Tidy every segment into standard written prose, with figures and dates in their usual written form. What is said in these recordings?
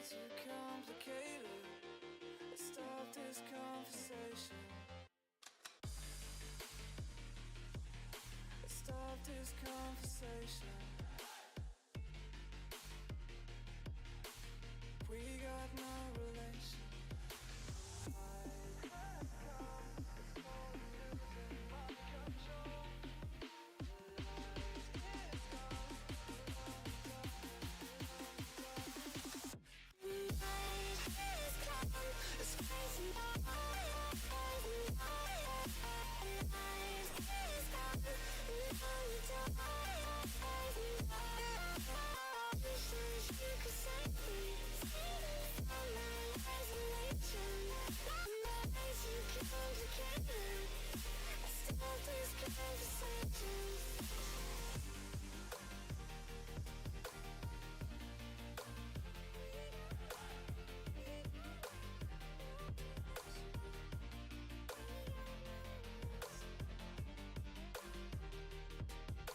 too complicated. Let's start this conversation. Let's start this conversation. We got no relation.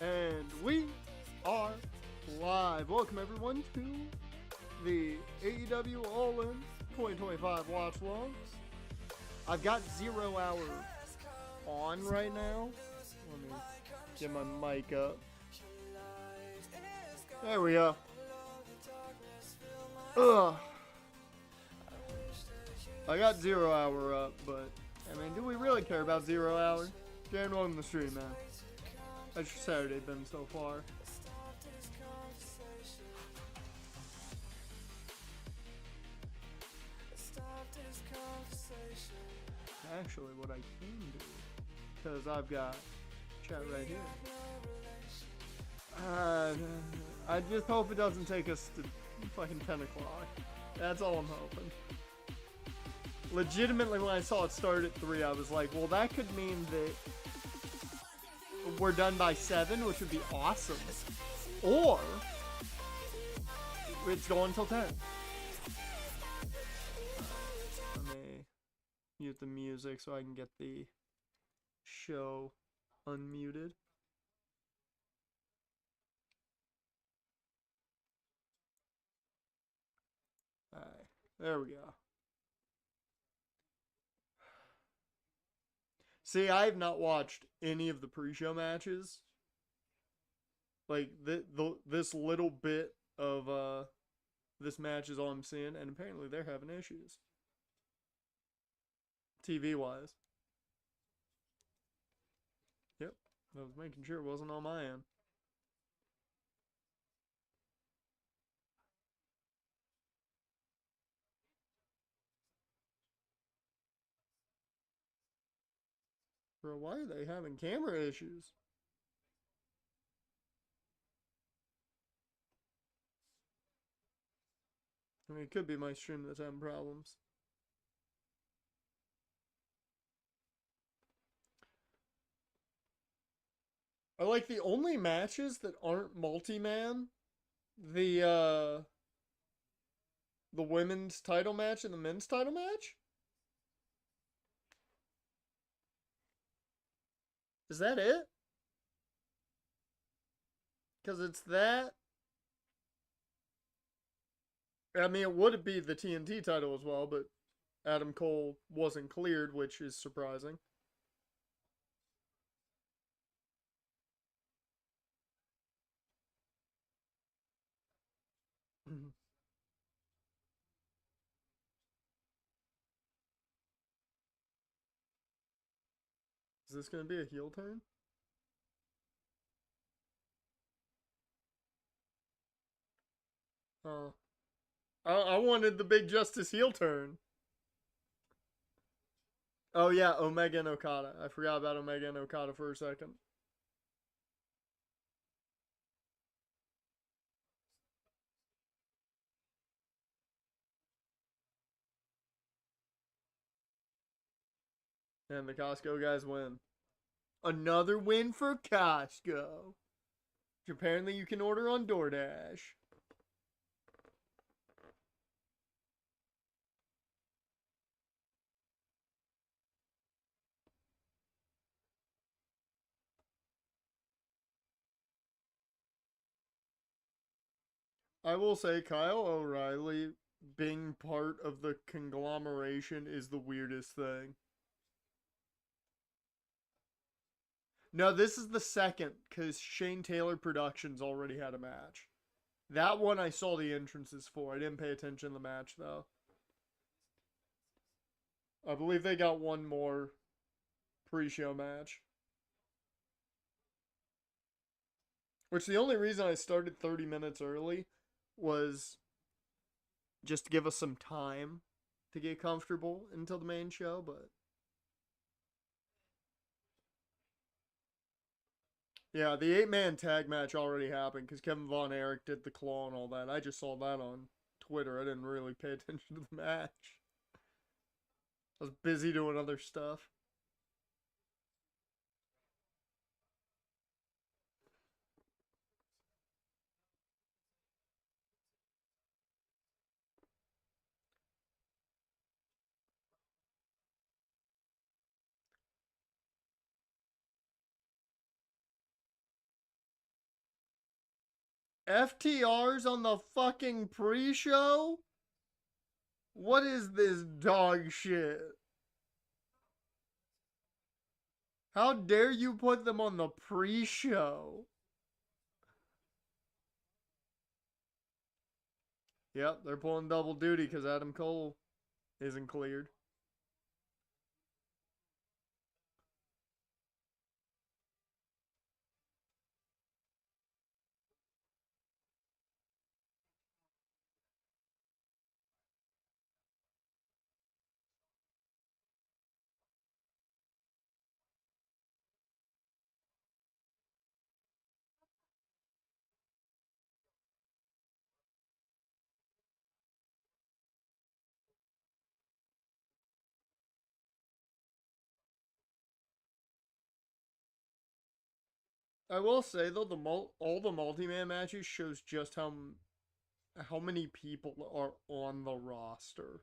And we are live. Welcome everyone to the AEW All In 2025 watch long. I've got 0 hour on right now. Let me get my mic up. There we go. Ugh. I got 0 hour up, but I mean, do we really care about 0 hour? Darren, welcome to the stream, man. How's your Saturday been so far? Actually, what I can do, because I've got chat right here. I just hope it doesn't take us to fucking 10 o'clock. That's all I'm hoping. Legitimately, when I saw it start at 3, I was like, well, that could mean that we're done by 7, which would be awesome. Or it's going until 10. Let me mute the music so I can get the show unmuted. Alright, there we go. See, I have not watched any of the pre-show matches. Like, this little bit of this match is all I'm seeing, and apparently they're having issues. TV-wise. Yep, I was making sure it wasn't on my end. Bro, why are they having camera issues? I mean, it could be my stream that's having problems. I like the only matches that aren't multi-man, the women's title match and the men's title match? Is that it? Because it's that. I mean, it would be the TNT title as well, but Adam Cole wasn't cleared, which is surprising. Is this going to be a heel turn? I wanted the Big Justice heel turn. Oh yeah, Omega and Okada. I forgot about Omega and Okada for a second. And the Costco guys win. Another win for Costco. Which apparently you can order on DoorDash. I will say Kyle O'Reilly being part of the conglomeration is the weirdest thing. No, this is the second, because Shane Taylor Productions already had a match. That one I saw the entrances for. I didn't pay attention to the match, though. I believe they got one more pre-show match. Which the only reason I started 30 minutes early was just to give us some time to get comfortable until the main show, but yeah, the 8-man tag match already happened because Kevin Von Erich did the claw and all that. I just saw that on Twitter. I didn't really pay attention to the match. I was busy doing other stuff. FTR's on the fucking pre-show? What is this dog shit? How dare you put them on the pre-show? Yep, they're pulling double duty because Adam Cole isn't cleared. I will say though, all the multi-man matches shows just how many people are on the roster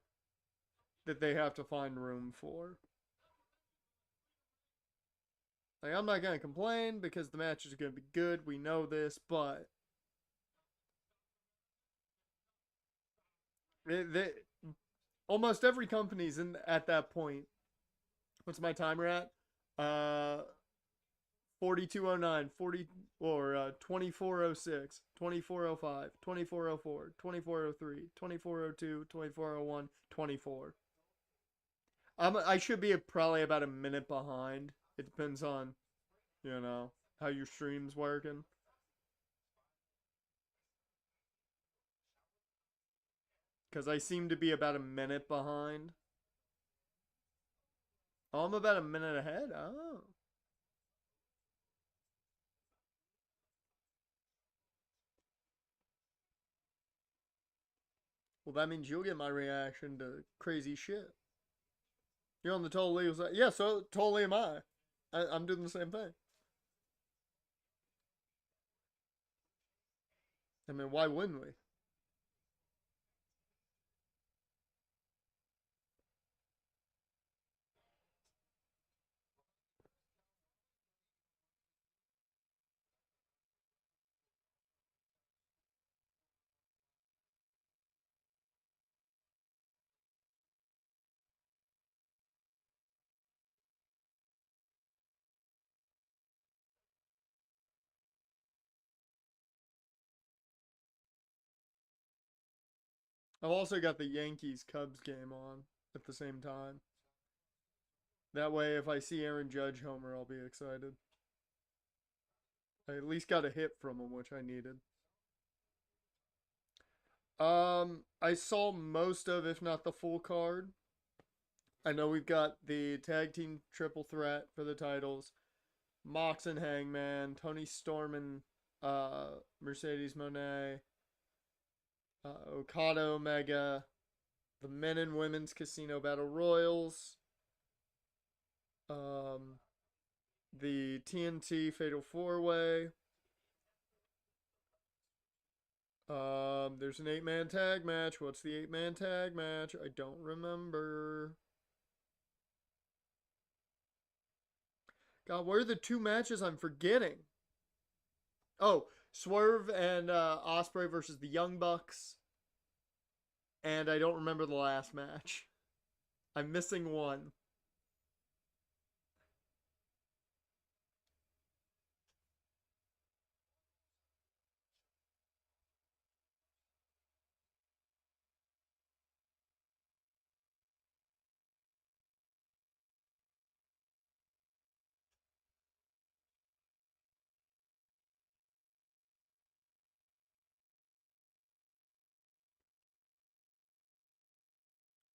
that they have to find room for. Like, I'm not gonna complain because the match is gonna be good. We know this, but almost every company's in at that point. What's my timer at? 4209, 40 or 2406, 2405, 2404, 2403, 2402, 2401, 24. I should be probably about a minute behind. It depends on, how your stream's working. Because I seem to be about a minute behind. Oh, I'm about a minute ahead? Oh. Well, that means you'll get my reaction to crazy shit. You're on the total legal side. Yeah, so totally am I. I'm doing the same thing. I mean, why wouldn't we? I've also got the Yankees Cubs game on at the same time. That way, if I see Aaron Judge homer, I'll be excited. I at least got a hit from him, which I needed. I saw most of, if not the full card. I know we've got the tag team triple threat for the titles. Mox and Hangman, Tony Storm and Mercedes Moné, Okada Omega, the men and women's casino battle royals, the TNT Fatal 4-Way. There's an 8-man tag match. What's the 8-man tag match? I don't remember. God, where are the two matches I'm forgetting? Oh, Swerve and Osprey versus the Young Bucks. and I don't remember the last match. I'm missing one.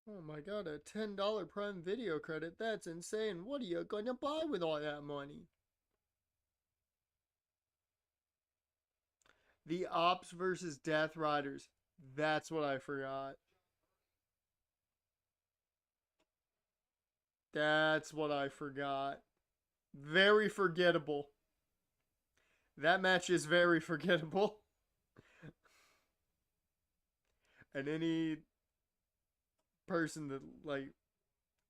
Oh my god, a $10 Prime Video credit? That's insane. What are you gonna buy with all that money? The Ops versus Death Riders. That's what I forgot. That's what I forgot. Very forgettable. That match is very forgettable. And any person that like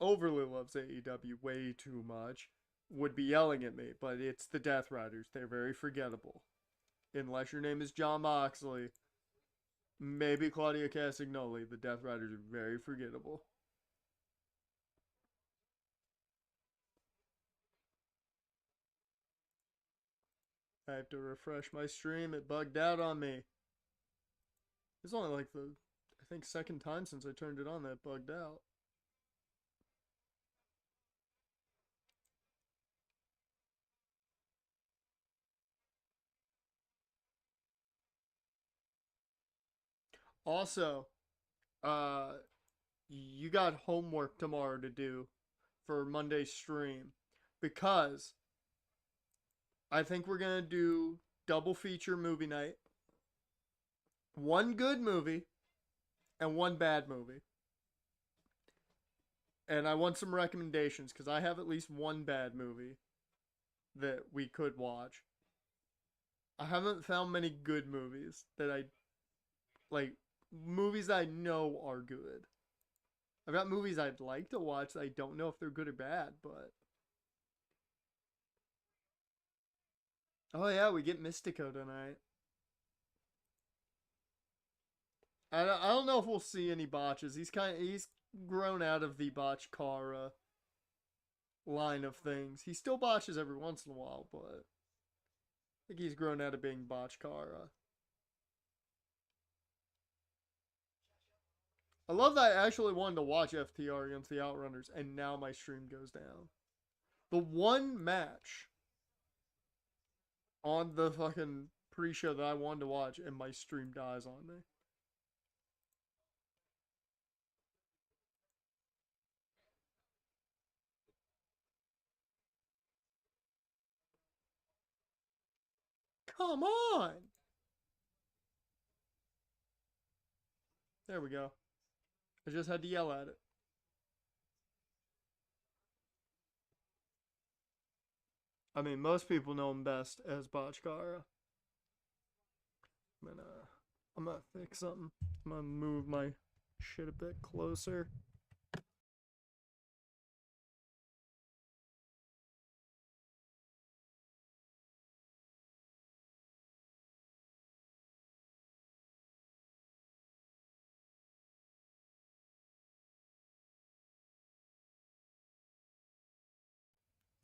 overly loves AEW way too much would be yelling at me, but it's the Death Riders. They're very forgettable. Unless your name is John Moxley, maybe Claudio Castagnoli, the Death Riders are very forgettable. I have to refresh my stream. It bugged out on me. It's only like the, I think, second time since I turned it on that bugged out. Also, uh, you got homework tomorrow to do for Monday's stream because I think we're gonna do double feature movie night, one good movie and one bad movie. And I want some recommendations because I have at least one bad movie that we could watch. I haven't found many good movies that I like, movies I know are good. I've got movies I'd like to watch. I don't know if they're good or bad, but oh yeah, we get Mystico tonight. I don't know if we'll see any botches. He's grown out of the botch Kara line of things. He still botches every once in a while, but I think he's grown out of being botch Kara. I love that I actually wanted to watch FTR against the Outrunners, and now my stream goes down. The one match on the fucking pre-show that I wanted to watch, and my stream dies on me. Come on! There we go. I just had to yell at it. I mean, most people know him best as Botchkara. I'm gonna, I'm gonna fix something. I'm gonna move my shit a bit closer.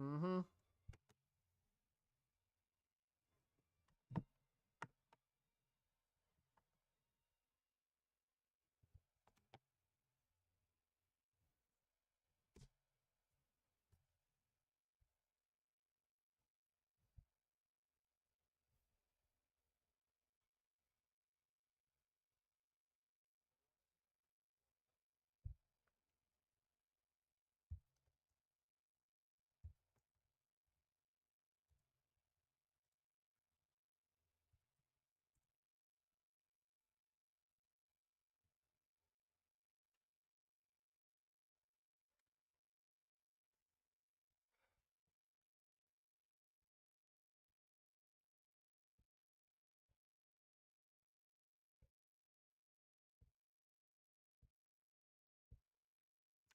Mm-hmm.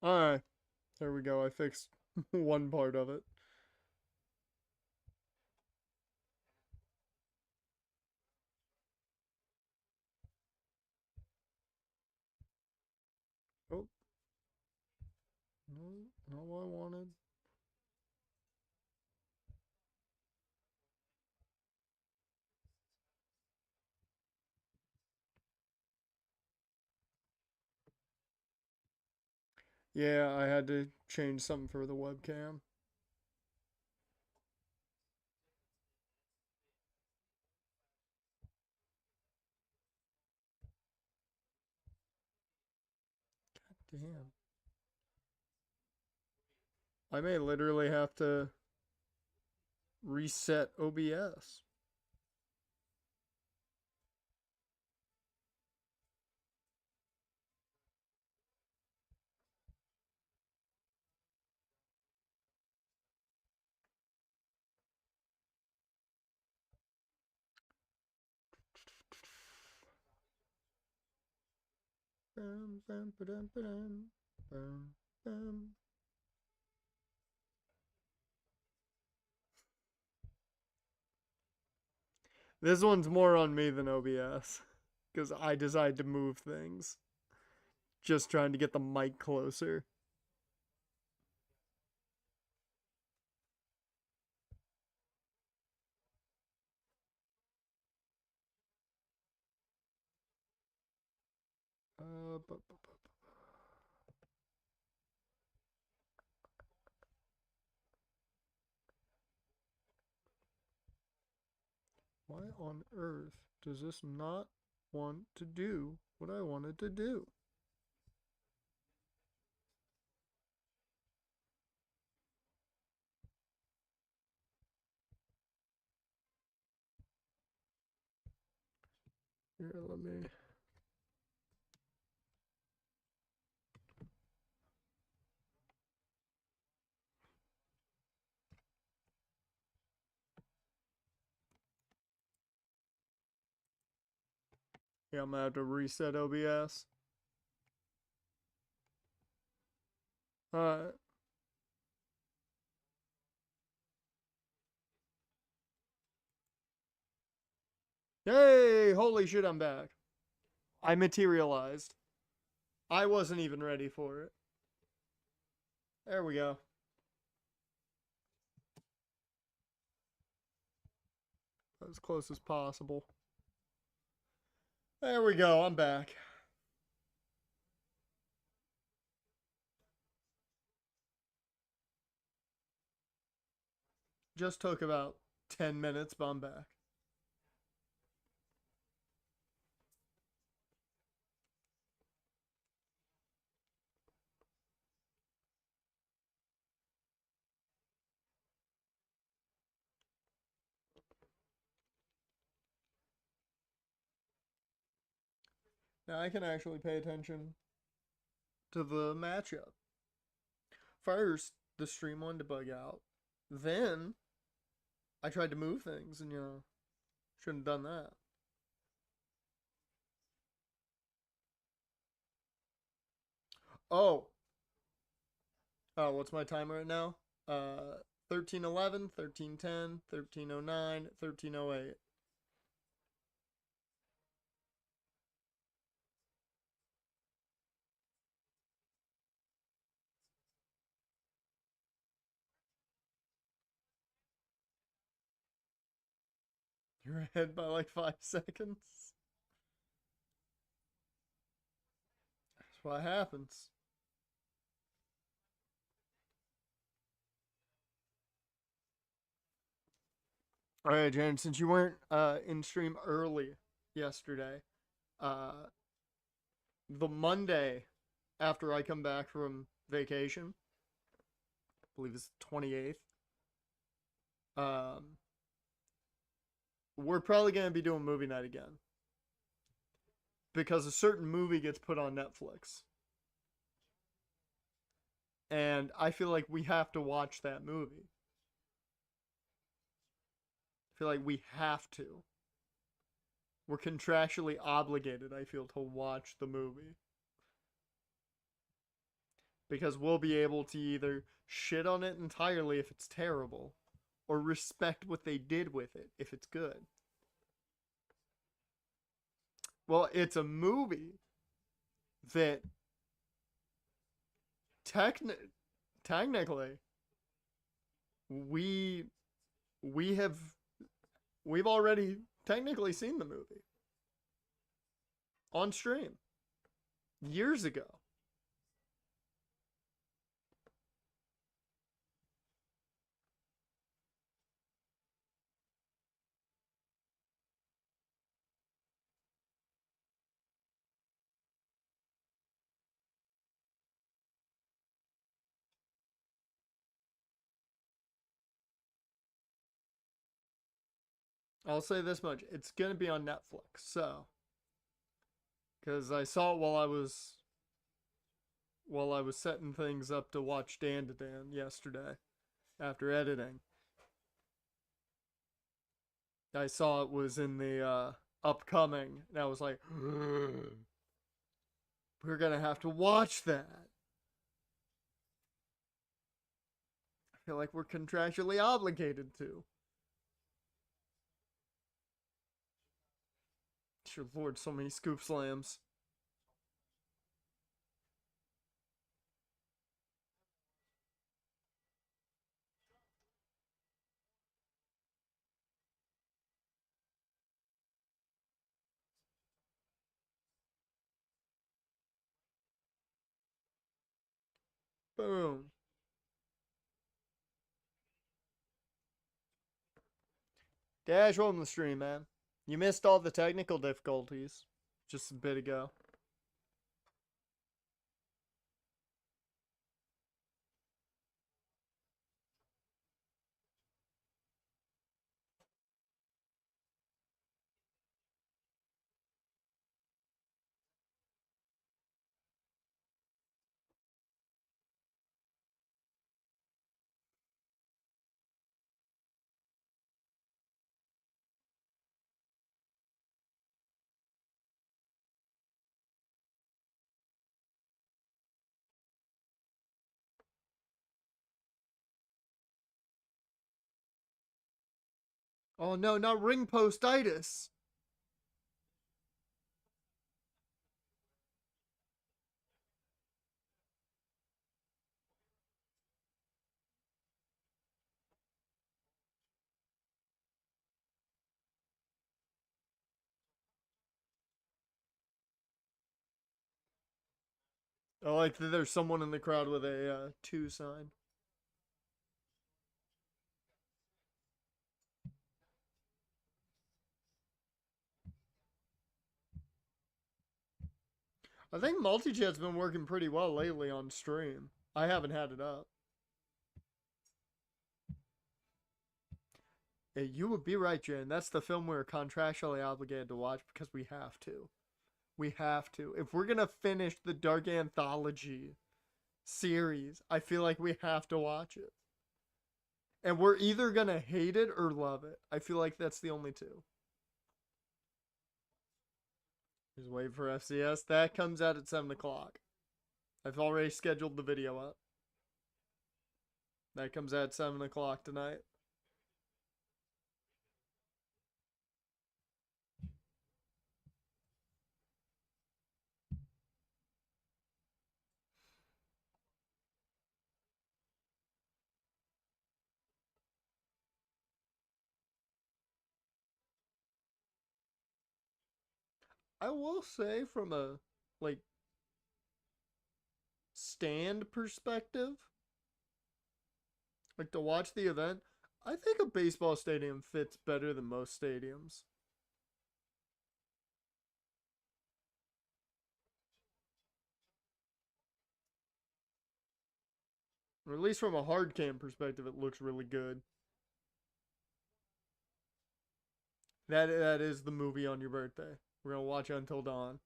Alright. There we go. I fixed one part of it. Not what I wanted. Yeah, I had to change something for the webcam. Damn. I may literally have to reset OBS. Bam, bam, ba-dum, ba-dum, bam, bam. This one's more on me than OBS. Because I decided to move things. Just trying to get the mic closer. Uh, bu- bu- bu- Why on earth does this not want to do what I wanted to do? Here, let me. Yeah, I'm gonna have to reset OBS. Alright. Hey, holy shit, I'm back. I materialized. I wasn't even ready for it. There we go. As close as possible. There we go, I'm back. Just took about 10 minutes, but I'm back. Now I can actually pay attention to the matchup. First, the stream wanted to bug out. Then, I tried to move things, and shouldn't have done that. Oh. Oh, what's my timer right now? 1311, 1310, 1309, 1308. You're ahead by like 5 seconds. That's what happens. All right, Jen, since you weren't in stream early yesterday, uh, the Monday after I come back from vacation, I believe it's the 28th, we're probably going to be doing movie night again. Because a certain movie gets put on Netflix. And I feel like we have to watch that movie. I feel like we have to. We're contractually obligated, I feel, to watch the movie. Because we'll be able to either shit on it entirely if it's terrible, or respect what they did with it if it's good. Well, it's a movie that technically, we we have we've already technically seen the movie on stream years ago. I'll say this much: it's gonna be on Netflix. So, because I saw it while I was setting things up to watch Dan to Dan yesterday after editing. I saw it was in the upcoming, and I was like, we're gonna have to watch that. I feel like we're contractually obligated to. Sure, Lord, so many scoop slams. Boom. Dash, welcome to the stream, man. You missed all the technical difficulties just a bit ago. Oh no, not ring postitis. I like that there's someone in the crowd with a 2 sign. I think multi-chat's been working pretty well lately on stream. I haven't had it up. Yeah, you would be right, Jen. That's the film we're contractually obligated to watch because we have to. We have to. If we're gonna finish the Dark Anthology series, I feel like we have to watch it. And we're either gonna hate it or love it. I feel like that's the only two. Just wait for FCS. That comes out at 7 o'clock. I've already scheduled the video up. That comes out at 7 o'clock tonight. I will say from a like stand perspective, like to watch the event, I think a baseball stadium fits better than most stadiums. Or at least from a hard cam perspective, it looks really good. That is the movie on your birthday. We're gonna watch Until Dawn.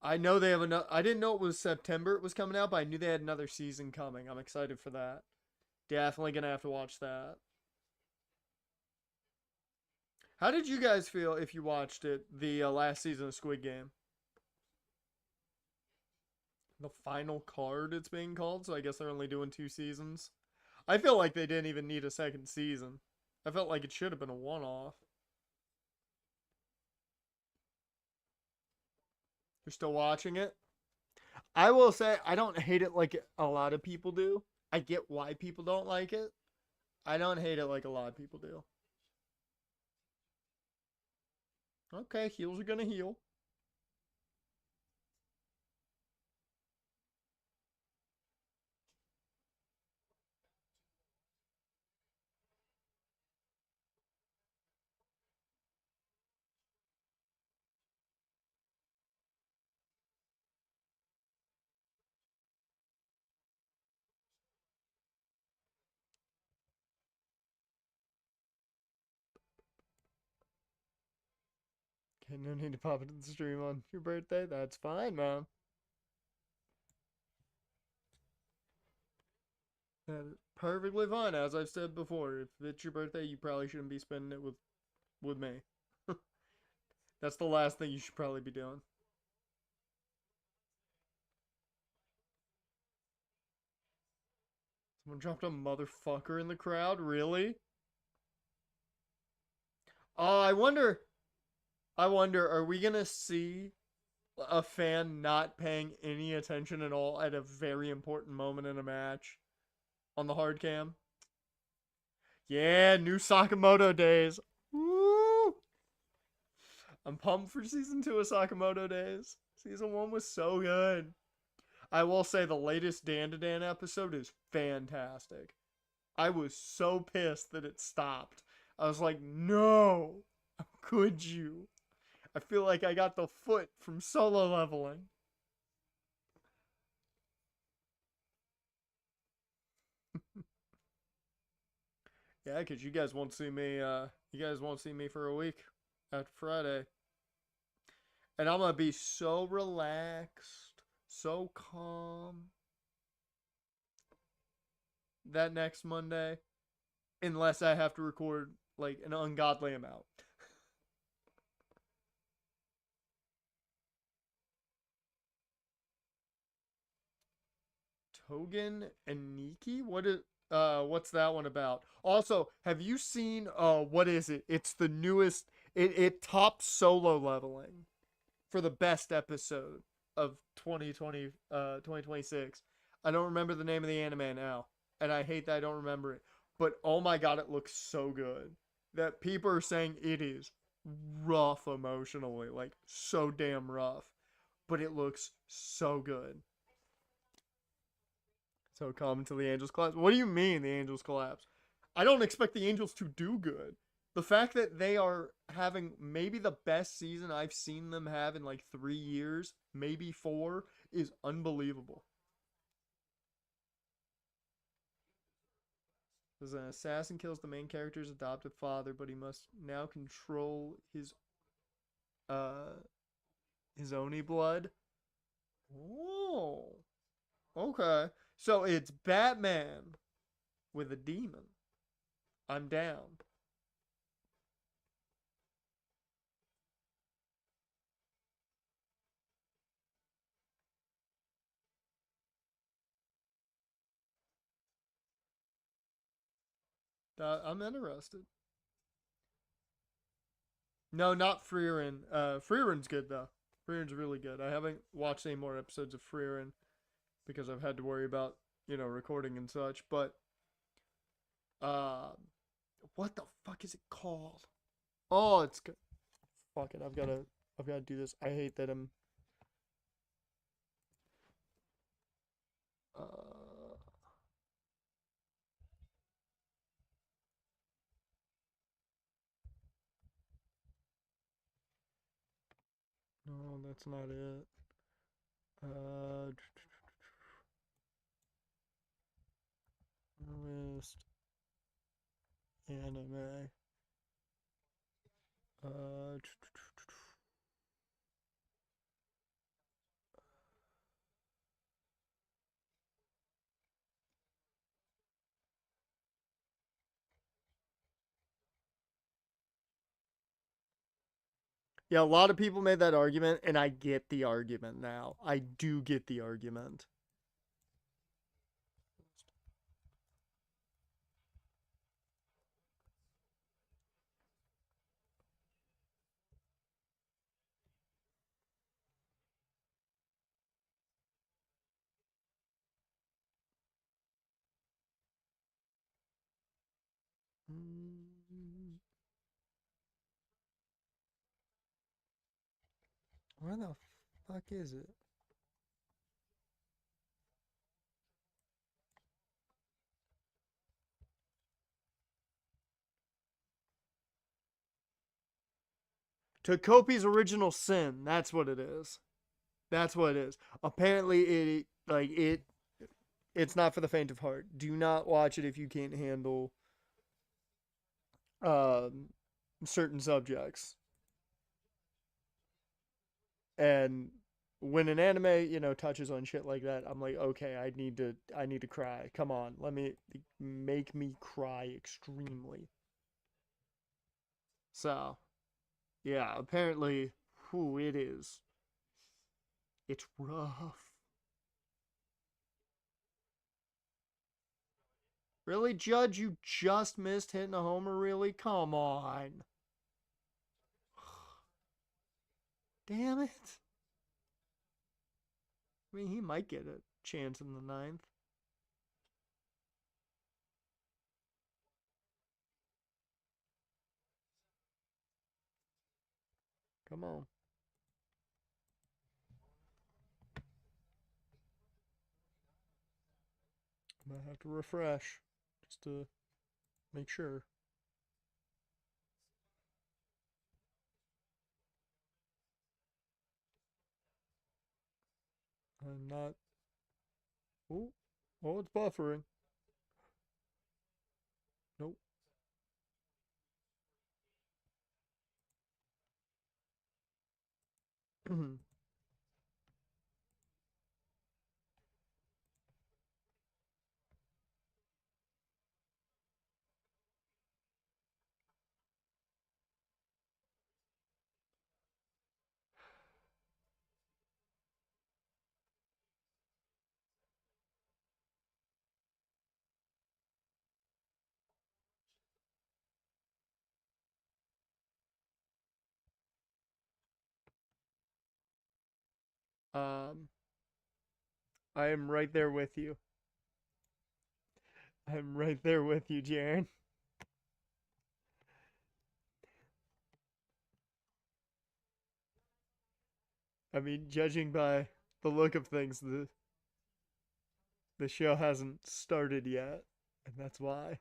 I know they have another. I didn't know it was September it was coming out, but I knew they had another season coming. I'm excited for that. Definitely gonna have to watch that. How did you guys feel if you watched it, the last season of Squid Game? The final card, it's being called, so I guess they're only doing 2 seasons. I feel like they didn't even need a second season. I felt like it should have been a one-off. You're still watching it? I will say I don't hate it like a lot of people do. I get why people don't like it. I don't hate it like a lot of people do. Okay, heels are gonna heal. Okay, no need to pop into the stream on your birthday. That's fine, man. That is perfectly fine. As I've said before, if it's your birthday, you probably shouldn't be spending it with me. That's the last thing you should probably be doing. Someone dropped a motherfucker in the crowd? Really? Oh, I wonder, are we gonna see a fan not paying any attention at all at a very important moment in a match on the hard cam? Yeah, new Sakamoto days. Woo! I'm pumped for season 2 of Sakamoto days. Season 1 was so good. I will say the latest Dan to Dan episode is fantastic. I was so pissed that it stopped. I was like, no, how could you? I feel like I got the foot from solo leveling. Yeah, because you guys won't see me. You guys won't see me for a week after Friday, and I'm gonna be so relaxed, so calm that next Monday, unless I have to record like an ungodly amount. Togen and Nikki? What's that one about? Also, have you seen what is it? It's the newest it tops solo leveling for the best episode of 2026. I don't remember the name of the anime now, and I hate that I don't remember it. But oh my god, it looks so good. That people are saying it is rough emotionally, like so damn rough, but it looks so good. So come to the Angels collapse. What do you mean the Angels collapse? I don't expect the Angels to do good. The fact that they are having maybe the best season I've seen them have in like 3 years, maybe four, is unbelievable. As an assassin kills the main character's adoptive father, but he must now control uh his Oni blood. Oh, okay. So it's Batman with a demon. I'm down. I'm interested. No, not Freerin. Freerin's good though. Freerin's really good. I haven't watched any more episodes of Freerin because I've had to worry about recording and such. But uh, what the fuck is it called? Oh, it's good. Fuck it. I've got to do this. I hate that I'm. Uh, no, that's not it. Uh, list anime. Uh, yeah, a lot of people made that argument, and I get the argument now. I do get the argument. Where the fuck is it? Tokopi's Original Sin. That's what it is. That's what it is. Apparently, it's not for the faint of heart. Do not watch it if you can't handle um, certain subjects. And when an anime, touches on shit like that, I'm like, okay, I need to cry. Come on, let me make me cry extremely. So, yeah, apparently, whew, it is. It's rough. Really, Judge? You just missed hitting a homer, really? Come on. Damn it. I mean, he might get a chance in the ninth. Come on. Might have to refresh just to make sure. I'm not. Oh, oh, it's buffering. Nope. um, I am right there with you. I'm right there with you, Jaren. I mean, judging by the look of things, the show hasn't started yet, and that's why.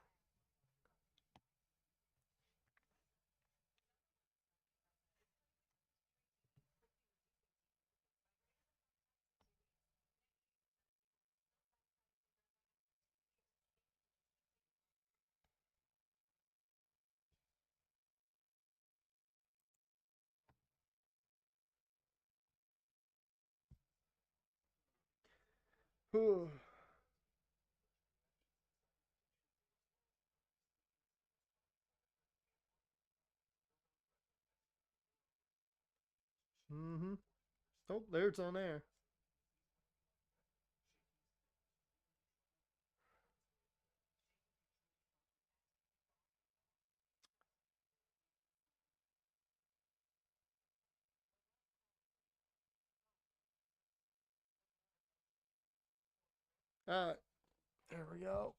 Mm-hmm. Oh, there it's on air. All right, there we go.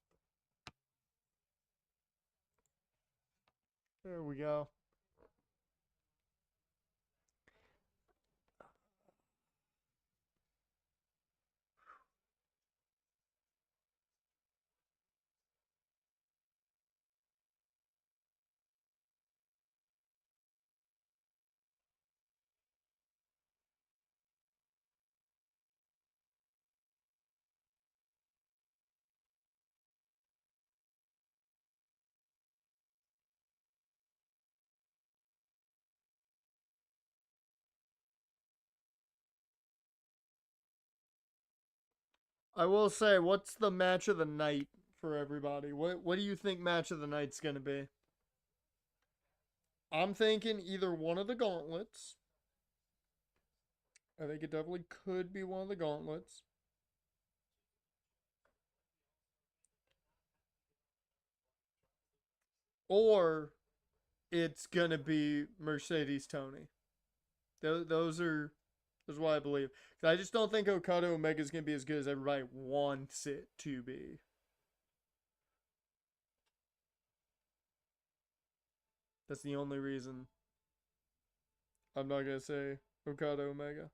There we go. I will say, what's the match of the night for everybody? What do you think match of the night's gonna be? I'm thinking either one of the gauntlets. I think it definitely could be one of the gauntlets. Or it's gonna be Mercedes Tony. Those are what I believe. I just don't think Okada Omega's gonna be as good as everybody wants it to be. That's the only reason I'm not gonna say Okada Omega.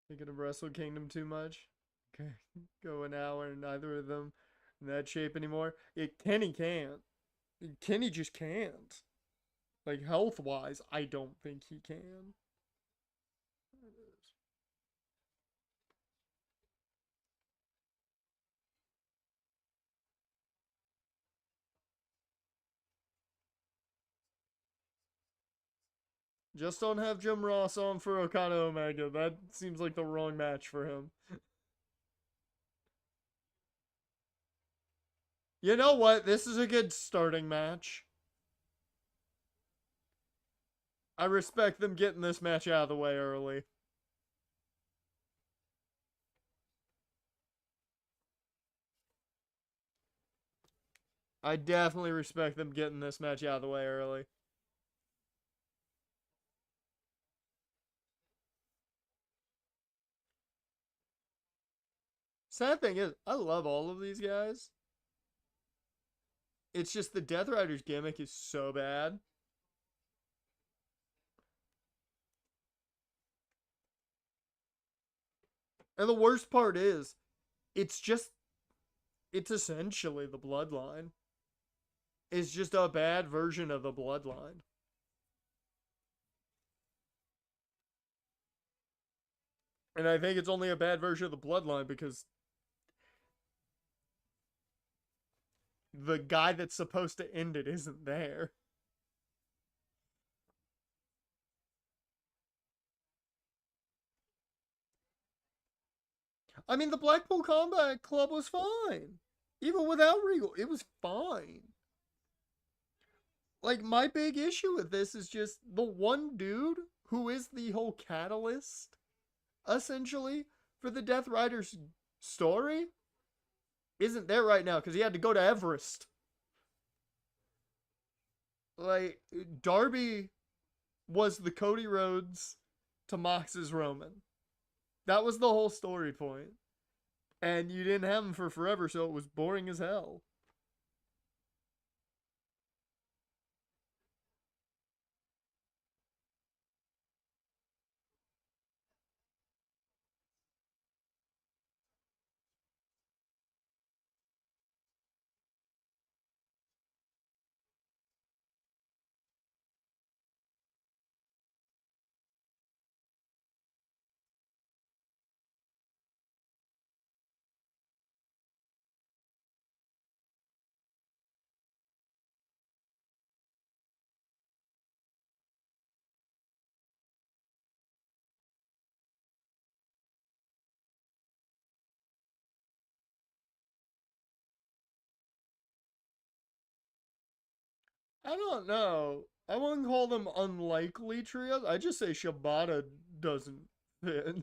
Thinking of Wrestle Kingdom too much? Okay, go an hour and neither of them in that shape anymore. Kenny can't. Kenny just can't. Like health wise, I don't think he can. Just don't have Jim Ross on for Okada Omega. That seems like the wrong match for him. You know what? This is a good starting match. I respect them getting this match out of the way early. I definitely respect them getting this match out of the way early. Sad thing is, I love all of these guys. It's just the Death Riders gimmick is so bad. And the worst part is, it's just, it's essentially the Bloodline. It's just a bad version of the Bloodline. And I think it's only a bad version of the Bloodline because the guy that's supposed to end it isn't there. I mean, the Blackpool Combat Club was fine. Even without Regal, it was fine. Like, my big issue with this is just the one dude who is the whole catalyst, essentially, for the Death Riders story isn't there right now because he had to go to Everest. Like, Darby was the Cody Rhodes to Mox's Roman. That was the whole story point. And you didn't have him for forever, so it was boring as hell. I don't know. I wouldn't call them unlikely trios. I just say Shibata doesn't fit.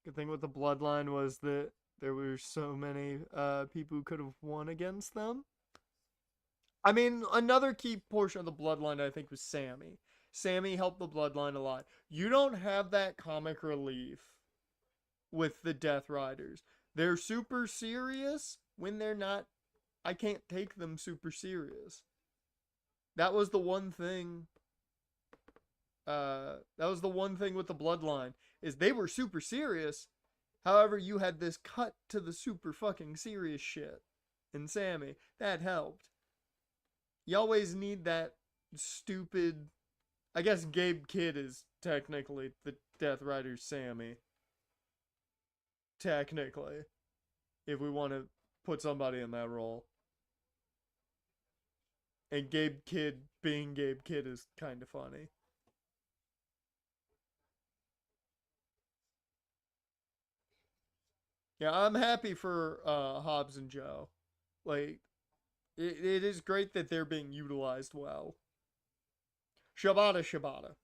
Good thing with the Bloodline was that there were so many people who could have won against them. I mean, another key portion of the Bloodline, I think, was Sammy. Sammy helped the Bloodline a lot. You don't have that comic relief with the Death Riders. They're super serious when they're not. I can't take them super serious. That was the one thing. That was the one thing with the Bloodline is they were super serious. However, you had this cut to the super fucking serious shit in Sammy. That helped. You always need that stupid. I guess Gabe Kidd is technically the Death Rider's Sammy. Technically, if we want to put somebody in that role. And Gabe Kidd being Gabe Kidd is kind of funny. Yeah, I'm happy for Hobbs and Joe. Like, it is great that they're being utilized well. Shibata.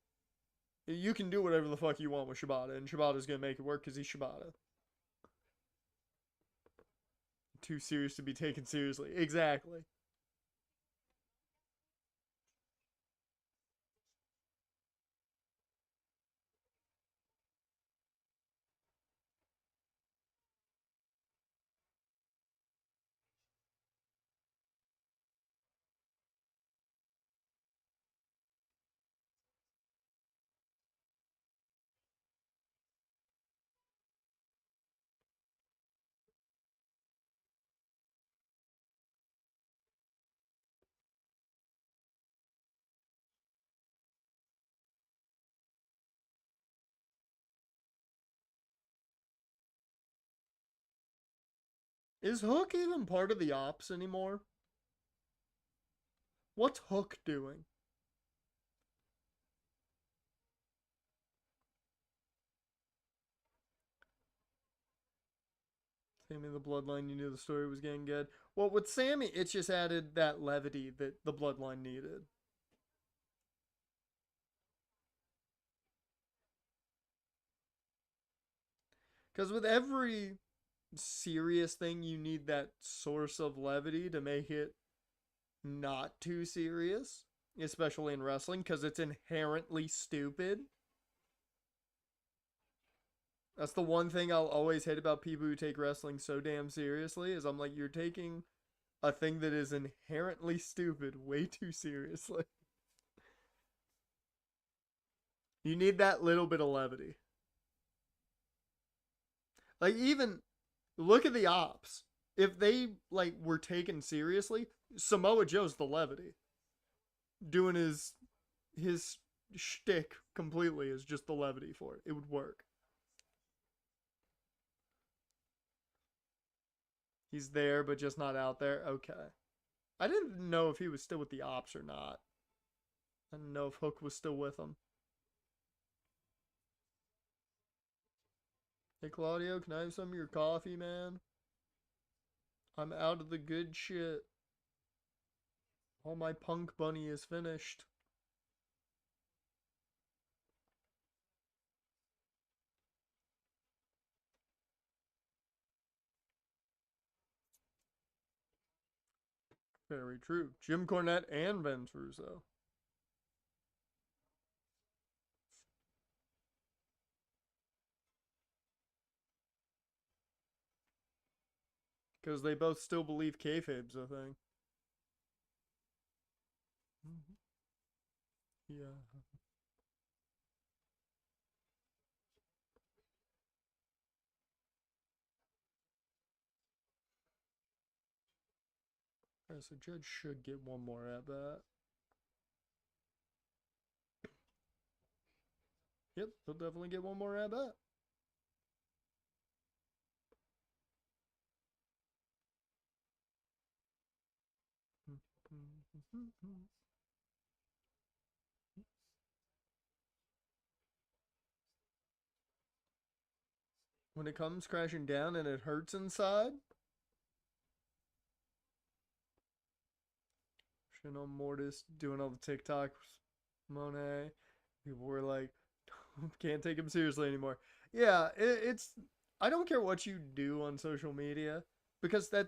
You can do whatever the fuck you want with Shibata, and Shibata's gonna make it work because he's Shibata. Too serious to be taken seriously. Exactly. Is Hook even part of the ops anymore? What's Hook doing? Sammy the Bloodline, you knew the story was getting good. Well, with Sammy, it just added that levity that the Bloodline needed. Because with every serious thing, you need that source of levity to make it not too serious, especially in wrestling, because it's inherently stupid. That's the one thing I'll always hate about people who take wrestling so damn seriously is I'm like, you're taking a thing that is inherently stupid way too seriously. You need that little bit of levity. Like even look at the ops. If they like were taken seriously, Samoa Joe's the levity. Doing his shtick completely is just the levity for it. It would work. He's there but just not out there. Okay. I didn't know if he was still with the ops or not. I didn't know if Hook was still with him. Hey Claudio, can I have some of your coffee, man? I'm out of the good shit. All my punk bunny is finished. Very true. Jim Cornette and Vince Russo. Because they both still believe kayfabe's a thing. Yeah. Alright, so Judge should get one more at bat. Yep, he'll definitely get one more at bat. When it comes crashing down and it hurts inside, Shinon Mortis doing all the TikToks, Monet. People were like, can't take him seriously anymore. Yeah, it's. I don't care what you do on social media because that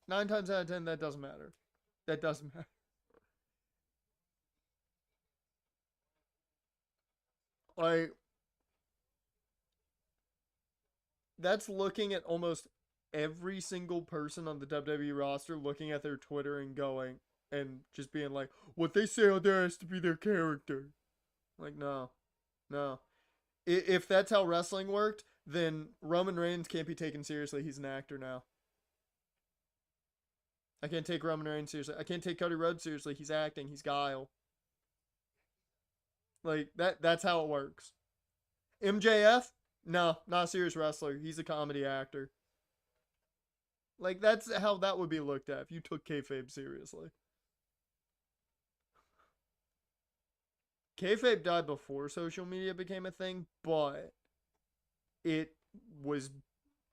9 times out of 10 that doesn't matter. That doesn't matter. Like that's looking at almost every single person on the WWE roster, looking at their Twitter and going and just being like, what they say out there has to be their character. Like no, no. If that's how wrestling worked, then Roman Reigns can't be taken seriously. He's an actor now. I can't take Roman Reigns seriously. I can't take Cody Rhodes seriously. He's acting. He's guile. Like that. That's how it works. MJF, no, not a serious wrestler. He's a comedy actor. Like that's how that would be looked at if you took kayfabe seriously. Kayfabe died before social media became a thing, but it was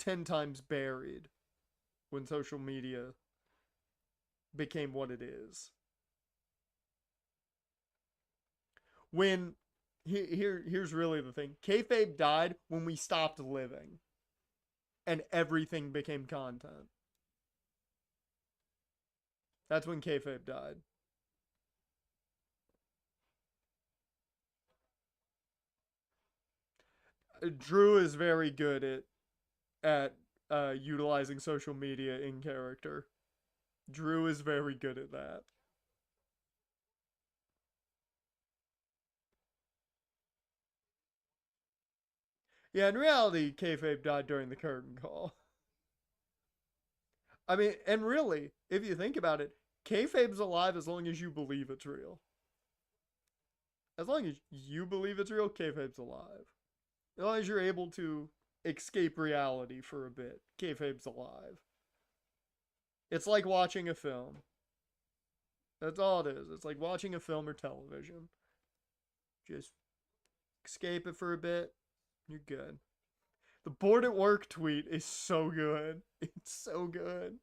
10 times buried when social media became what it is. When here's really the thing. Kayfabe died when we stopped living and everything became content. That's when kayfabe died. Drew is very good at utilizing social media in character. Drew is very good at that. Yeah, in reality, kayfabe died during the curtain call. I mean, and really, if you think about it, kayfabe's alive as long as you believe it's real. As long as you believe it's real, kayfabe's alive. As long as you're able to escape reality for a bit, kayfabe's alive. It's like watching a film. That's all it is. It's like watching a film or television. Just escape it for a bit, you're good. The bored at work tweet is so good. It's so good.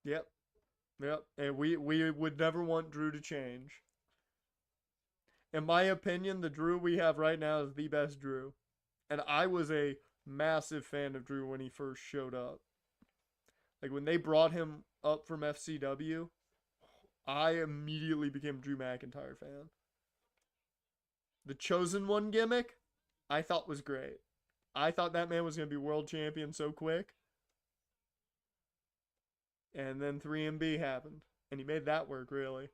Yep. Yep. And we would never want Drew to change. In my opinion, the Drew we have right now is the best Drew. And I was a massive fan of Drew when he first showed up. Like when they brought him up from FCW, I immediately became a Drew McIntyre fan. The Chosen One gimmick, I thought was great. I thought that man was going to be world champion so quick. And then 3MB happened. And he made that work, really.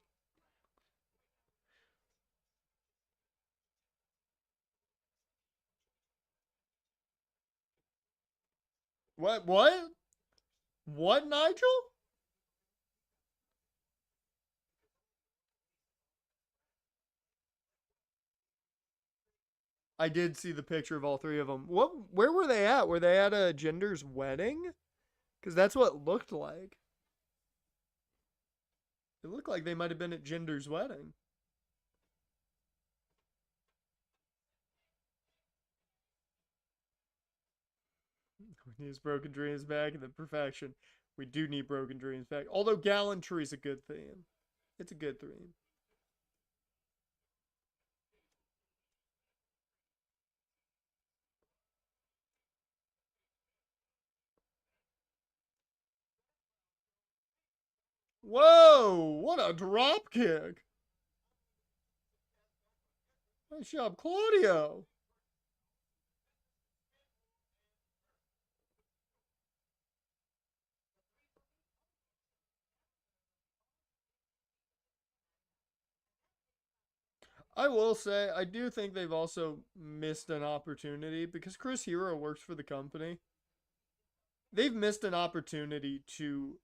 What? What? What, Nigel? I did see the picture of all three of them. What? Where were they at? Were they at a Jinder's wedding? Because that's what it looked like. It looked like they might have been at Jinder's wedding. We need Broken Dreams back and the perfection. We do need Broken Dreams back. Although gallantry is a good theme. It's a good theme. Whoa! What a drop kick! Nice job, Claudio. I will say, I do think they've also missed an opportunity because Chris Hero works for the company. They've missed an opportunity to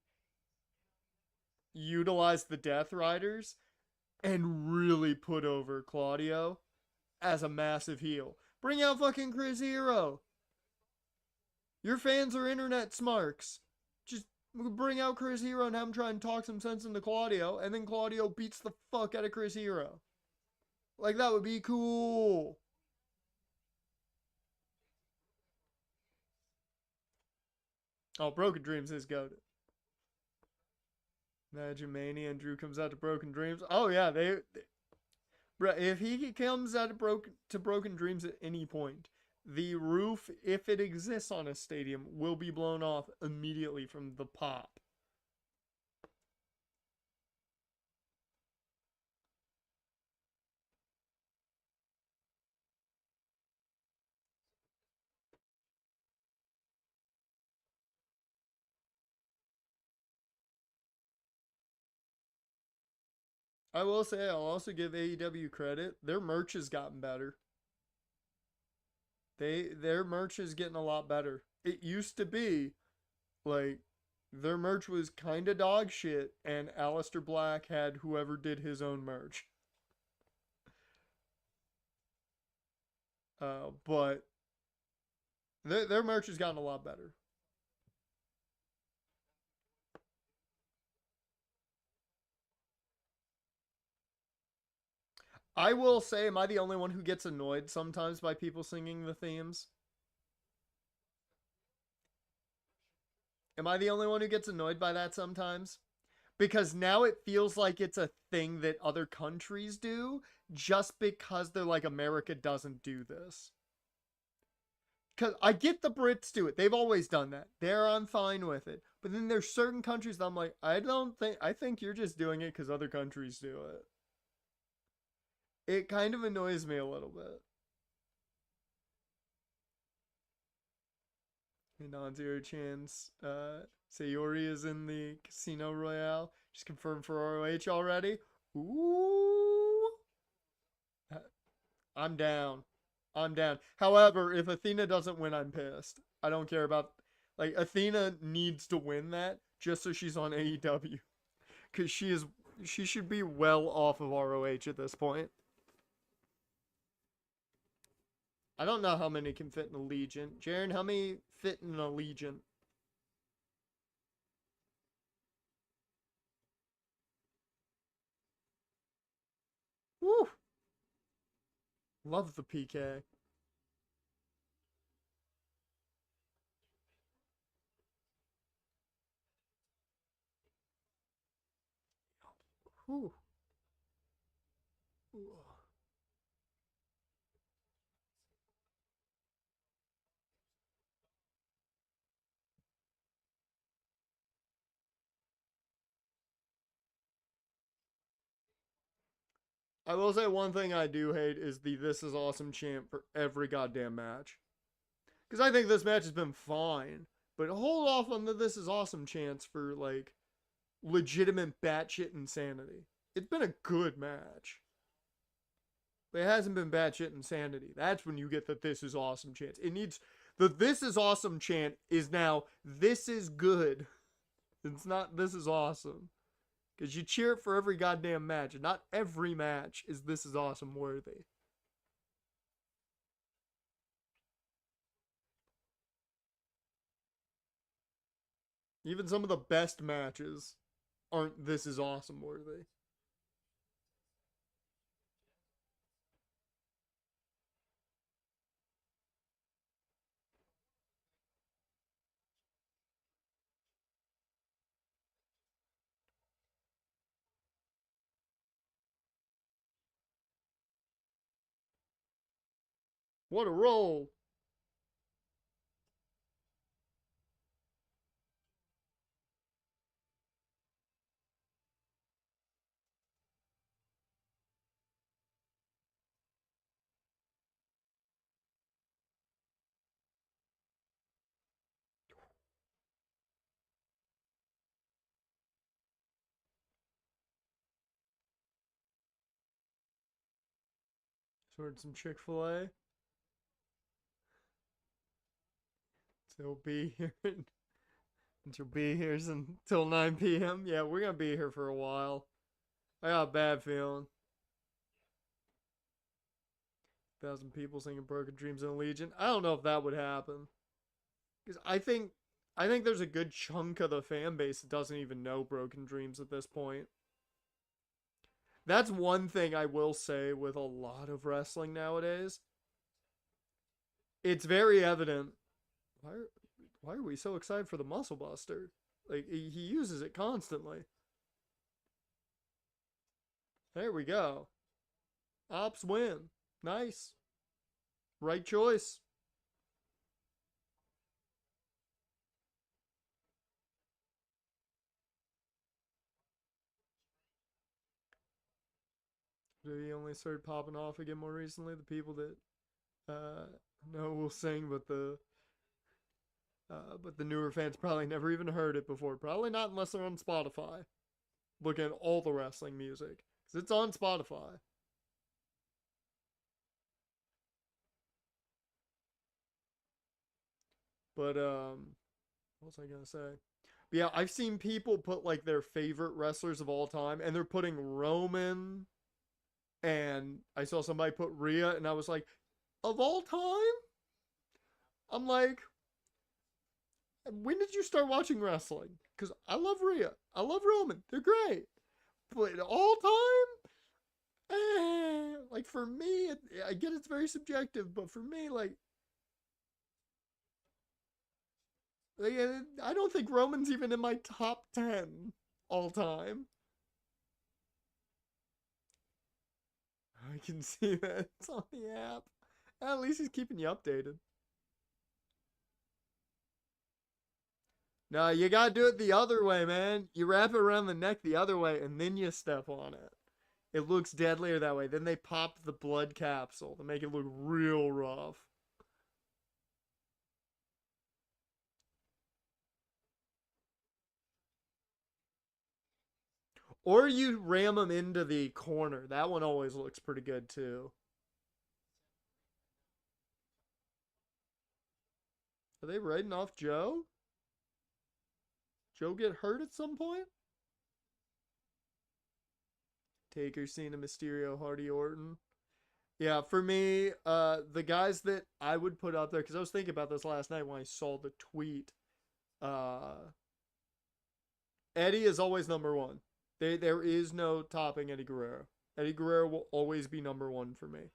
utilize the Death Riders and really put over Claudio as a massive heel. Bring out fucking Chris Hero. Your fans are internet smarks. Just bring out Chris Hero and have him try and talk some sense into Claudio, and then Claudio beats the fuck out of Chris Hero. Like, that would be cool. Oh, Broken Dreams is goated. Imagine Mania and Drew comes out to Broken Dreams. Oh yeah, bro, if he comes out to Broken Dreams at any point, the roof, if it exists on a stadium, will be blown off immediately from the pop. I will say, I'll also give AEW credit. Their merch has gotten better. Their merch is getting a lot better. It used to be like their merch was kind of dog shit, and Aleister Black had whoever did his own merch. But their merch has gotten a lot better. I will say, am I the only one who gets annoyed sometimes by people singing the themes? Am I the only one who gets annoyed by that sometimes? Because now it feels like it's a thing that other countries do just because they're like, America doesn't do this. Because I get the Brits do it. They've always done that. I'm fine with it. But then there's certain countries that I'm like, I think you're just doing it because other countries do it. It kind of annoys me a little bit. And non-zero chance. Sayori is in the Casino Royale. She's confirmed for ROH already. Ooh. I'm down. I'm down. However, if Athena doesn't win, I'm pissed. I don't care about. Like, Athena needs to win that just so she's on AEW. Because she should be well off of ROH at this point. I don't know how many can fit in Allegiant. Jaren, how many fit in Allegiant? Woo! Love the PK. Whew. I will say one thing I do hate is the "This is awesome" chant for every goddamn match. Because I think this match has been fine, but hold off on the "This is awesome" chants for like legitimate batshit insanity. It's been a good match. But it hasn't been batshit insanity. That's when you get the "This is awesome" chants. It needs the "This is awesome" chant is now "This is good." It's not "This is awesome." Because you cheer it for every goddamn match, and not every match is "This is awesome" worthy. Even some of the best matches aren't "This is awesome" worthy. What a roll! Ordered some Chick-fil-A. So be here. You'll be here until 9 p.m. Yeah, we're gonna be here for a while. I got a bad feeling. 1,000 people singing "Broken Dreams" in Legion. I don't know if that would happen. Because I think there's a good chunk of the fan base that doesn't even know "Broken Dreams" at this point. That's one thing I will say with a lot of wrestling nowadays. It's very evident. Why are we so excited for the Muscle Buster? Like, he uses it constantly. There we go. Ops win. Nice. Right choice. He only started popping off again more recently. The people that know will sing, but the newer fans probably never even heard it before. Probably not unless they're on Spotify. Look at all the wrestling music because it's on Spotify. But what was I gonna say? But yeah, I've seen people put like their favorite wrestlers of all time, and they're putting Roman, and I saw somebody put Rhea, and I was like, of all time? I'm like, when did you start watching wrestling? Because I love Rhea, I love Roman, they're great, but all time, Like for me, I get it's very subjective, but for me, like, I don't think Roman's even in my top 10 all time. I can see that it's on the app. At least he's keeping you updated. No, you gotta do it the other way, man. You wrap it around the neck the other way, and then you step on it. It looks deadlier that way. Then they pop the blood capsule to make it look real rough. Or you ram them into the corner. That one always looks pretty good too. Are they writing off Joe? Joe get hurt at some point? Taker, Cena, Mysterio, Hardy, Orton. Yeah, for me, the guys that I would put up there, because I was thinking about this last night when I saw the tweet. Uh, Eddie is always number one. There is no topping Eddie Guerrero. Eddie Guerrero will always be number one for me.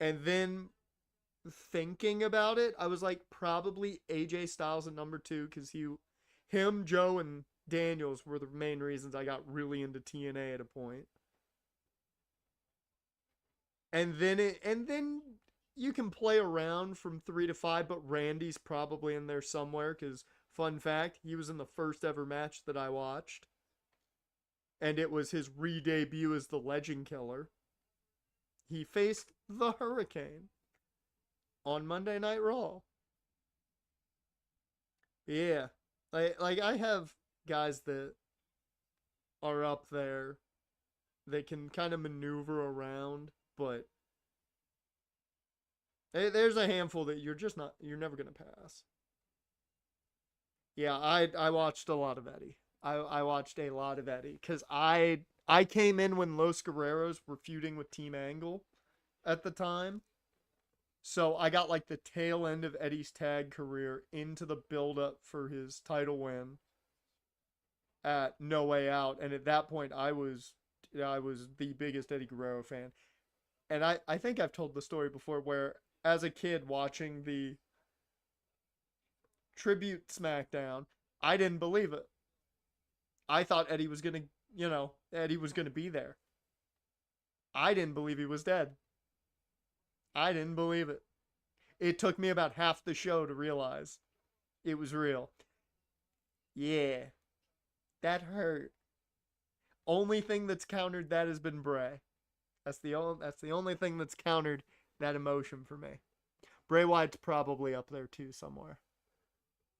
And then thinking about it, I was like probably AJ Styles at number two because him, Joe, and Daniels were the main reasons I got really into TNA at a point. And then you can play around from three to five, but Randy's probably in there somewhere because fun fact, he was in the first ever match that I watched. And it was his re-debut as the Legend Killer. He faced the Hurricane on Monday Night Raw. Yeah. Like I have guys that are up there that can kind of maneuver around, but there's a handful that you're never gonna pass. Yeah, I watched a lot of Eddie. I watched a lot of Eddie because I came in when Los Guerreros were feuding with Team Angle at the time. So I got like the tail end of Eddie's tag career into the build up for his title win at No Way Out, and at that point I was the biggest Eddie Guerrero fan. And I think I've told the story before where as a kid watching the tribute SmackDown, I didn't believe it. I thought Eddie was gonna be there. I didn't believe he was dead. I didn't believe it. It took me about half the show to realize it was real. Yeah, that hurt. Only thing that's countered that has been Bray. That's the only thing that's countered that emotion for me. Bray Wyatt's probably up there too somewhere.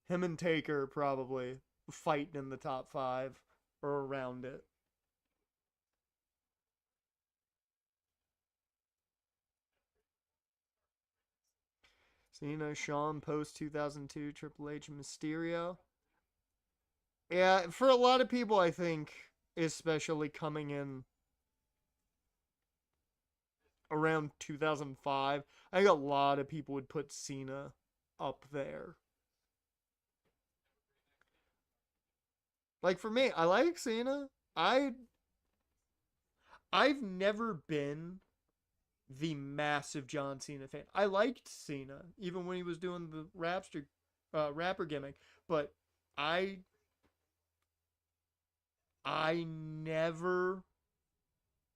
Him and Taker probably fighting in the top five or around it. Cena, Shawn, post 2002, Triple H, Mysterio. Yeah, for a lot of people, I think, especially coming in around 2005, I think a lot of people would put Cena up there. Like for me, I like Cena. I I've never been the massive John Cena fan. I liked Cena even when he was doing the rapper gimmick, but I I never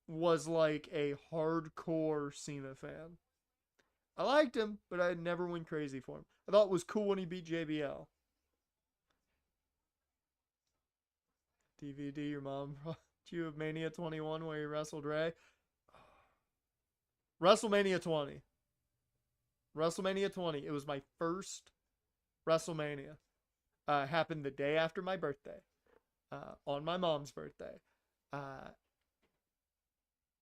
was like a hardcore Cena fan. I liked him, but I never went crazy for him. I thought it was cool when he beat JBL. DVD, your mom brought you of Mania 21 where he wrestled Ray. WrestleMania 20. WrestleMania 20. It was my first WrestleMania. Happened the day after my birthday. On my mom's birthday. Uh,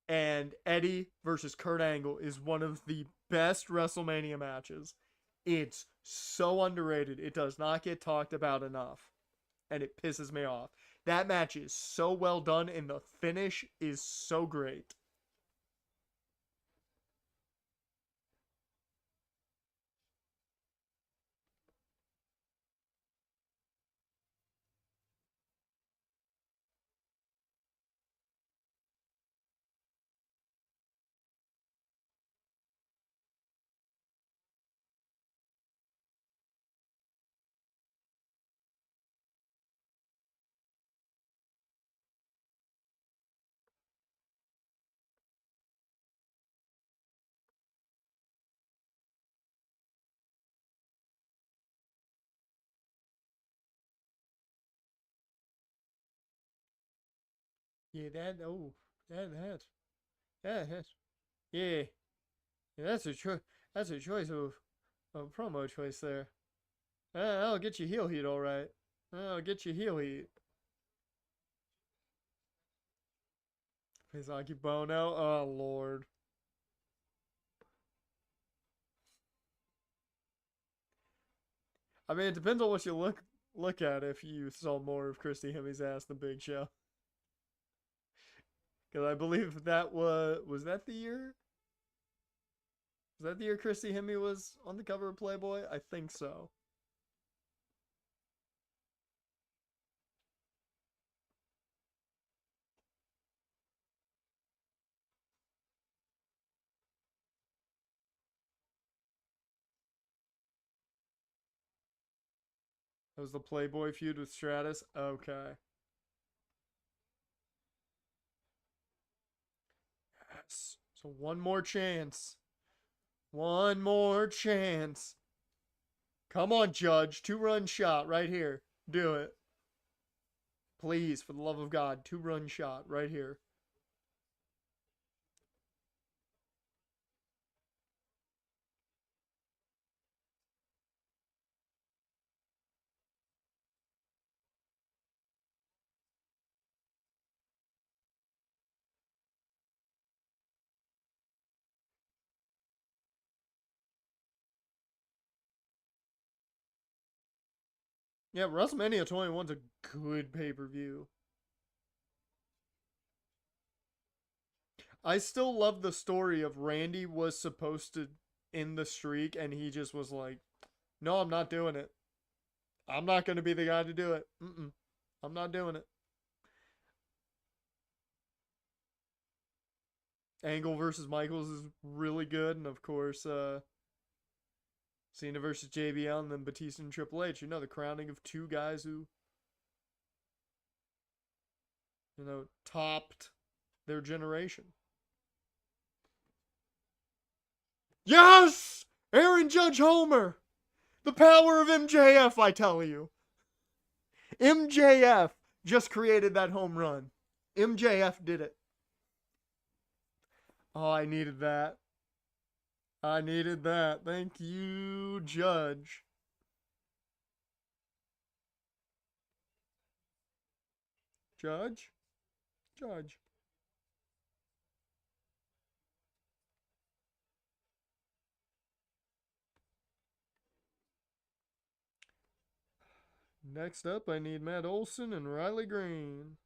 and Eddie versus Kurt Angle is one of the best WrestleMania matches. It's so underrated. It does not get talked about enough. And it pisses me off. That match is so well done, and the finish is so great. Yeah, that. Oh, that. Yeah, yeah, that's a choice. That's a choice of promo choice there. That'll get you heel heat, all right. That'll get you heel heat. Izaki Bono. Oh Lord. I mean, it depends on what you look at. If you saw more of Christy Hemi's ass than Big Show, because I believe that was that the year. Was that the year Christy Hemme was on the cover of Playboy? I think so. That was the Playboy feud with Stratus. Okay. Yes. So one more chance. One more chance. Come on, Judge. 2-run shot right here. Do it. Please, for the love of God. 2-run shot right here. Yeah, WrestleMania 21's a good pay-per-view. I still love the story of Randy was supposed to end the streak and he just was like, no, I'm not doing it. I'm not going to be the guy to do it. I'm not doing it. Angle versus Michaels is really good. And of course, Cena versus JBL and then Batista and Triple H. You know, the crowning of two guys who, topped their generation. Yes! Aaron Judge Homer! The power of MJF, I tell you. MJF just created that home run. MJF did it. Oh, I needed that. I needed that. Thank you, Judge. Judge? Judge. Next up, I need Matt Olson and Riley Green.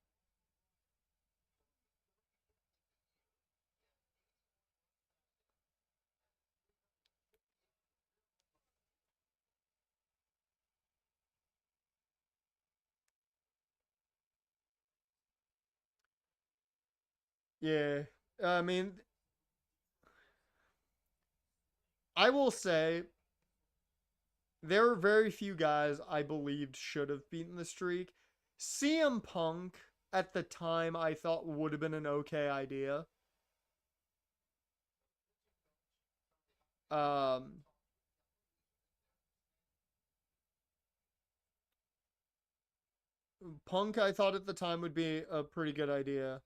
Yeah, I mean, I will say there are very few guys I believed should have beaten the streak. CM Punk at the time I thought would have been an okay idea. Um, Punk I thought at the time would be a pretty good idea,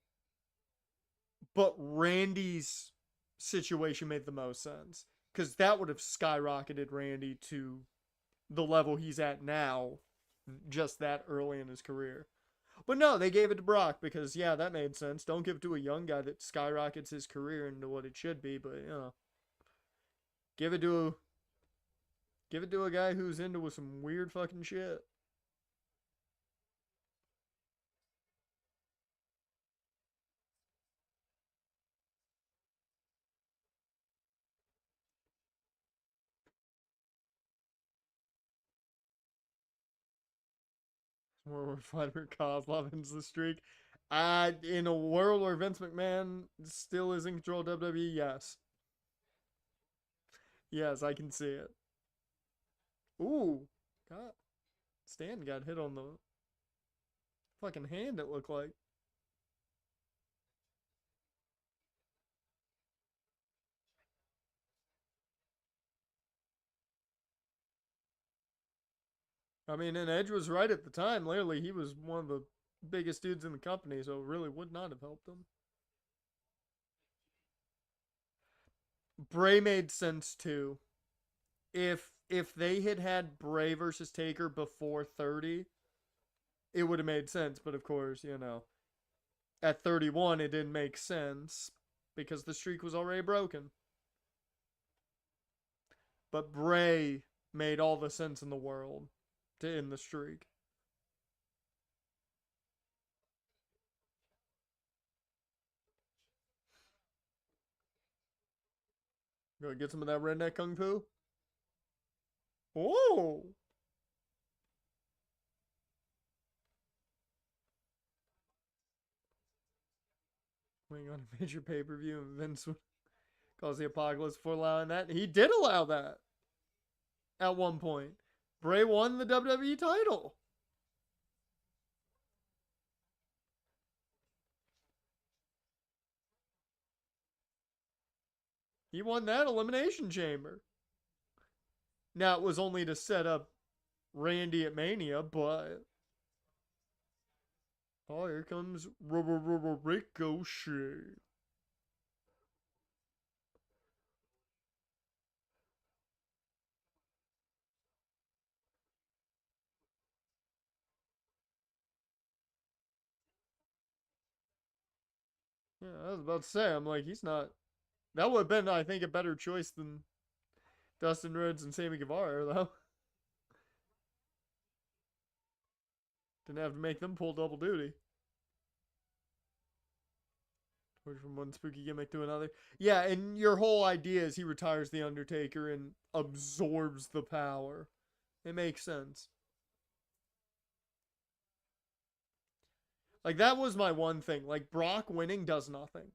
but Randy's situation made the most sense because that would have skyrocketed Randy to the level he's at now, just that early in his career. But no, they gave it to Brock because yeah, that made sense. Don't give it to a young guy that skyrockets his career into what it should be, but give it to a guy who's into with some weird fucking shit. Where Vladimir Kozlov ends the streak. In a world where Vince McMahon still is in control of WWE, yes. Yes, I can see it. Ooh. God. Stan got hit on the fucking hand, it looked like. I mean, and Edge was right at the time. Literally, he was one of the biggest dudes in the company, so it really would not have helped them. Bray made sense too. If they had had Bray versus Taker before 30, it would have made sense. But of course, at 31, it didn't make sense because the streak was already broken. But Bray made all the sense in the world to end the streak. Gonna get some of that redneck kung fu. Oh, waiting on a major pay per view, and Vince would cause the apocalypse for allowing that. He did allow that at one point. Bray won the WWE title. He won that Elimination Chamber. Now, it was only to set up Randy at Mania, but. Oh, here comes Ricochet. Yeah, I was about to say, I'm like, he's not. That would have been, I think, a better choice than Dustin Rhodes and Sammy Guevara, though. Didn't have to make them pull double duty. From one spooky gimmick to another. Yeah, and your whole idea is he retires The Undertaker and absorbs the power. It makes sense. Like, that was my one thing. Like, Brock winning does nothing.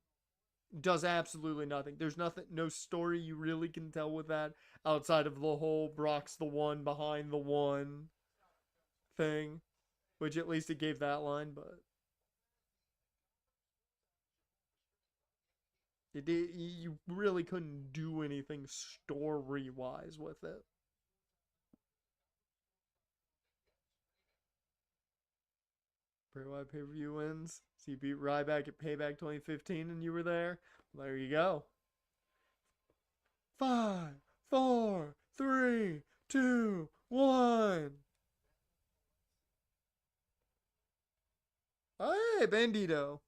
Does absolutely nothing. There's nothing, no story you really can tell with that outside of the whole Brock's the one behind the one thing, which at least it gave that line, but you really couldn't do anything story wise with it. Bray Wyatt pay per view wins. So you beat Ryback at Payback 2015 and you were there. There you go. 5, 4, 3, 2, 1. Hey, Bandito.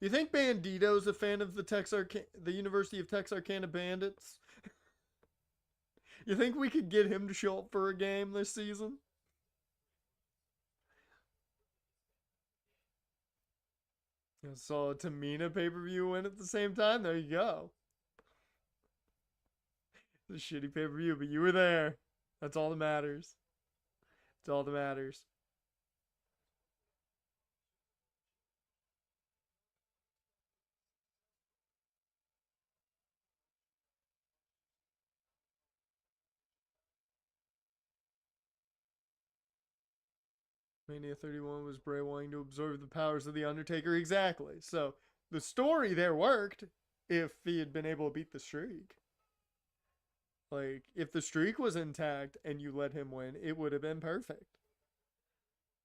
You think Bandito's a fan of the University of Texarkana Bandits? You think we could get him to show up for a game this season? I saw a Tamina pay-per-view win at the same time. There you go. It's a shitty pay-per-view, but you were there. That's all that matters. That's all that matters. Mania 31 was Bray wanting to absorb the powers of The Undertaker. Exactly. So the story there worked if he had been able to beat the streak. Like, if the streak was intact and you let him win, it would have been perfect.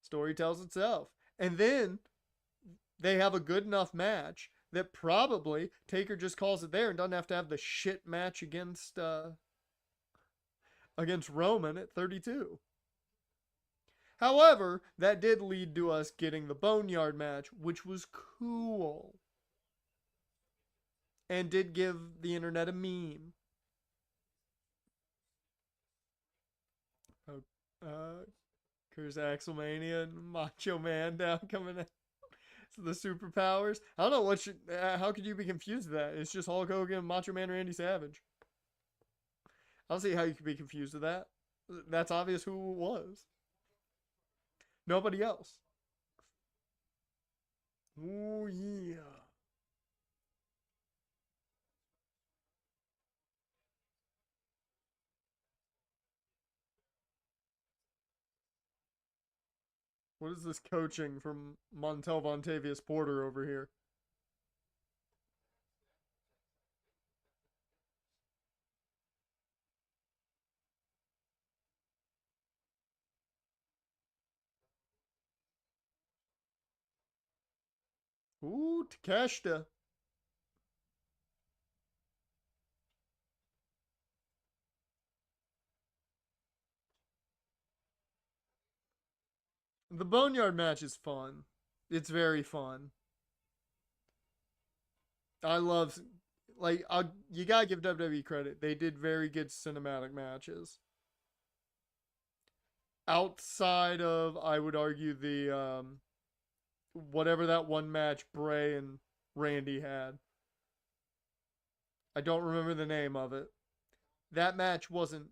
Story tells itself. And then they have a good enough match that probably Taker just calls it there and doesn't have to have the shit match against Roman at 32. However, that did lead to us getting the Boneyard match, which was cool. And did give the internet a meme. Curse Axelmania and Macho Man down coming in. So the superpowers. I don't know how could you be confused with that? It's just Hulk Hogan and Macho Man Randy Savage. I don't see how you could be confused with that. That's obvious who it was. Nobody else. Oh yeah. What is this coaching from Montel Vontavious Porter over here? Ooh, Takeshita. The Boneyard match is fun. It's very fun. I love, you gotta give WWE credit. They did very good cinematic matches. Outside of, I would argue, the whatever that one match Bray and Randy had. I don't remember the name of it. That match wasn't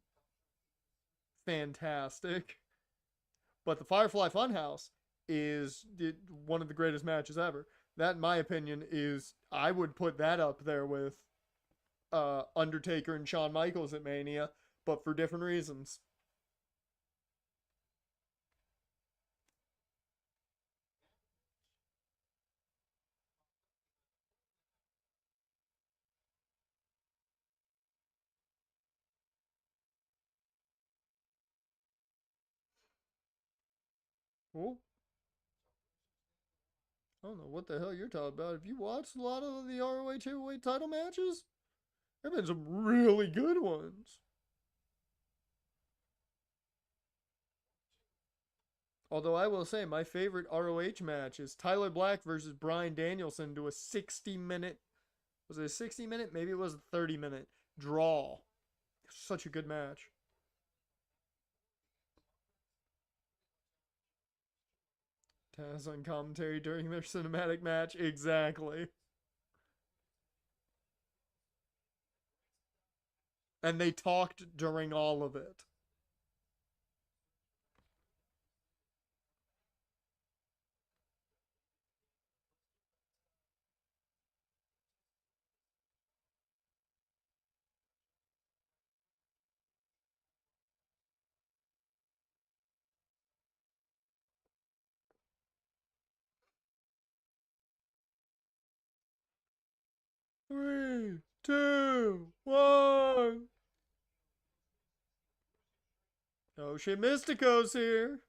fantastic, but the Firefly Funhouse is one of the greatest matches ever. That, in my opinion, is, I would put that up there with Undertaker and Shawn Michaels at Mania, but for different reasons. Oh, I don't know what the hell you're talking about. Have you watched a lot of the ROH heavyweight title matches? There have been some really good ones. Although I will say my favorite ROH match is Tyler Black versus Bryan Danielson to a 60-minute, was it a 60-minute? Maybe it was a 30-minute draw. Such a good match. Taz on commentary during their cinematic match. Exactly. And they talked during all of it. Three, two, one. Oh shit, Mystico's here.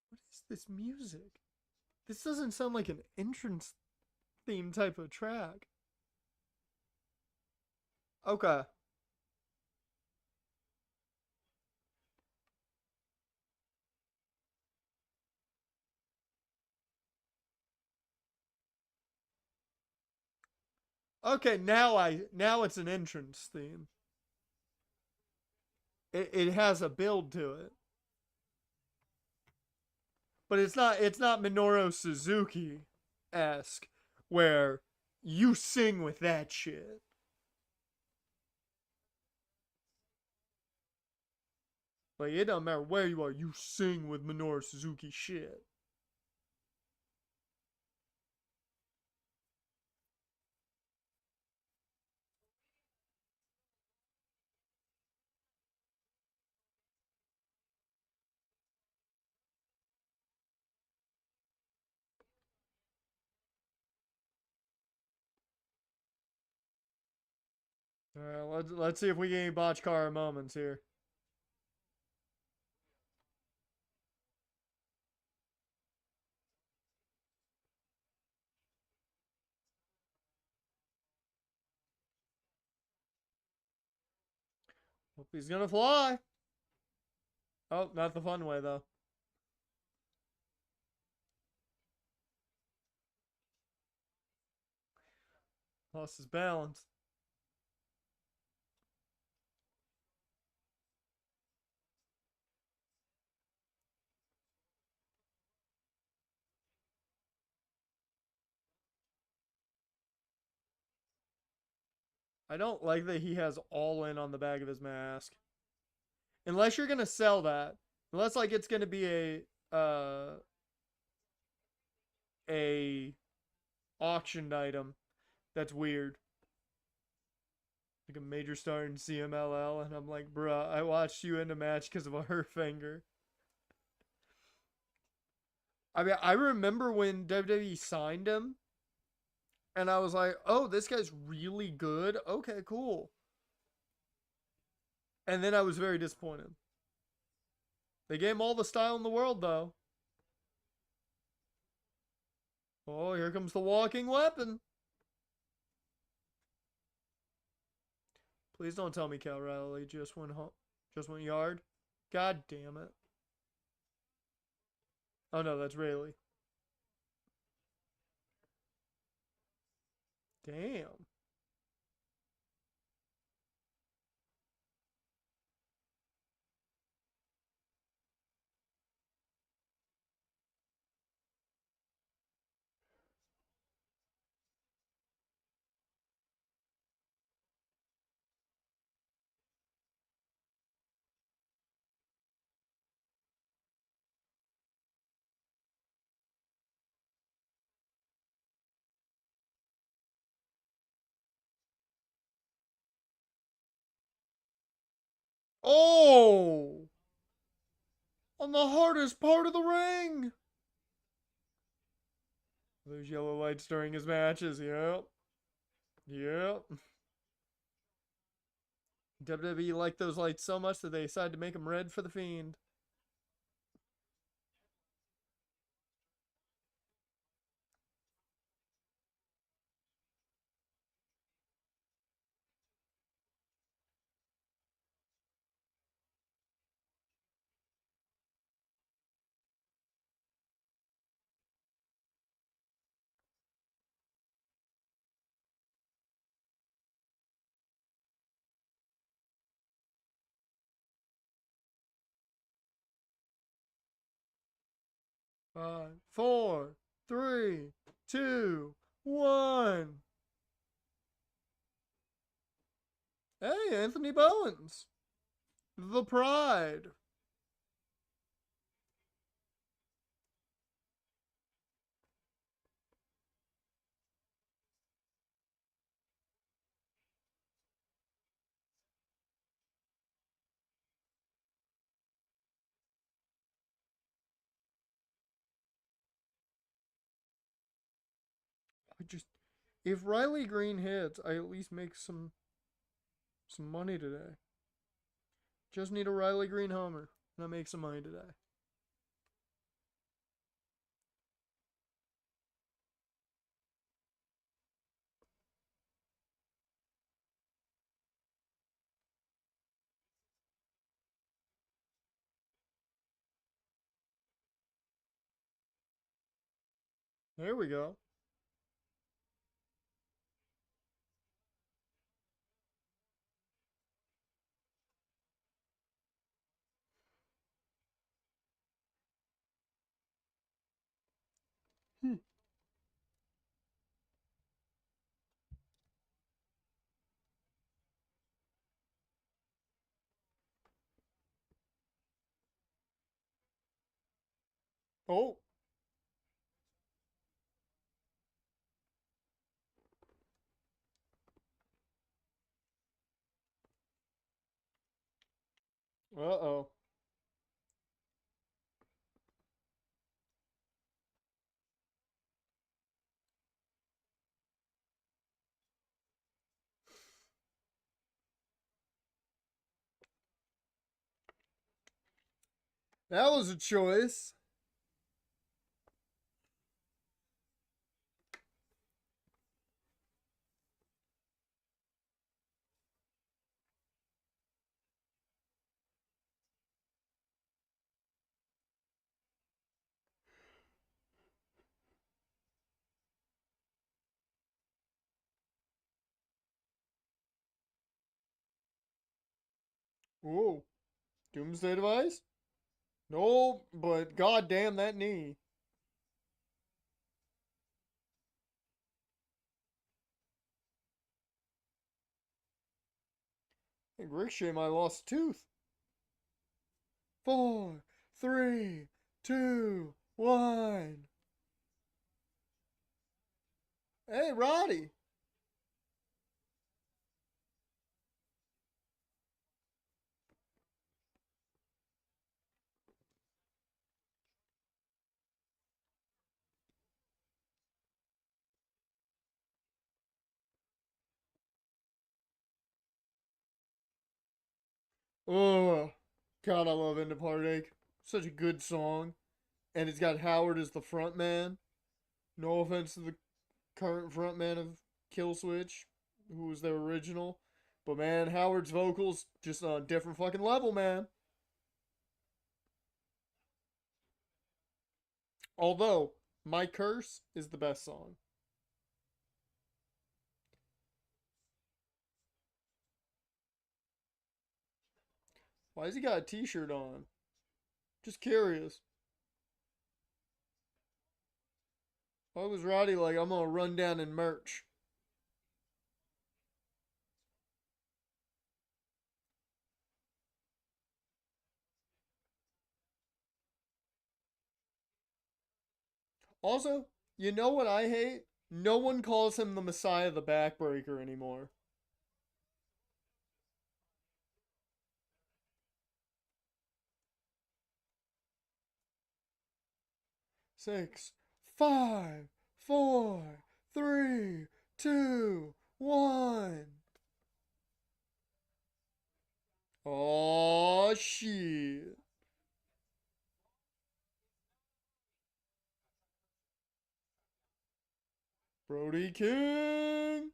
What is this music? This doesn't sound like an entrance theme type of track. Okay. Okay, now it's an entrance theme. It has a build to it. But it's not Minoru Suzuki esque where you sing with that shit. Like, it don't matter where you are, you sing with Minoru Suzuki shit. Let's see if we get any Botchkara moments here. Hope he's gonna fly. Oh, not the fun way though. Lost his balance. I don't like that he has All In on the back of his mask. Unless you're gonna sell that. Unless like it's gonna be a auctioned item. That's weird. like a major star in CMLL, and I'm like, bruh, I watched you in a match because of her finger. I mean, I remember when WWE signed him, and I was like, oh, this guy's really good. Okay, cool. And then I was very disappointed. They gave him all the style in the world, though. Oh, here comes the walking weapon. Please don't tell me Cal Riley just went yard. God damn it. Oh no, that's Rayleigh. Damn. Oh! On the hardest part of the ring! Those yellow lights during his matches, yep. Yep. WWE liked those lights so much that they decided to make them red for the Fiend. Five, four, three, two, one. Hey, Anthony Bowens. The Pride. I just, if Riley Green hits, I at least make some money today. Just need a Riley Green homer, and I make some money today. There we go. Hmm. Oh. Uh-oh. That was a choice. Whoa. Doomsday device? No, but goddamn that knee. I think Ricochet might have lost a tooth. 4, 3, 2, 1. Hey, Roddy. Oh, God, I love End of Heartache. Such a good song. And it's got Howard as the front man. No offense to the current front man of Killswitch, who was their original. But man, Howard's vocals just on a different fucking level, man. Although, My Curse is the best song. Why has he got a t-shirt on? Just curious. Why was Roddy like, I'm gonna run down and merch? 'Also, you know what I hate? No one calls him the Messiah the Backbreaker anymore. 6, 5, 4, 3, 2, 1. Oh shit. Brody King.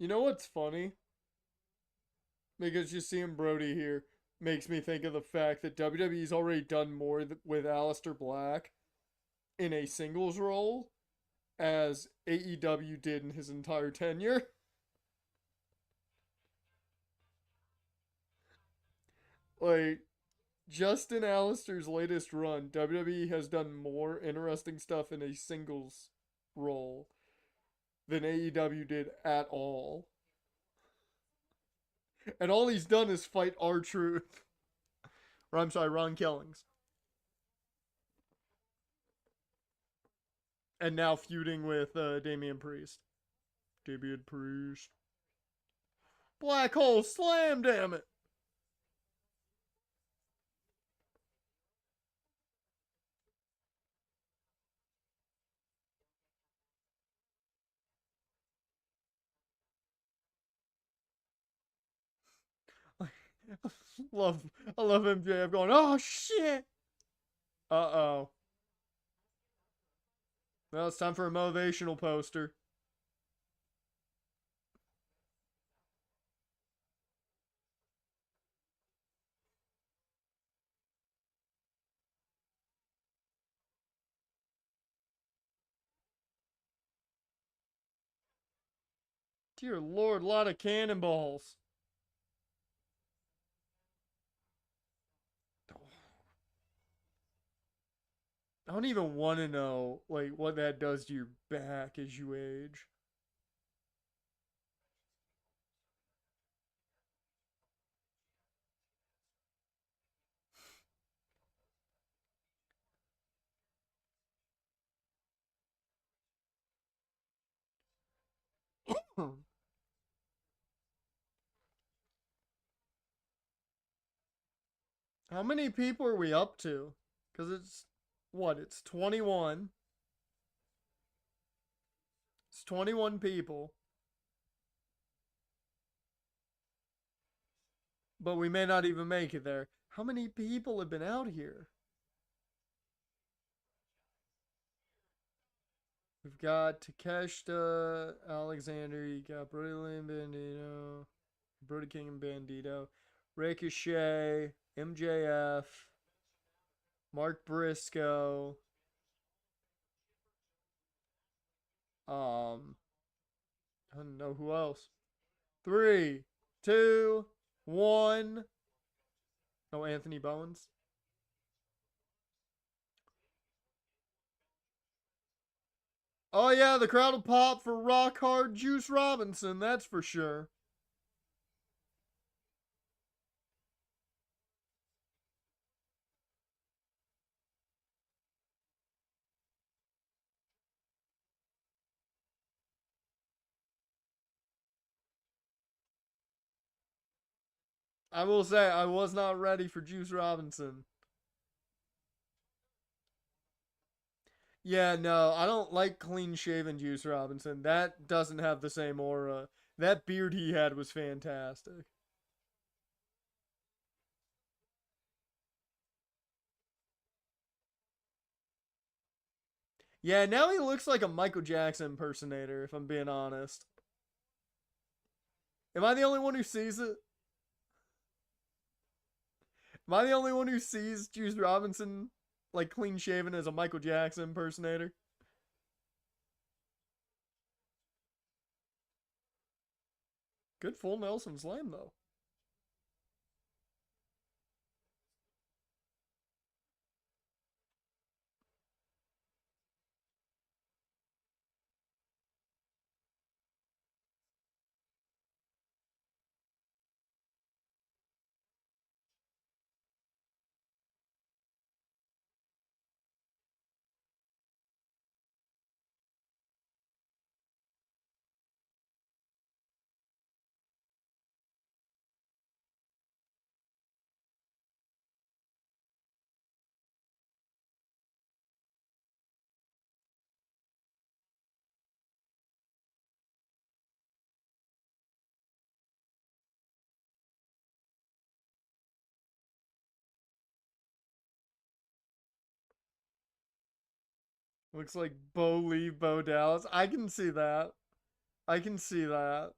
You know what's funny? Because just seeing Brody here makes me think of the fact that WWE's already done more with Aleister Black in a singles role as AEW did in his entire tenure. Like, just in Aleister's latest run, WWE has done more interesting stuff in a singles role than AEW did at all. And all he's done is fight R-Truth. Or I'm sorry, Ron Killings. And now feuding with Damian Priest. Damian Priest. Black Hole Slam, damn it! love, I love MJF going, oh shit! Uh-oh. Well, it's time for a motivational poster. Dear Lord, a lot of cannonballs. I don't even want to know like what that does to your back as you age. How many people are we up to? Because it's what? It's 21. It's 21 people. But we may not even make it there. How many people have been out here? We've got Takeshita, Alexander, you got Brody Lee and Bandito, Brody King and Bandito, Ricochet, MJF, Mark Briscoe, I don't know who else. 3, 2, 1. Oh, Anthony Bowens. Oh yeah, the crowd will pop for Rock Hard Juice Robinson, that's for sure. I will say I was not ready for Juice Robinson. Yeah, no, I don't like clean shaven Juice Robinson. That doesn't have the same aura. That beard he had was fantastic. Yeah, now he looks like a Michael Jackson impersonator, if I'm being honest. Am I the only one who sees it? Am I the only one who sees Juice Robinson like clean shaven as a Michael Jackson impersonator? Good full Nelson slam though. Looks like Bo Leave Bo Dallas. I can see that. I can see that.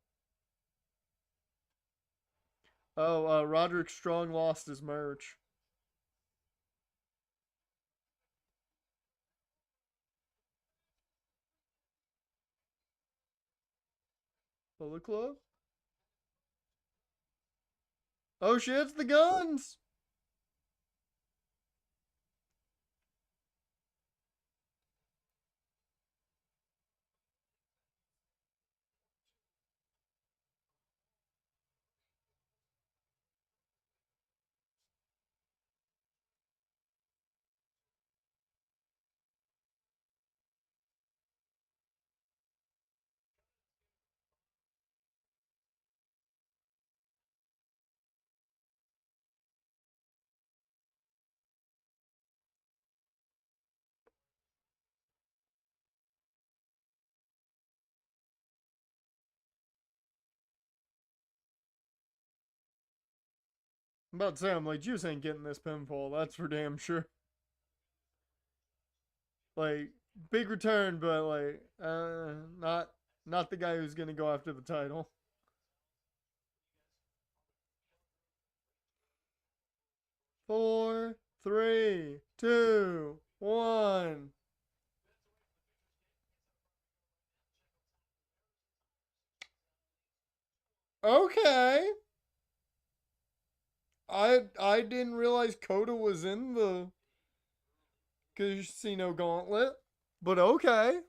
Oh, Roderick Strong lost his merch. Bullet Club? Oh shit, it's the guns! I'm about to say, I'm like, Juice ain't getting this pinfall. That's for damn sure. Like, big return, but like, not the guy who's gonna go after the title. 4, 3, 2, 1. Okay. I didn't realize Coda was in the Casino Gauntlet, but okay.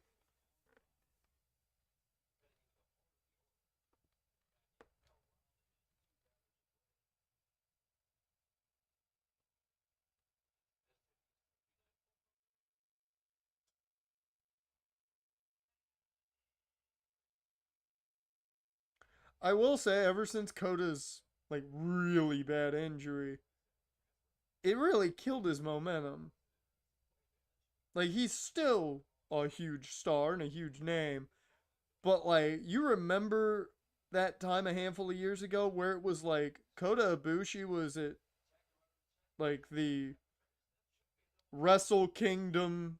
I will say, ever since Coda's like really bad injury, it really killed his momentum. Like he's still a huge star and a huge name, but like you remember that time a handful of years ago where it was like Kota Ibushi was at like the Wrestle Kingdom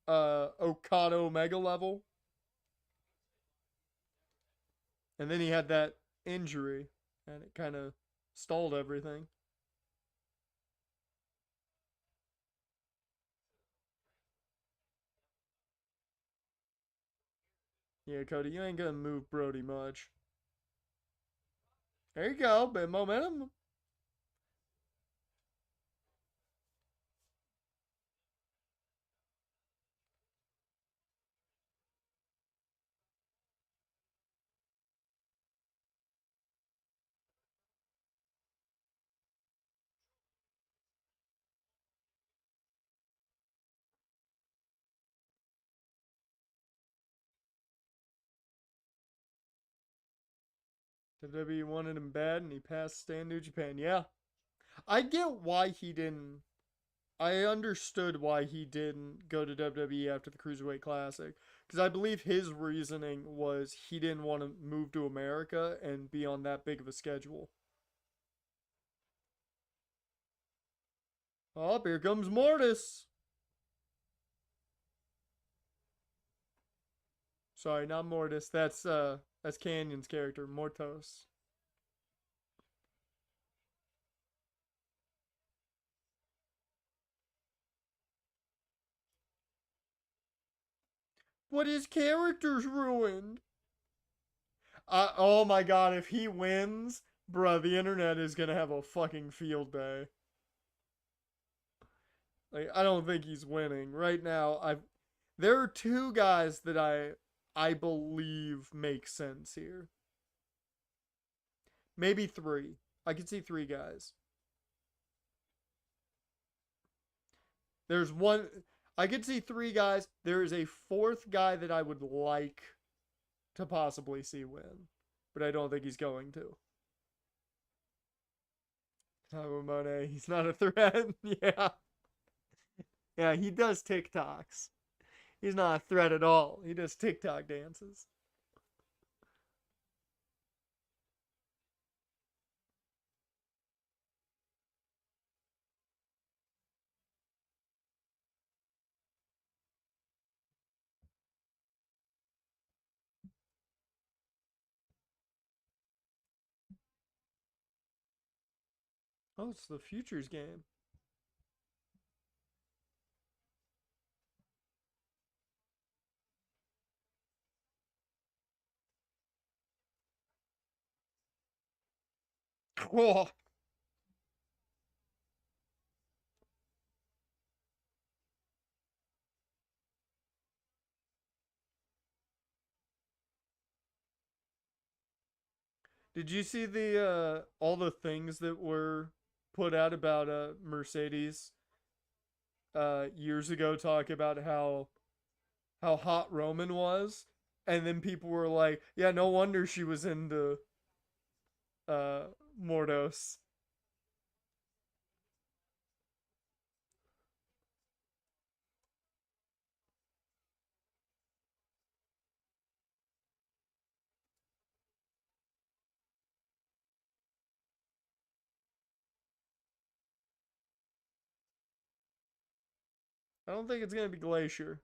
Okada Omega level, and then he had that injury, and it kind of stalled everything. Yeah, Cody, you ain't gonna move Brody much. There you go, bit momentum. WWE wanted him bad, and he passed Stan New Japan. Yeah, I get why he didn't. I understood why he didn't go to WWE after the Cruiserweight Classic, because I believe his reasoning was he didn't want to move to America and be on that big of a schedule. Oh, here comes Mortis. Sorry, not Mortis. That's Canyon's character, Mortos. But his character's ruined. Oh my god, if he wins, bruh, the internet is gonna have a fucking field day. Like, I don't think he's winning. Right now, there are two guys that I believe make sense here. Maybe three. I could see three guys. There's one I could see three guys. There is a fourth guy that I would like to possibly see win, but I don't think he's going to. Monet, he's not a threat. Yeah. Yeah, he does TikToks. He's not a threat at all. He does TikTok dances. Oh, it's the Futures game. Oh, did you see the all the things that were put out about Mercedes years ago talk about how hot Roman was, and then people were like, "Yeah, no wonder she was into uh Mordos." I don't think it's gonna be Glacier.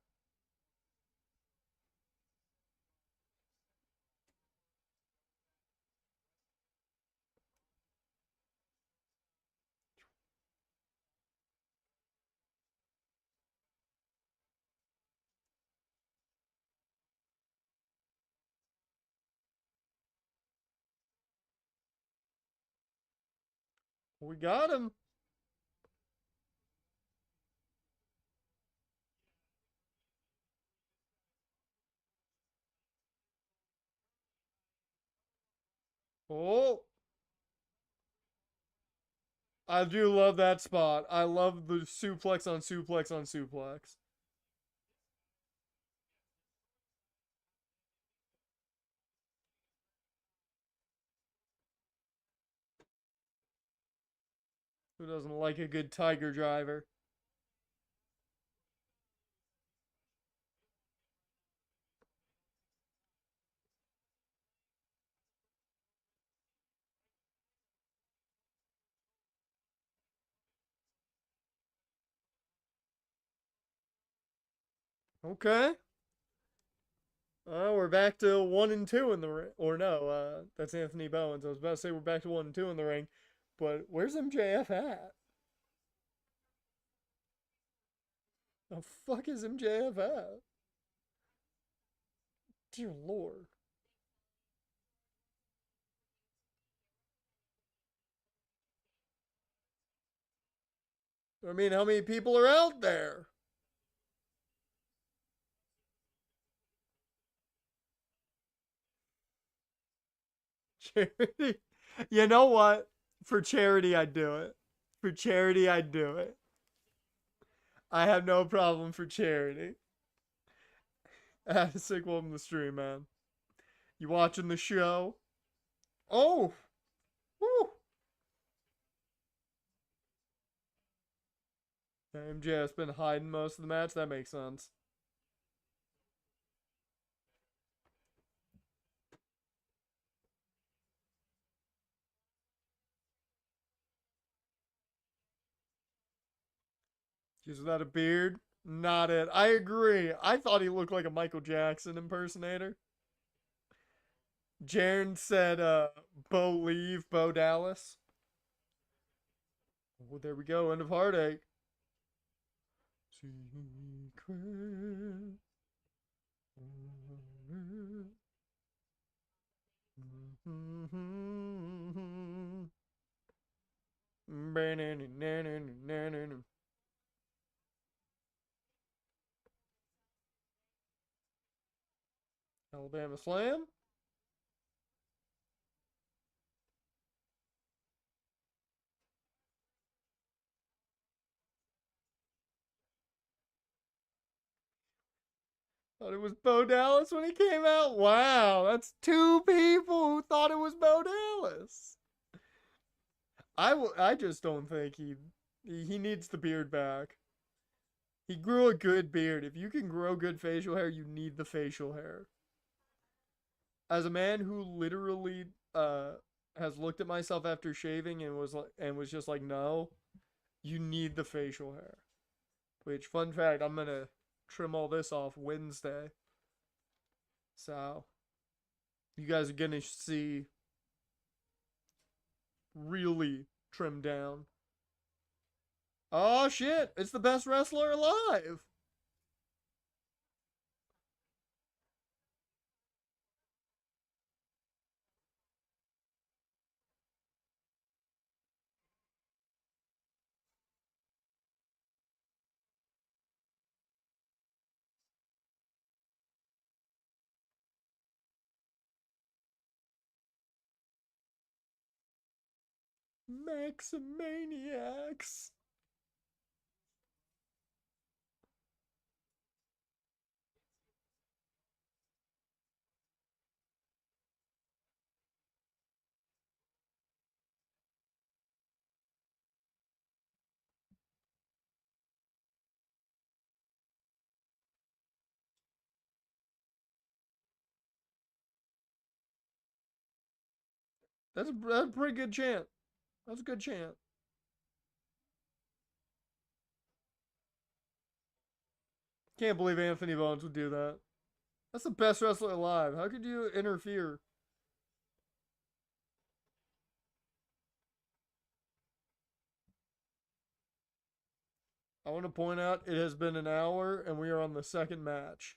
We got him. Oh, I do love that spot. I love the suplex on suplex on suplex. Who doesn't like a good Tiger Driver? Okay. We're back to 1 and 2 in the ring. Or no, that's Anthony Bowens. I was about to say we're back to 1 and 2 in the ring, but where's MJF at? The fuck is MJF at? Dear Lord. I mean, how many people are out there? Charity. You know what? For charity, I'd do it. For charity, I'd do it. I have no problem for charity. Sick welcome to the stream, man. You watching the show? Oh, woo. MJF's been hiding most of the match. That makes sense. He's without a beard. Not it. I agree. I thought he looked like a Michael Jackson impersonator. Jaren said, Bo leave, Bo Dallas. Oh, there we go. End of Heartache. Secret. Alabama Slam. Thought it was Bo Dallas when he came out. Wow, that's two people who thought it was Bo Dallas. I just don't think he needs the beard back. He grew a good beard. If you can grow good facial hair, you need the facial hair. As a man who literally has looked at myself after shaving and was just like, no, you need the facial hair. Which, fun fact, I'm gonna trim all this off Wednesday. So you guys are gonna see really trimmed down. Oh shit! It's the best wrestler alive. Maximaniacs. That's a pretty good chant. That's a good chant. Can't believe Anthony Bones would do that. That's the best wrestler alive. How could you interfere? I want to point out it has been an hour and we are on the second match.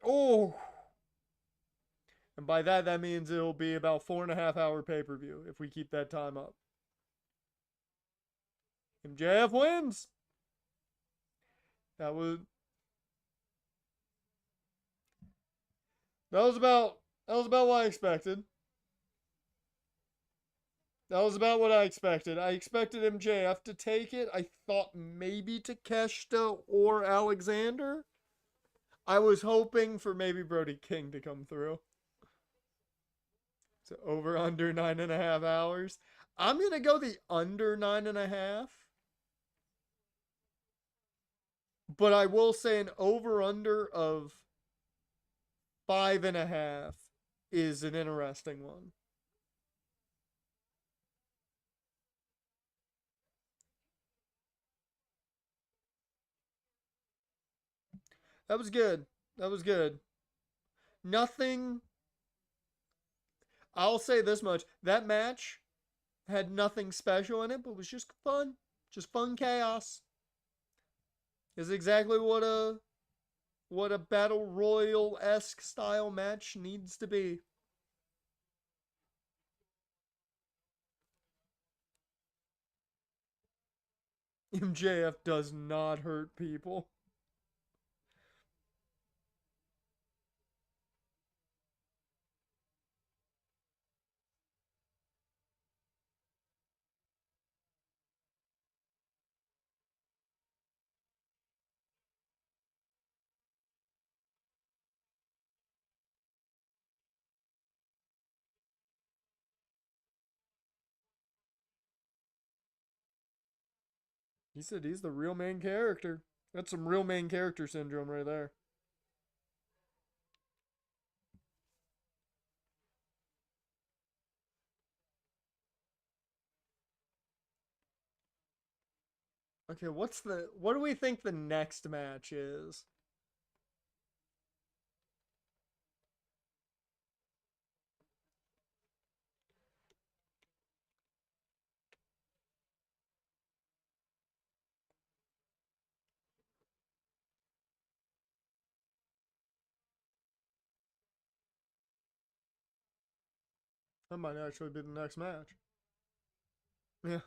Oh, and by that, that means it'll be about 4.5 hour pay per view if we keep that time up. MJF wins. That was that was about that was about what I expected. That was about what I expected. I expected MJF to take it. I thought maybe Takeshita or Alexander. I was hoping for maybe Brody King to come through. So over under 9.5 hours. I'm gonna go the under 9.5. But I will say an over under of 5.5 is an interesting one. That was good. That was good. Nothing. I'll say this much. That match had nothing special in it, but was just fun. Just fun chaos. Is exactly what a battle royal esque style match needs to be. MJF does not hurt people. He said he's the real main character. That's some real main character syndrome right there. Okay, what do we think the next match is? That might actually be the next match. Yeah.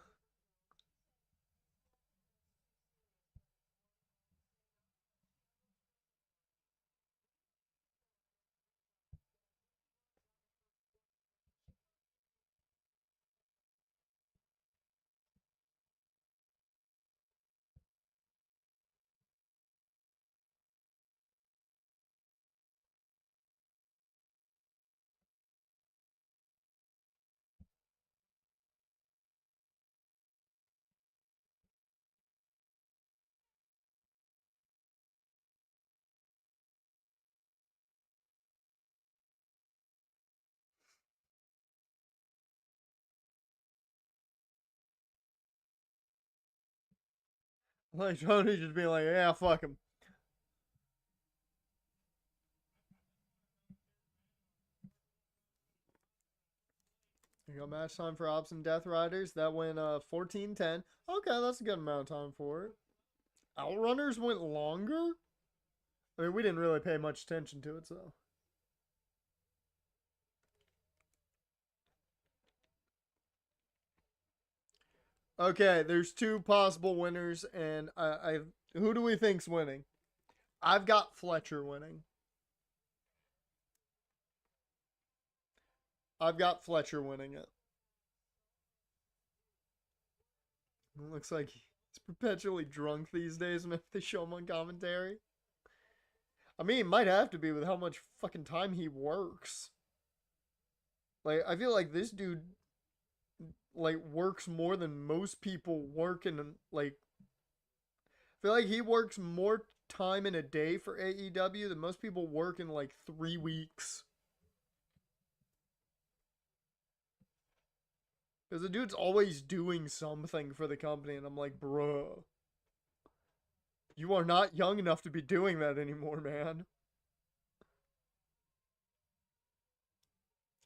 Like Tony just being like, yeah, fuck him. You got match time for Ops and Death Riders. That went 14-10. Okay, that's a good amount of time for it. Outrunners went longer? I mean, we didn't really pay much attention to it, so. Okay, there's two possible winners, and who do we think's winning? I've got Fletcher winning. I've got Fletcher winning it. It looks like he's perpetually drunk these days whenever they show him on commentary. I mean, it might have to be with how much fucking time he works. Like, I feel like this dude, like, works more than most people work in, like, I feel like he works more time in a day for AEW than most people work in, like, 3 weeks. Because the dude's always doing something for the company, and I'm like, bruh. You are not young enough to be doing that anymore, man.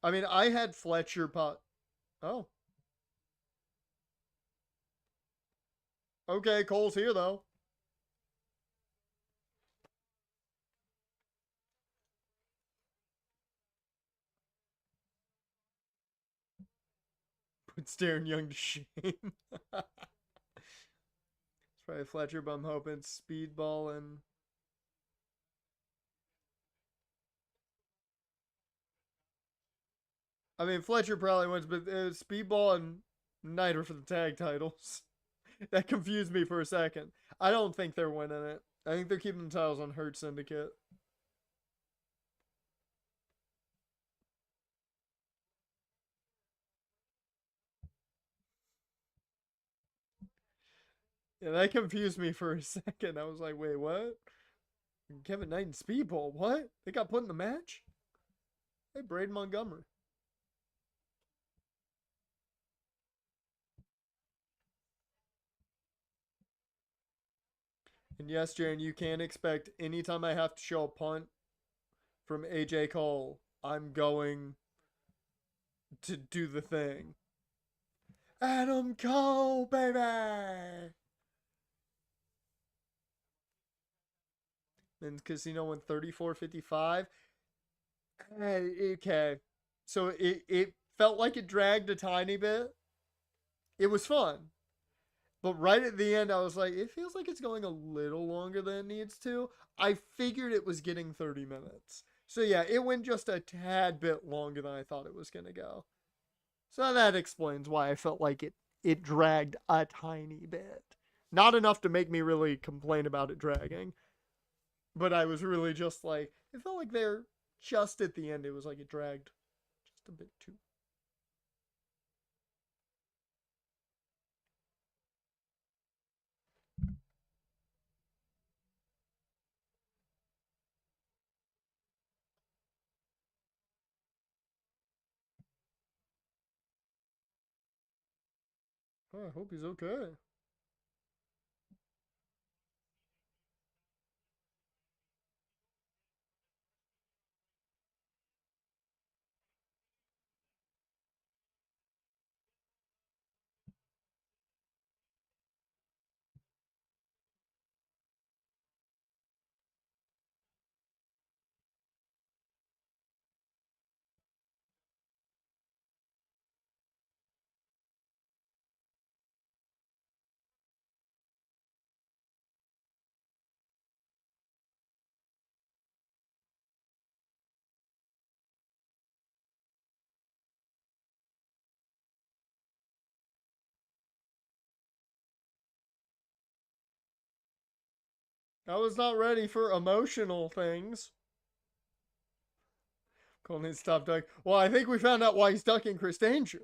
I mean, I had Fletcher pot. Oh. Okay, Cole's here, though. Put Darren Young to shame. It's probably Fletcher, but I'm hoping Speedball and. I mean, Fletcher probably wins, but Speedball and Knight are for the tag titles. That confused me for a second. I don't think they're winning it. I think they're keeping the titles on Hurt Syndicate. Yeah, that confused me for a second. I was like, wait, what? Kevin Knight and Speedball, what? They got put in the match? Hey, Braden Montgomery. And yes, Jaren, you can expect anytime I have to show a punt from AJ Cole, I'm going to do the thing. Adam Cole, baby! And Casino went 34-55. Okay. So it felt like it dragged a tiny bit. It was fun. But right at the end, I was like, it feels like it's going a little longer than it needs to. I figured it was getting 30 minutes. So yeah, it went just a tad bit longer than I thought it was going to go. So that explains why I felt like it dragged a tiny bit. Not enough to make me really complain about it dragging. But I was really just like, it felt like they're just at the end. It was like it dragged just a bit too. Oh, I hope he's okay. I was not ready for emotional things. Conan stopped ducking. Well, I think we found out why he's ducking Chris Danger.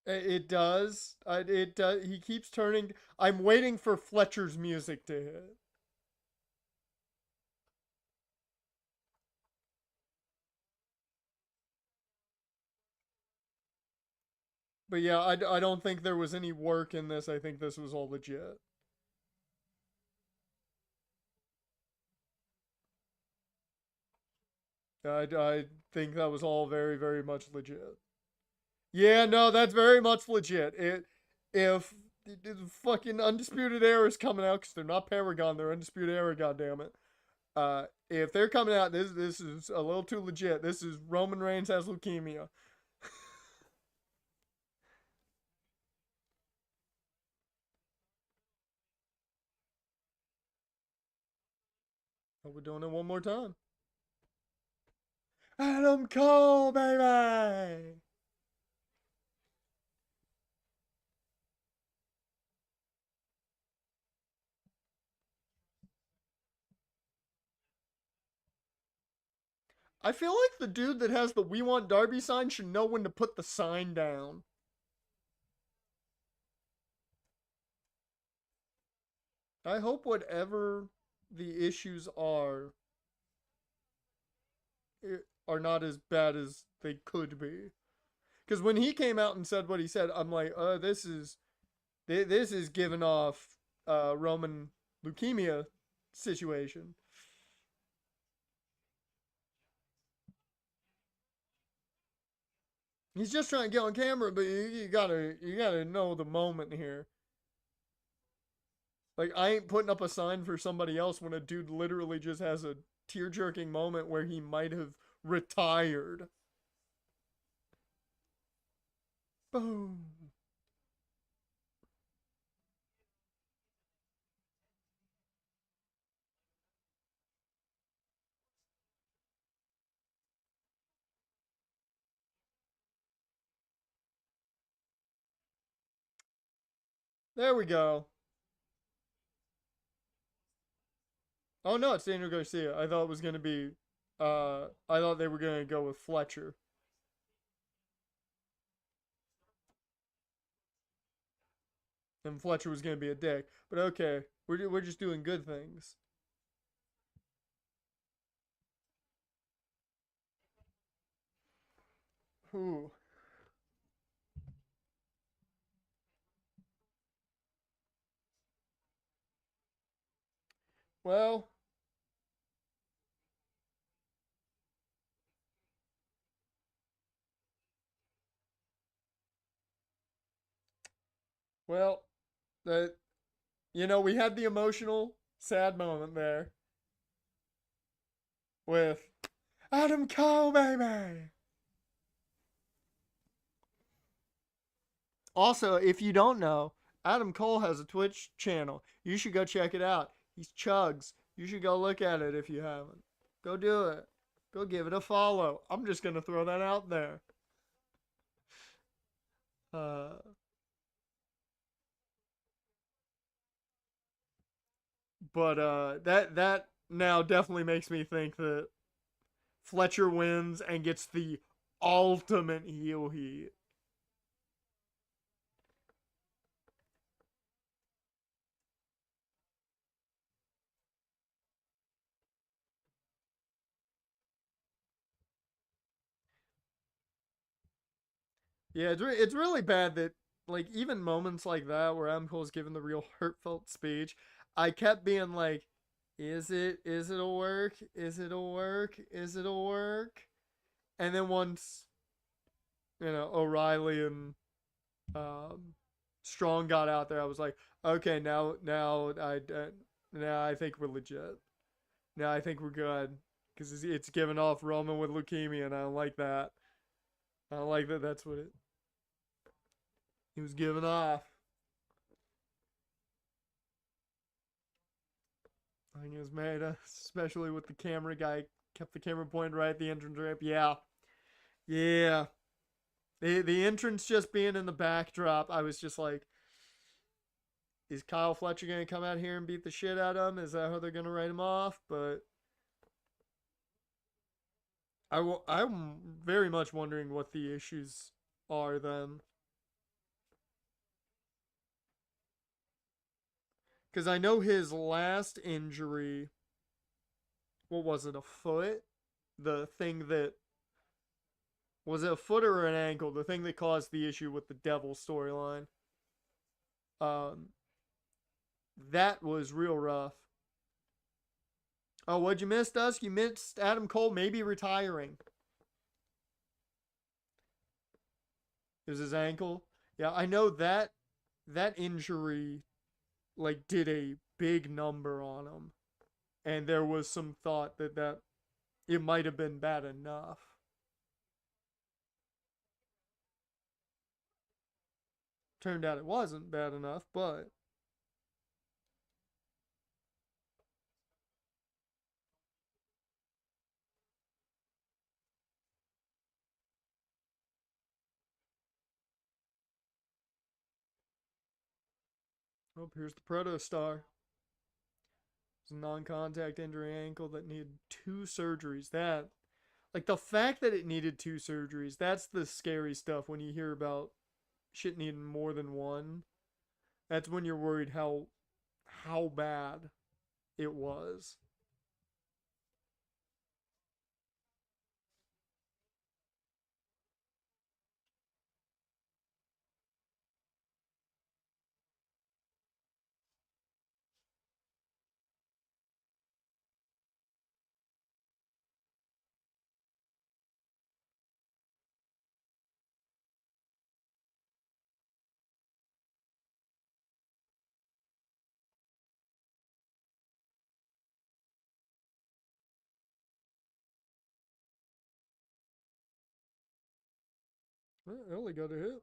It does. It does. He keeps turning. I'm waiting for Fletcher's music to hit. But yeah, I don't think there was any work in this. I think this was all legit. I think that was all very, very much legit. Yeah, no, that's very much legit. If the fucking Undisputed Era is coming out, because they're not Paragon, they're Undisputed Era, goddammit. If they're coming out, this is a little too legit. This is Roman Reigns has leukemia. Oh, we're doing it one more time. Adam Cole, baby! I feel like the dude that has the "We Want Darby" sign should know when to put the sign down. I hope whatever the issues are not as bad as they could be. Because when he came out and said what he said, I'm like, this is giving off Roman leukemia situation. He's just trying to get on camera, but you gotta know the moment here. Like I ain't putting up a sign for somebody else when a dude literally just has a tear jerking moment where he might have retired. Boom. There we go. Oh no, it's Daniel Garcia. I thought it was gonna be I thought they were gonna go with Fletcher. And Fletcher was gonna be a dick. But okay. We're just doing good things. Ooh. Well, well, the we had the emotional, sad moment there with Adam Cole, baby. Also, if you don't know, Adam Cole has a Twitch channel. You should go check it out. He's Chugs. You should go look at it if you haven't. Go do it. Go give it a follow. I'm just gonna throw that out there. Uh, but that now definitely makes me think that Fletcher wins and gets the ultimate heel heat. Yeah, it's really bad that like even moments like that where Adam Cole's given the real heartfelt speech, I kept being like, is it a work? Is it a work? Is it a work? And then once O'Reilly and um, Strong got out there, I was like, okay, now I think we're legit. Now I think we're good because it's giving off Roman with leukemia, and I don't like that. I don't like that. That's what he was giving off. I think it was made, especially with the camera guy kept the camera pointed right at the entrance ramp. Yeah, yeah. The entrance just being in the backdrop, I was just like, is Kyle Fletcher gonna come out here and beat the shit out of him? Is that how they're gonna write him off? But I'm very much wondering what the issues are then, because I know his last injury, what was it, a foot? The thing that was it a foot or an ankle? The thing that caused the issue with the Devil storyline. Um, that was real rough. Oh, what'd you miss, Dusk? You missed Adam Cole maybe retiring. It was his ankle. Yeah, I know that injury like did a big number on him, and there was some thought that it might have been bad enough. Turned out it wasn't bad enough, but oh, here's the Proto Star. It's a non-contact injury ankle that needed two surgeries. That like the fact that it needed two surgeries, that's the scary stuff when you hear about shit needing more than one. That's when you're worried how bad it was. I only got a hit.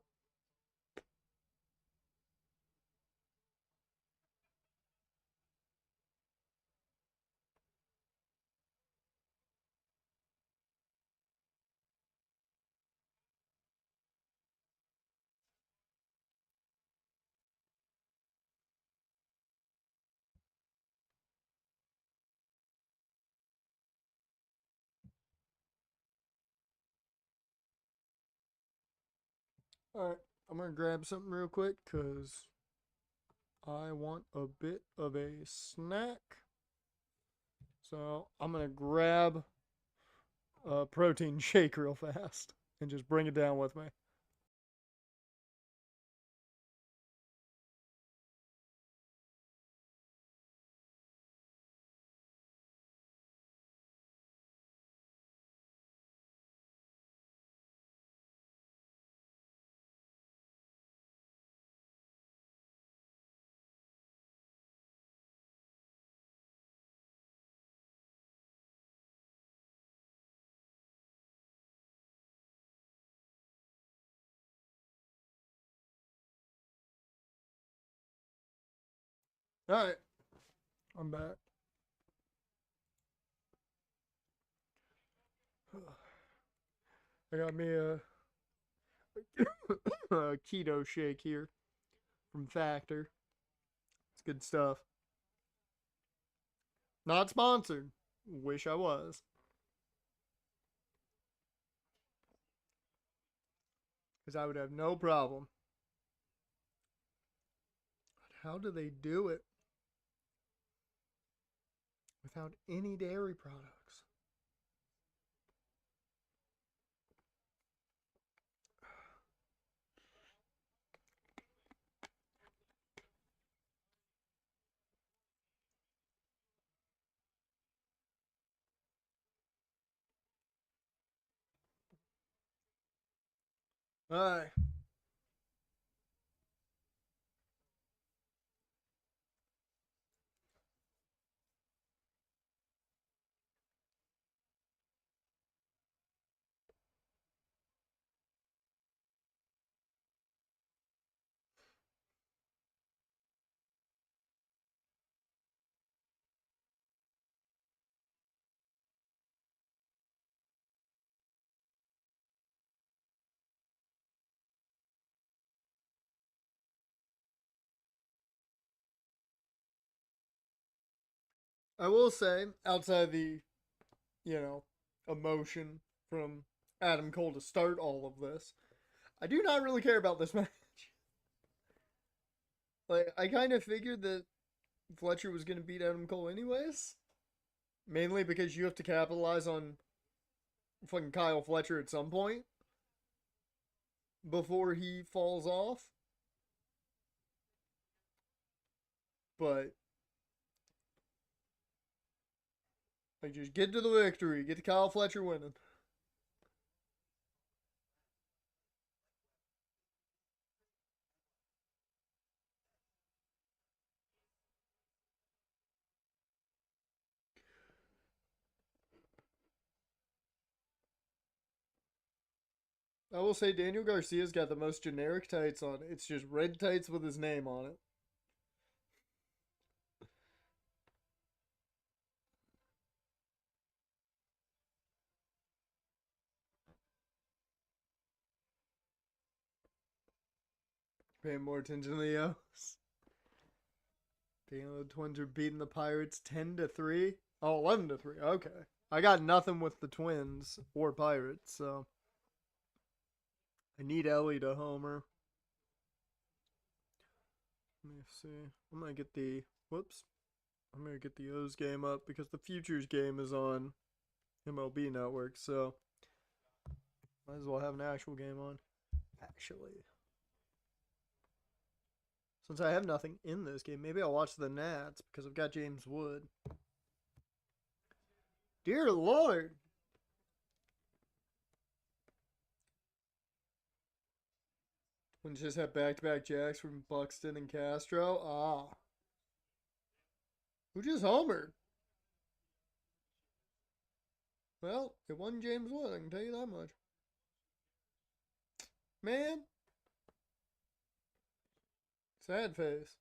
All right, I'm gonna grab something real quick because I want a bit of a snack. So I'm gonna grab a protein shake real fast and just bring it down with me. Alright. I'm back. I got me a keto shake here from Factor. It's good stuff. Not sponsored. Wish I was. Because I would have no problem. But how do they do it without any dairy products? Alright. I will say, outside the, emotion from Adam Cole to start all of this, I do not really care about this match. Like, I kind of figured that Fletcher was going to beat Adam Cole anyways. Mainly because you have to capitalize on fucking Kyle Fletcher at some point before he falls off. But, like, just get to the victory. Get to Kyle Fletcher winning. I will say Daniel Garcia's got the most generic tights on. It's just red tights with his name on it. Paying more attention to the O's. The Twins are beating the Pirates 10-3. Oh, 11-3. Okay. I got nothing with the Twins or Pirates, so I need Ellie to homer. Let me see. I'm gonna get the I'm gonna get the O's game up because the Futures game is on MLB Network, so might as well have an actual game on. Actually. Since I have nothing in this game, maybe I'll watch the Nats because I've got James Wood. Dear Lord. When just have back-to-back jacks from Buxton and Castro. Ah. Who just homered? Well, it wasn't James Wood, I can tell you that much. Man. Sad face.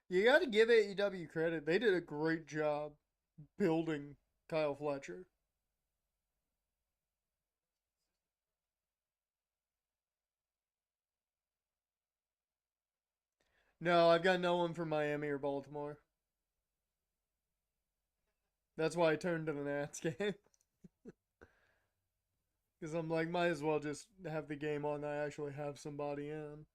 You gotta give AEW credit. They did a great job building Kyle Fletcher. No, I've got no one from Miami or Baltimore. That's why I turned to the Nats game. Because I'm like, might as well just have the game on that I actually have somebody in.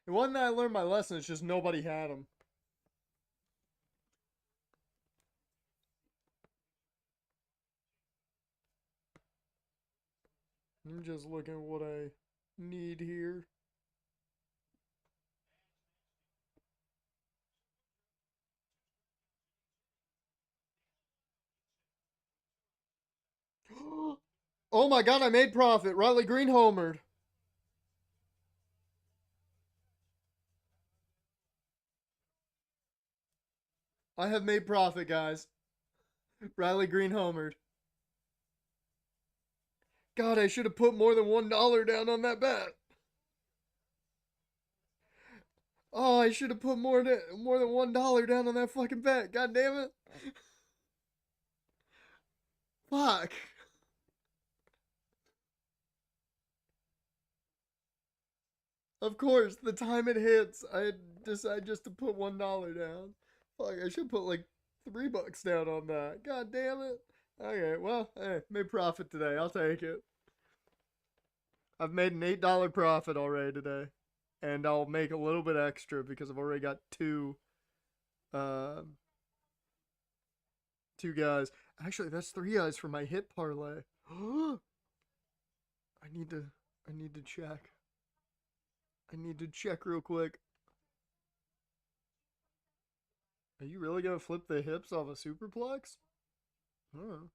It wasn't that I learned my lesson, it's just nobody had them. I'm just looking at what I need here. Oh my god, I made profit. Riley Green homered. I have made profit, guys. Riley Green homered. God, I should have put more than $1 down on that bet. Oh, I should have put more than $1 down on that fucking bet. God damn it. Fuck. Of course, the time it hits, I decide just to put $1 down. Fuck, I should put like $3 down on that. God damn it. Okay, well, hey, made profit today. I'll take it. I've made an $8 profit already today. And I'll make a little bit extra because I've already got uh, two guys. Actually, that's 3 guys for my hit parlay. I need to check. I need to check real quick. Are you really gonna flip the hips off a superplex? Huh.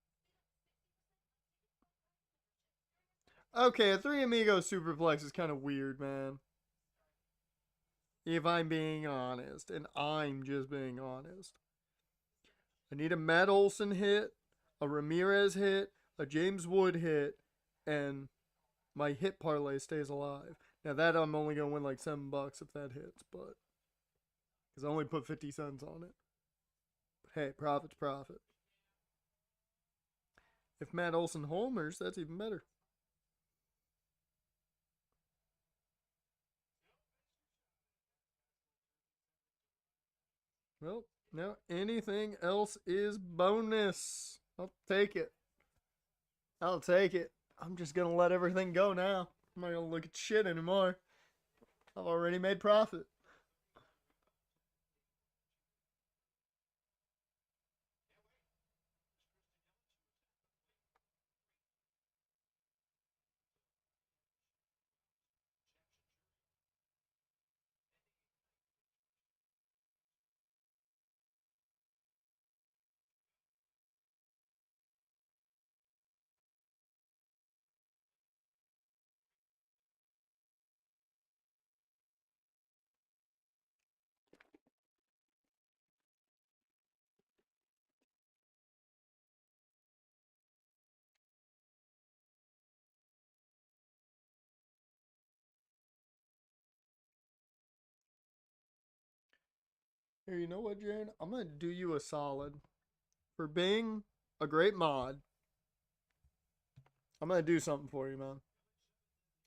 Okay, a Three Amigos superplex is kind of weird, man. If I'm being honest, and I'm just being honest. I need a Matt Olson hit, a Ramirez hit, a James Wood hit, and my hit parlay stays alive. Now that I'm only gonna win like $7 if that hits, but because I only put 50 cents on it. But hey, profit's profit. If Matt Olson homers, that's even better. Well, now anything else is bonus. I'll take it. I'll take it. I'm just gonna let everything go now. I'm not gonna look at shit anymore. I've already made profit. Here, you know what, Jane? I'm gonna do you a solid. For being a great mod, I'm gonna do something for you, man.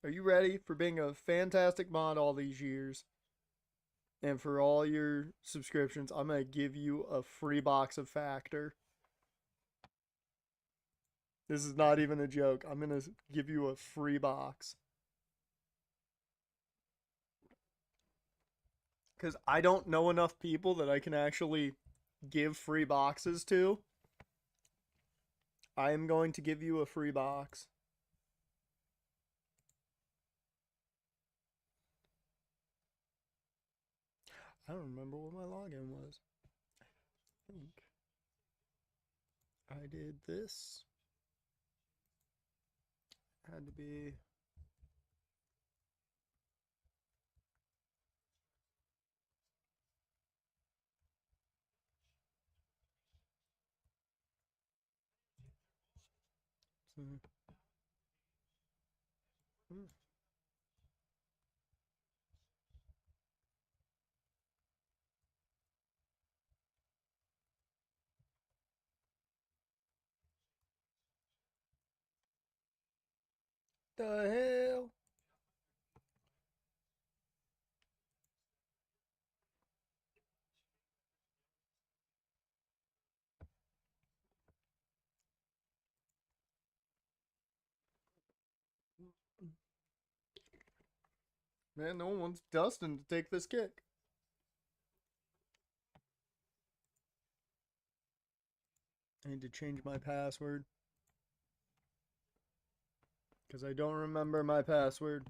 Are you ready for being a fantastic mod all these years? And for all your subscriptions, I'm gonna give you a free box of Factor. This is not even a joke. I'm gonna give you a free box. Because I don't know enough people that I can actually give free boxes to. I am going to give you a free box. I don't remember what my login was. I think I did this. Had to be. The hell? Man, no one wants Dustin to take this kick. I need to change my password. Because I don't remember my password.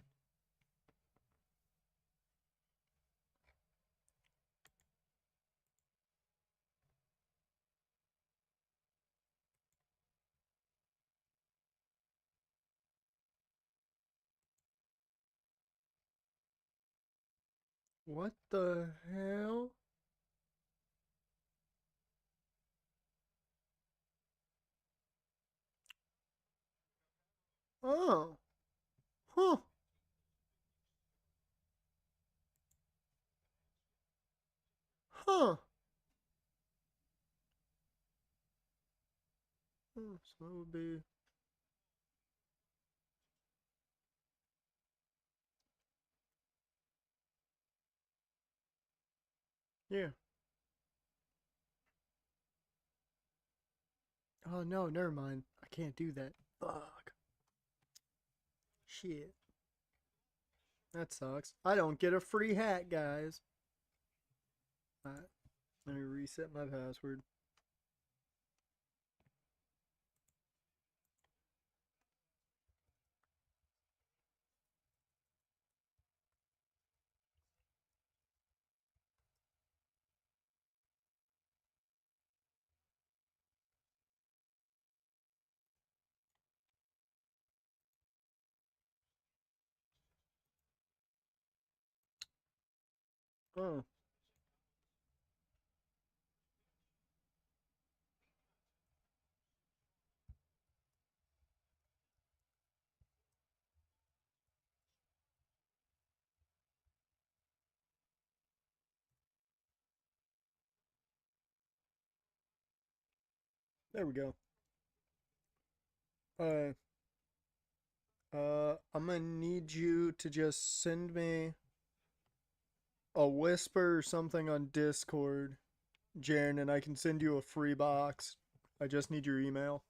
What the hell? Oh. Huh. Huh. So it would be. Yeah. Oh no, never mind. I can't do that. Fuck. Shit. That sucks. I don't get a free hat, guys. Alright. Let me reset my password. Oh. There we go. Alright. I'm gonna need you to just send me a whisper or something on Discord, Jaren, and I can send you a free box. I just need your email.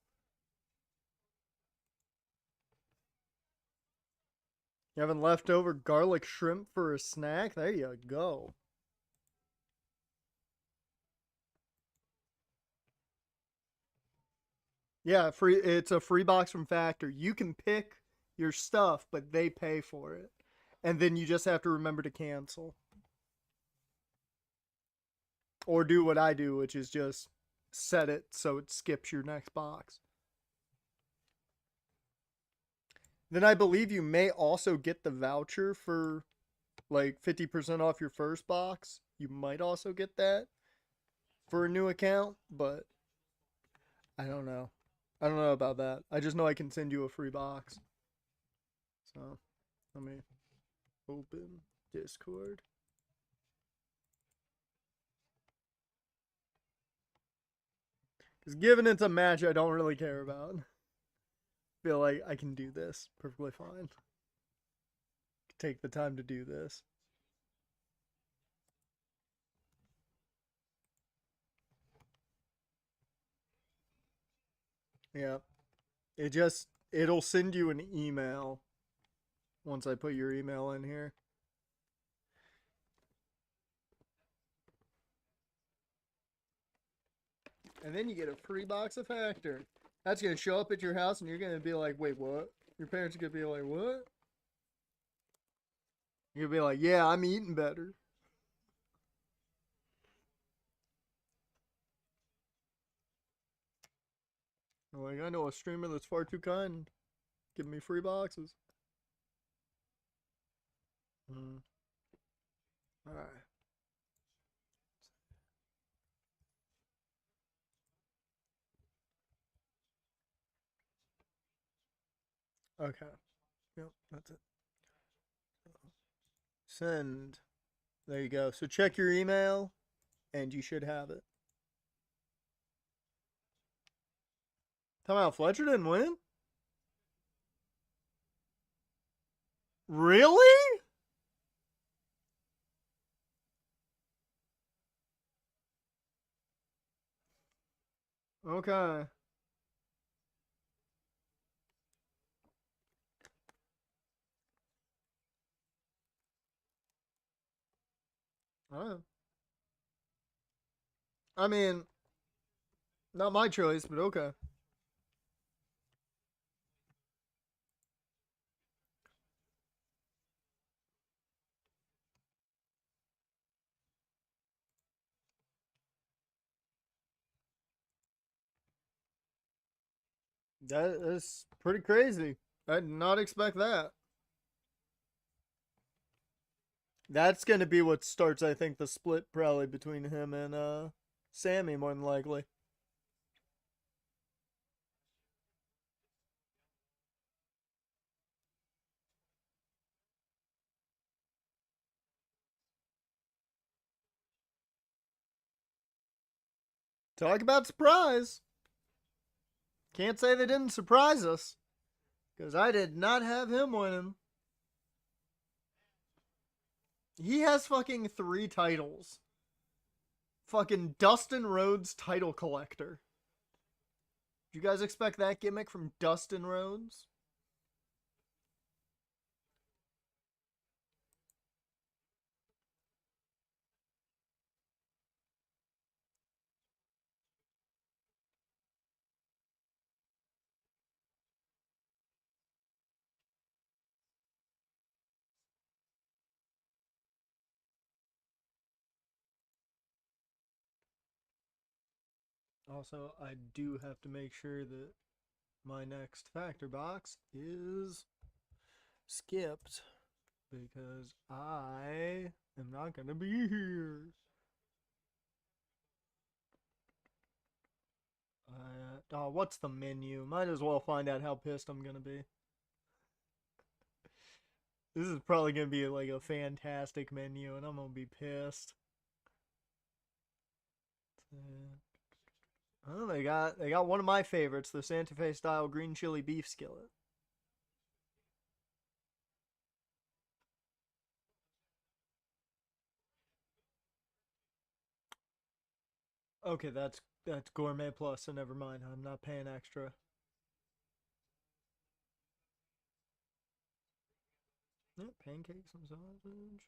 You having leftover garlic shrimp for a snack? There you go. Yeah, free. It's a free box from Factor. You can pick your stuff, but they pay for it, and then you just have to remember to cancel or do what I do, which is just set it so it skips your next box. Then I believe you may also get the voucher for like 50% off your first box. You might also get that for a new account, but I don't know. I don't know about that. I just know I can send you a free box. So let me open Discord. Because given it's a match I don't really care about, I feel like I can do this perfectly fine. Take the time to do this. Yeah. It'll send you an email once I put your email in here. And then you get a free box of Factor. That's gonna show up at your house and you're gonna be like, wait, what? Your parents are gonna be like, what? You're gonna be like, yeah, I'm eating better. I'm like, I know a streamer that's far too kind. Giving me free boxes. Alright. Okay. Yep, that's it. Send. There you go. So check your email and you should have it. Talking about Fletcher didn't win? Really? Okay. I don't know. I mean, not my choice, but okay. That is pretty crazy. I did not expect that. That's gonna be what starts, I think, the split probably between him and Sammy more than likely. Talk about surprise. Can't say they didn't surprise us. Because I did not have him winning. He has fucking 3 titles. Fucking Dustin Rhodes title collector. Did you guys expect that gimmick from Dustin Rhodes? Also, I do have to make sure that my next factor box is skipped because I am not going to be here. What's the menu? Might as well find out how pissed I'm going to be. This is probably going to be like a fantastic menu, and I'm going to be pissed. Oh, they got one of my favorites, the Santa Fe style green chili beef skillet. Okay, that's gourmet plus, so never mind. I'm not paying extra. Yeah, pancakes and sausage.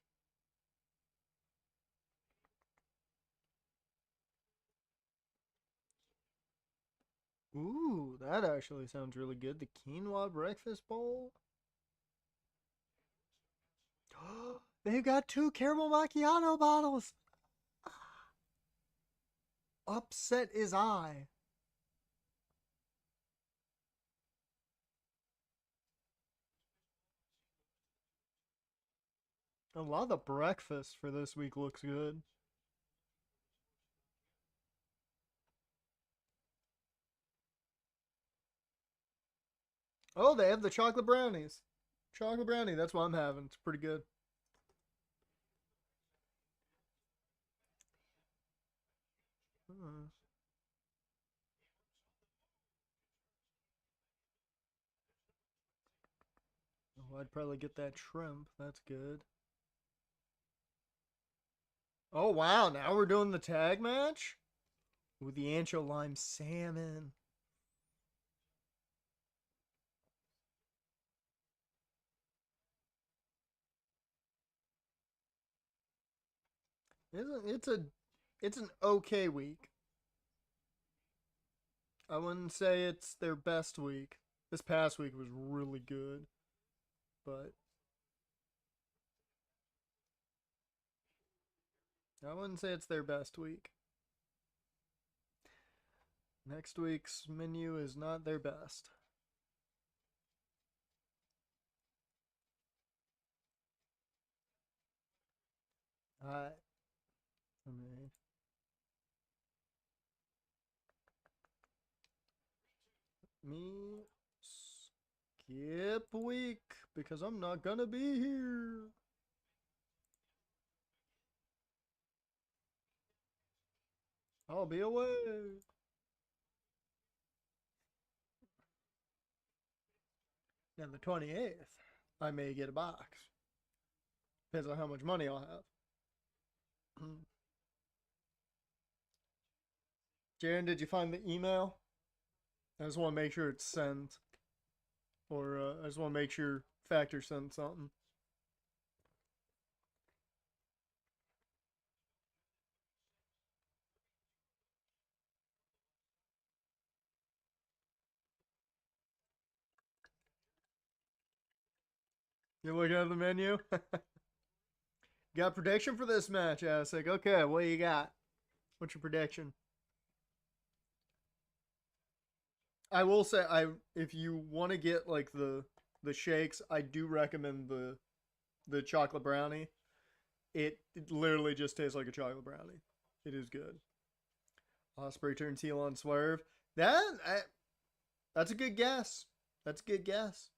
Ooh, that actually sounds really good. The quinoa breakfast bowl. They've got 2 caramel macchiato bottles. Upset is I. A lot of the breakfast for this week looks good. Oh, they have the chocolate brownies. Chocolate brownie, that's what I'm having. It's pretty good. Hmm. Oh, I'd probably get that shrimp. That's good. Oh, wow. Now we're doing the tag match? With the ancho lime salmon. It's an okay week. I wouldn't say it's their best week. This past week was really good, but I wouldn't say it's their best week. Next week's menu is not their best. I mean, me skip week because I'm not gonna be here. I'll be away. Then the 28th, I may get a box. Depends on how much money I'll have. Jaren, did you find the email? I just want to make sure it's sent. Or I just want to make sure Factor sent something. You're looking at the menu? Got prediction for this match, Asik. Okay, what you got? What's your prediction? I will say, if you want to get like the shakes, I do recommend the chocolate brownie. It literally just tastes like a chocolate brownie. It is good. Osprey turns heel on Swerve. That's a good guess. That's a good guess.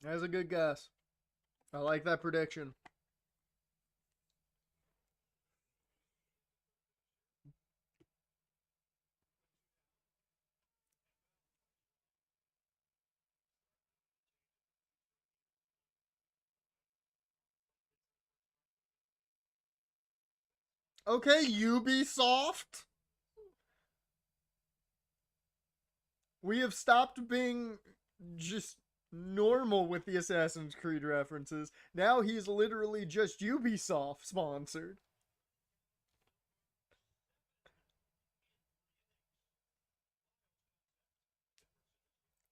That's a good guess. I like that prediction. Okay, Ubisoft. We have stopped being just normal with the Assassin's Creed references. Now he's literally just Ubisoft sponsored.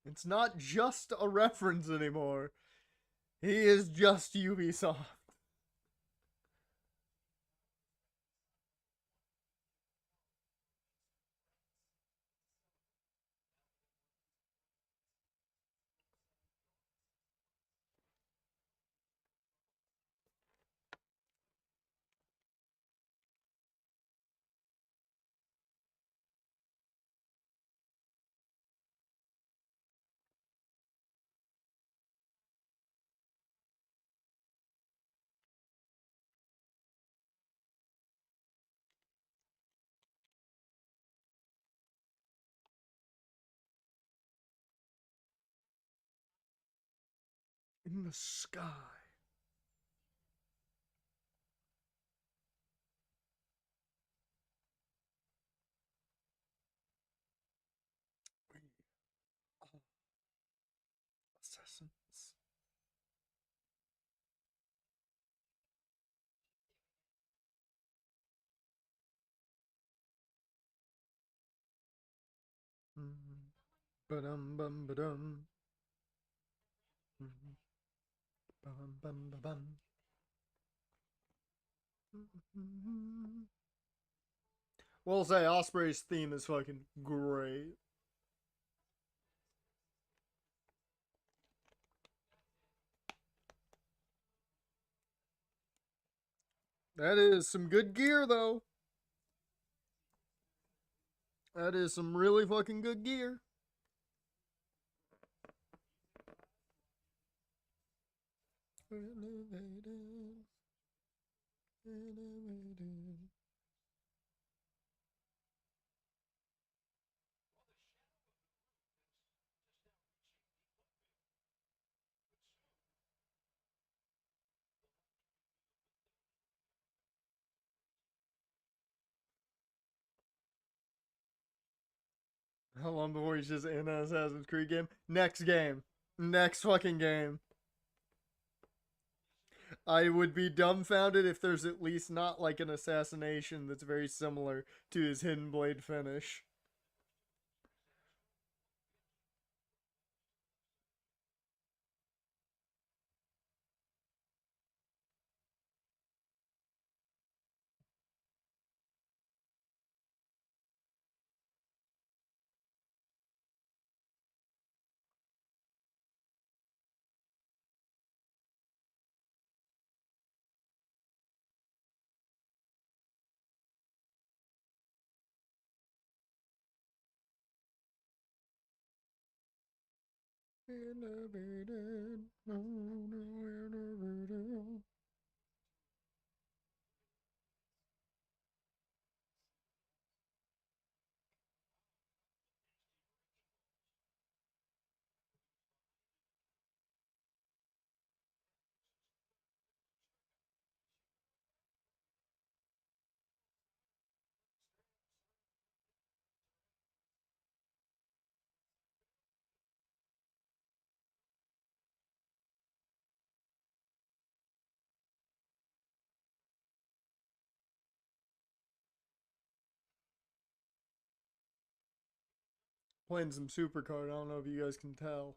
It's not just a reference anymore. He is just Ubisoft. In the sky. We are assassins. Ba-dum bum ba-dum. Bum bum ba bum. We'll say Osprey's theme is fucking great. That is some good gear, though. That is some really fucking good gear. Elevated. Elevated. How long before he's just in an Assassin's Creed game? Next game. Next fucking game. I would be dumbfounded if there's at least not like an assassination that's very similar to his Hidden Blade finish. Elevated. Oh, no, elevated. Playing some Supercard. I don't know if you guys can tell.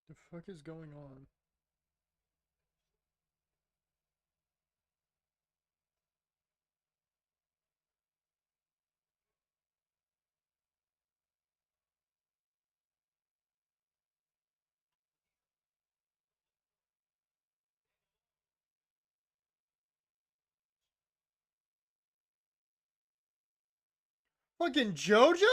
The fuck is going on? Fucking JoJo?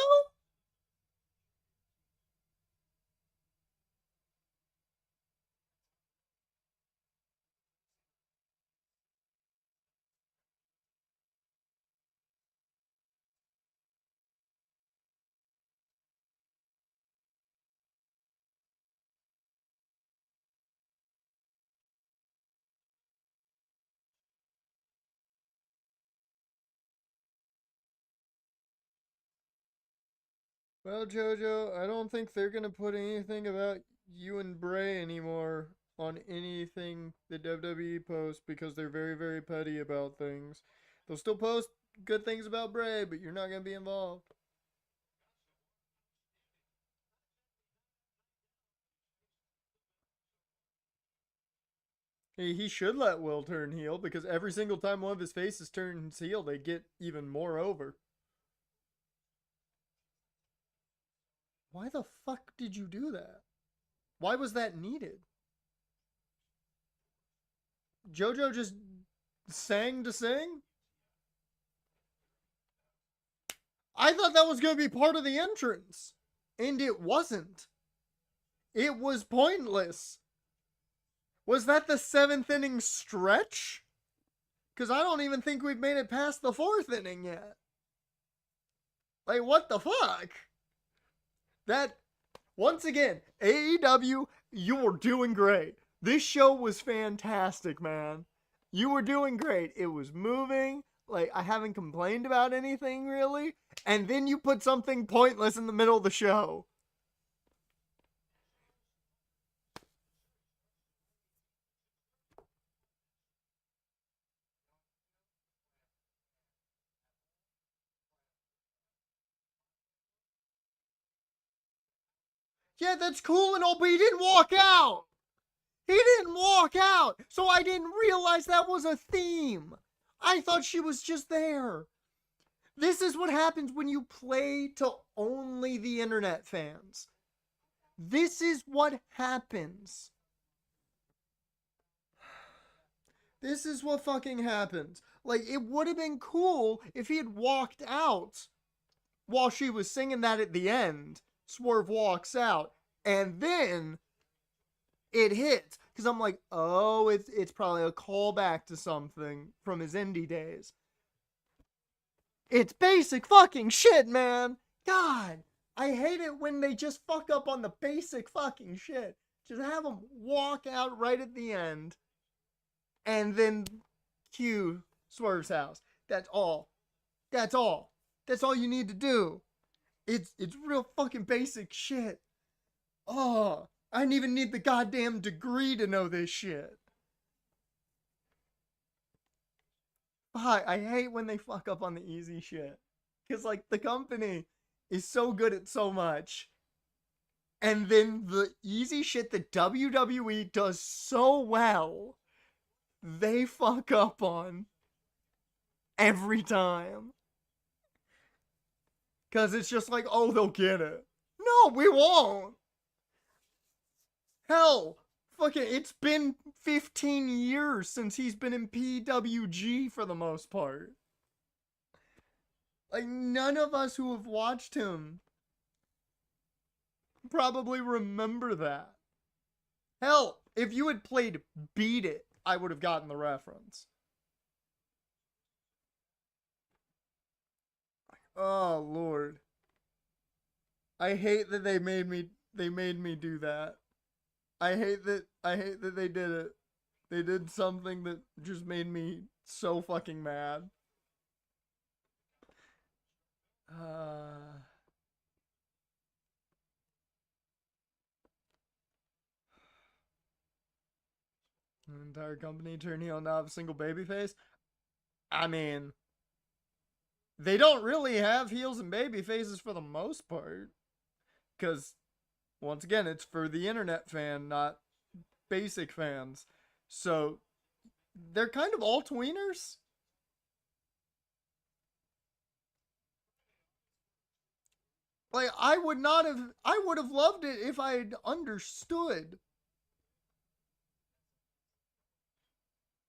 Well, JoJo, I don't think they're gonna put anything about you and Bray anymore on anything the WWE posts because they're very, very petty about things. They'll still post good things about Bray, but you're not gonna be involved. He should let Will turn heel because every single time one of his faces turns heel, they get even more over. Why the fuck did you do that? Why was that needed? JoJo just sang to sing? I thought that was going to be part of the entrance. And it wasn't. It was pointless. Was that the 7th inning stretch? Because I don't even think we've made it past the 4th inning yet. Like, what the fuck? That, once again, AEW, you were doing great. This show was fantastic, man. You were doing great. It was moving. Like, I haven't complained about anything, really. And then you put something pointless in the middle of the show. Yeah, that's cool and all, but he didn't walk out. He didn't walk out. So I didn't realize that was a theme. I thought she was just there. This is what happens when you play to only the internet fans. This is what happens. This is what fucking happens. Like, it would have been cool if he had walked out while she was singing that at the end. Swerve walks out. And then it hits. Because I'm like, oh, it's probably a callback to something from his indie days. It's basic fucking shit, man. God, I hate it when they just fuck up on the basic fucking shit. Just have them walk out right at the end. And then cue Swerve's house. That's all. That's all. That's all you need to do. It's real fucking basic shit. Oh, I didn't even need the goddamn degree to know this shit. I hate when they fuck up on the easy shit. Because, like, the company is so good at so much. And then the easy shit that WWE does so well, they fuck up on every time. Because it's just like, oh, they'll get it. No, we won't. Hell, fucking, it's been 15 years since he's been in PWG for the most part. Like, none of us who have watched him probably remember that. Hell, if you had played Beat It, I would have gotten the reference. Oh, Lord. I hate that they made me do that. I hate that they did it. They did something that just made me so fucking mad. Uh the entire company turn heel, now have a single babyface. I mean, they don't really have heels and baby faces for the most part. Because, once again, it's for the internet fan, not basic fans. So, they're kind of all tweeners. Like, I would have loved it if I had understood.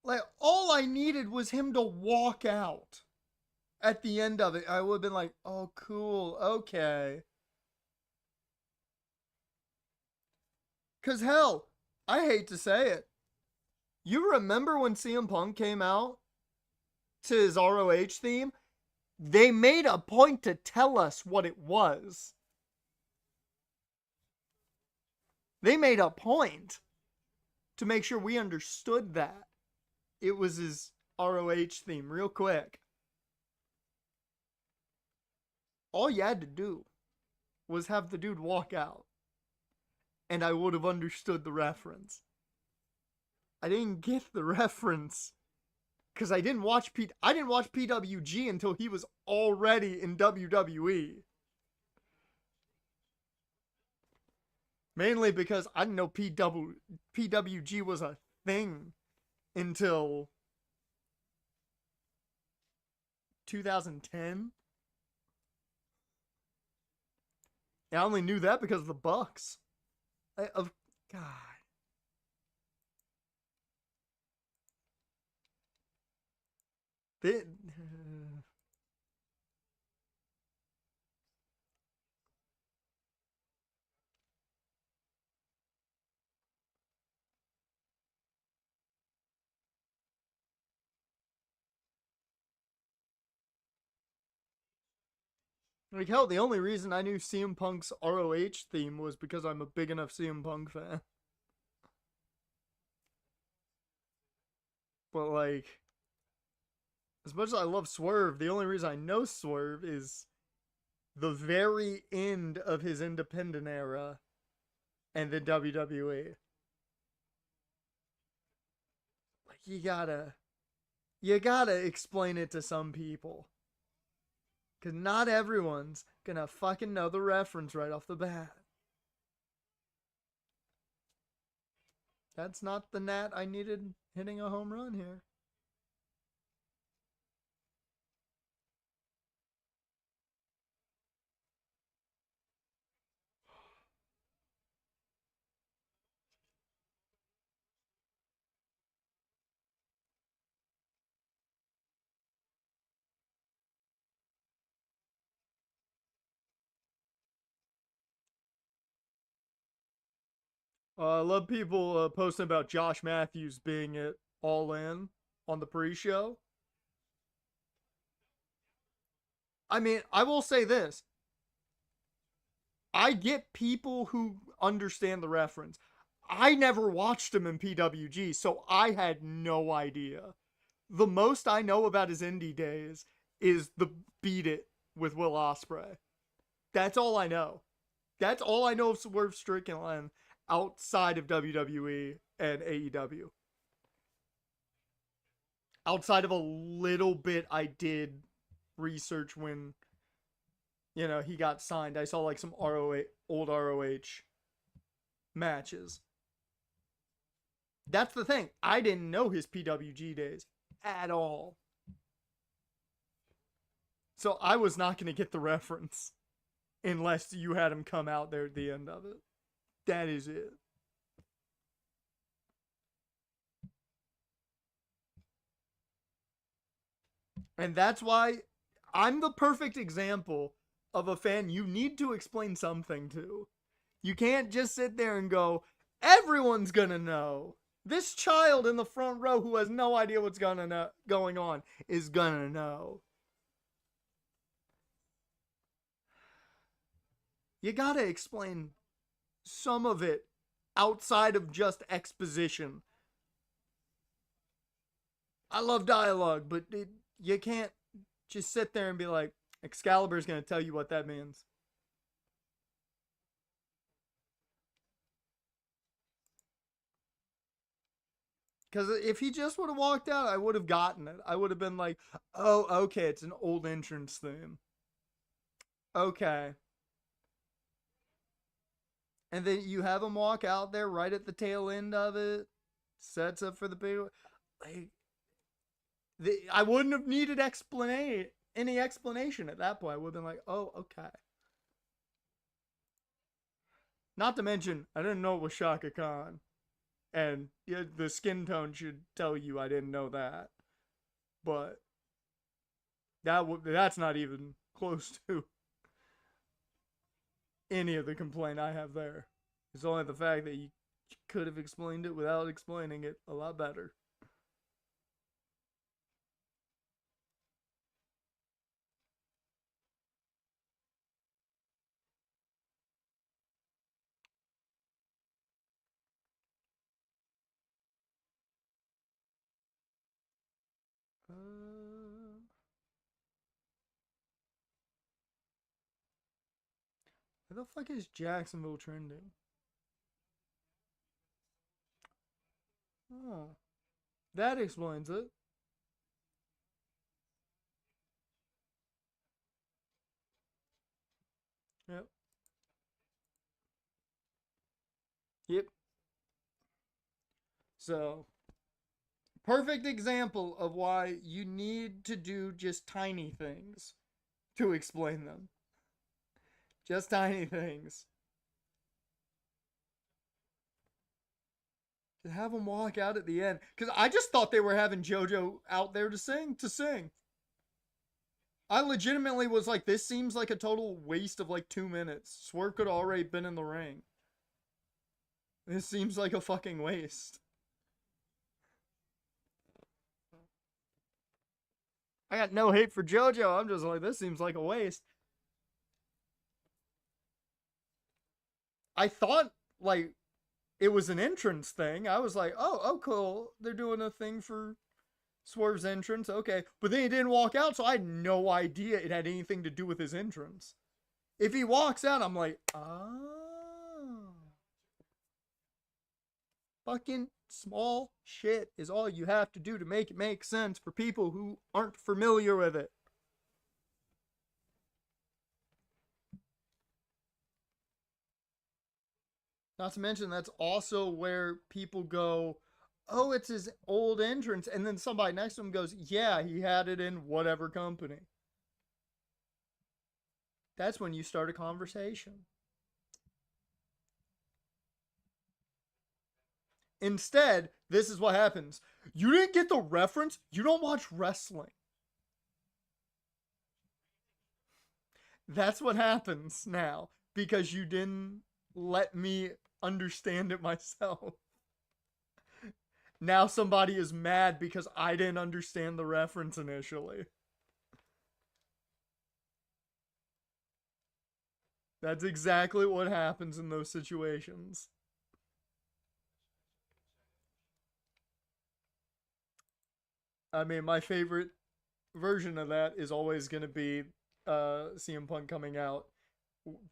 Like, all I needed was him to walk out at the end of it. I would have been like, oh, cool, okay. Because, hell, I hate to say it. You remember when CM Punk came out to his ROH theme? They made a point to tell us what it was. They made a point to make sure we understood that. It was his ROH theme, real quick. All you had to do was have the dude walk out, and I would have understood the reference. I didn't get the reference because I didn't watch PWG until he was already in WWE. Mainly because I didn't know PWG was a thing until 2010. And I only knew that because of the Bucks. God. They, like, hell, the only reason I knew CM Punk's ROH theme was because I'm a big enough CM Punk fan. But, like, as much as I love Swerve, the only reason I know Swerve is the very end of his independent era and the WWE. Like, you gotta explain it to some people. Because not everyone's gonna fucking know the reference right off the bat. That's not the Nat I needed hitting a home run here. I love people posting about Josh Matthews being at All In on the pre-show. I mean, I will say this. I get people who understand the reference. I never watched him in PWG, so I had no idea. The most I know about his indie days is the Beat It with Will Ospreay. That's all I know. That's all I know of Swerve Strickland outside of WWE and AEW. Outside of a little bit I did research when, he got signed. I saw like some old ROH matches. That's the thing. I didn't know his PWG days at all. So I was not going to get the reference unless you had him come out there at the end of it. That is it. And that's why I'm the perfect example of a fan you need to explain something to. You can't just sit there and go, everyone's gonna know. This child in the front row who has no idea what's going on is gonna know. You gotta explain some of it outside of just exposition. I love dialogue, but you can't just sit there and be like, Excalibur's gonna tell you what that means. Because if he just would have walked out, I would have gotten it. I would have been like, oh, okay, it's an old entrance theme. Okay. And then you have him walk out there right at the tail end of it. Sets up for the big. Like, I wouldn't have needed any explanation at that point. I would have been like, oh, okay. Not to mention, I didn't know it was Shaka Khan. And yeah, the skin tone should tell you I didn't know that. But that's not even close to any of the complaint I have there. It's only the fact that you could have explained it without explaining it a lot better. Where the fuck is Jacksonville trending? Oh, that explains it. Yep. Yep. So, perfect example of why you need to do just tiny things to explain them. Just tiny things. To have them walk out at the end. Because I just thought they were having JoJo out there to sing. I legitimately was like, this seems like a total waste of like 2 minutes. Swerve could have already been in the ring. This seems like a fucking waste. I got no hate for JoJo. I'm just like, this seems like a waste. I thought, like, it was an entrance thing. I was like, oh, cool. They're doing a thing for Swerve's entrance. Okay. But then he didn't walk out, so I had no idea it had anything to do with his entrance. If he walks out, I'm like, oh. Fucking small shit is all you have to do to make it make sense for people who aren't familiar with it. Not to mention, that's also where people go, oh, it's his old entrance. And then somebody next to him goes, yeah, he had it in whatever company. That's when you start a conversation. Instead, this is what happens. You didn't get the reference? You don't watch wrestling. That's what happens now because you didn't let me understand it myself. Now somebody is mad because I didn't understand the reference initially. That's exactly what happens in those situations. I mean, my favorite version of that is always going to be CM Punk coming out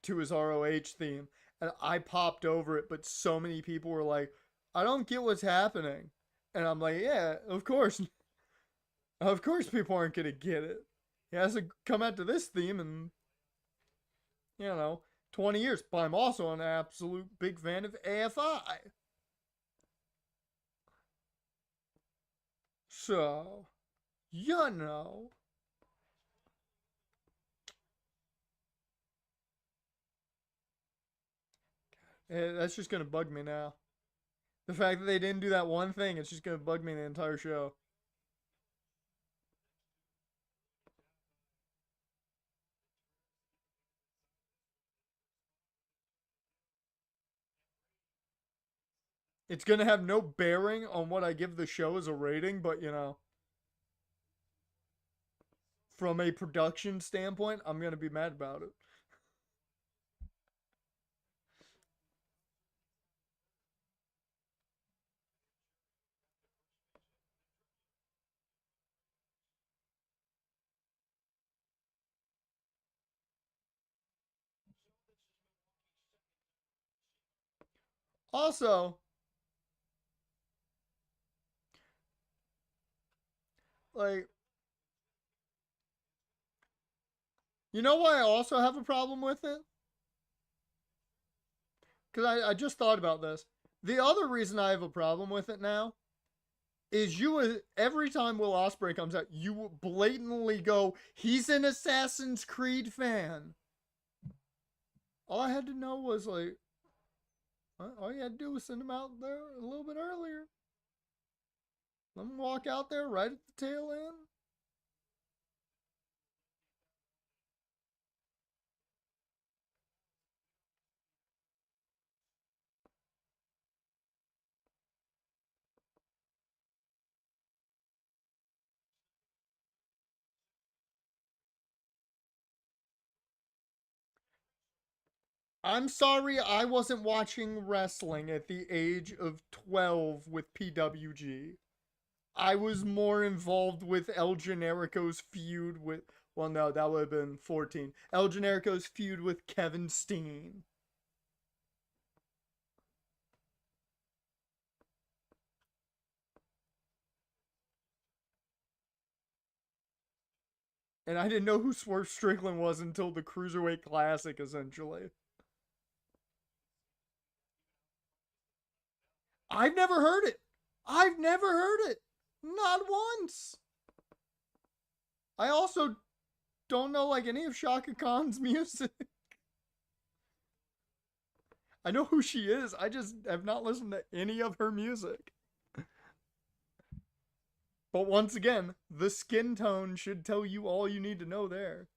to his ROH theme. And I popped over it, but so many people were like, I don't get what's happening. And I'm like, yeah, of course. Of course people aren't going to get it. He has to come out to this theme in, 20 years. But I'm also an absolute big fan of AFI. So, you know. That's just going to bug me now. The fact that they didn't do that one thing, it's just going to bug me the entire show. It's going to have no bearing on what I give the show as a rating, but from a production standpoint, I'm going to be mad about it. Also, like, you know why I also have a problem with it? Because I just thought about this. The other reason I have a problem with it now is every time Will Ospreay comes out, you blatantly go, he's an Assassin's Creed fan. All I had to know was like, all you had to do was send him out there a little bit earlier. Let him walk out there right at the tail end. I'm sorry I wasn't watching wrestling at the age of 12 with PWG. I was more involved with El Generico's feud with. Well, no, that would have been 14. El Generico's feud with Kevin Steen. And I didn't know who Swerve Strickland was until the Cruiserweight Classic, essentially. I've never heard it. I've never heard it. Not once. I also don't know like any of Shaka Khan's music. I know who she is. I just have not listened to any of her music. But once again, the skin tone should tell you all you need to know there.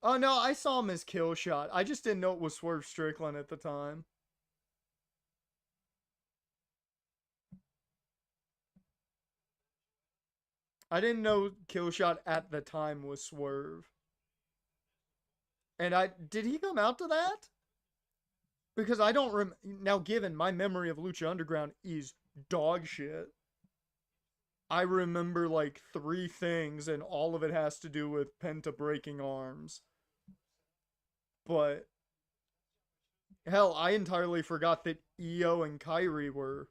Oh no, I saw him as Killshot. I just didn't know it was Swerve Strickland at the time. I didn't know Killshot at the time was Swerve. And I did he come out to that? Because I don't now. Given my memory of Lucha Underground is dog shit. I remember like three things, and all of it has to do with Penta breaking arms. But hell, I entirely forgot that Io and Kyrie were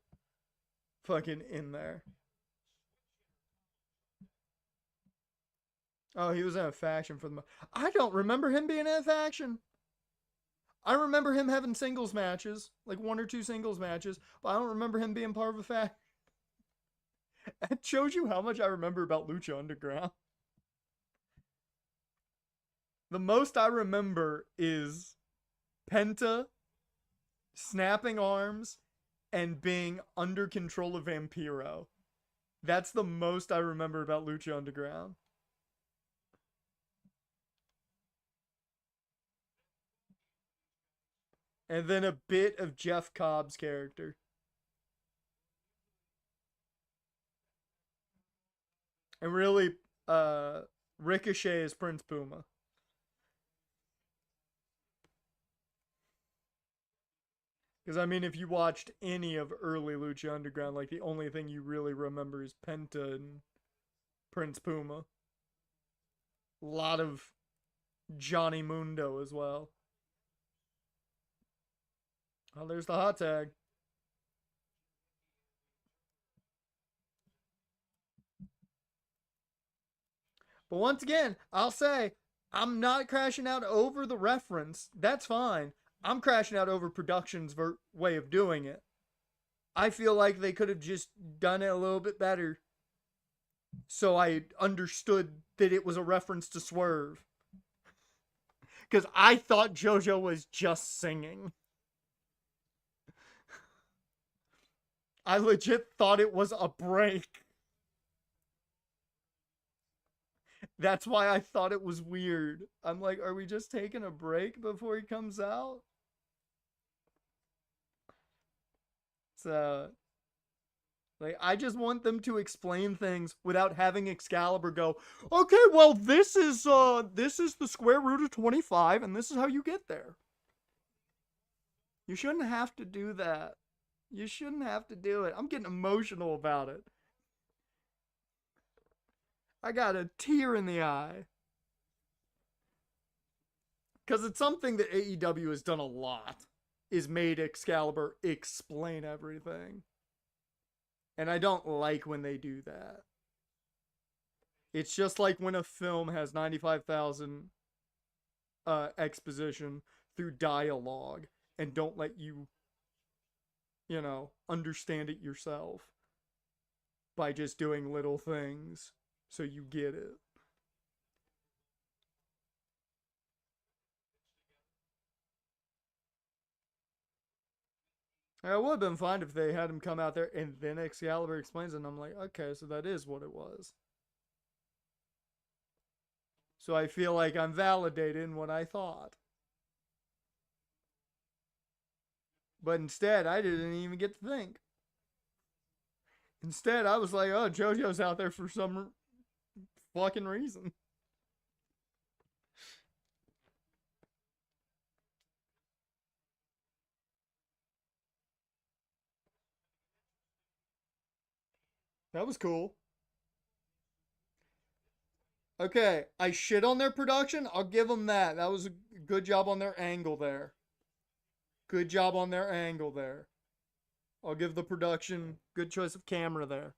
fucking in there. Oh, he was in a faction for the. I don't remember him being in a faction. I remember him having singles matches, like one or two singles matches, but I don't remember him being part of a faction. It shows you how much I remember about Lucha Underground. The most I remember is Penta snapping arms and being under control of Vampiro. That's the most I remember about Lucha Underground. And then a bit of Jeff Cobb's character. And really, Ricochet is Prince Puma. Because, I mean, if you watched any of early Lucha Underground, like, the only thing you really remember is Penta and Prince Puma. A lot of Johnny Mundo as well. Oh, there's the hot tag. But once again, I'll say, I'm not crashing out over the reference. That's fine. I'm crashing out over production's way of doing it. I feel like they could have just done it a little bit better. So I understood that it was a reference to Swerve. Because I thought JoJo was just singing. I legit thought it was a break. That's why I thought it was weird. I'm like, are we just taking a break before he comes out? So, like, I just want them to explain things without having Excalibur go, okay, well, this is the square root of 25, and this is how you get there. You shouldn't have to do that. You shouldn't have to do it. I'm getting emotional about it. I got a tear in the eye. Because it's something that AEW has done a lot, is made Excalibur explain everything. And I don't like when they do that. It's just like when a film has 95,000 exposition through dialogue and don't let you, understand it yourself by just doing little things so you get it. It would have been fine if they had him come out there and then Excalibur explains it, and I'm like, okay, so that is what it was. So I feel like I'm validated in what I thought. But instead, I didn't even get to think. Instead, I was like, oh, JoJo's out there for some fucking reason. That was cool. Okay, I shit on their production. I'll give them that. That was a good job on their angle there. Good job on their angle there. I'll give the production good choice of camera there.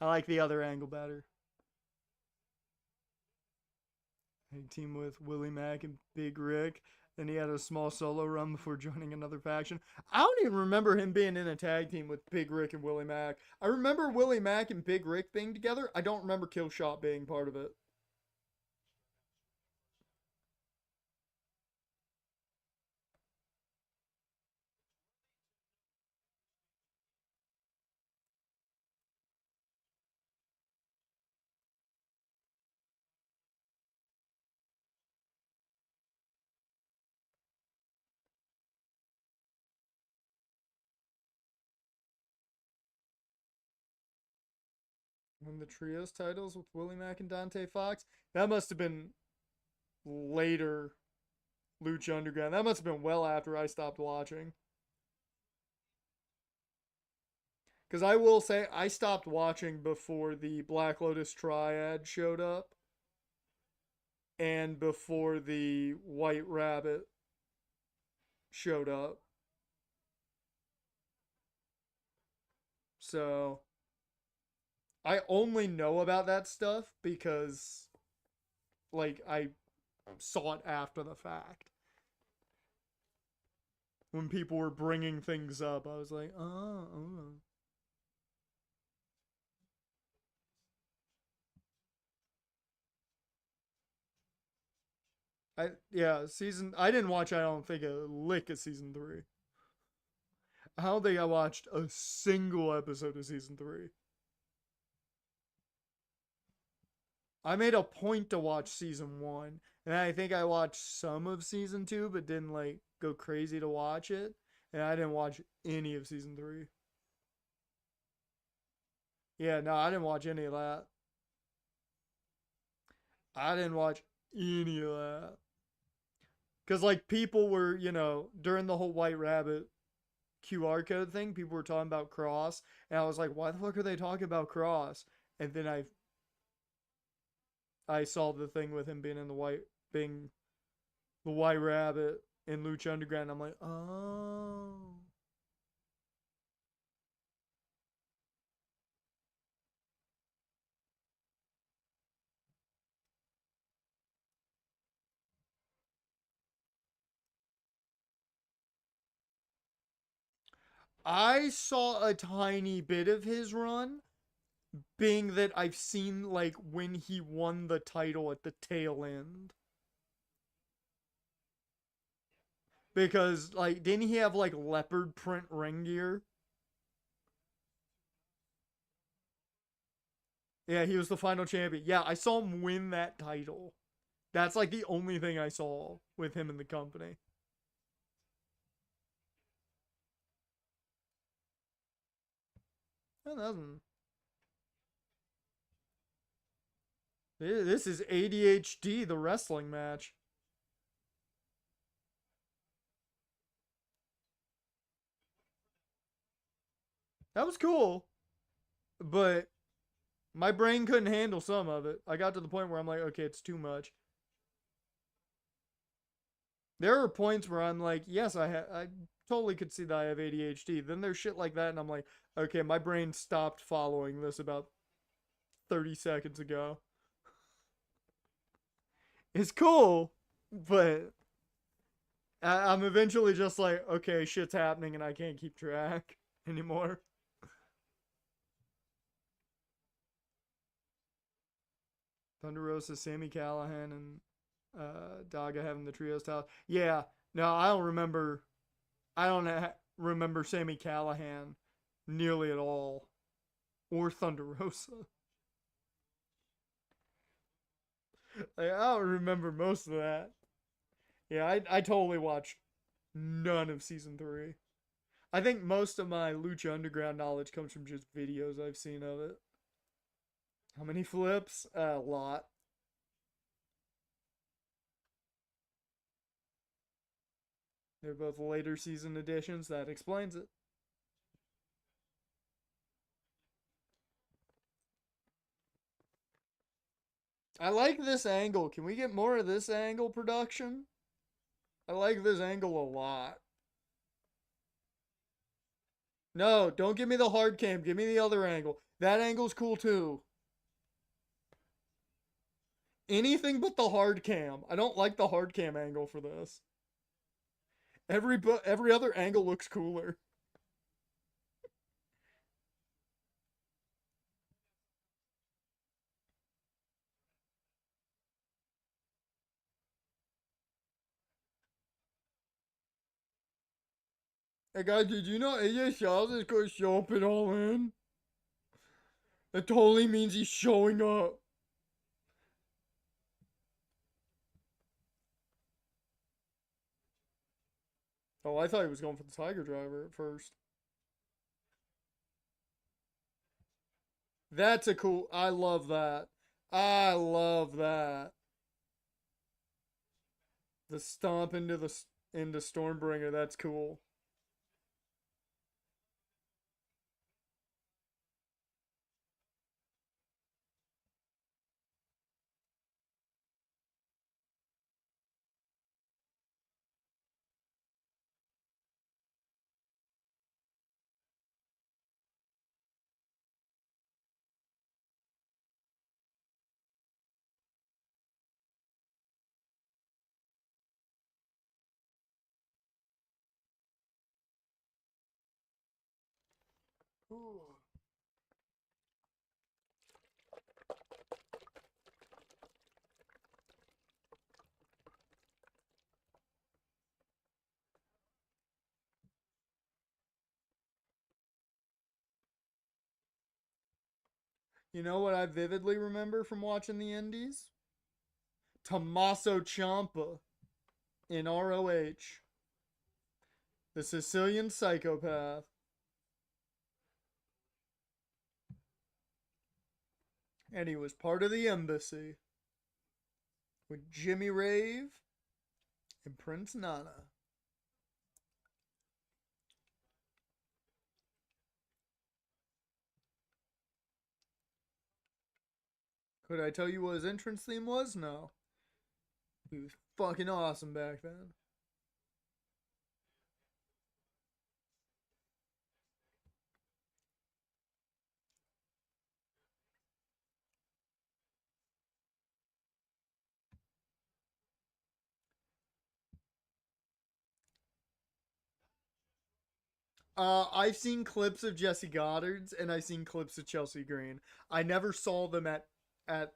I like the other angle better. He teamed with Willie Mack and Big Rick. Then he had a small solo run before joining another faction. I don't even remember him being in a tag team with Big Rick and Willie Mack. I remember Willie Mack and Big Rick being together. I don't remember Killshot being part of it. Won the trios titles with Willie Mack and Dante Fox. That must have been later Lucha Underground. That must have been well after I stopped watching. Because I will say, I stopped watching before the Black Lotus Triad showed up. And before the White Rabbit showed up. So, I only know about that stuff because, like, I saw it after the fact. When people were bringing things up, I was like, oh. I didn't watch, I don't think, a lick of season 3. I don't think I watched a single episode of season 3. I made a point to watch season 1, and I think I watched some of season 2, but didn't like go crazy to watch it, and I didn't watch any of season 3. Yeah, no, I didn't watch any of that. I didn't watch any of that. Because, like, people were, during the whole White Rabbit QR code thing, people were talking about Cross, and I was like, why the fuck are they talking about Cross? And then I saw the thing with him being the White Rabbit in Lucha Underground. I'm like, oh. I saw a tiny bit of his run, being that I've seen, like, when he won the title at the tail end. Because, like, didn't he have, like, leopard print ring gear? Yeah, he was the final champion. Yeah, I saw him win that title. That's, like, the only thing I saw with him in the company. That doesn't. This is ADHD, the wrestling match. That was cool, but my brain couldn't handle some of it. I got to the point where I'm like, okay, it's too much. There are points where I'm like, yes, I totally could see that I have ADHD. Then there's shit like that, and I'm like, okay, my brain stopped following this about 30 seconds ago. It's cool, but I'm eventually just like, okay, shit's happening, and I can't keep track anymore. Thunder Rosa, Sammy Callahan, and Daga having the trios title. Yeah, no, I don't remember. I don't remember Sammy Callahan nearly at all, or Thunder Rosa. I don't remember most of that. Yeah, I totally watched none of season 3. I think most of my Lucha Underground knowledge comes from just videos I've seen of it. How many flips? A lot. They're both later season editions. That explains it. I like this angle. Can we get more of this angle production? I like this angle a lot. No, don't give me the hard cam. Give me the other angle. That angle's cool too. Anything but the hard cam. I don't like the hard cam angle for this. Every other angle looks cooler. Hey guys, did you know AJ Styles is going to show up in All In? That totally means he's showing up. Oh, I thought he was going for the Tiger Driver at first. That's a cool. I love that. I love that. The stomp into Stormbringer. That's cool. You know what I vividly remember from watching the Indies? Tommaso Ciampa in ROH, the Sicilian psychopath. And he was part of the embassy with Jimmy Rave and Prince Nana. Could I tell you what his entrance theme was? No. He was fucking awesome back then. I've seen clips of Jesse Goddard's and I've seen clips of Chelsea Green. I never saw them at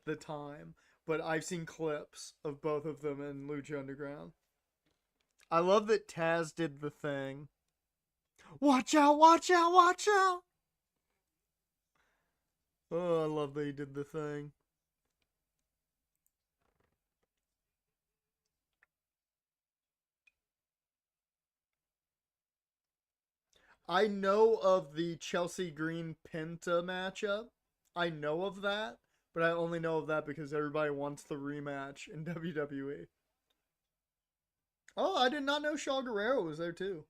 the time, but I've seen clips of both of them in Lucha Underground. I love that Taz did the thing. Watch out, watch out, watch out! Oh, I love that he did the thing. I know of the Chelsea Green Penta matchup. I know of that, but I only know of that because everybody wants the rematch in WWE. Oh, I did not know Shaw Guerrero was there too.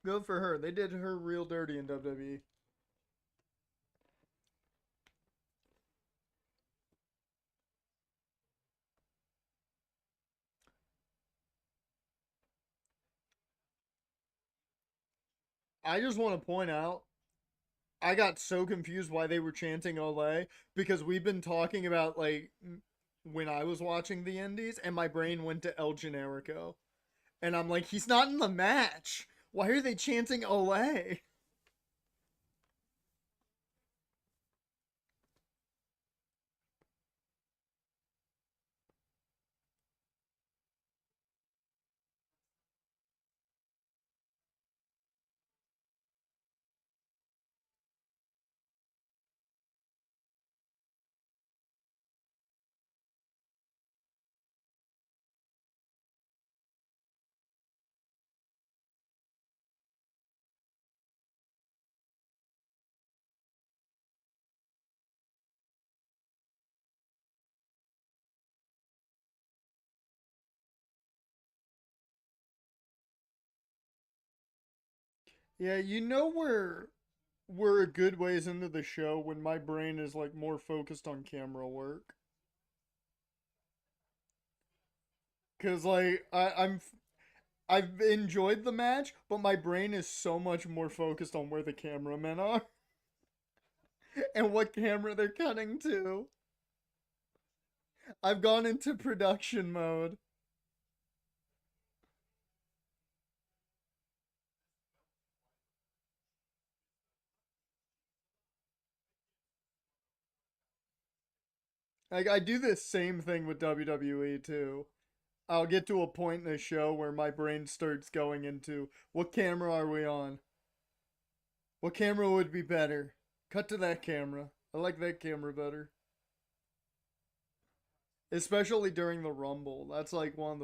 Good for her. They did her real dirty in WWE. I just want to point out I got so confused why they were chanting Olay because we've been talking about like when I was watching the Indies and my brain went to El Generico. And I'm like, he's not in the match. Why are they chanting Olay? Yeah, you know we're a good ways into the show when my brain is like more focused on camera work. Cause like I've enjoyed the match, but my brain is so much more focused on where the cameramen are and what camera they're cutting to. I've gone into production mode. Like I do this same thing with WWE too. I'll get to a point in the show where my brain starts going into what camera are we on? What camera would be better? Cut to that camera. I like that camera better. Especially during the Rumble. That's like one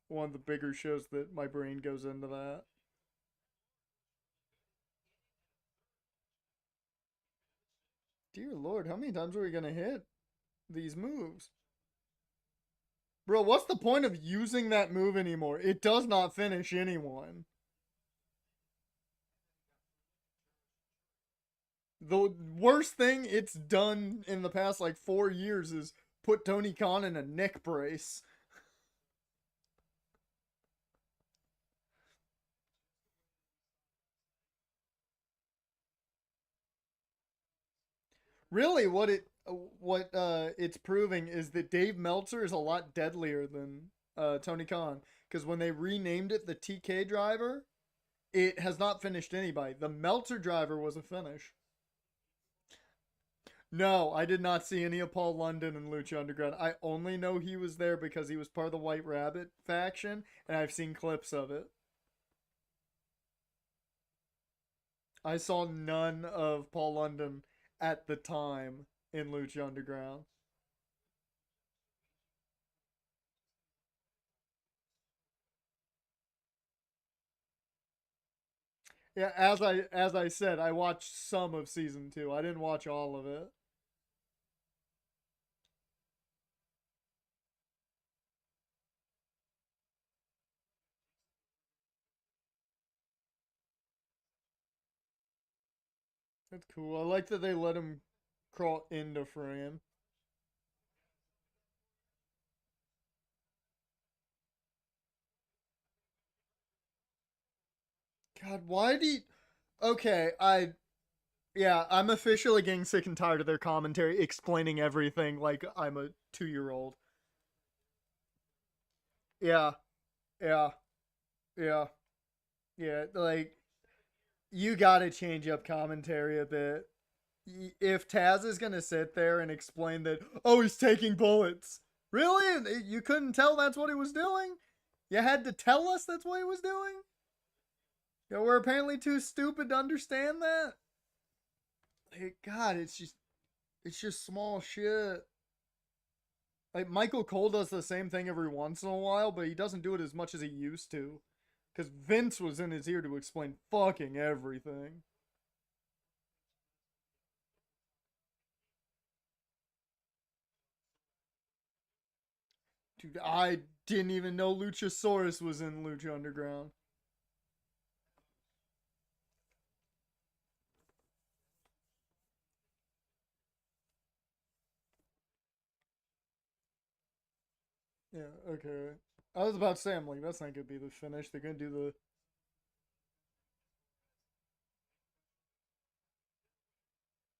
of the bigger shows that my brain goes into that. Dear Lord, how many times are we gonna hit these moves? Bro, what's the point of using that move anymore? It does not finish anyone. The worst thing it's done in the past like 4 years is put Tony Khan in a neck brace. Really, what it's proving is that Dave Meltzer is a lot deadlier than Tony Khan. Because when they renamed it the TK driver, it has not finished anybody. The Meltzer driver was a finish. No, I did not see any of Paul London in Lucha Underground. I only know he was there because he was part of the White Rabbit faction, and I've seen clips of it. I saw none of Paul London at the time in Lucha Underground. Yeah, as I said, I watched some of season two. I didn't watch all of it. That's cool. I like that they let him crawl into frame. God, why do you... Okay, yeah, I'm officially getting sick and tired of their commentary explaining everything like I'm a 2 year old. Yeah, yeah, yeah, yeah. Like, you gotta change up commentary a bit. If Taz is gonna sit there and explain that, oh, he's taking bullets. Really? You couldn't tell that's what he was doing? You had to tell us that's what he was doing? Yeah, we're apparently too stupid to understand that? Like, God, it's just small shit. Like Michael Cole does the same thing every once in a while, but he doesn't do it as much as he used to. Because Vince was in his ear to explain fucking everything. Dude, I didn't even know Luchasaurus was in Lucha Underground. Yeah, okay. I was about to say, I'm like, that's not gonna be the finish. They're gonna do the.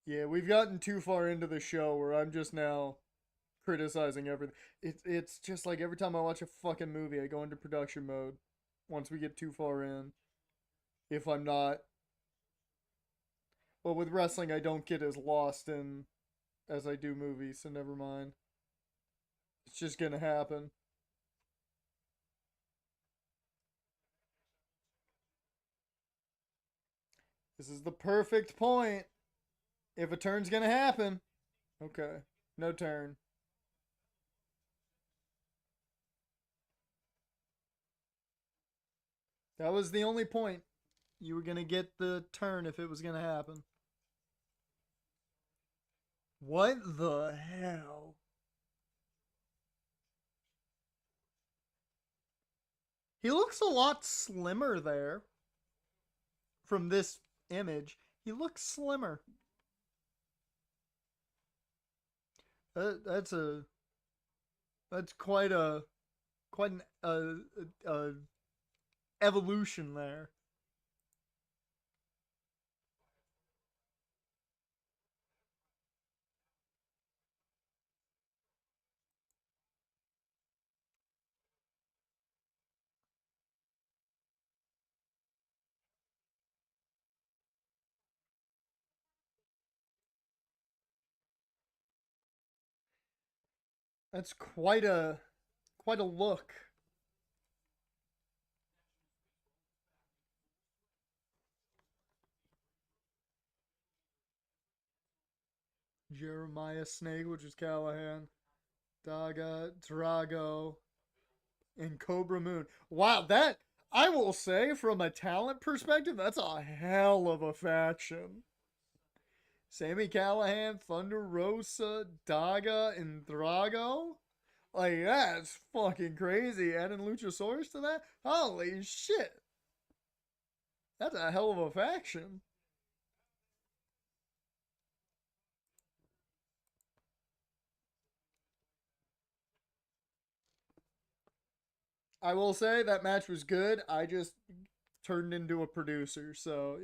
Yeah, we've gotten too far into the show where I'm just now criticizing everything. It's just like every time I watch a fucking movie, I go into production mode once we get too far in. If I'm not, but with wrestling, I don't get as lost in as I do movies, so never mind. It's just gonna happen. This is the perfect point. If a turn's gonna happen, okay, no turn. That was the only point. You were gonna get the turn if it was gonna happen. What the hell? He looks a lot slimmer there from this image. He looks slimmer. That's a that's quite an evolution there. That's quite a look. Jeremiah Snake, which is Callahan, Daga, Drago, and Cobra Moon. Wow, that I will say from a talent perspective, that's a hell of a faction. Sammy Callahan, Thunder Rosa, Daga, and Drago. Like that's fucking crazy. Adding Luchasaurus to that? Holy shit. That's a hell of a faction. I will say that match was good. I just turned into a producer, so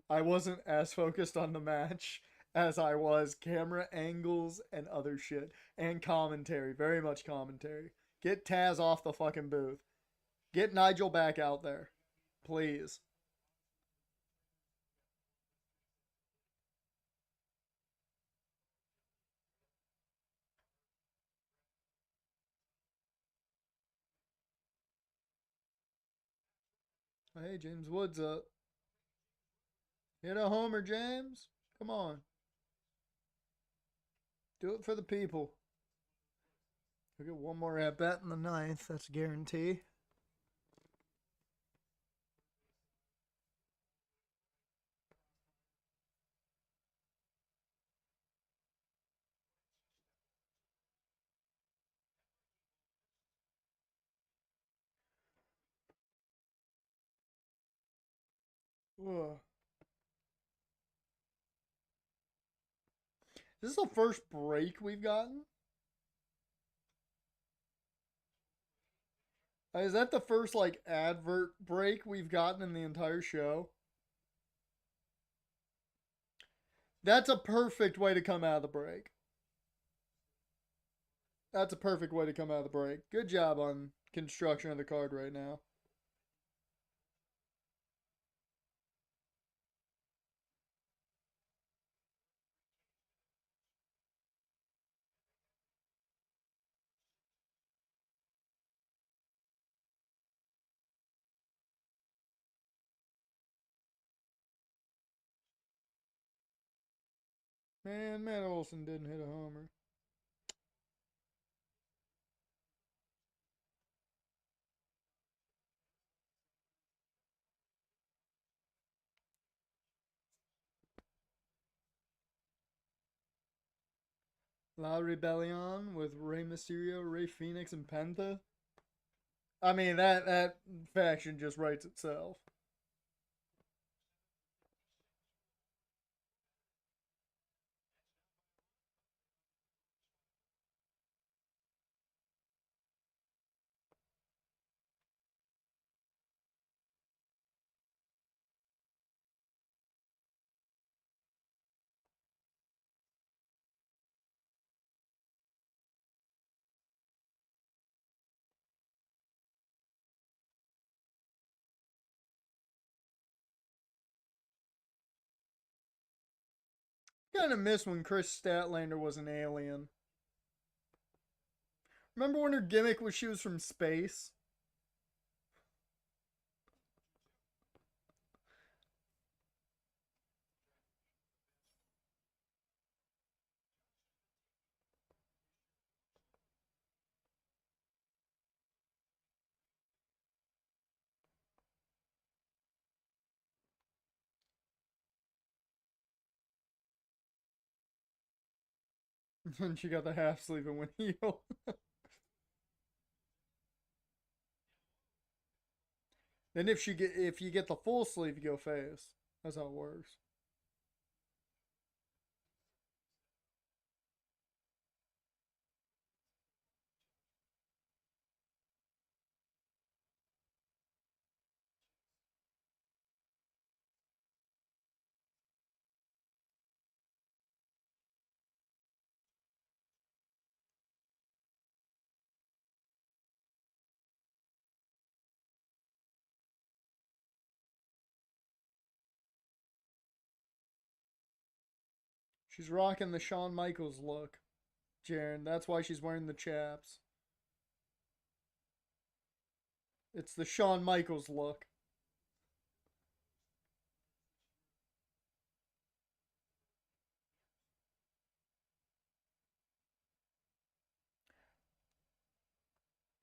I wasn't as focused on the match as I was camera angles and other shit and commentary. Very much commentary. Get Taz off the fucking booth. Get Nigel back out there, please. Hey, James Woods up. Hit a homer, James. Come on. Do it for the people. We'll get one more at bat in the ninth. That's a guarantee. Ugh. This is the first break we've gotten. Is that the first like advert break we've gotten in the entire show? That's a perfect way to come out of the break. That's a perfect way to come out of the break. Good job on construction of the card right now. Man, Matt Olson didn't hit a homer. La Rebellion with Rey Mysterio, Rey Phoenix, and Penta. I mean that faction just writes itself. Kind of miss when Chris Statlander was an alien. Remember when her gimmick was she was from space? And she got the half sleeve and went heel. Then if you get the full sleeve, you go face. That's how it works. She's rocking the Shawn Michaels look, Jaren. That's why she's wearing the chaps. It's the Shawn Michaels look.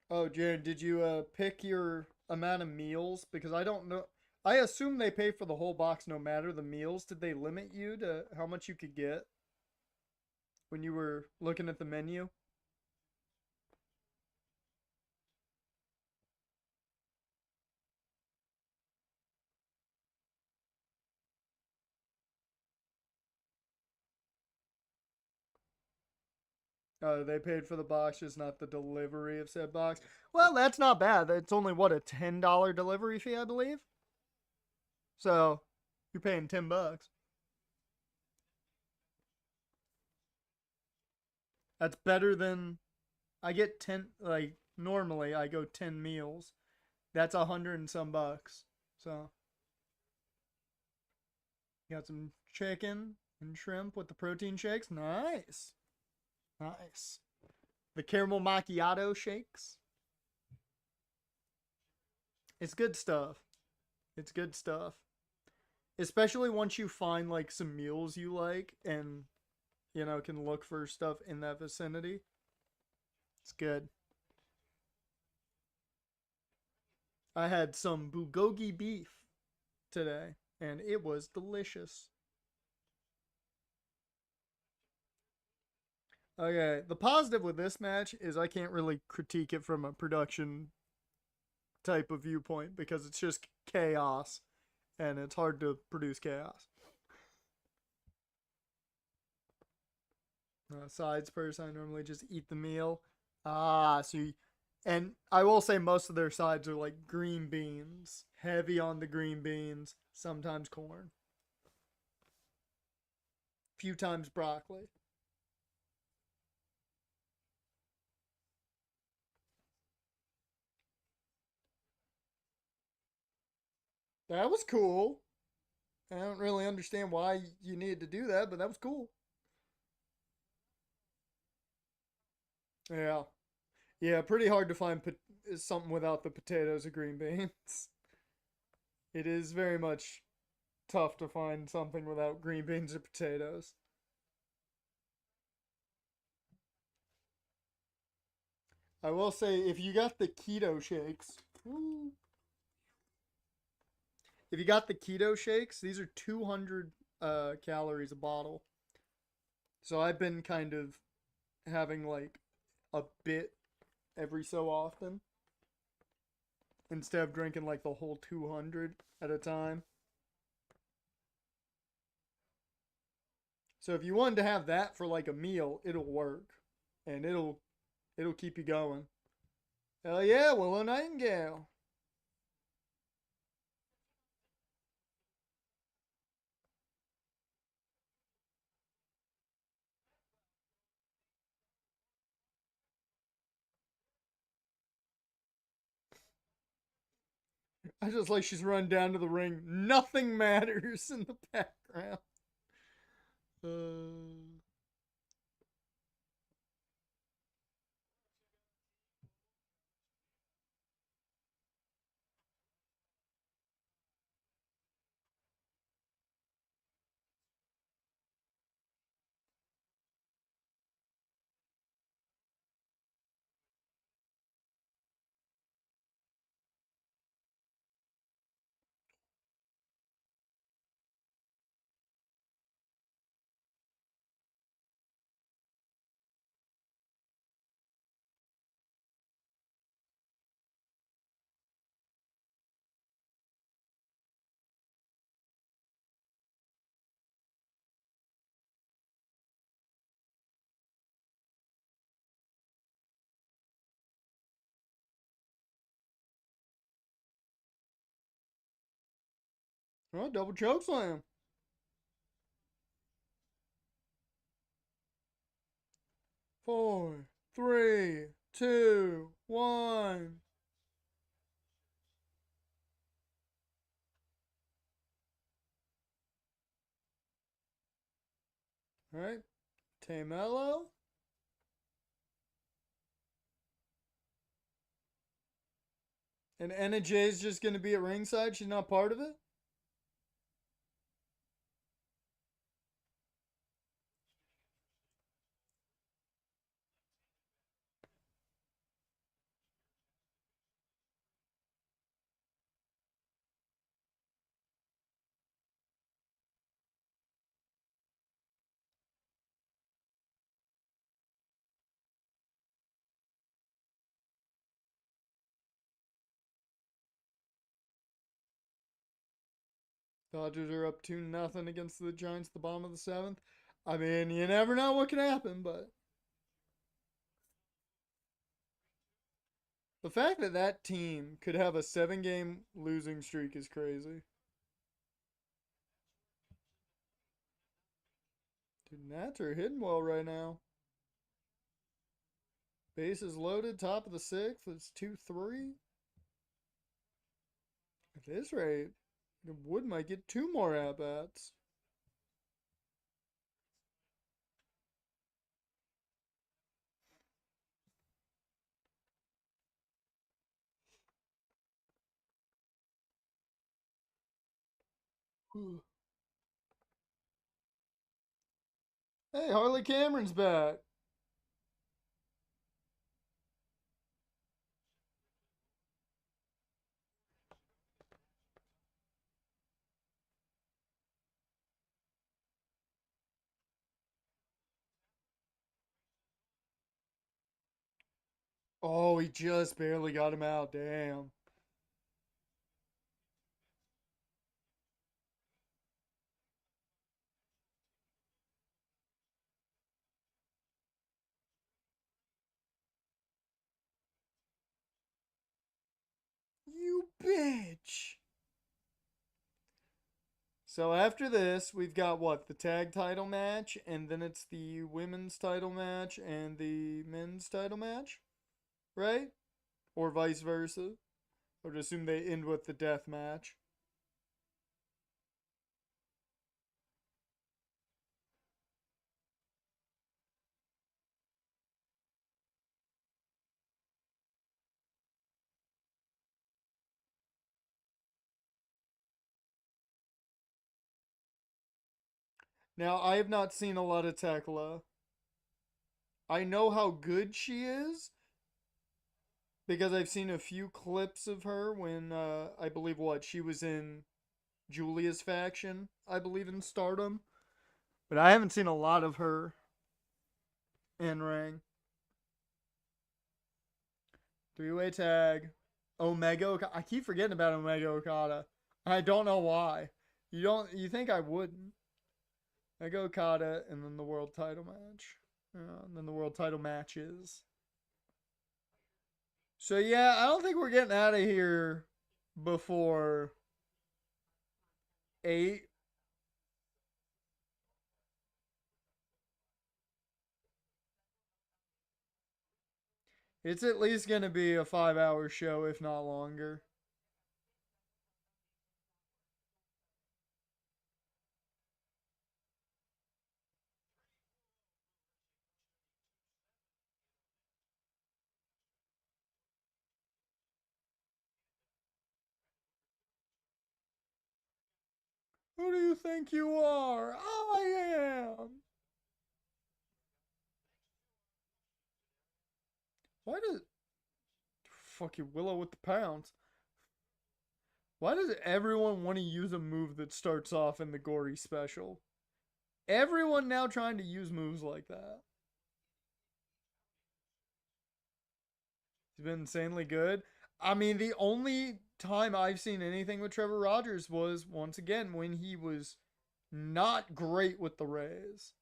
Oh, Jaren, did you pick your amount of meals? Because I don't know. I assume they pay for the whole box no matter the meals. Did they limit you to how much you could get when you were looking at the menu? They paid for the box, just not the delivery of said box. Well, that's not bad. It's only what, a $10 delivery fee, I believe. So you're paying $10. That's better than I get 10. Like normally, I go 10 meals. That's 100 and some bucks. So you got some chicken and shrimp with the protein shakes. Nice, nice. The caramel macchiato shakes. It's good stuff. It's good stuff. Especially once you find like some meals you like and can look for stuff in that vicinity. It's good. I had some bulgogi beef today and it was delicious. Okay, the positive with this match is I can't really critique it from a production type of viewpoint because it's just chaos and it's hard to produce chaos. Sides person, I normally just eat the meal. And I will say most of their sides are like green beans, heavy on the green beans, sometimes corn, few times broccoli. That was cool. I don't really understand why you needed to do that, but that was cool. Yeah. Yeah, pretty hard to find something without the potatoes or green beans. It is very much tough to find something without green beans or potatoes. I will say, if you got the keto shakes, if you got the keto shakes, these are 200 calories a bottle. So I've been kind of having like a bit every so often instead of drinking like the whole 200 at a time. So if you wanted to have that for like a meal, it'll work and it'll keep you going. Hell yeah, Willow Nightingale. I just like she's run down to the ring. Nothing matters in the background. Oh, double choke slam. Four, three, two, one. All right. Tamello. And Anna Jay's just going to be at ringside. She's not part of it. Dodgers are up 2-0 against the Giants at the bottom of the seventh. I mean, you never know what can happen, but the fact that that team could have a 7-game losing streak is crazy. Dude, Nats are hitting well right now. Bases loaded, top of the sixth. It's 2-3. At this rate, Wood might get 2 more at bats. Hey, Harley Cameron's back. Oh, he just barely got him out. Damn. You bitch. So after this, we've got what? The tag title match, and then it's the women's title match and the men's title match, right? Or vice versa. I would assume they end with the death match. Now, I have not seen a lot of Tekla. I know how good she is because I've seen a few clips of her when I believe what she was in Julia's faction, I believe in Stardom, but I haven't seen a lot of her in ring. 3-way tag. Omega Okada. I keep forgetting about Omega Okada. I don't know why. You think I wouldn't. Omega Okada and then the world title match. And then the world title matches. So yeah, I don't think we're getting out of here before 8. It's at least going to be a 5-hour show, if not longer. Who do you think you are? I am. Why does fuck you Willow with the pounds? Why does everyone want to use a move that starts off in the gory special? Everyone now trying to use moves like that. He's been insanely good. I mean, the only time I've seen anything with Trevor Rogers was once again when he was not great with the Rays.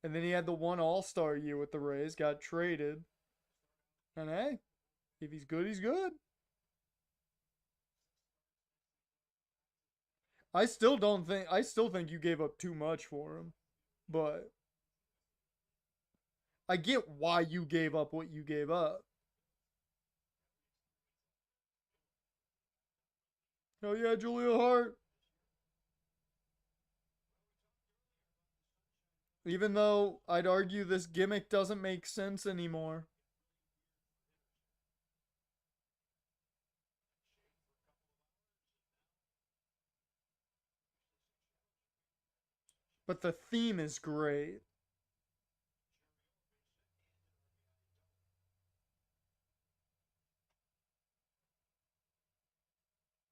And then he had the one All-Star year with the Rays, got traded. And hey, if he's good, he's good. I still think you gave up too much for him, but I get why you gave up what you gave up. Oh yeah, Julia Hart. Even though I'd argue this gimmick doesn't make sense anymore. But the theme is great.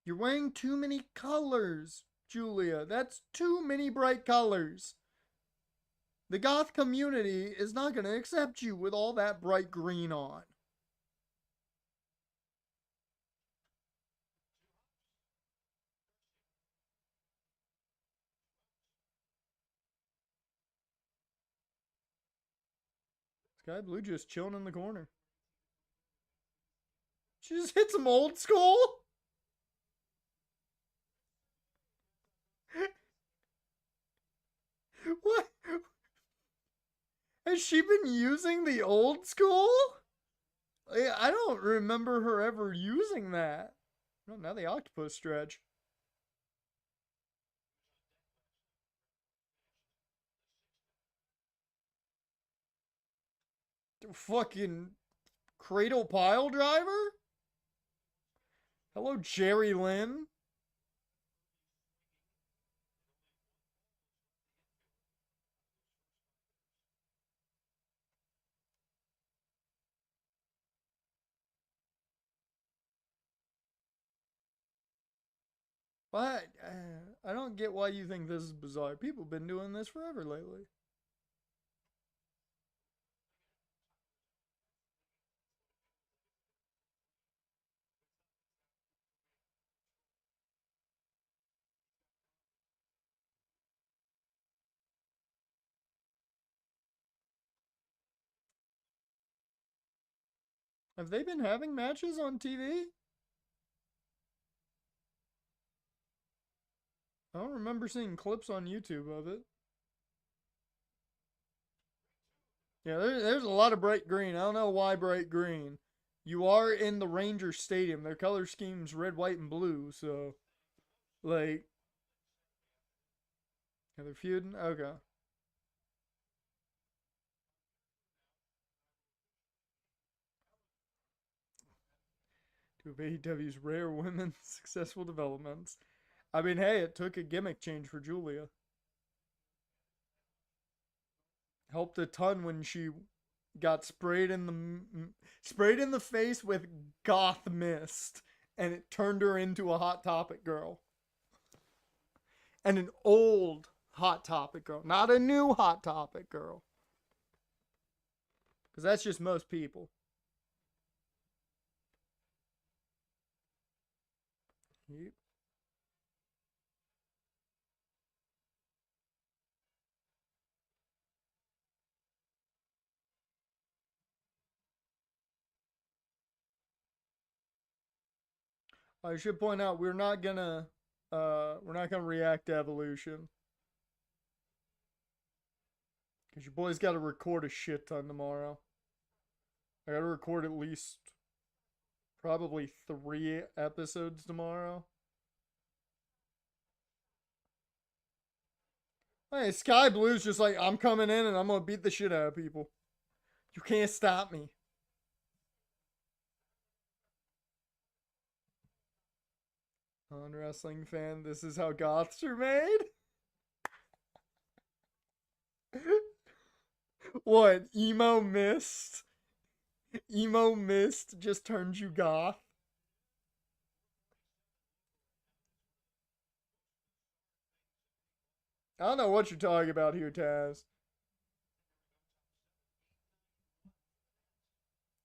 You're wearing too many colors, Julia. That's too many bright colors. The goth community is not going to accept you with all that bright green on. Sky Blue just chilling in the corner. She just hit some old school. What? Has she been using the old school? I don't remember her ever using that. Well, now the octopus stretch. Fucking cradle pile driver? Hello, Jerry Lynn. But I don't get why you think this is bizarre. People have been doing this forever lately. Have they been having matches on TV? I don't remember seeing clips on YouTube of it. Yeah, there's a lot of bright green. I don't know why bright green. You are in the Rangers Stadium. Their color scheme's red, white, and blue. So, like, are they feuding? Okay. Two of AEW's rare women's successful developments. I mean, hey, it took a gimmick change for Julia. Helped a ton when she got sprayed in the face with goth mist, and it turned her into a hot topic girl, and an old hot topic girl, not a new hot topic girl, because that's just most people. Yep. I should point out we're not gonna react to Evolution because your boy's got to record a shit ton tomorrow. I got to record at least probably 3 episodes tomorrow. Hey, Sky Blue's just like, I'm coming in and I'm gonna beat the shit out of people. You can't stop me. On wrestling fan, this is how goths are made. What? Emo mist? Emo mist just turns you goth. I don't know what you're talking about here, Taz.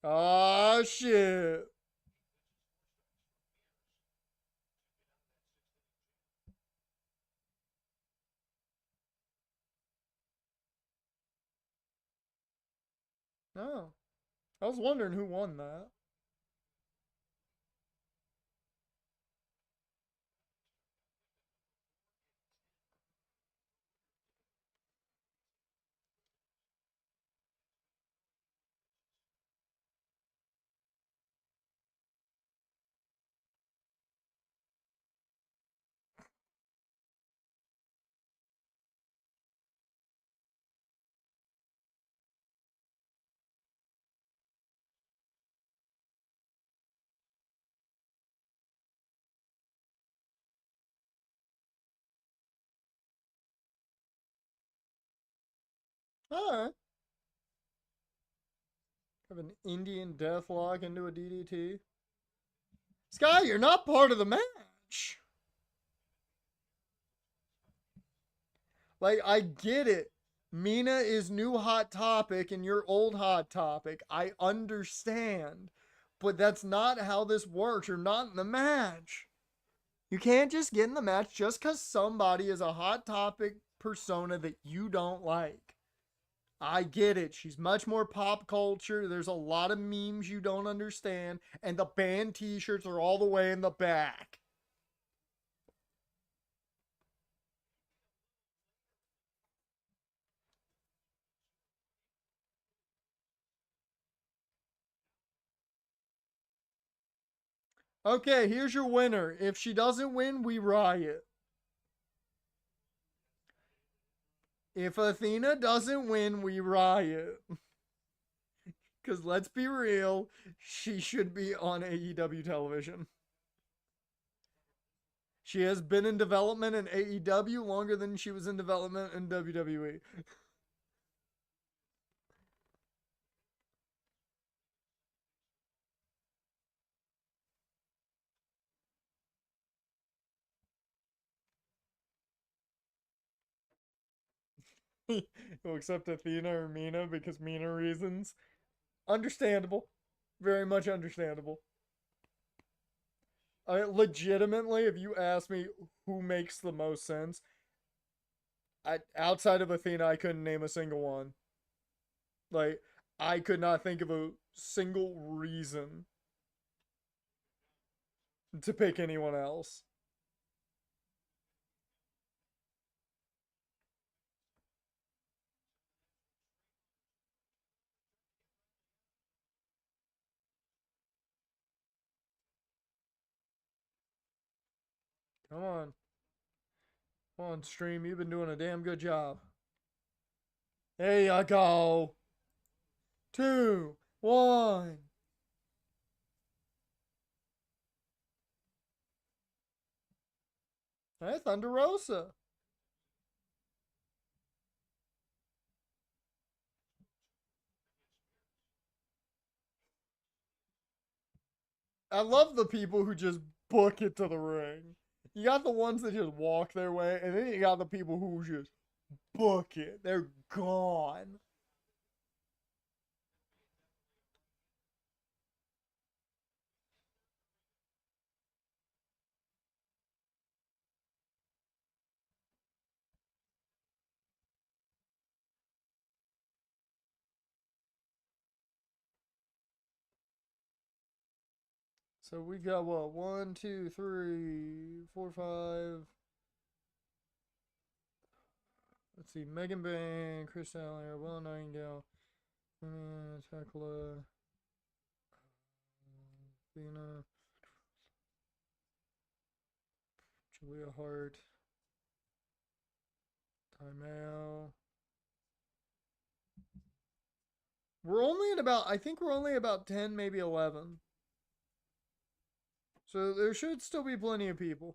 Oh shit. Oh. I was wondering who won that. Alright. Have an Indian deathlock into a DDT. Sky, you're not part of the match. Like, I get it. Mina is new hot topic and you're old hot topic. I understand. But that's not how this works. You're not in the match. You can't just get in the match just because somebody is a hot topic persona that you don't like. I get it. She's much more pop culture. There's a lot of memes you don't understand. And the band t shirts are all the way in the back. Okay, here's your winner. If she doesn't win, we riot. If Athena doesn't win, we riot. Because let's be real, she should be on AEW television. She has been in development in AEW longer than she was in development in WWE. You'll accept Athena or Mina because Mina reasons. Understandable. Very much understandable. Legitimately, if you ask me who makes the most sense, outside of Athena, I couldn't name a single one. Like, I could not think of a single reason to pick anyone else. Come on. Come on, stream. You've been doing a damn good job. There you go. 2, 1. Hey, Thunder Rosa. I love the people who just book it to the ring. You got the ones that just walk their way, and then you got the people who just book it. They're gone. So we got what? 1, 2, 3, 4, 5. Let's see. Megan Bain, Chris Allen, Will Nightingale, Tekla, Athena, Julia Hart, Timeout. We're only at about, I think we're only about 10, maybe 11. So there should still be plenty of people.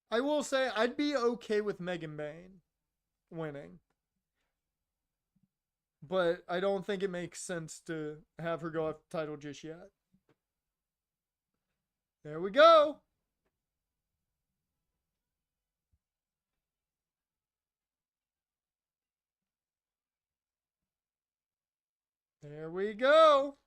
I will say I'd be okay with Megan Bain winning. But I don't think it makes sense to have her go after the title just yet. There we go. There we go.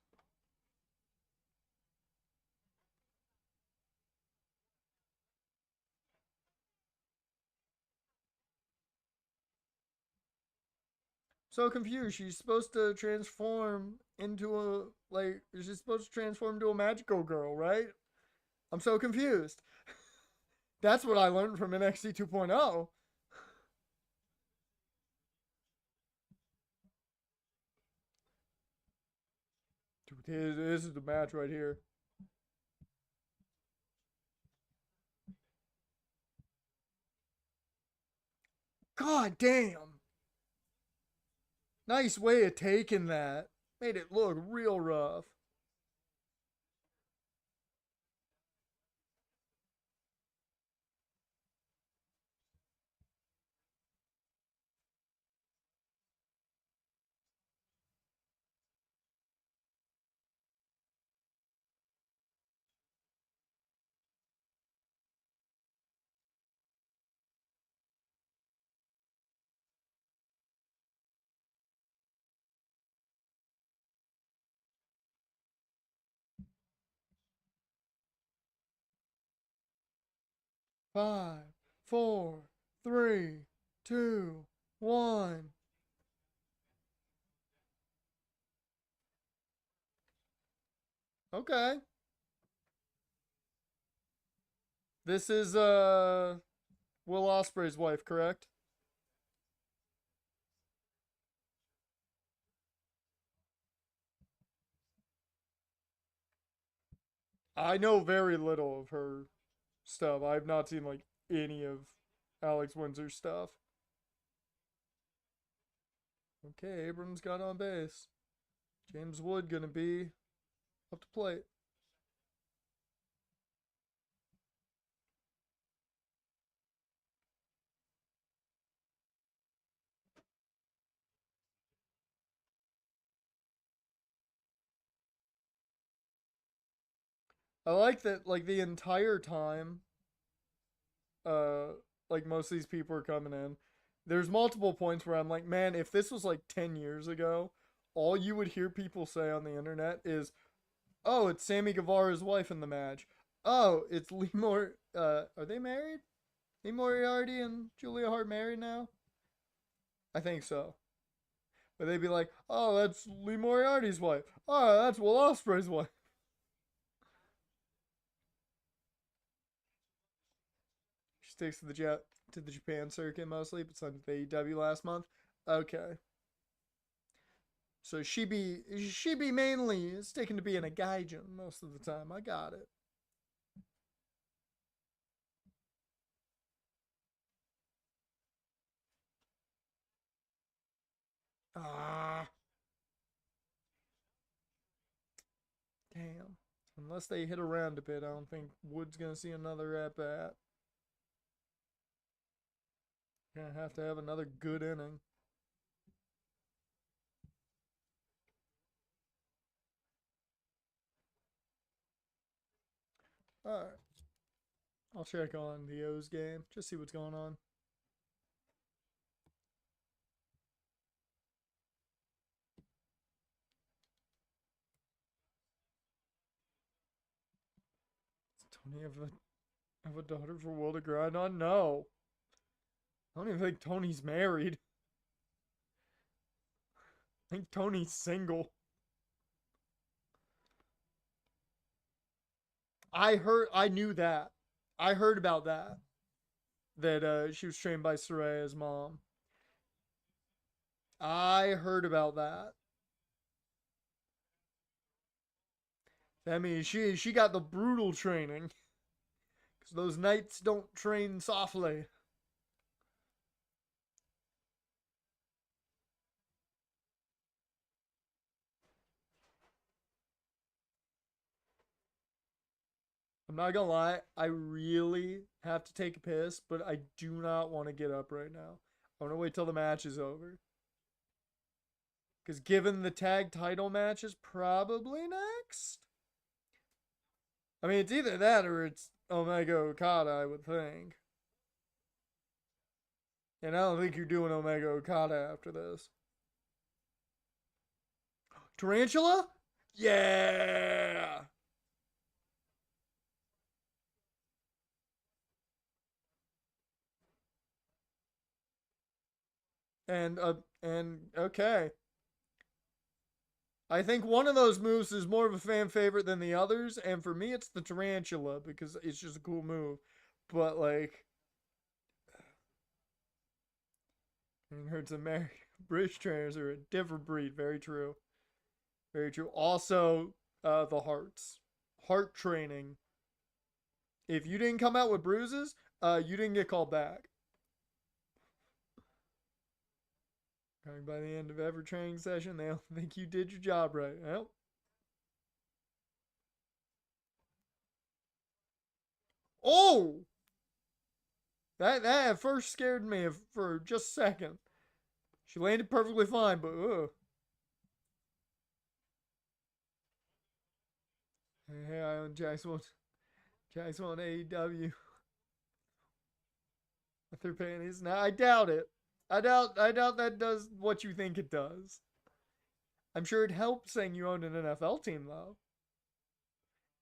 So confused. She's supposed to transform into a, like, she's supposed to transform into a magical girl, right? I'm so confused. That's what I learned from NXT 2.0. Dude, this is the match right here. God damn. Nice way of taking that. Made it look real rough. 5, 4, 3, 2, 1. Okay. This is Will Ospreay's wife, correct? I know very little of her stuff. I've not seen like any of Alex Windsor's stuff. Okay, Abrams got on base. James Wood gonna be up to plate. I like that like the entire time uh like most of these people are coming in. There's multiple points where I'm like, man, if this was like 10 years ago, all you would hear people say on the internet is, "Oh, it's Sammy Guevara's wife in the match. Oh, it's are they married? Lee Moriarty and Julia Hart married now? I think so." But they'd be like, "Oh, that's Lee Moriarty's wife. Oh, that's Will Ospreay's wife." She sticks to the Japan circuit mostly, but signed with AEW last month. Okay. So she be mainly sticking to being a gaijin most of the time. I got it. Ah, damn. Unless they hit around a bit, I don't think Wood's gonna see another at bat. Gonna have to have another good inning. All right, I'll check on the O's game. Just see what's going on. Does Tony have a daughter for Will to grind on? No. I don't even think Tony's married. I think Tony's single. I knew that. I heard about that. That she was trained by Soraya's mom. I heard about that. That means she got the brutal training. Because those knights don't train softly. I'm not gonna lie, I really have to take a piss, but I do not want to get up right now. I want to wait till the match is over. Because given the tag title match is probably next. I mean, it's either that or it's Omega Okada, I would think. And I don't think you're doing Omega Okada after this. Tarantula? Yeah! And okay. I think one of those moves is more of a fan favorite than the others, and for me it's the tarantula because it's just a cool move. But like I heard some British trainers are a different breed, very true. Very true. Also, the hearts. Heart training. If you didn't come out with bruises, you didn't get called back. By the end of every training session, they'll think you did your job right. Well, oh! That at first scared me for just a second. She landed perfectly fine, but hey, I own Jax1 AEW with their panties. Now I doubt it. I doubt that does what you think it does. I'm sure it helps saying you own an NFL team though.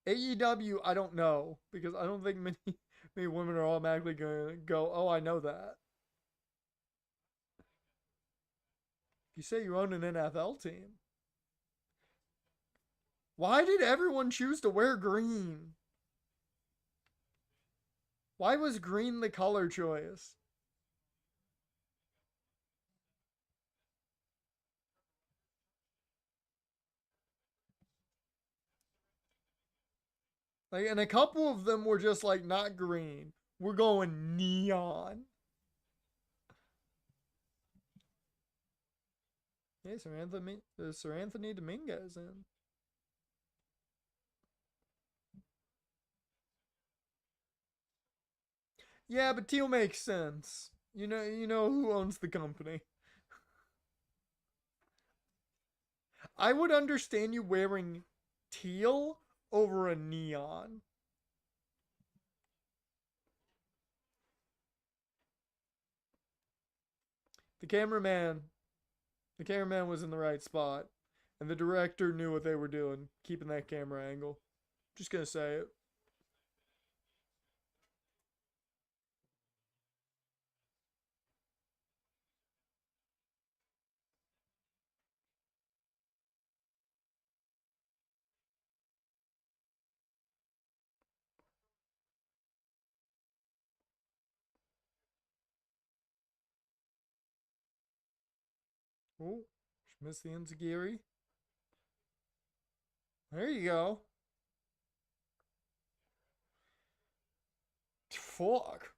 AEW, I don't know because I don't think many women are automatically going to go, oh, I know that. If you say you own an NFL team, why did everyone choose to wear green? Why was green the color choice? Like, and a couple of them were just like, not green. We're going neon. Hey, Sir Anthony Dominguez in. Yeah, but teal makes sense. You know who owns the company. I would understand you wearing teal over a neon. The cameraman, the cameraman was in the right spot, and the director knew what they were doing, keeping that camera angle. Just gonna say it. Oh, she missed the enziguri. There you go. Fuck.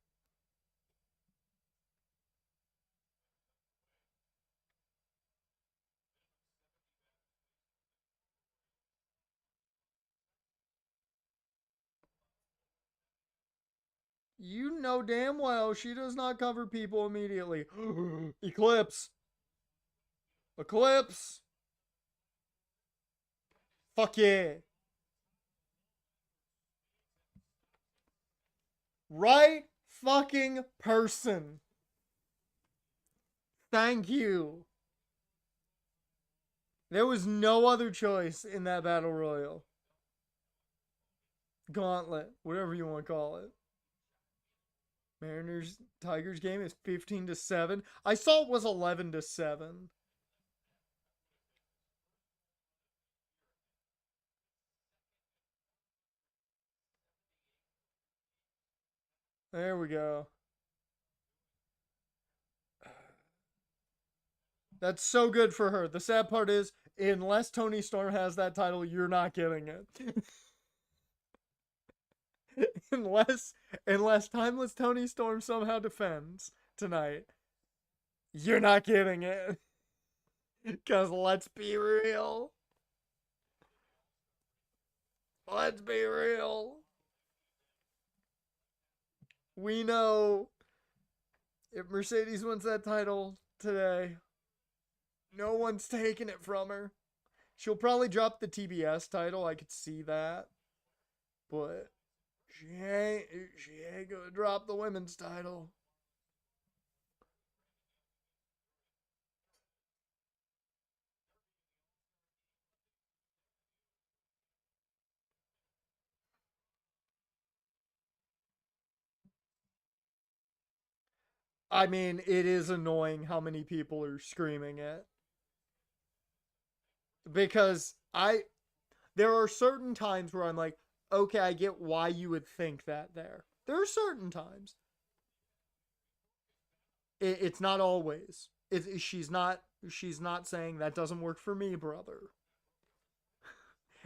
You know damn well she does not cover people immediately. Eclipse. Eclipse. Fuck yeah. Right fucking person. Thank you. There was no other choice in that battle royal. Gauntlet, whatever you want to call it. Mariners Tigers game is 15-7. I saw it was 11-7. There we go. That's so good for her. The sad part is, unless Tony Storm has that title, you're not getting it. unless Timeless Tony Storm somehow defends tonight, you're not getting it. Cause let's be real. Let's be real. We know if Mercedes wins that title today, no one's taking it from her. She'll probably drop the TBS title. I could see that. But she ain't gonna drop the women's title. I mean, it is annoying how many people are screaming it. Because there are certain times where I'm like, okay, I get why you would think that there. There are certain times. It's not always. She's not saying that doesn't work for me, brother.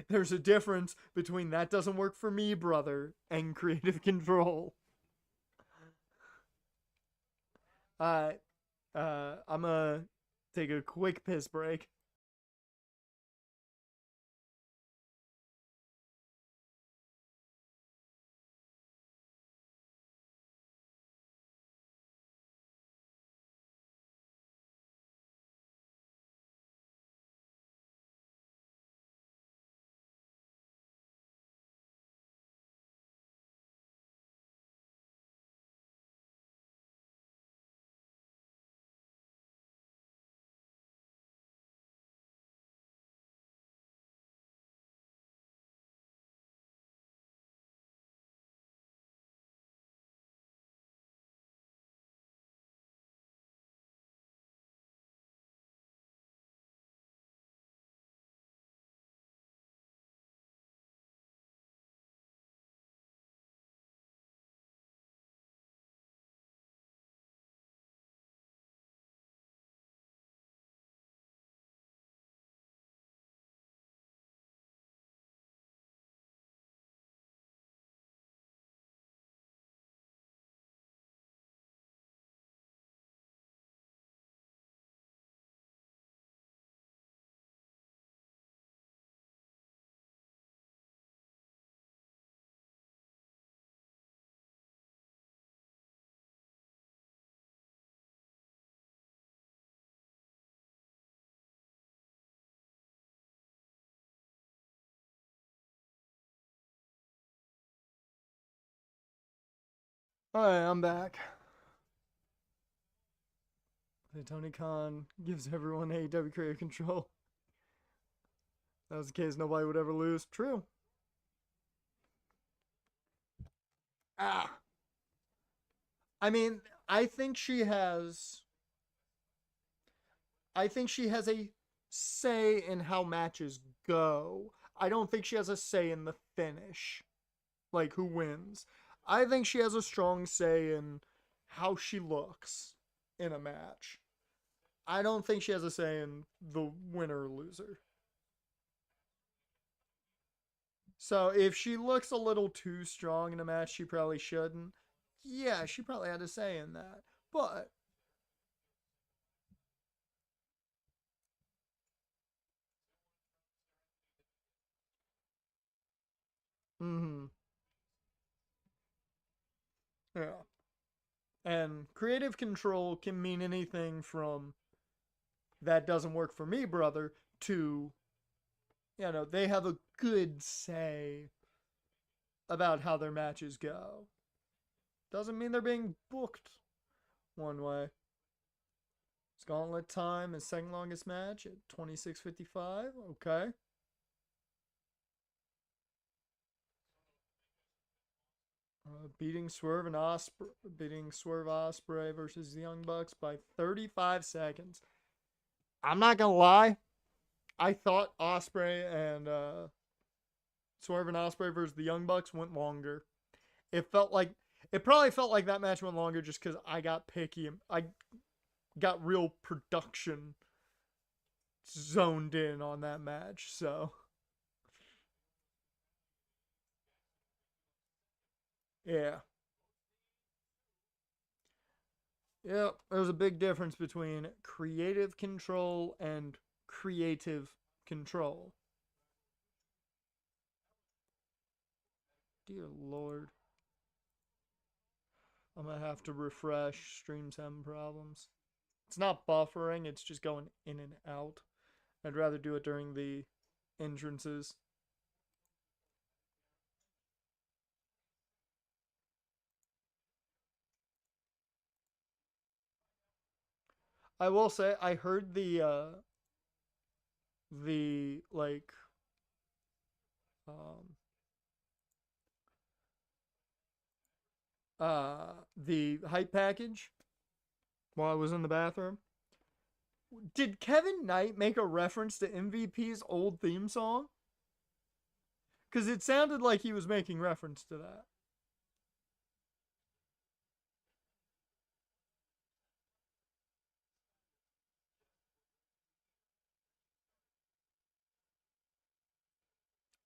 There's a difference between that doesn't work for me, brother, and creative control. Alright. I'm gonna take a quick piss break. Alright, I'm back. Tony Khan gives everyone AEW creative control. If that was the case, nobody would ever lose. True. Ah. I mean, I think she has. I think she has a say in how matches go. I don't think she has a say in the finish. Like, who wins. I think she has a strong say in how she looks in a match. I don't think she has a say in the winner or loser. So if she looks a little too strong in a match, she probably shouldn't. Yeah, she probably had a say in that. But, mm-hmm. Yeah. And creative control can mean anything from that doesn't work for me, brother, to, they have a good say about how their matches go. Doesn't mean they're being booked one way. It's Gauntlet time, his second longest match at 26:55. Okay. Beating Swerve Osprey versus the Young Bucks by 35 seconds. I'm not gonna lie, I thought Osprey and Swerve and Osprey versus the Young Bucks went longer. It probably felt like that match went longer just because I got picky and I got real production zoned in on that match. So yeah, yeah. There's a big difference between creative control and creative control. Dear Lord. I'm gonna have to refresh. Stream's having problems. It's not buffering, it's just going in and out. I'd rather do it during the entrances. I will say I heard the like um the hype package while I was in the bathroom. Did Kevin Knight make a reference to MVP's old theme song? Because it sounded like he was making reference to that.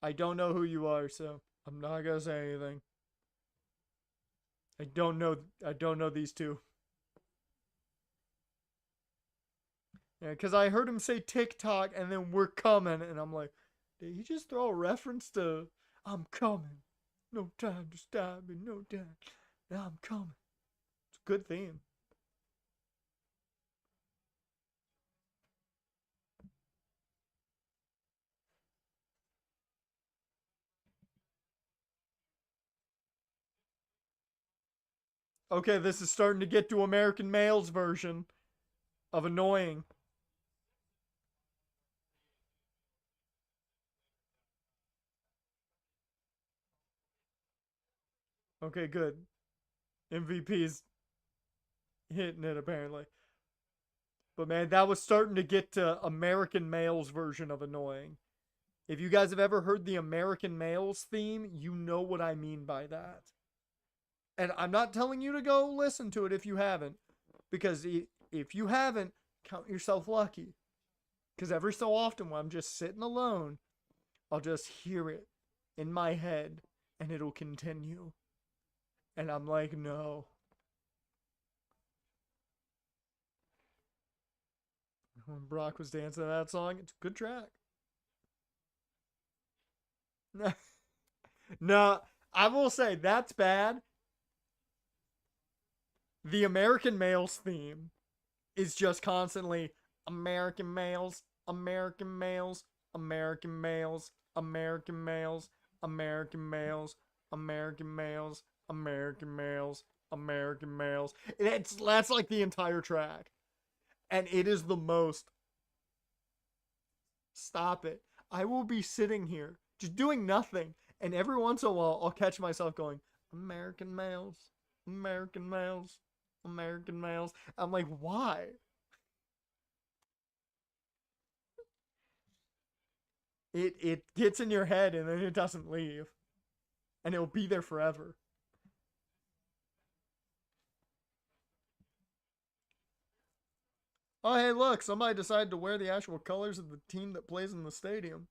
I don't know who you are, so I'm not gonna say anything. I don't know. I don't know these two. Yeah, because I heard him say TikTok and then we're coming, and I'm like, did he just throw a reference to I'm coming? No time to stop me, no time. Now I'm coming. It's a good theme. Okay, this is starting to get to American Male's version of annoying. Okay, good. MVP's hitting it apparently. But man, that was starting to get to American Male's version of annoying. If you guys have ever heard the American Males theme, you know what I mean by that. And I'm not telling you to go listen to it if you haven't, because if you haven't, count yourself lucky. Because every so often when I'm just sitting alone, I'll just hear it in my head and it'll continue. And I'm like, no. When Brock was dancing to that song, it's a good track. No, I will say that's bad. The American Males theme is just constantly American males, American males, American males, American males, American males, American males, American males, American males. That's like the entire track. And it is the most. Stop it. I will be sitting here just doing nothing. And every once in a while, I'll catch myself going, American males, American males, American males. I'm like, why? It gets in your head and then it doesn't leave. And it'll be there forever. Oh, hey, look, somebody decided to wear the actual colors of the team that plays in the stadium.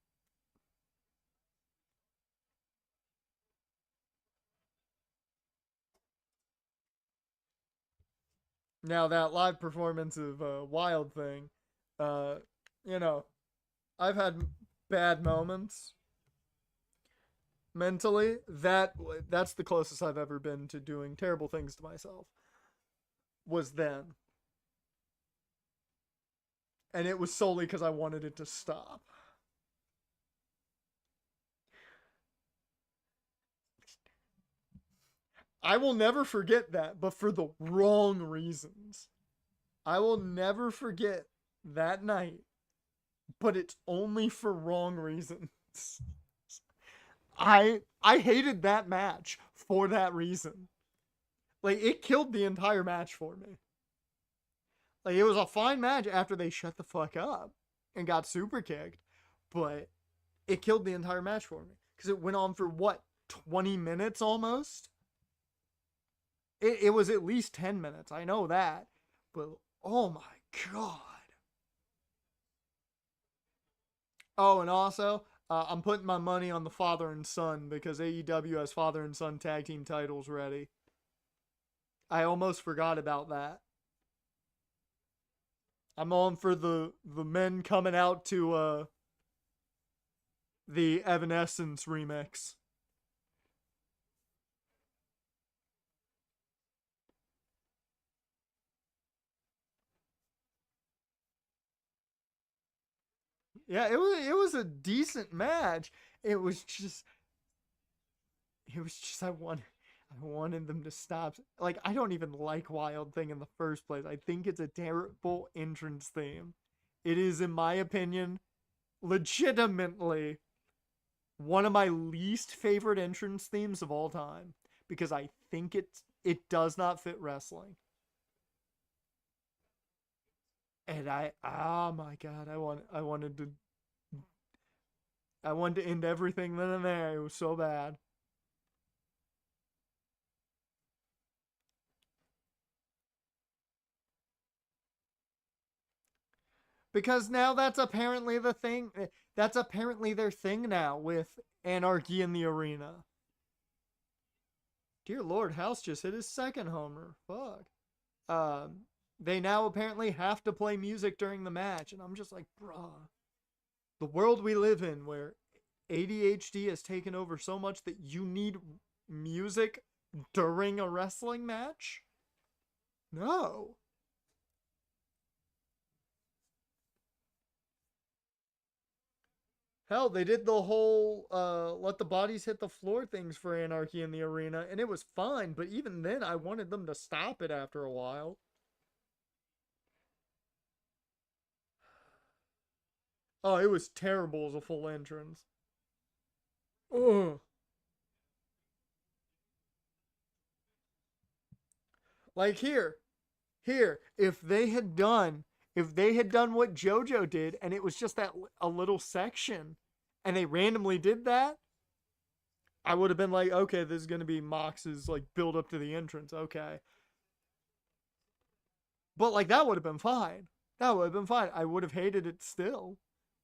Now, that live performance of Wild Thing, uh, you know, I've had bad moments mentally. That's the closest I've ever been to doing terrible things to myself. Was then. And it was solely because I wanted it to stop. I will never forget that, but for the wrong reasons. I will never forget that night, but it's only for wrong reasons. I hated that match for that reason. Like, it killed the entire match for me. Like, it was a fine match after they shut the fuck up and got super kicked, but it killed the entire match for me because it went on for what, 20 minutes almost. It was at least 10 minutes, I know that, but oh my god. Oh, and also, I'm putting my money on the father and son because AEW has father and son tag team titles ready. I almost forgot about that. I'm on for the men coming out to the Evanescence remix. Yeah, it was a decent match. It was just I wanted them to stop. Like, I don't even like Wild Thing in the first place. I think it's a terrible entrance theme. It is, in my opinion, legitimately one of my least favorite entrance themes of all time because I think it does not fit wrestling. And oh my god, I wanted to end everything then and there. It was so bad. Because now that's apparently the thing. That's apparently their thing now with Anarchy in the Arena. Dear Lord, House just hit his second homer. Fuck. They now apparently have to play music during the match, and I'm just like, bruh. The world we live in, where ADHD has taken over so much that you need music during a wrestling match? No. Hell, they did the whole let the bodies hit the floor things for Anarchy in the Arena, and it was fine, but even then I wanted them to stop it after a while. Oh, it was terrible as a full entrance. Ugh. Like here, if they had done what JoJo did and it was just that a little section and they randomly did that, I would have been like, okay, this is going to be Mox's like build up to the entrance. Okay. But like that would have been fine. That would have been fine. I would have hated it still.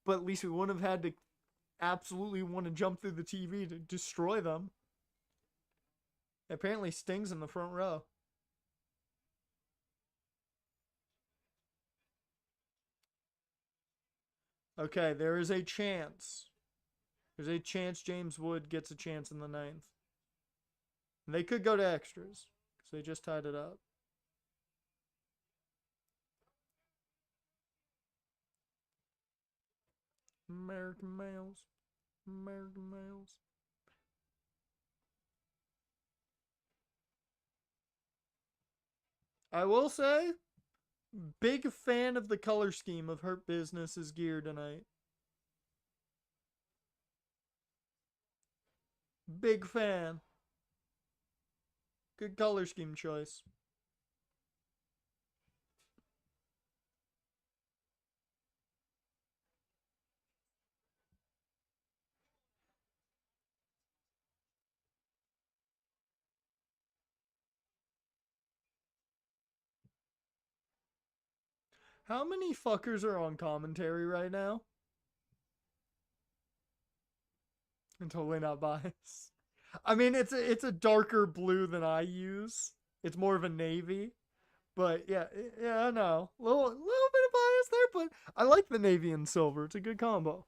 But at least we wouldn't have had to absolutely want to jump through the TV to destroy them. Apparently Sting's in the front row. Okay, there is a chance. There's a chance James Wood gets a chance in the ninth. And they could go to extras because they just tied it up. American males. American males. I will say, big fan of the color scheme of Hurt Business's gear tonight. Big fan. Good color scheme choice. How many fuckers are on commentary right now? I'm totally not biased. I mean, it's a darker blue than I use. It's more of a navy, but yeah, I know. Little bit of bias there, but I like the navy and silver. It's a good combo.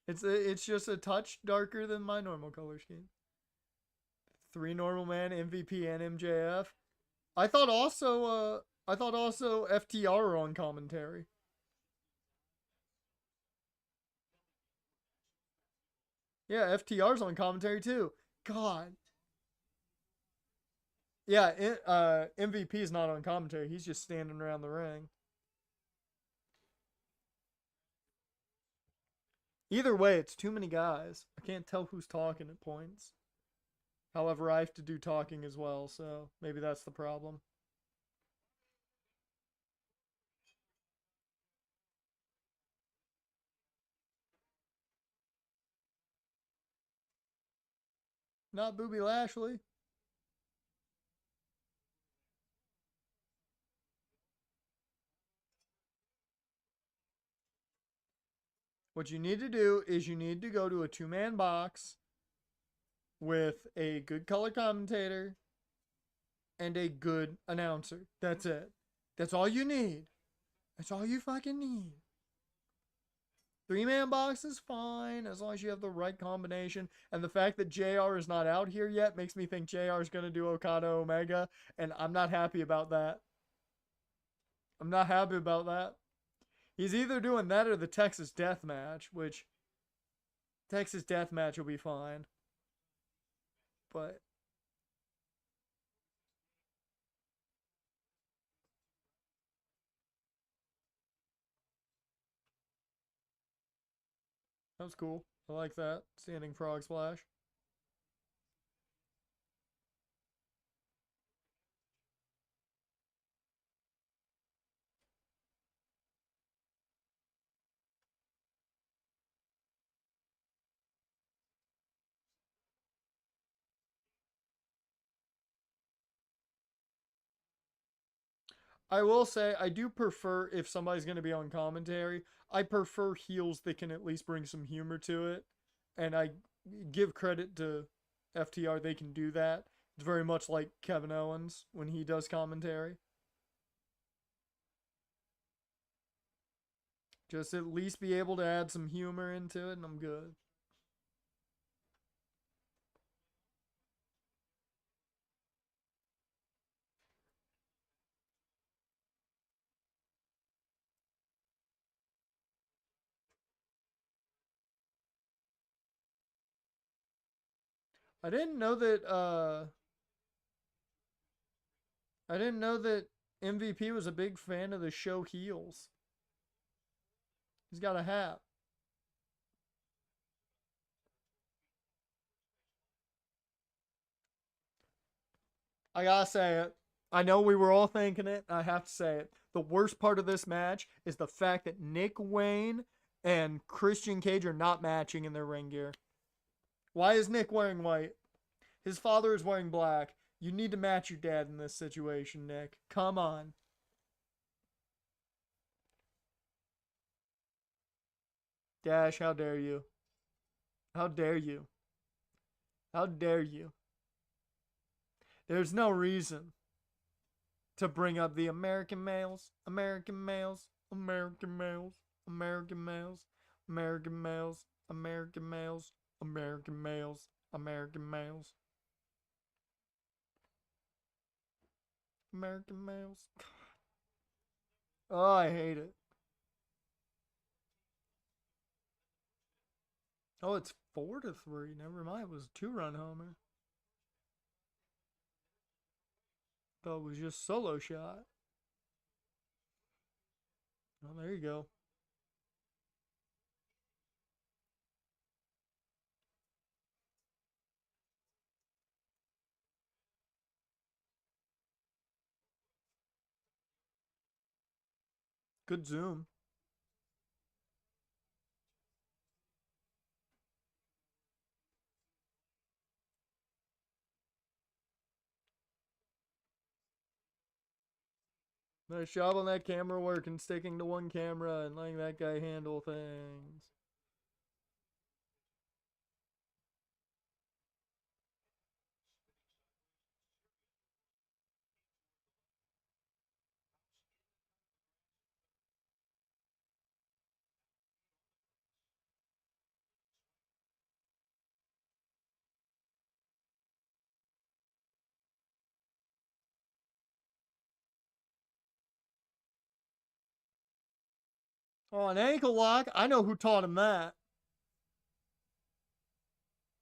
It's just a touch darker than my normal color scheme. Three normal man, MVP, and MJF. I thought also FTR on commentary. Yeah, FTR's on commentary too. God. Yeah, MVP's not on commentary. He's just standing around the ring. Either way, it's too many guys. I can't tell who's talking at points. However, I have to do talking as well, so maybe that's the problem. Not Booby Lashley. What you need to do is you need to go to a two-man box with a good color commentator and a good announcer. That's it. That's all you need. That's all you fucking need. Three-man box is fine as long as you have the right combination. And the fact that JR is not out here yet makes me think JR is going to do Okada Omega. And I'm not happy about that. I'm not happy about that. He's either doing that or the Texas Death Match, which Texas Death Match will be fine. But that was cool. I like that. Standing frog splash. I will say I do prefer if somebody's going to be on commentary. I prefer heels that can at least bring some humor to it, and I give credit to FTR. They can do that. It's very much like Kevin Owens when he does commentary. Just at least be able to add some humor into it, and I'm good. I didn't know that. I didn't know that MVP was a big fan of the show Heels. He's got a hat. I gotta say it. I know we were all thinking it. I have to say it. The worst part of this match is the fact that Nick Wayne and Christian Cage are not matching in their ring gear. Why is Nick wearing white? His father is wearing black. You need to match your dad in this situation, Nick. Come on. Dash, how dare you? How dare you? How dare you? There's no reason to bring up the American males, American males, American males, American males, American males, American males, American males, American males, American males. Oh, I hate it. Oh, it's 4-3. Never mind. It was a two-run homer. thought it was just solo shot. Oh, there you go. Good zoom. Nice job on that camera work and sticking to one camera and letting that guy handle things. Oh, an ankle lock? I know who taught him that.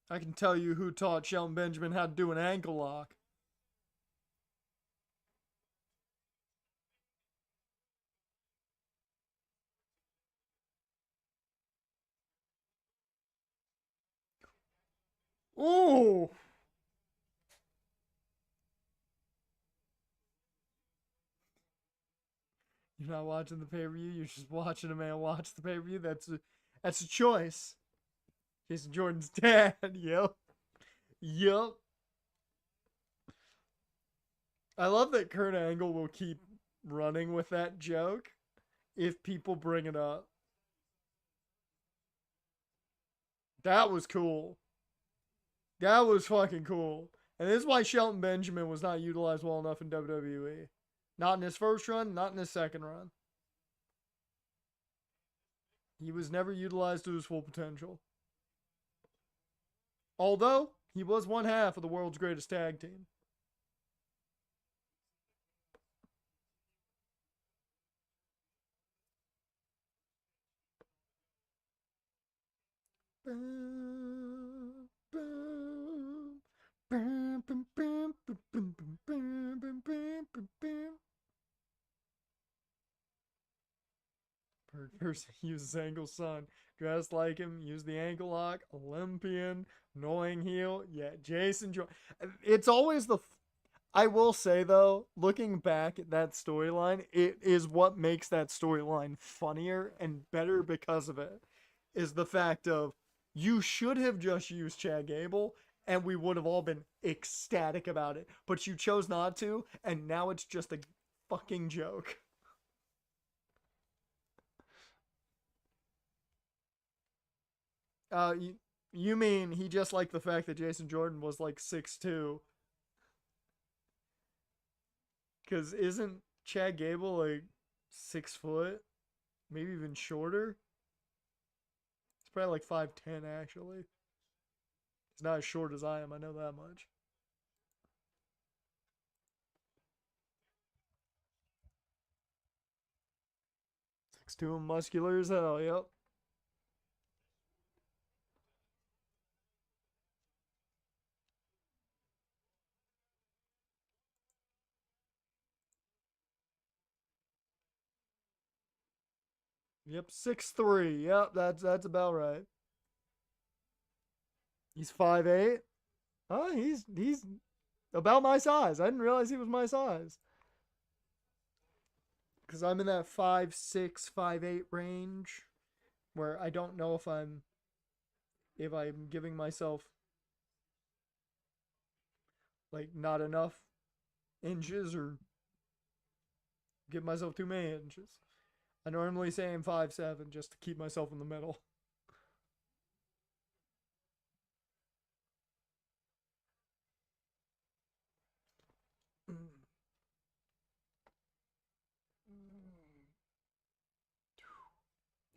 I can tell you who taught Shelton Benjamin how to do an ankle lock. Ooh! You're not watching the pay-per-view, you're just watching a man watch the pay-per-view. That's a choice. Jason Jordan's dad. Yep. Yep. I love that Kurt Angle will keep running with that joke if people bring it up. That was cool. That was fucking cool. And this is why Shelton Benjamin was not utilized well enough in WWE. Not in his first run, not in his second run. He was never utilized to his full potential. Although, he was one half of the world's greatest tag team. Person uses Angle's son. Dressed like him, use the ankle lock, Olympian, annoying heel. Yeah, Jason Jordan. It's always the. I will say though, looking back at that storyline, it is what makes that storyline funnier and better because of it. Is the fact of you should have just used Chad Gable and we would have all been ecstatic about it, but you chose not to, and now it's just a fucking joke. You mean he just liked the fact that Jason Jordan was like 6'2"? Because isn't Chad Gable like 6 foot? Maybe even shorter? He's probably like 5'10" actually. He's not as short as I am, I know that much. 6'2" and muscular as hell, yep. Yep, 6'3". Yep, that's about right. He's 5'8". Oh, he's about my size. I didn't realize he was my size. Because I'm in that 5'6", 5'8" range where I don't know if I'm giving myself like not enough inches or give myself too many inches. I normally say I'm 5'7" just to keep myself in the middle.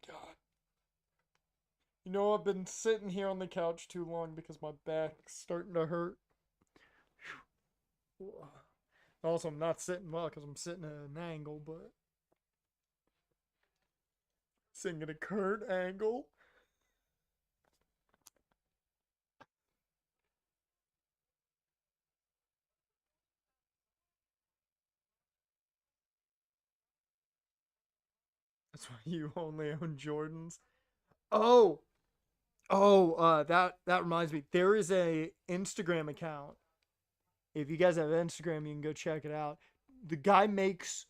God. You know, I've been sitting here on the couch too long because my back's starting to hurt. Also, I'm not sitting well because I'm sitting at an angle, but sitting at a current angle. That's why you only own Jordans. Oh, that reminds me. There is a Instagram account. If you guys have Instagram, you can go check it out. The guy makes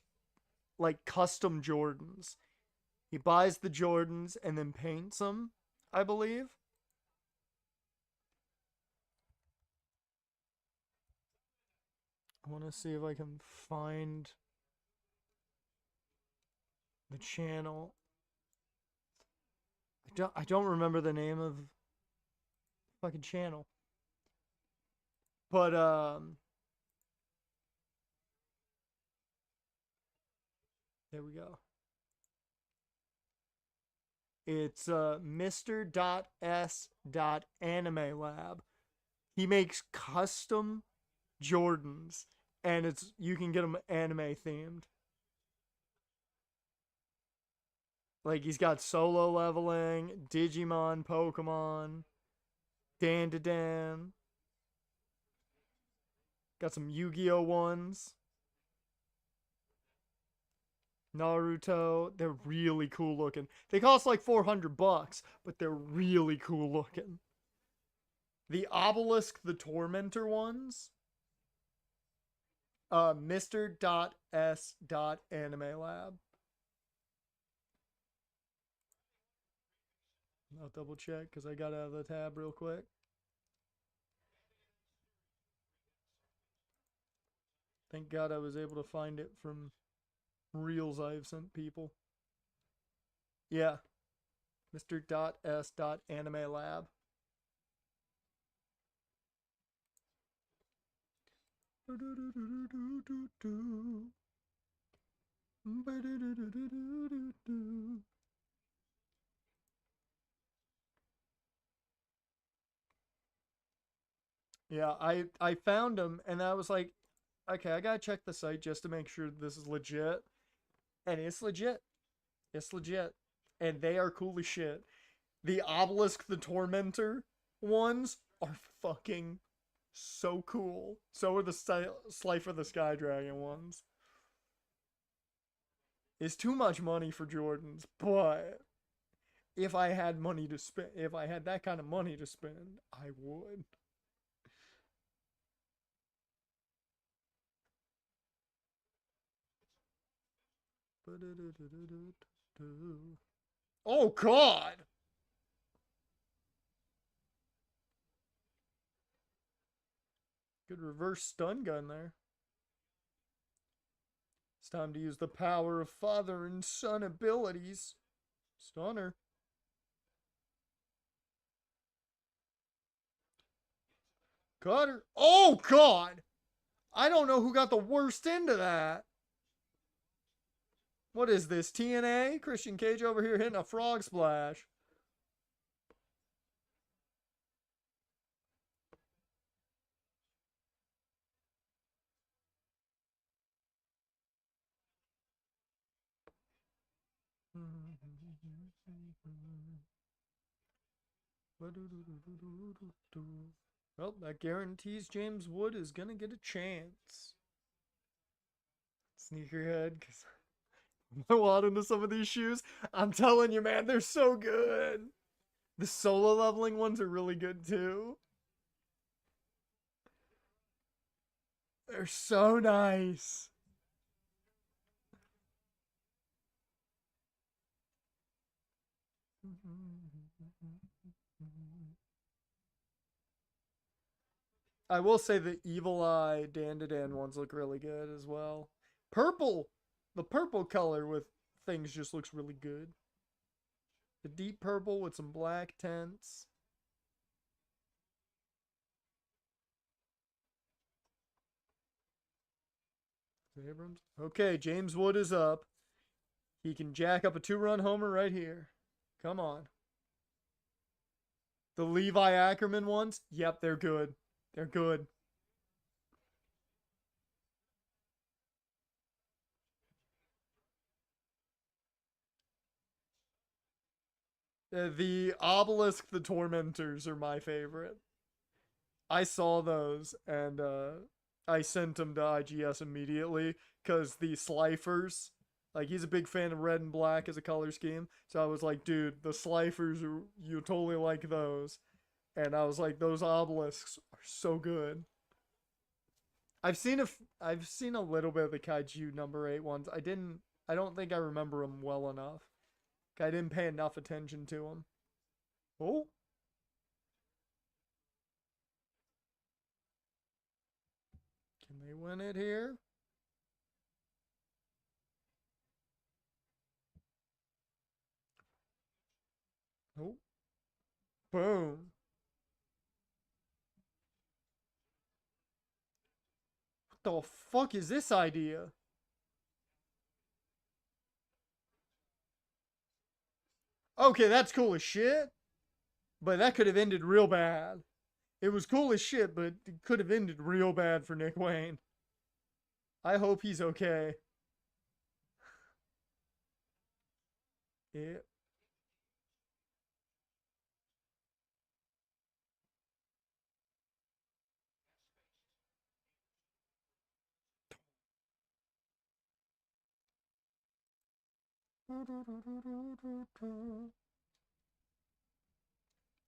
like custom Jordans. He buys the Jordans and then paints them, I believe. I want to see if I can find the channel. I don't remember the name of the fucking channel. But there we go. It's Mr.S.Anime Lab. He makes custom Jordans, and you can get them anime themed. Like he's got solo leveling, Digimon, Pokemon, Dan. Got some Yu-Gi-Oh ones. Naruto. They're really cool looking. They cost like $400, but they're really cool looking. The Obelisk the Tormentor ones. Mr.S.Anime Lab. I'll double check because I got out of the tab real quick. Thank God I was able to find it from reels I've sent people. Yeah. Mr.S.Anime Lab. Yeah, I found them and I was like, okay, I gotta check the site just to make sure this is legit. And it's legit. It's legit. And they are cool as shit. The Obelisk the Tormentor ones are fucking so cool. So are the Slifer the Sky Dragon ones. It's too much money for Jordans, but if I had money to spend, if I had that kind of money to spend, I would. Oh God! Good reverse stun gun there. It's time to use the power of father and son abilities. Stunner. Cutter. Oh God! I don't know who got the worst into that. What is this? TNA? Christian Cage over here hitting a frog splash. Well, that guarantees James Wood is gonna get a chance. Sneakerhead, because I'm a lot into some of these shoes. I'm telling you, man, they're so good. The solo leveling ones are really good too. They're so nice. I will say the Evil Eye Dan ones look really good as well. Purple! The purple color with things just looks really good. The deep purple with some black tints. Abrams. Okay, James Wood is up. He can jack up a 2-run homer right here. Come on. The Levi Ackerman ones? Yep, they're good. They're good. The Obelisk the Tormentors are my favorite. I saw those and I sent them to IGS immediately because the Slifers Like, he's a big fan of red and black as a color scheme. So I was like, dude, the Slifers, you totally like those. And I was like, those obelisks are so good. I've seen I've seen a little bit of the Kaiju number 8 ones. I don't think I remember them well enough. I didn't pay enough attention to them. Oh. Can they win it here? Oh. Boom. What the fuck is this idea? Okay, that's cool as shit. But that could have ended real bad. It was cool as shit, but it could have ended real bad for Nick Wayne. I hope he's okay. Yeah.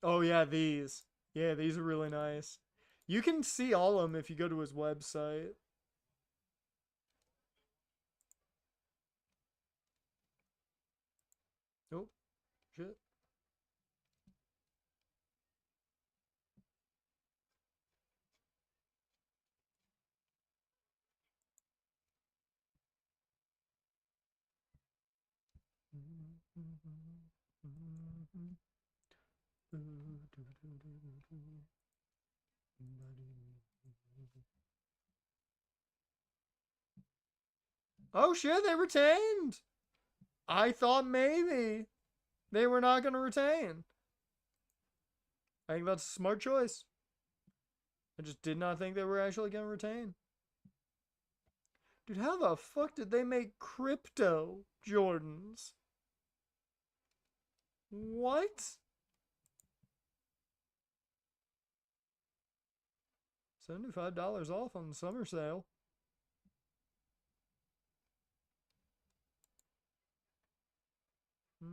Oh yeah, these. Yeah, these are really nice. You can see all of them if you go to his website. Oh, shit. Oh shit, they retained. I thought maybe they were not going to retain. I think that's a smart choice. I just did not think they were actually going to retain. Dude, how the fuck did they make crypto Jordans? What? $75 off on the summer sale. Hmm.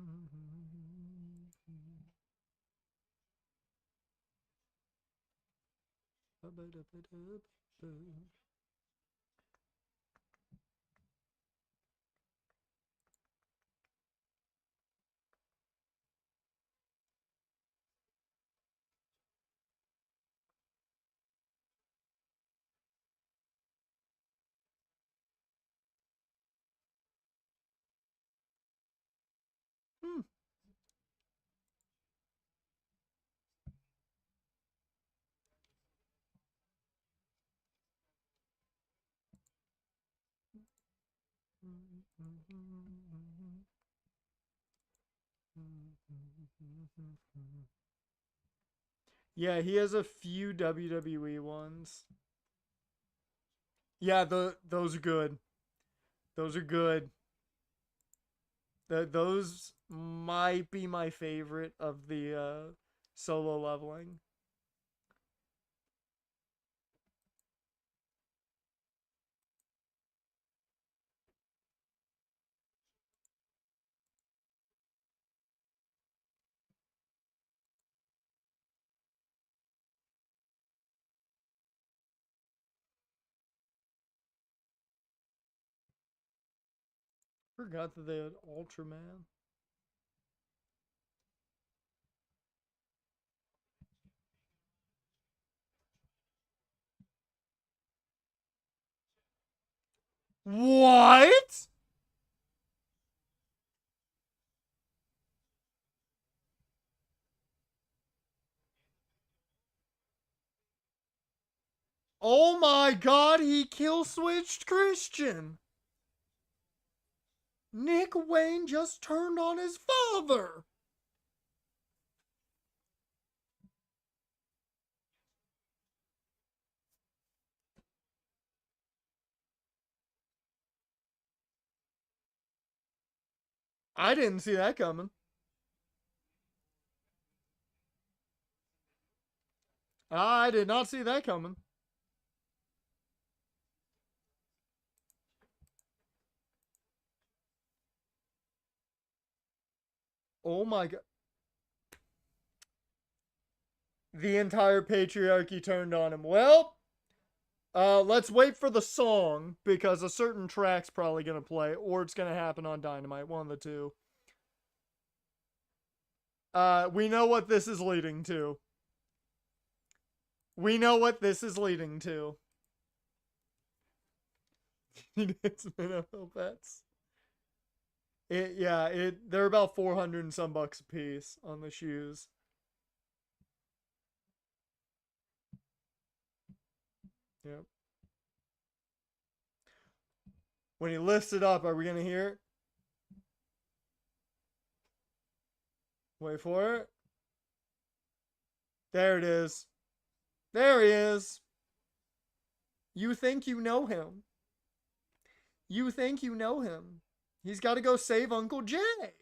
Yeah, he has a few WWE ones. Yeah, those are good. Those are good. Those might be my favorite of the solo leveling. Forgot that they had Ultraman. What? Oh my god, he kill switched Christian. Nick Wayne just turned on his father. I didn't see that coming. I did not see that coming. Oh my god. The entire patriarchy turned on him. Well, let's wait for the song because a certain track's probably gonna play, or it's gonna happen on Dynamite. One of the two. We know what this is leading to. We know what this is leading to. It's NFL bets. They're about 400 and some bucks a piece on the shoes. Yep. When he lifts it up, are we gonna hear it? Wait for it. There it is. There he is. You think you know him. You think you know him. He's got to go save Uncle Jay.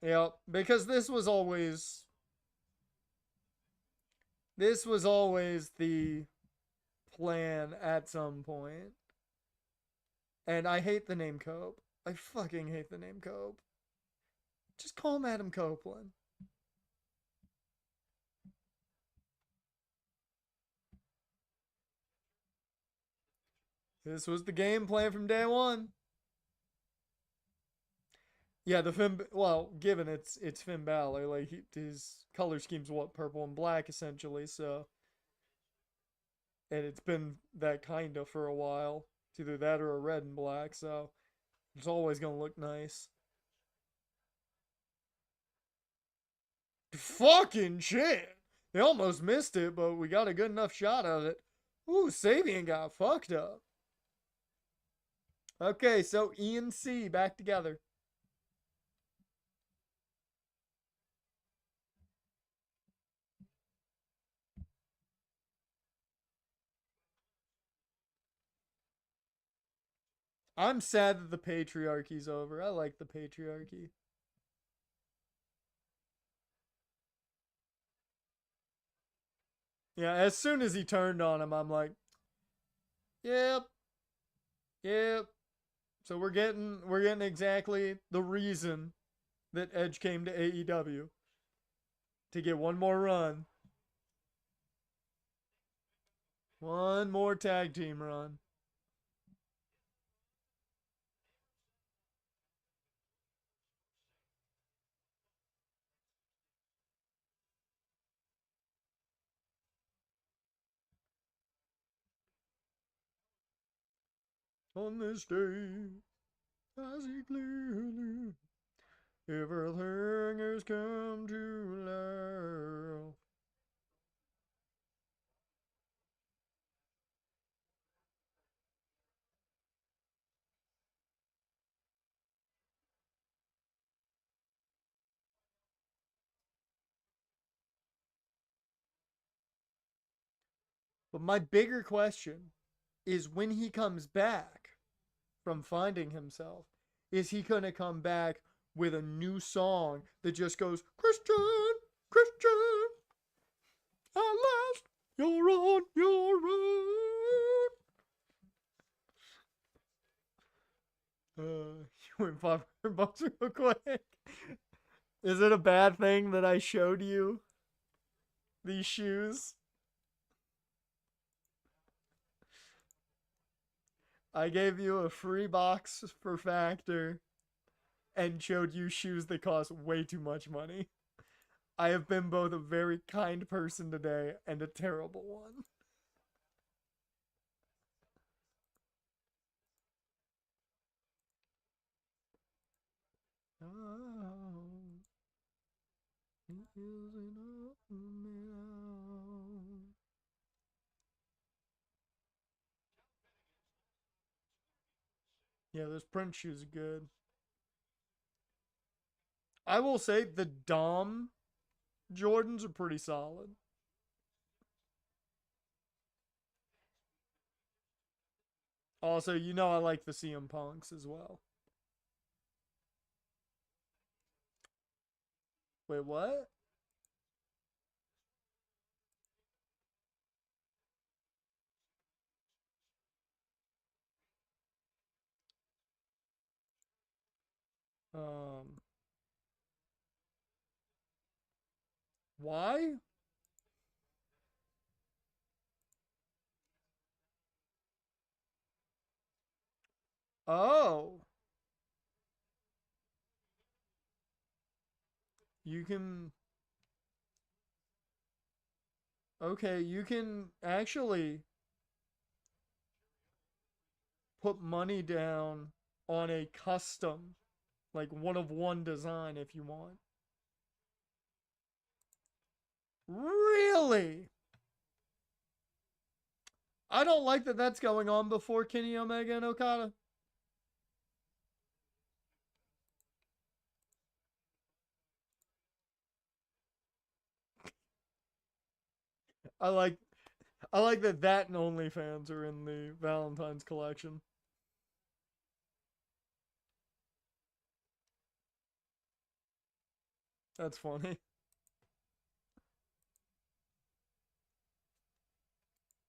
Yep, because this was always the plan at some point. And I hate the name Cope. I fucking hate the name Cope. Just call him Adam Copeland. This was the game plan from day one. Yeah, the Finn. Well, given it's Finn Balor, like his color scheme's what, purple and black essentially. So, and it's been that kinda for a while. It's either that or a red and black. So, it's always gonna look nice. Fucking shit! They almost missed it, but we got a good enough shot of it. Ooh, Sabian got fucked up. Okay, so E and C back together. I'm sad that the patriarchy's over. I like the patriarchy. Yeah, as soon as he turned on him, I'm like, yep, yep. So we're getting exactly the reason that Edge came to AEW to get one more run. One more tag team run. On this day, I see clearly everything has come to life. But my bigger question is when he comes back from finding himself, is he going to come back with a new song that just goes, Christian, Christian, at last, you're on your own. You went 500 bucks real quick. Is it a bad thing that I showed you these shoes? I gave you a free box for Factor and showed you shoes that cost way too much money. I have been both a very kind person today and a terrible one. Oh, yeah, those print shoes are good. I will say the Dom Jordans are pretty solid. Also, you know I like the CM Punks as well. Wait, what? Um, why? Oh, you can. Okay, you can actually put money down on a custom, like one of one design if you want. Really? I don't like that that's going on before Kenny Omega and Okada. I like I like that and OnlyFans are in the Valentine's collection. That's funny.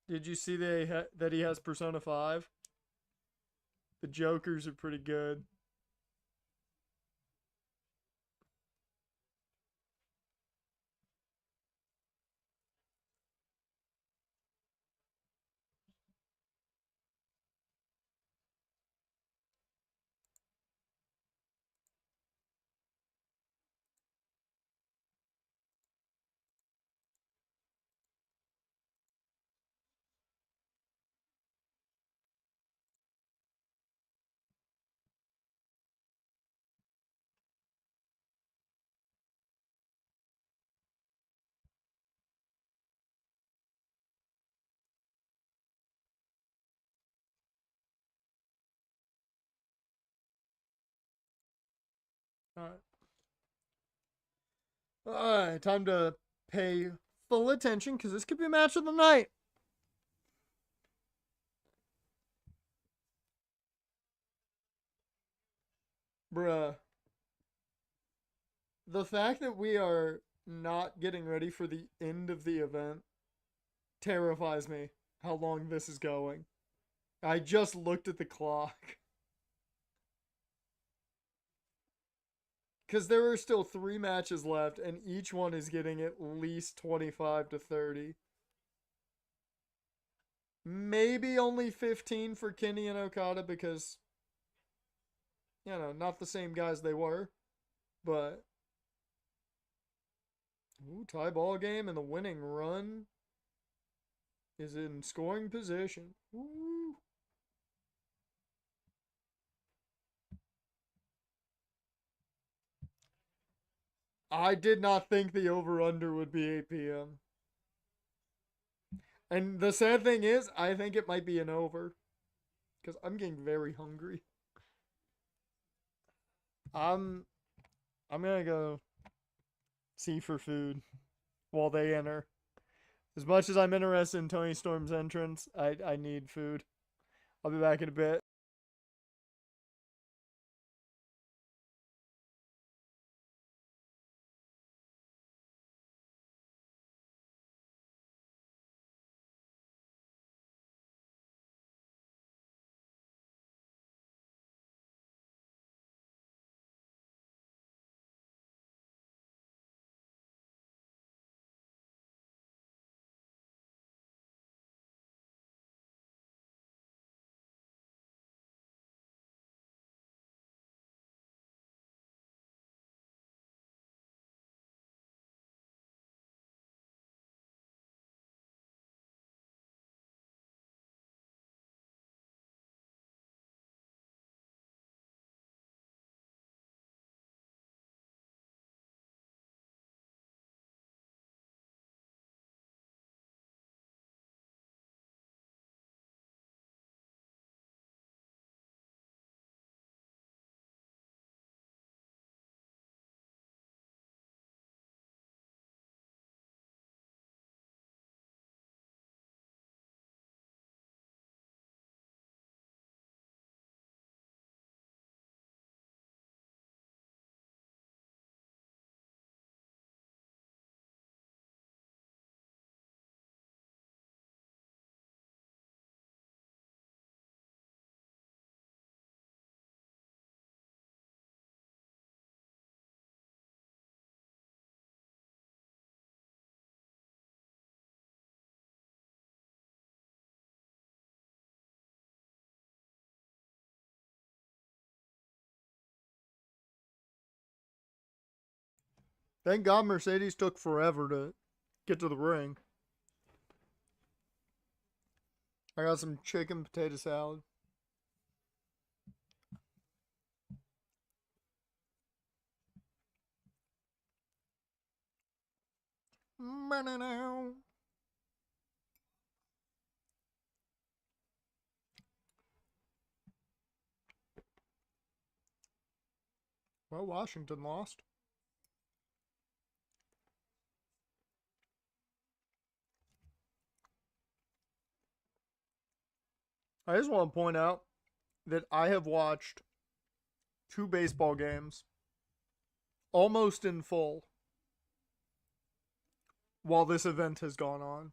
Did you see that he has Persona 5? The Jokers are pretty good. Alright. Alright, time to pay full attention because this could be match of the night. Bruh. The fact that we are not getting ready for the end of the event terrifies me how long this is going. I just looked at the clock. Because there are still 3 matches left, and each one is getting at least 25 to 30. Maybe only 15 for Kenny and Okada because, not the same guys they were. But, tie ball game and the winning run is in scoring position. Ooh. I did not think the over-under would be 8 p.m. And the sad thing is, I think it might be an over. Because I'm getting very hungry. I'm I'm gonna go see for food while they enter. As much as I'm interested in Tony Storm's entrance, I need food. I'll be back in a bit. Thank God Mercedes took forever to get to the ring. I got some chicken potato salad. Well, Washington lost. I just want to point out that I have watched 2 baseball games almost in full while this event has gone on.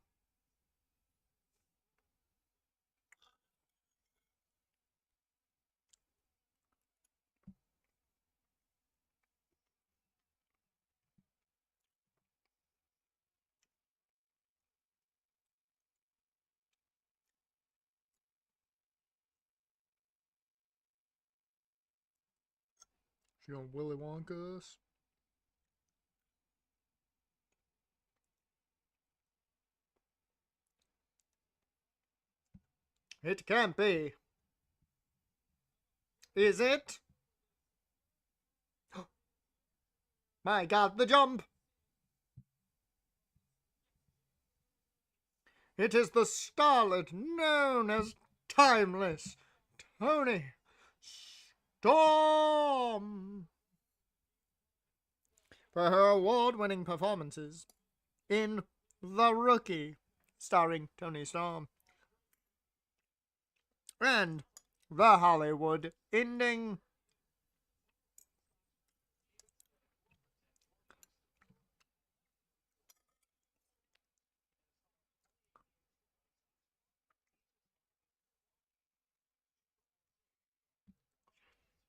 She on Willy Wonka us? It can't be. Is it? My God, the jump! It is the starlet known as Timeless Tony Storm for her award-winning performances in The Rookie, starring Tony Storm, and The Hollywood Ending.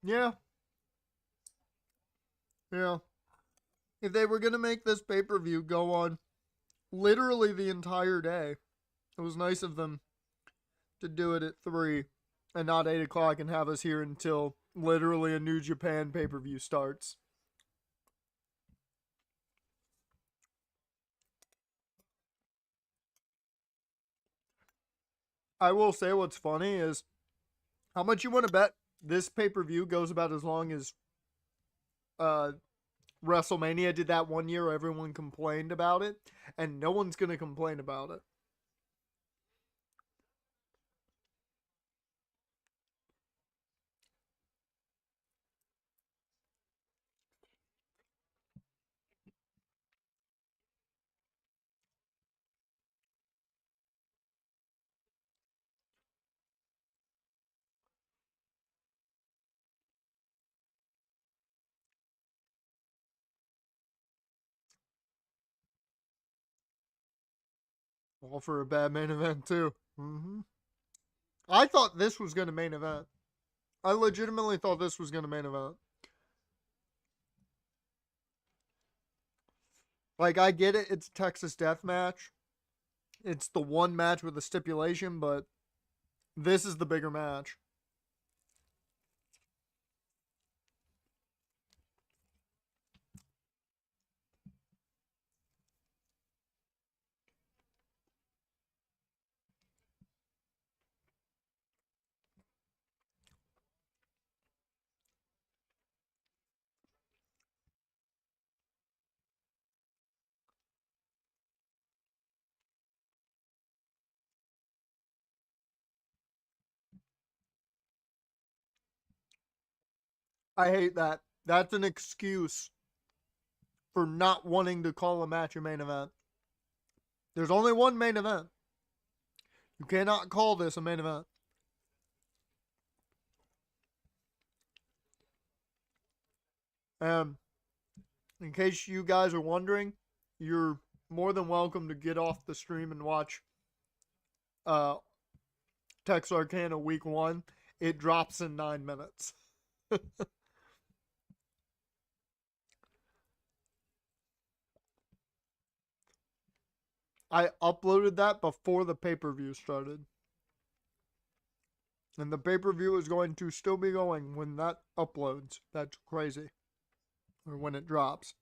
Yeah. If they were going to make this pay-per-view go on literally the entire day, it was nice of them to do it at 3 and not 8 o'clock and have us here until literally a New Japan pay-per-view starts. I will say what's funny is how much you want to bet this pay-per-view goes about as long as WrestleMania did that one year. Everyone complained about it, and no one's going to complain about it. All for a bad main event, too. I thought this was going to main event. I legitimately thought this was going to main event. Like, I get it. It's a Texas Death Match. It's the one match with a stipulation, but this is the bigger match. I hate that. That's an excuse for not wanting to call a match a main event. There's only one main event. You cannot call this a main event. In case you guys are wondering, you're more than welcome to get off the stream and watch Tex Arcana Week 1. It drops in 9 minutes. I uploaded that before the pay-per-view started. And the pay-per-view is going to still be going when that uploads. That's crazy. Or when it drops.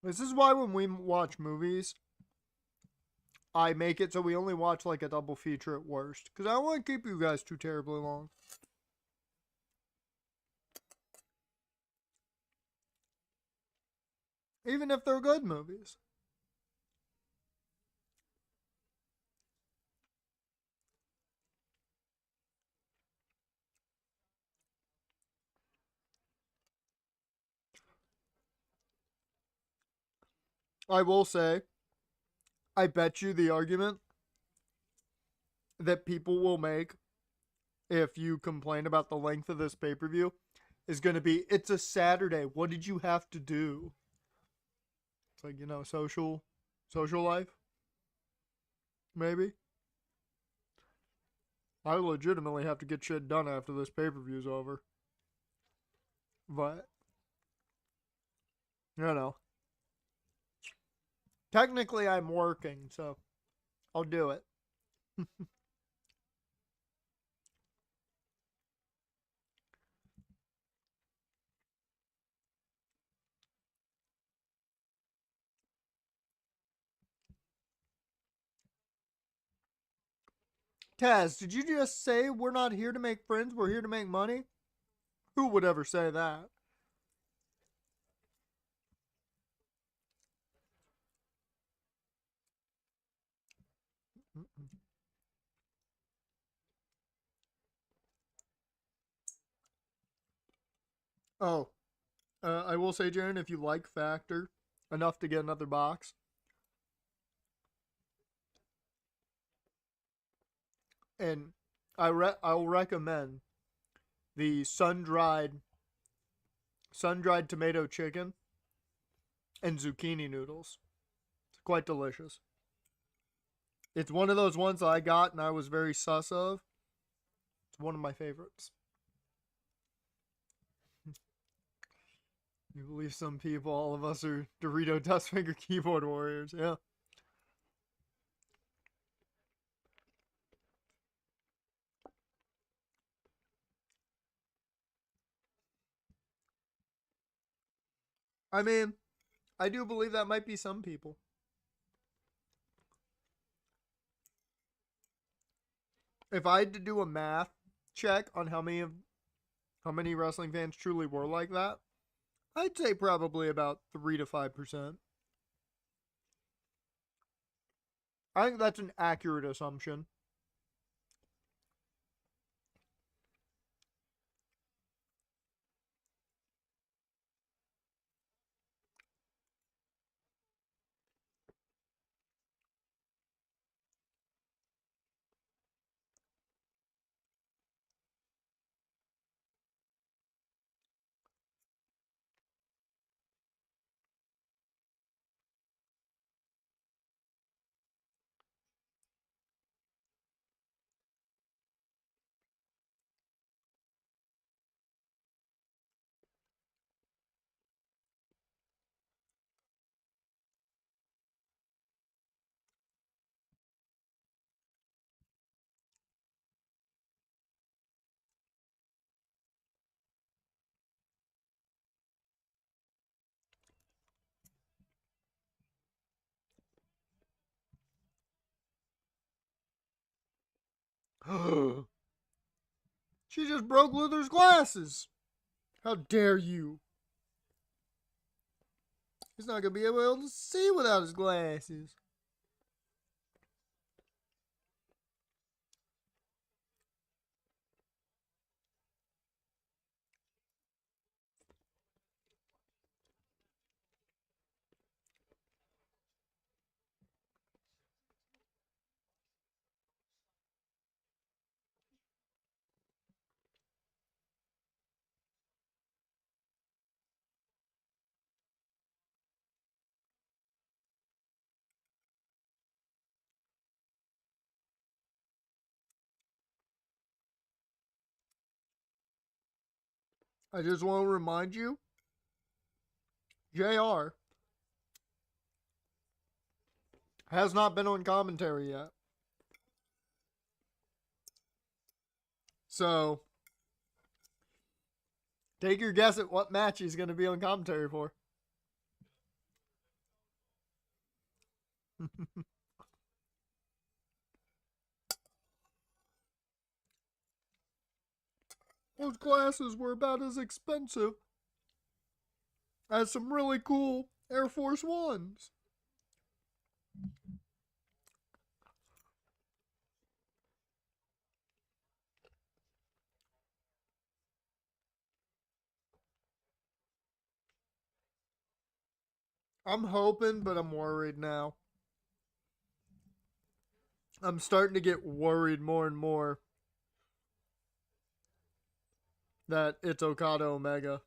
This is why when we watch movies, I make it so we only watch like a double feature at worst. Because I don't want to keep you guys too terribly long. Even if they're good movies. I will say, I bet you the argument that people will make if you complain about the length of this pay-per-view is going to be, it's a Saturday. What did you have to do? It's like, you know, social life, maybe. I legitimately have to get shit done after this pay-per-view's over. But, you know. Technically, I'm working, so I'll do it. Taz, did you just say we're not here to make friends, we're here to make money? Who would ever say that? Oh, I will say, Jaren, if you like Factor enough to get another box, and I'll recommend the sun-dried tomato chicken and zucchini noodles. It's quite delicious. It's one of those ones I got and I was very sus of. It's one of my favorites. You believe some people, all of us are Dorito Dust Finger keyboard warriors, yeah. I mean, I do believe that might be some people. If I had to do a math check on how many wrestling fans truly were like that, I'd say probably about 3 to 5%. I think that's an accurate assumption. She just broke Luther's glasses. How dare you? He's not going to be able to see without his glasses. I just want to remind you, JR has not been on commentary yet. So, take your guess at what match he's going to be on commentary for. Those glasses were about as expensive as some really cool Air Force Ones. I'm hoping, but I'm worried now. I'm starting to get worried more and more that it's Okada Omega.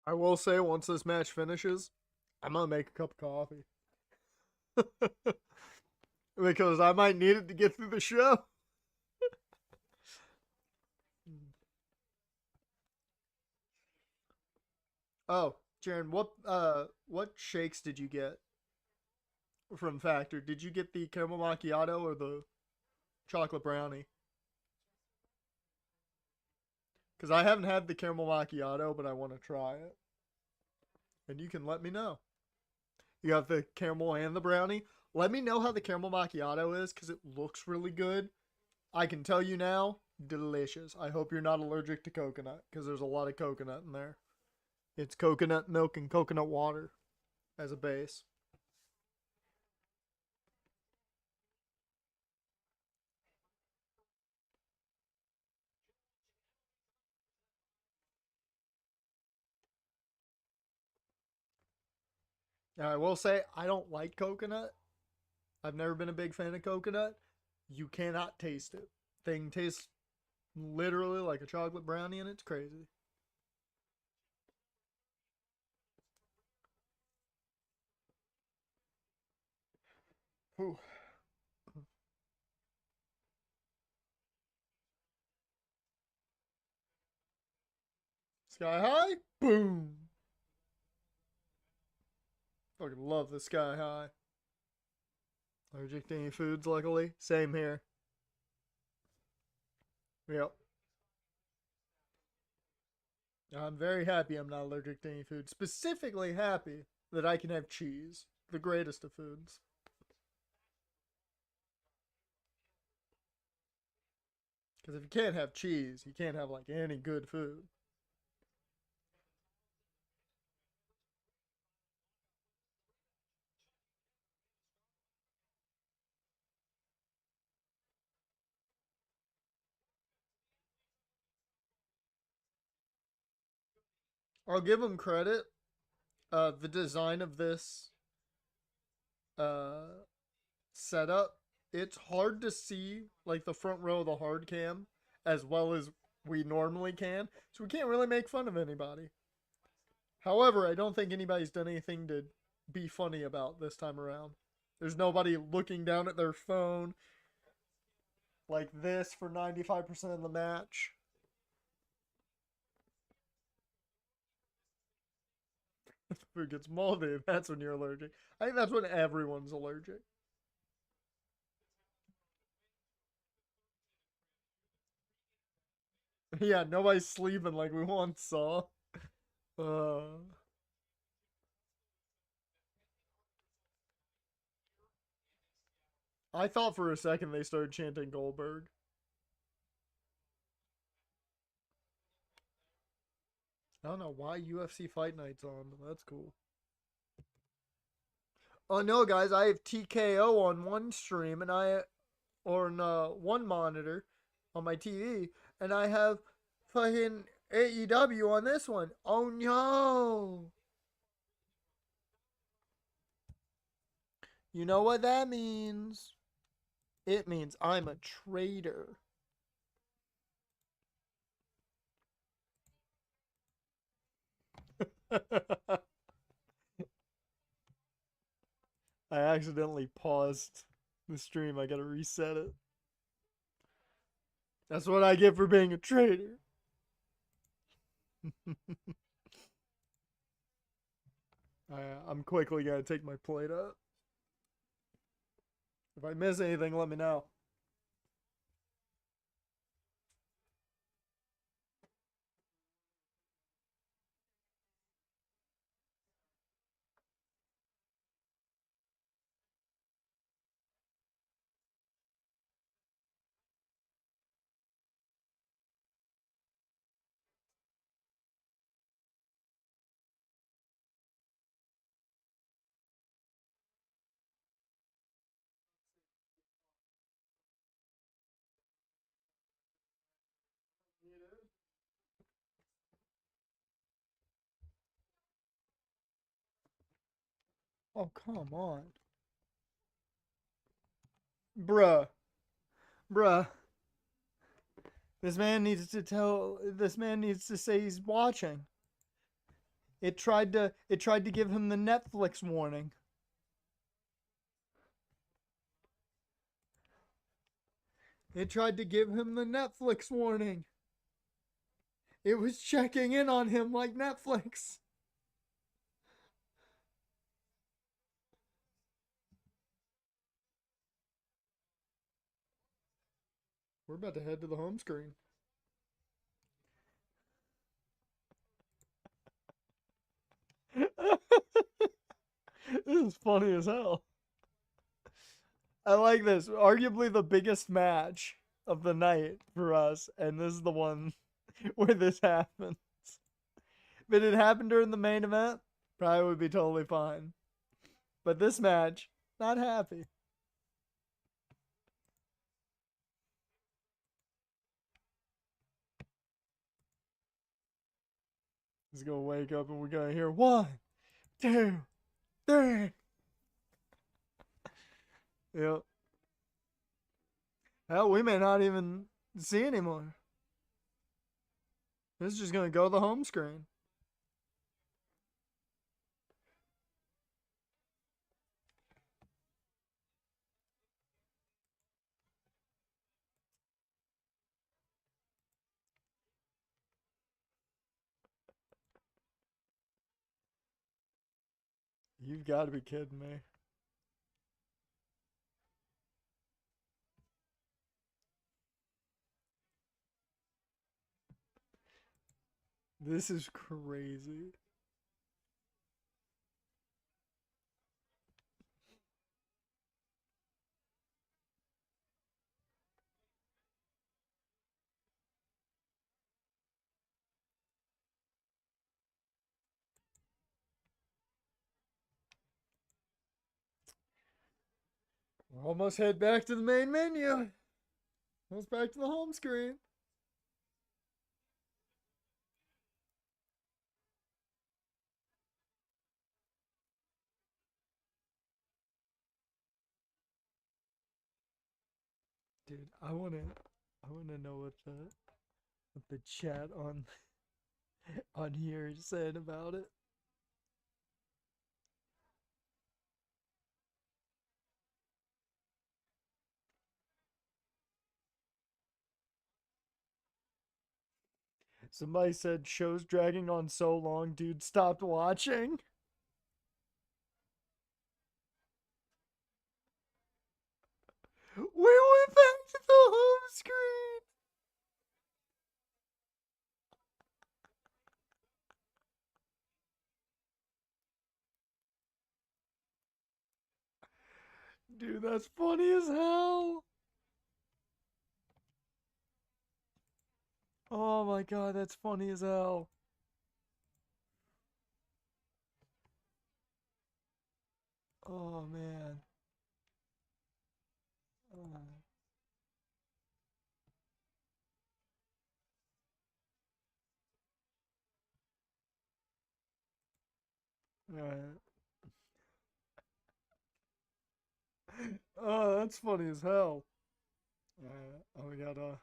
I will say, once this match finishes, I'm gonna make a cup of coffee. Because I might need it to get through the show. Oh, Jaren, what shakes did you get from Factor? Did you get the caramel macchiato or the chocolate brownie? Because I haven't had the caramel macchiato, but I want to try it. And you can let me know. You got the caramel and the brownie. Let me know how the caramel macchiato is, because it looks really good. I can tell you now, delicious. I hope you're not allergic to coconut, because there's a lot of coconut in there. It's coconut milk and coconut water as a base. Now, I will say, I don't like coconut. I've never been a big fan of coconut. You cannot taste it. Thing tastes literally like a chocolate brownie, and it's crazy. Whew. Sky high, boom. Fucking love the sky high. Allergic to any foods, luckily. Same here. Yep. I'm very happy I'm not allergic to any food. Specifically happy that I can have cheese. The greatest of foods. Because if you can't have cheese, you can't have like any good food. I'll give them credit. The design of this uh, setup, it's hard to see like the front row of the hard cam as well as we normally can, so we can't really make fun of anybody. However, I don't think anybody's done anything to be funny about this time around. There's nobody looking down at their phone like this for 95% of the match. If it gets moldy, that's when you're allergic. I think that's when everyone's allergic. Yeah, nobody's sleeping like we once saw. Uh, I thought for a second they started chanting Goldberg. I don't know why UFC Fight Night's on, but that's cool. Oh no, guys, I have TKO on one stream and I on one monitor on my TV, and I have fucking AEW on this one. Oh no. You know what that means? It means I'm a traitor. I accidentally paused the stream. I gotta reset it. That's what I get for being a traitor. I'm quickly gonna take my plate up. If I miss anything, let me know. Oh, come on. Bruh. Bruh. This man needs to say he's watching. It tried to give him the Netflix warning. It tried to give him the Netflix warning. It was checking in on him like Netflix. We're about to head to the home screen. This is funny as hell. I like this. Arguably the biggest match of the night for us, and this is the one where this happens. If it had happened during the main event, probably would be totally fine. But this match, not happy. He's gonna wake up and we're gonna hear 1, 2, 3. Yep. Hell, we may not even see anymore. This is just gonna go to the home screen. You've got to be kidding me. This is crazy. We're almost head back to the main menu. Almost back to the home screen. Dude, I wanna know what the chat on here is saying about it. Somebody said show's dragging on so long, dude stopped watching. We went back to the home screen. Dude, that's funny as hell. Oh my god, that's funny as hell. Oh man. Oh. Alright. Oh, that's funny as hell. Oh, we got uh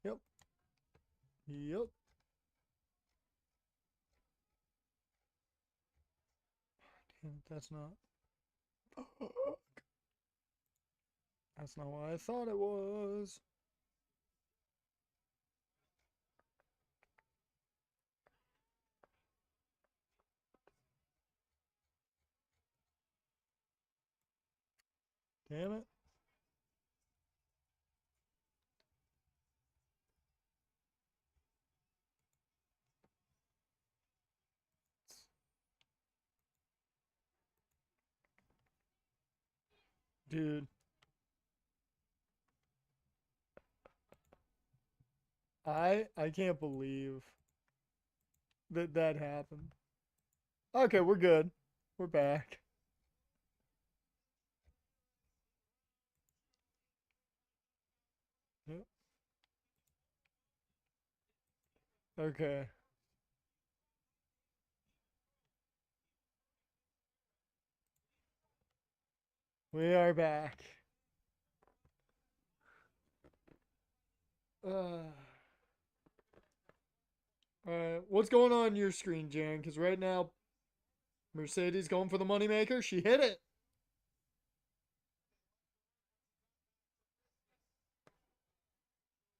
yep. Yep. Damn, that's not. That's not what I thought it was. Damn it. Dude, I can't believe that happened. Okay, we're good. We're back. Yep. Okay. We are back. Uh Alright, what's going on your screen, Jan? Because right now, Mercedes going for the moneymaker. She hit it.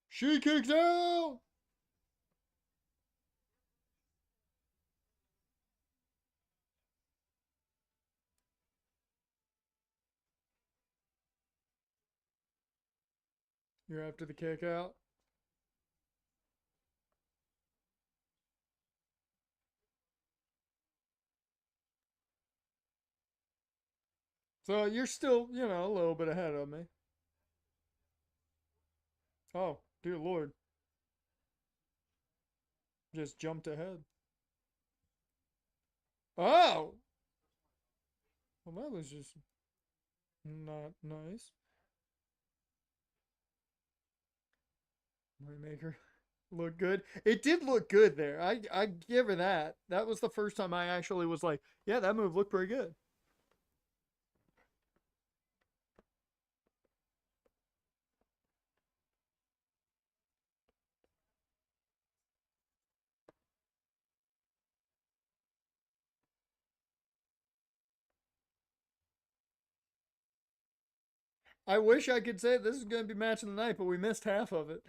She kicks out. You're after the kick out. So you're still, a little bit ahead of me. Oh, dear Lord. Just jumped ahead. Oh! Well, that was just not nice. Moneymaker. Look good. It did look good there. I give her that. That was the first time I actually was like, yeah, that move looked pretty good. I wish I could say this is going to be match of the night, but we missed half of it.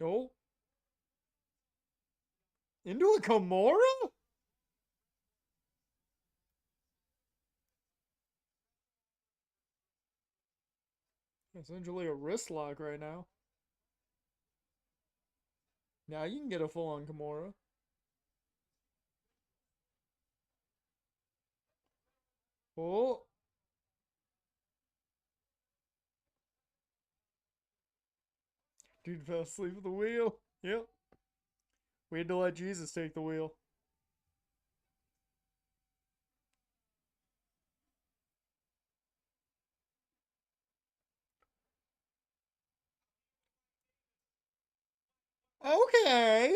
Oh, into a Kimura? Essentially a wrist lock right now. Now you can get a full on Kimura. Oh, dude fell asleep at the wheel. Yep. We had to let Jesus take the wheel. Okay.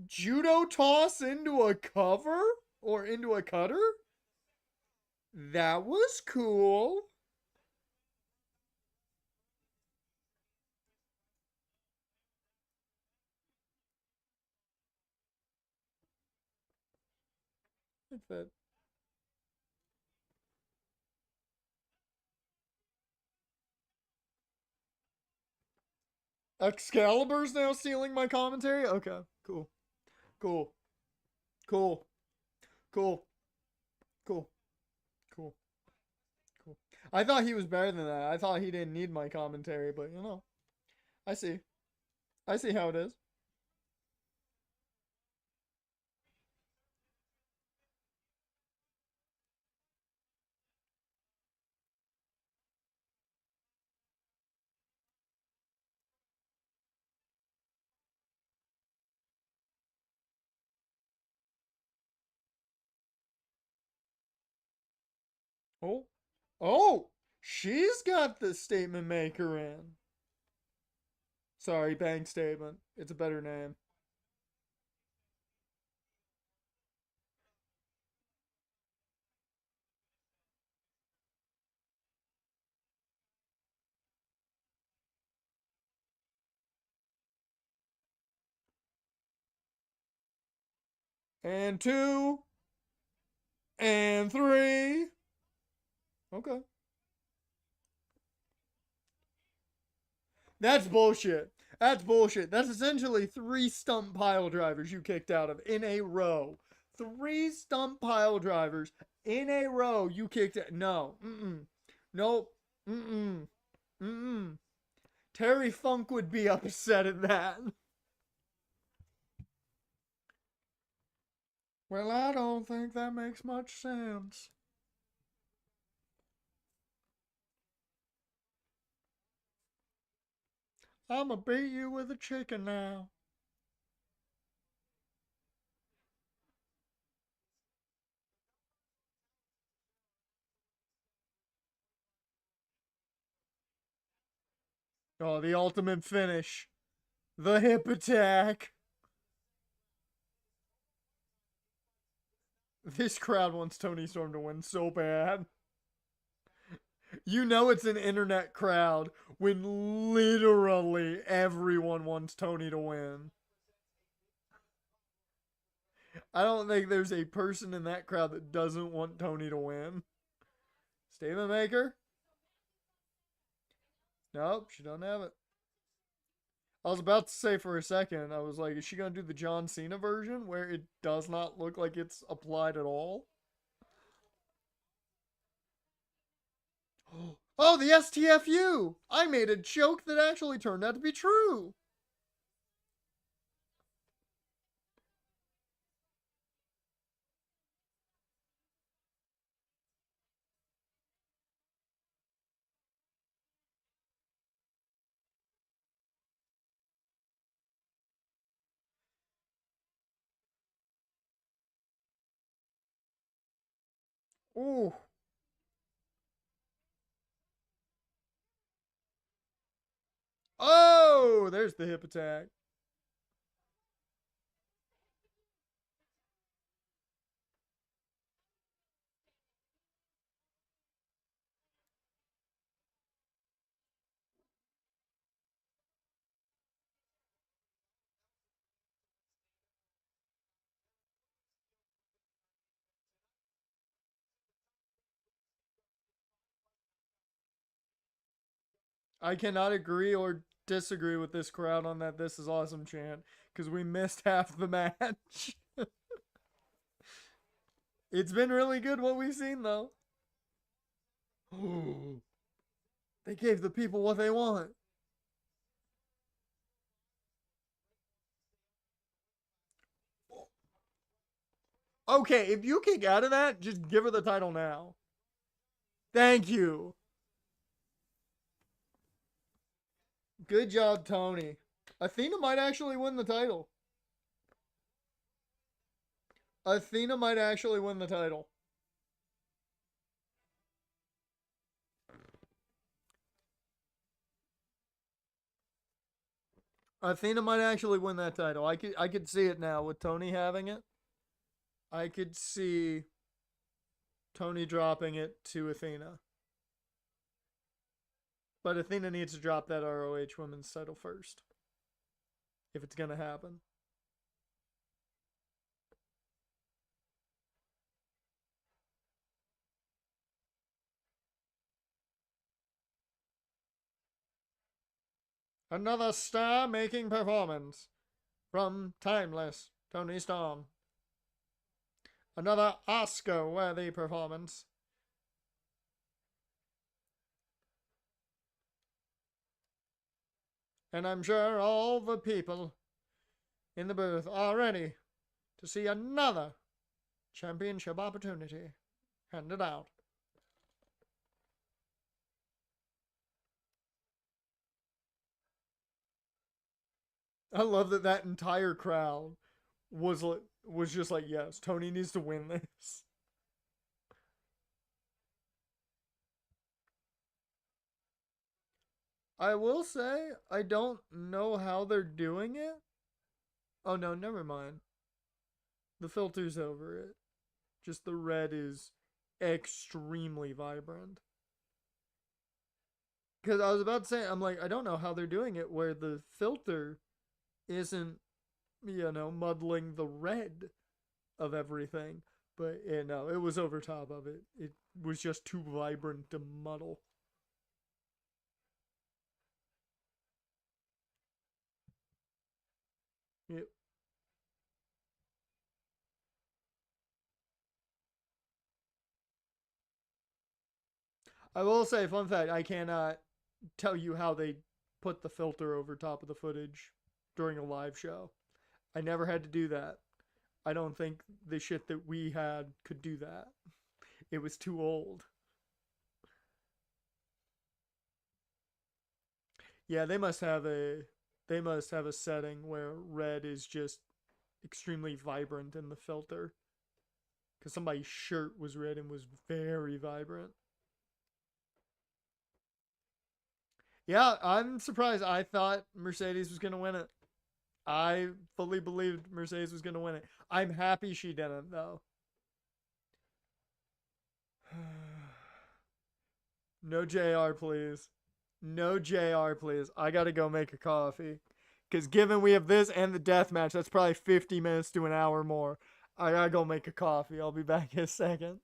Judo toss into a cover? Or into a cutter? That was cool. Like that. Excalibur's now stealing my commentary? Okay, cool. Cool. Cool. Cool. Cool. Cool. Cool. I thought he was better than that. I thought he didn't need my commentary, but I see. I see how it is. Oh, oh, she's got the statement maker in. Sorry, bank statement. It's a better name. And two, and three. Okay. That's bullshit. That's bullshit. That's essentially three stump pile drivers you kicked out of in a row. Three stump pile drivers in a row you kicked out. No. Mm-mm. Nope. Mm-mm. Mm-mm. Terry Funk would be upset at that. Well, I don't think that makes much sense. I'ma beat you with a chicken now. Oh, the ultimate finish. The hip attack. This crowd wants Tony Storm to win so bad. You know it's an internet crowd when literally everyone wants Tony to win. I don't think there's a person in that crowd that doesn't want Tony to win. Statement maker? Nope, she don't have it. I was about to say for a second, I was like, is she going to do the John Cena version where it does not look like it's applied at all? Oh, the STFU! I made a joke that actually turned out to be true. Ooh. Oh, there's the hip attack. I cannot agree or disagree with this crowd on that "This is awesome" chant because we missed half the match. It's been really good what we've seen though. They gave the people what they want. Okay, if you kick out of that, just give her the title now. Thank you. Good job, Tony. Athena might actually win the title. Athena might actually win the title. Athena might actually win that title. I could see it now with Tony having it. I could see Tony dropping it to Athena. But Athena needs to drop that ROH women's title first. If it's going to happen. Another star making performance from Timeless Tony Storm. Another Oscar worthy performance. And I'm sure all the people in the booth are ready to see another championship opportunity handed out. I love that that entire crowd was just like, yes, Tony needs to win this. I will say I don't know how they're doing it. Oh no, never mind. The filter's over it. Just the red is extremely vibrant. Because I was about to say, I'm like, I don't know how they're doing it where the filter isn't, muddling the red of everything. But no, it was over top of it. It was just too vibrant to muddle. Yep. I will say, fun fact, I cannot tell you how they put the filter over top of the footage during a live show. I never had to do that. I don't think the shit that we had could do that. It was too old. Yeah, they must have a setting where red is just extremely vibrant in the filter because somebody's shirt was red and was very vibrant. Yeah, I'm surprised. I thought Mercedes was going to win it. I fully believed Mercedes was going to win it. I'm happy she didn't, though. No JR, please. No JR, please. I gotta go make a coffee. Because given we have this and the death match, that's probably 50 minutes to an hour more. I gotta go make a coffee. I'll be back in a second.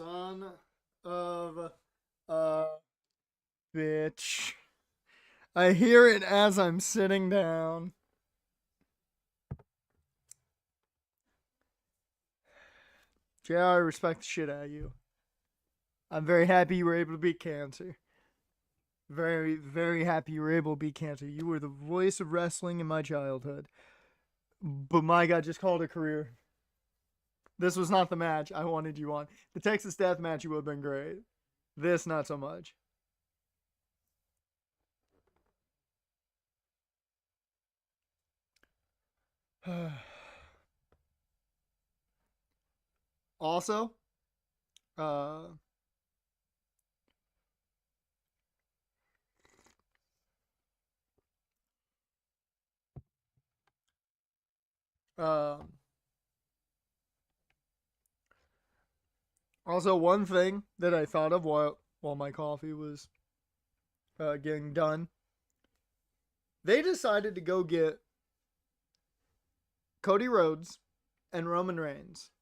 Son of a bitch. I hear it as I'm sitting down. JR, I respect the shit out of you. I'm very happy you were able to beat cancer. Very, very happy you were able to beat cancer. You were the voice of wrestling in my childhood. But my God, just called it a career. This was not the match I wanted you on. The Texas Death match, you would have been great. This, not so much. Also, uh, uh, also one thing that I thought of while my coffee was getting done, they decided to go get Cody Rhodes and Roman Reigns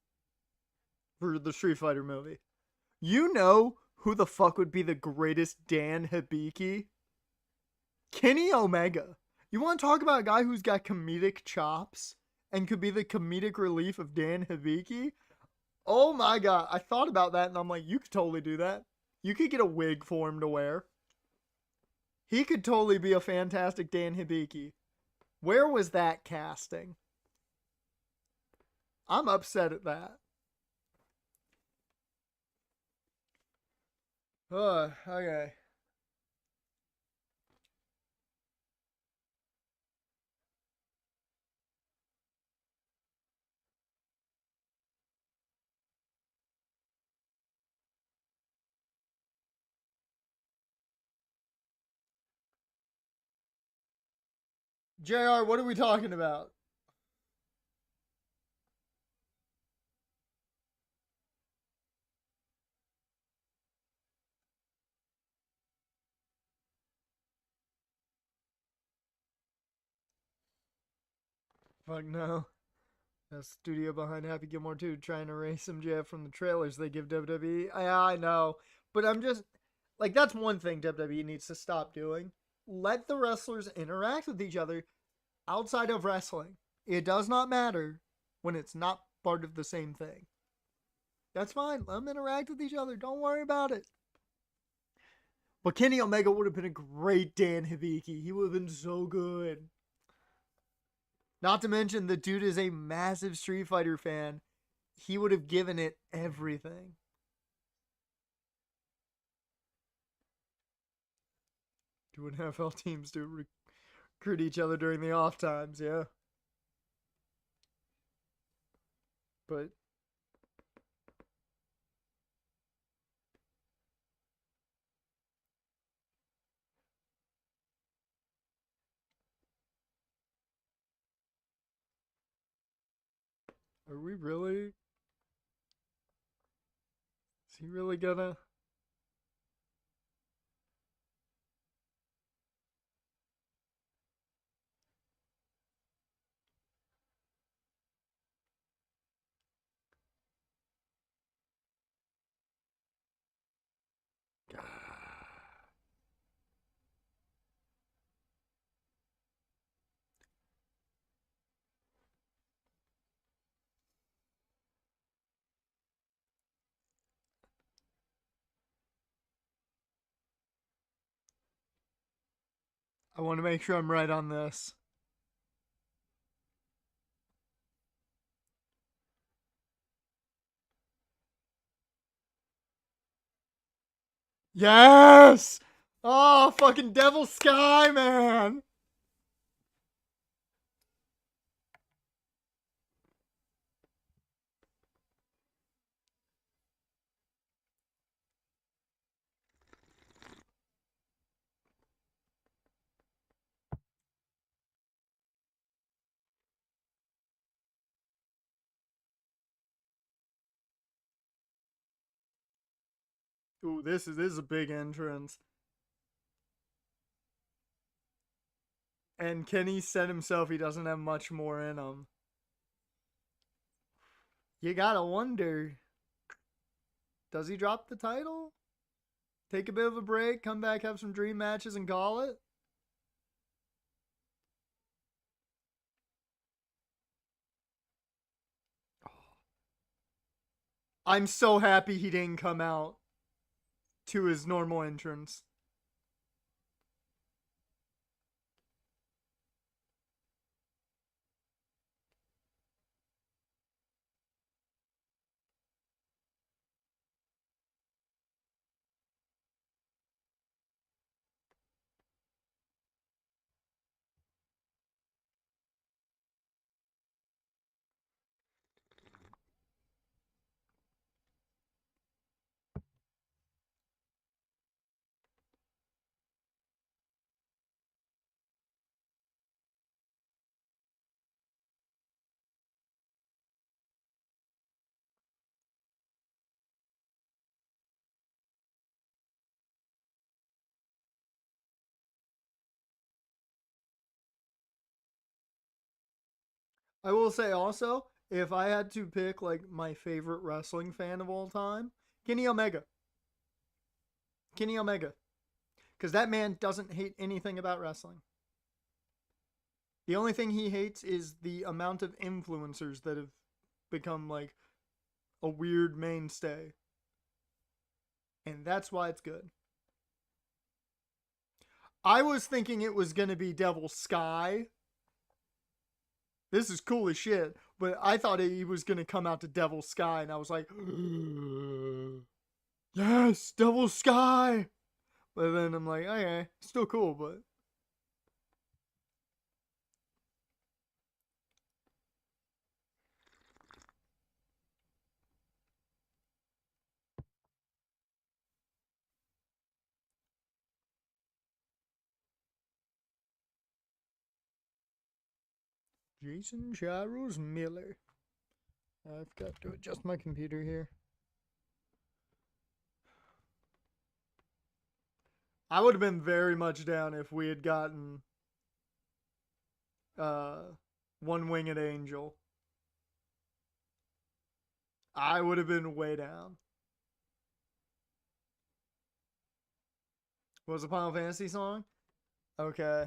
for the Street Fighter movie. You know who the fuck would be the greatest Dan Hibiki? Kenny Omega. You want to talk about a guy who's got comedic chops and could be the comedic relief of Dan Hibiki? Oh my God. I thought about that and I'm like, you could totally do that. You could get a wig for him to wear. He could totally be a fantastic Dan Hibiki. Where was that casting? I'm upset at that. Okay. JR, what are we talking about? Fuck no. The studio behind Happy Gilmore 2 trying to erase MJF from the trailers they give WWE. I know. But I'm just like, that's one thing WWE needs to stop doing. Let the wrestlers interact with each other outside of wrestling. It does not matter when it's not part of the same thing. That's fine. Let them interact with each other. Don't worry about it. But Kenny Omega would have been a great Dan Hibiki. He would have been so good. Not to mention, the dude is a massive Street Fighter fan. He would have given it everything. Do NFL teams to recruit each other during the off times, yeah. But are we really? Is he really gonna? I want to make sure I'm right on this. Yes! Oh, fucking Devil Sky, man! Ooh, this is a big entrance. And Kenny said himself he doesn't have much more in him. You gotta wonder. Does he drop the title? Take a bit of a break, come back, have some dream matches, and call it? I'm so happy he didn't come out to his normal entrance. I will say also, if I had to pick like my favorite wrestling fan of all time, Kenny Omega. Kenny Omega. Because that man doesn't hate anything about wrestling. The only thing he hates is the amount of influencers that have become like a weird mainstay. And that's why it's good. I was thinking it was going to be Devil Sky. This is cool as shit. But I thought he was going to come out to Devil Sky. And I was like, yes, Devil Sky. But then I'm like, okay, still cool, but. Jason Charles Miller. I've got to adjust my computer here. I would have been very much down if we had gotten One Winged Angel. I would have been way down. What was the Final Fantasy song? Okay.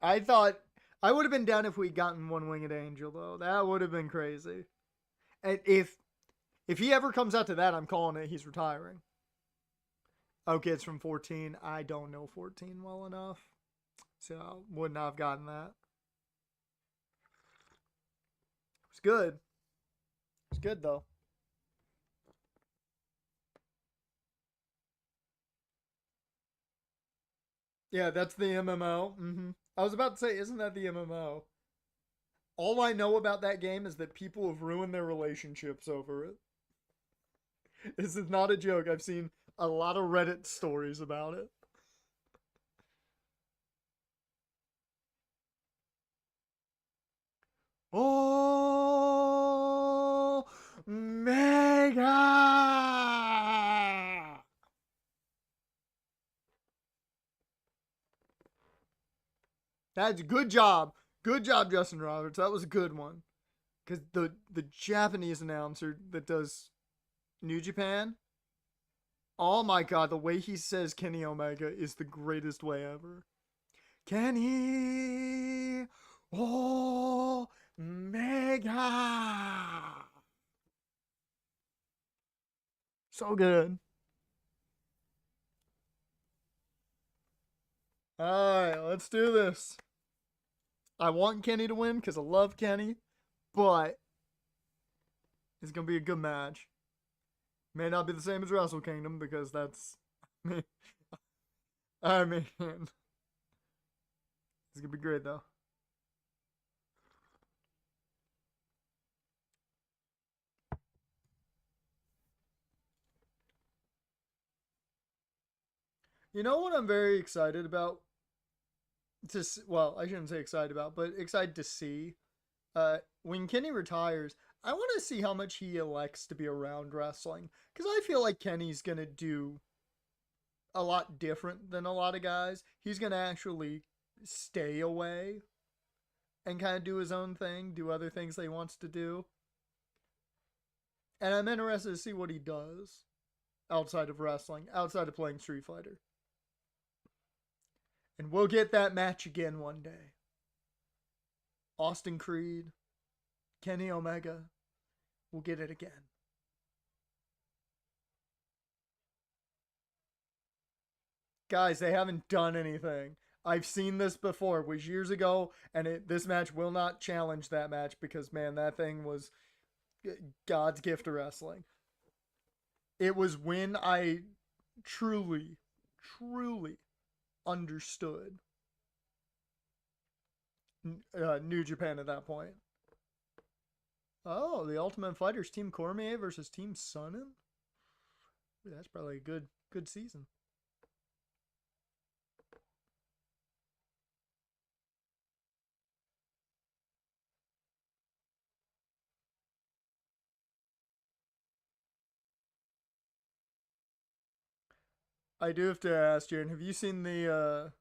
I thought I would have been down if we'd gotten One Winged Angel though. That would have been crazy. And if he ever comes out to that, I'm calling it he's retiring. Okay, it's from 14. I don't know 14 well enough. So would not have gotten that. It was good. It's good though. Yeah, that's the MMO. I was about to say, isn't that the MMO? All I know about that game is that people have ruined their relationships over it. This is not a joke. I've seen a lot of Reddit stories about it. Oh, Mega! That's good job. Good job, Justin Roberts. That was a good one. Because the Japanese announcer that does New Japan, oh my god, the way he says Kenny Omega is the greatest way ever. Kenny Omega. So good. Alright, let's do this. I want Kenny to win because I love Kenny, but it's going to be a good match. May not be the same as Wrestle Kingdom because that's. I mean, it's going to be great though. You know what I'm very excited about? Well, I shouldn't say excited about, but excited to see. When Kenny retires, I want to see how much he elects to be around wrestling because I feel like Kenny's gonna do a lot different than a lot of guys. He's gonna actually stay away and kind of do his own thing, do other things that he wants to do, and I'm interested to see what he does. outside of wrestling, outside of playing Street Fighter. And we'll get that match again one day. Austin Creed, Kenny Omega, we'll get it again. Guys, they haven't done anything. I've seen this before. It was years ago, and this match will not challenge that match because, man, that thing was God's gift to wrestling. It was when I truly, truly understood New Japan at that point. Oh, the Ultimate Fighters, Team Cormier versus Team Sonnen? That's probably a good season. I do have to ask, Jaron, have you seen the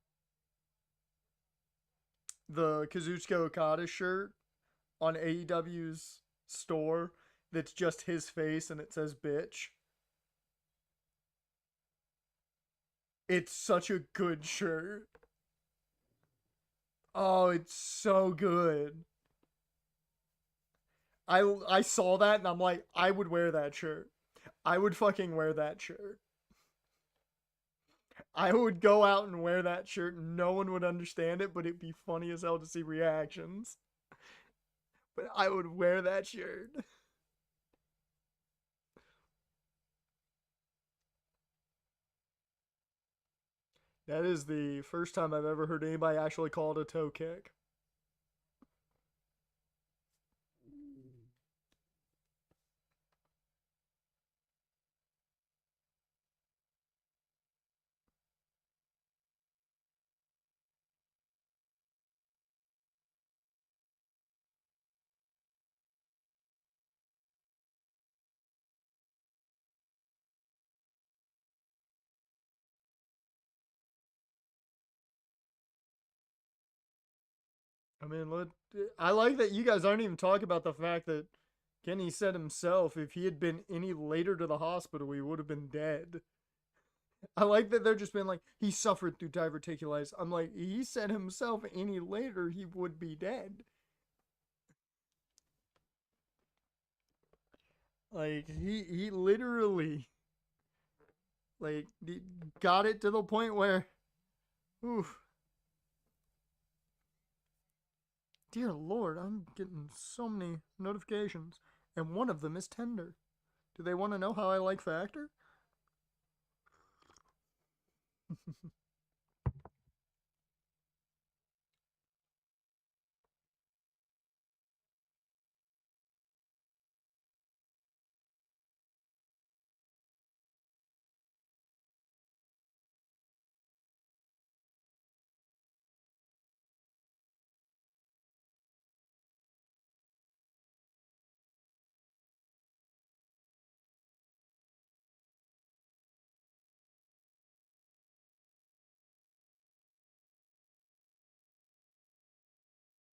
Kazuchika Okada shirt on AEW's store that's just his face and it says bitch? It's such a good shirt. Oh, it's so good. I saw that and I'm like, I would wear that shirt. I would fucking wear that shirt. I would go out and wear that shirt and no one would understand it, but it'd be funny as hell to see reactions. But I would wear that shirt. That is the first time I've ever heard anybody actually call it a toe kick. I mean, I like that you guys aren't even talking about the fact that Kenny said himself if he had been any later to the hospital, he would have been dead. I like that they're just been like, he suffered through diverticulitis. I'm like, he said himself any later, he would be dead. Like, he literally, like, got it to the point where, oof. Dear Lord, I'm getting so many notifications, and one of them is tender. Do they want to know how I like Factor?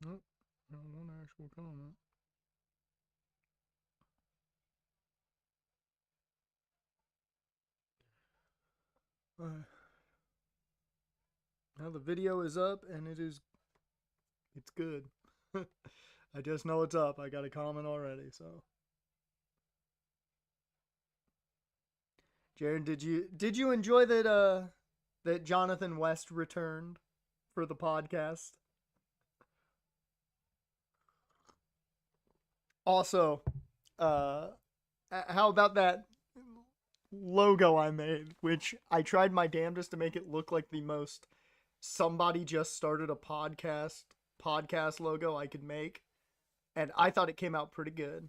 Nope, no one actual comment. Now the video is up and it's good. I just know it's up. I got a comment already, so. Jared, did you enjoy that Jonathan West returned for the podcast? Also, how about that logo I made, which I tried my damnedest to make it look like the most somebody just started a podcast logo I could make, and I thought it came out pretty good.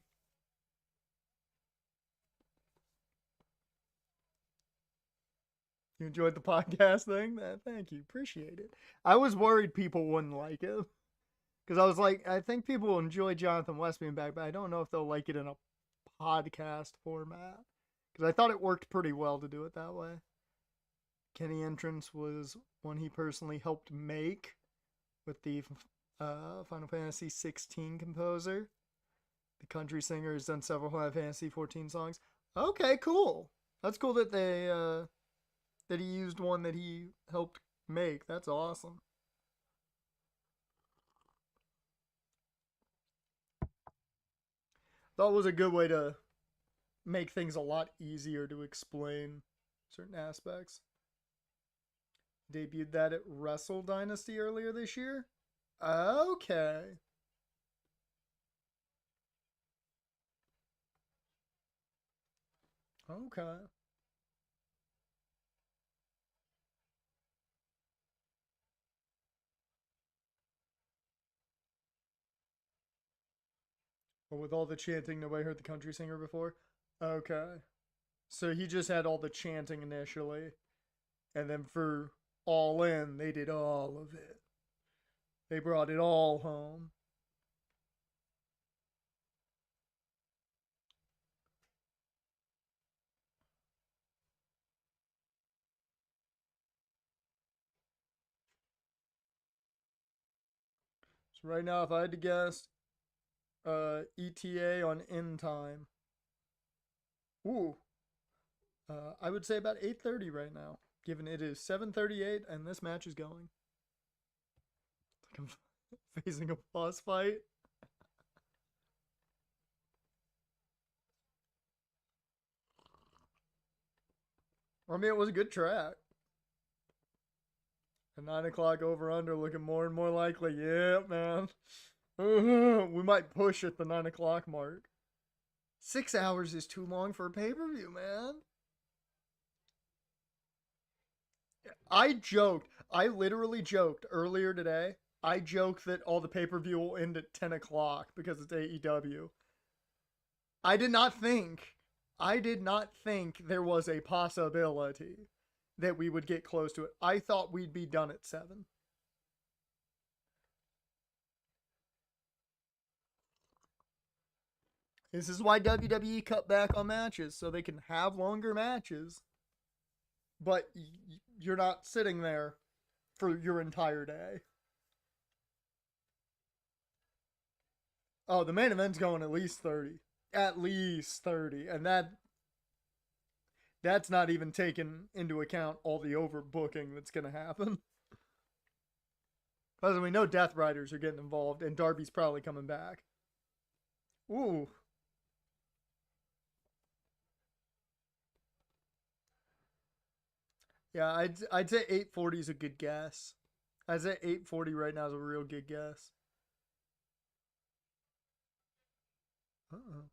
You enjoyed the podcast thing? Thank you, appreciate it. I was worried people wouldn't like it because I was like, I think people will enjoy Jonathan West being back, but I don't know if they'll like it in a podcast format because I thought it worked pretty well to do it that way. Kenny entrance was one he personally helped make with the Final Fantasy 16 composer. The country singer has done several Final Fantasy 14 songs. Okay, cool. That's cool that that he used one that he helped make. That's awesome. Thought it was a good way to make things a lot easier to explain certain aspects. Debuted that at Wrestle Dynasty earlier this year. Okay. Okay. Well, with all the chanting, nobody heard the country singer before. Okay. So he just had all the chanting initially, and then for All In, they did all of it. They brought it all home. So right now, if I had to guess, ETA on in time. Ooh, I would say about 8:30 right now, given it is 7:38 and this match is going. It's like I'm facing a boss fight. I mean, it was a good track. A 9 o'clock over under looking more and more likely. Yeah, man. We might push at the 9 o'clock mark. 6 hours is too long for a pay per view, man. I joked. I literally joked earlier today. I joked that all the pay per view will end at 10 o'clock because it's AEW. I did not think. I did not think there was a possibility that we would get close to it. I thought we'd be done at 7. This is why WWE cut back on matches, so they can have longer matches. But you're not sitting there for your entire day. Oh, the main event's going at least 30. At least 30. And that's not even taking into account all the overbooking that's going to happen. As we know, Death Riders are getting involved, and Darby's probably coming back. Ooh. Yeah, I'd say 840 is a good guess. I'd say 840 right now is a real good guess. Uh-oh.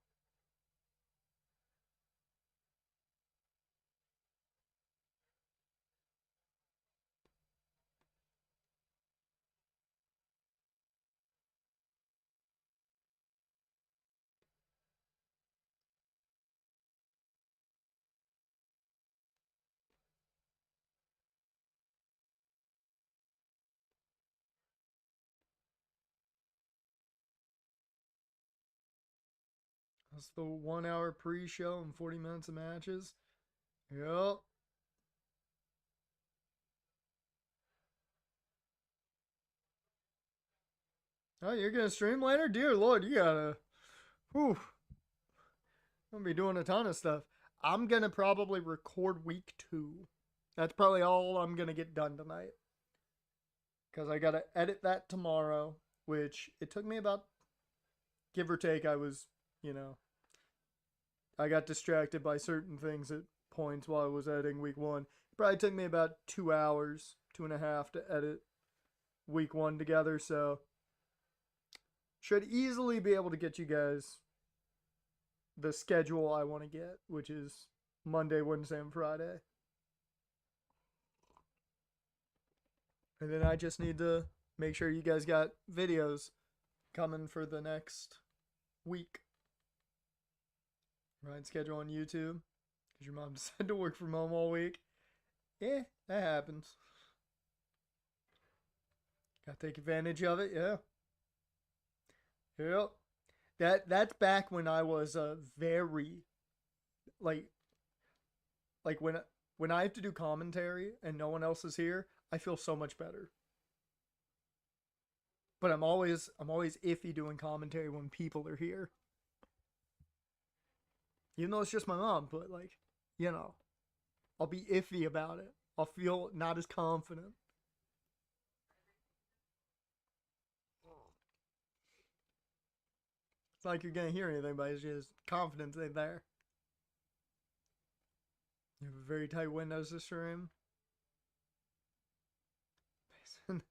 That's the 1 hour pre-show and 40 minutes of matches. Yep. Oh, you're gonna stream later? Dear Lord, you gotta. Whew. I'm gonna be doing a ton of stuff. I'm gonna probably record week 2. That's probably all I'm gonna get done tonight. Because I gotta edit that tomorrow, which it took me about, give or take, I got distracted by certain things at points while I was editing week 1. It probably took me about 2 hours, 2.5 to edit week 1 together, so should easily be able to get you guys the schedule I want to get, which is Monday, Wednesday, and Friday. And then I just need to make sure you guys got videos coming for the next week. Right, schedule on YouTube because your mom decided to work from home all week. Yeah, that happens. Gotta take advantage of it. Yeah. Yep. That's back when I was very like when I have to do commentary and no one else is here, I feel so much better. But I'm always iffy doing commentary when people are here. Even though it's just my mom, but like you know, I'll be iffy about it. I'll feel not as confident. It's like you're gonna hear anything, but it's just confidence ain't there. You have a very tight windows this room. Comes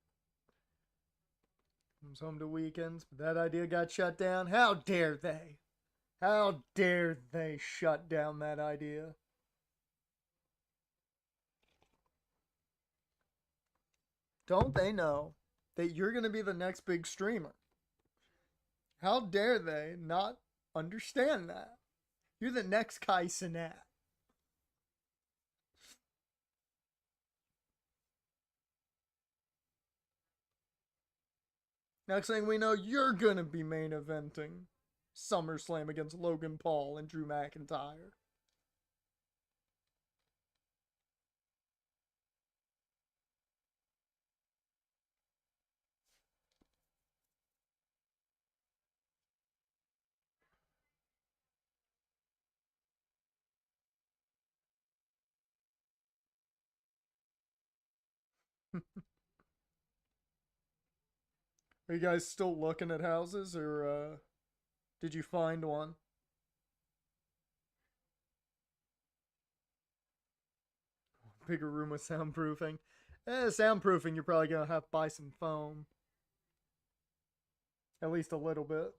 home to weekends, but that idea got shut down. How dare they? How dare they shut down that idea? Don't they know that you're going to be the next big streamer? How dare they not understand that? You're the next Kai Cenat. Next thing we know, you're going to be main eventing SummerSlam against Logan Paul and Drew McIntyre. Are you guys still looking at houses, or did you find one? Bigger room with soundproofing. Soundproofing, you're probably going to have to buy some foam. At least a little bit.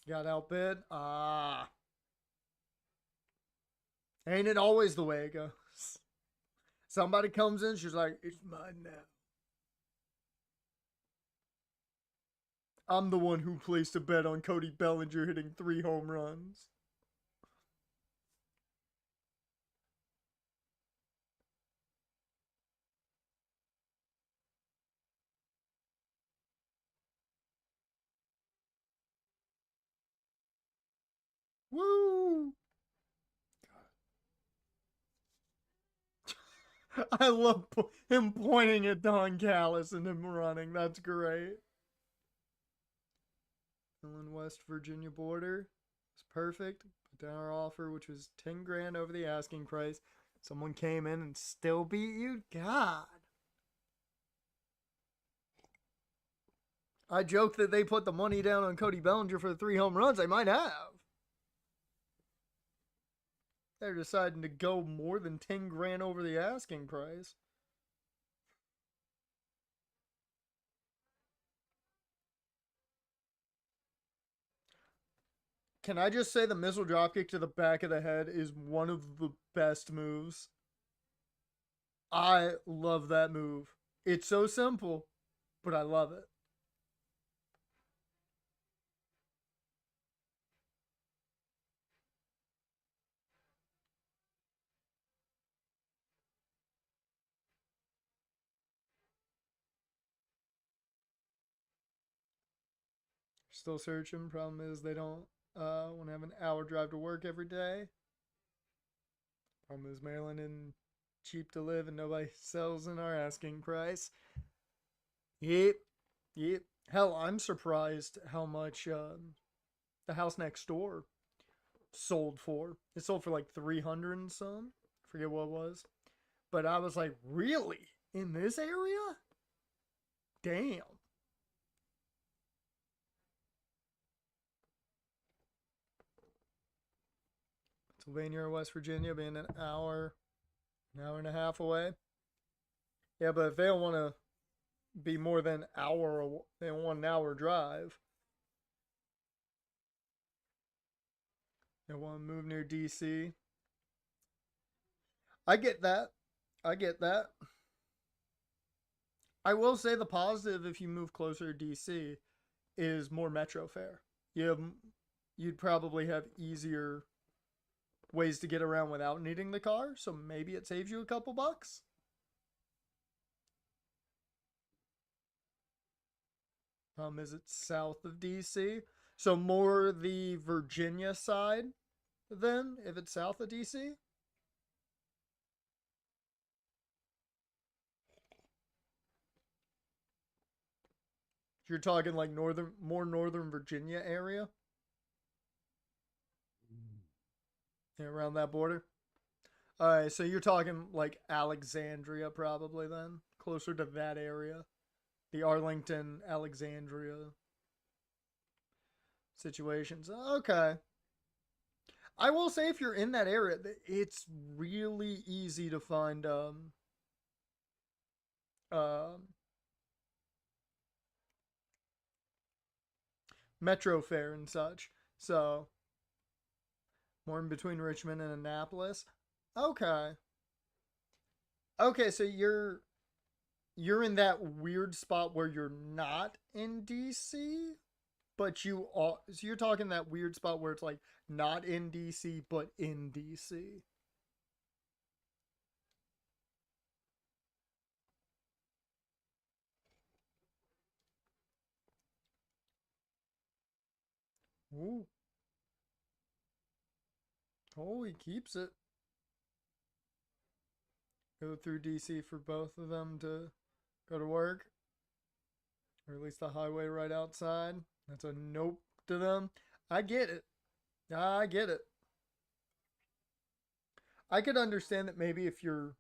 Got outbid? Ah. Ain't it always the way it goes? Somebody comes in, she's like, it's mine now. I'm the one who placed a bet on Cody Bellinger hitting 3 home runs. Woo! I love him pointing at Don Callis and him running. That's great. Inland West Virginia border. It's perfect. Put down our offer, which was 10 grand over the asking price. Someone came in and still beat you? God. I joked that they put the money down on Cody Bellinger for the 3 home runs. They might have. They're deciding to go more than 10 grand over the asking price. Can I just say the missile dropkick to the back of the head is one of the best moves? I love that move. It's so simple, but I love it. Still searching. Problem is they don't want to have an hour drive to work every day. Problem is Maryland and cheap to live and nobody sells in our asking price. Yep. Hell, I'm surprised how much the house next door sold for. It sold for like 300 and some. I forget what it was. But I was like, really? In this area? Damn. Pennsylvania or West Virginia being an hour and a half away. Yeah, but if they don't want to be more than an hour, they don't want an hour drive. They want to move near DC. I get that. I will say the positive if you move closer to DC is more metro fare. You'd probably have easier ways to get around without needing the car, so maybe it saves you a couple bucks. Is it south of DC? So more the Virginia side then, if it's south of DC? You're talking like more northern Virginia area, yeah, around that border. All right, so you're talking like Alexandria, probably then, closer to that area, the Arlington, Alexandria situations. Okay, I will say if you're in that area, it's really easy to find um metro fare and such. So more in between Richmond and Annapolis. Okay. Okay, so you're in that weird spot where you're not in DC, but you are, so you're talking that weird spot where it's like not in DC but in DC. Ooh. Oh, he keeps it. Go through DC for both of them to go to work, or at least the highway right outside. That's a nope to them. I get it. I get it. I could understand that maybe if you're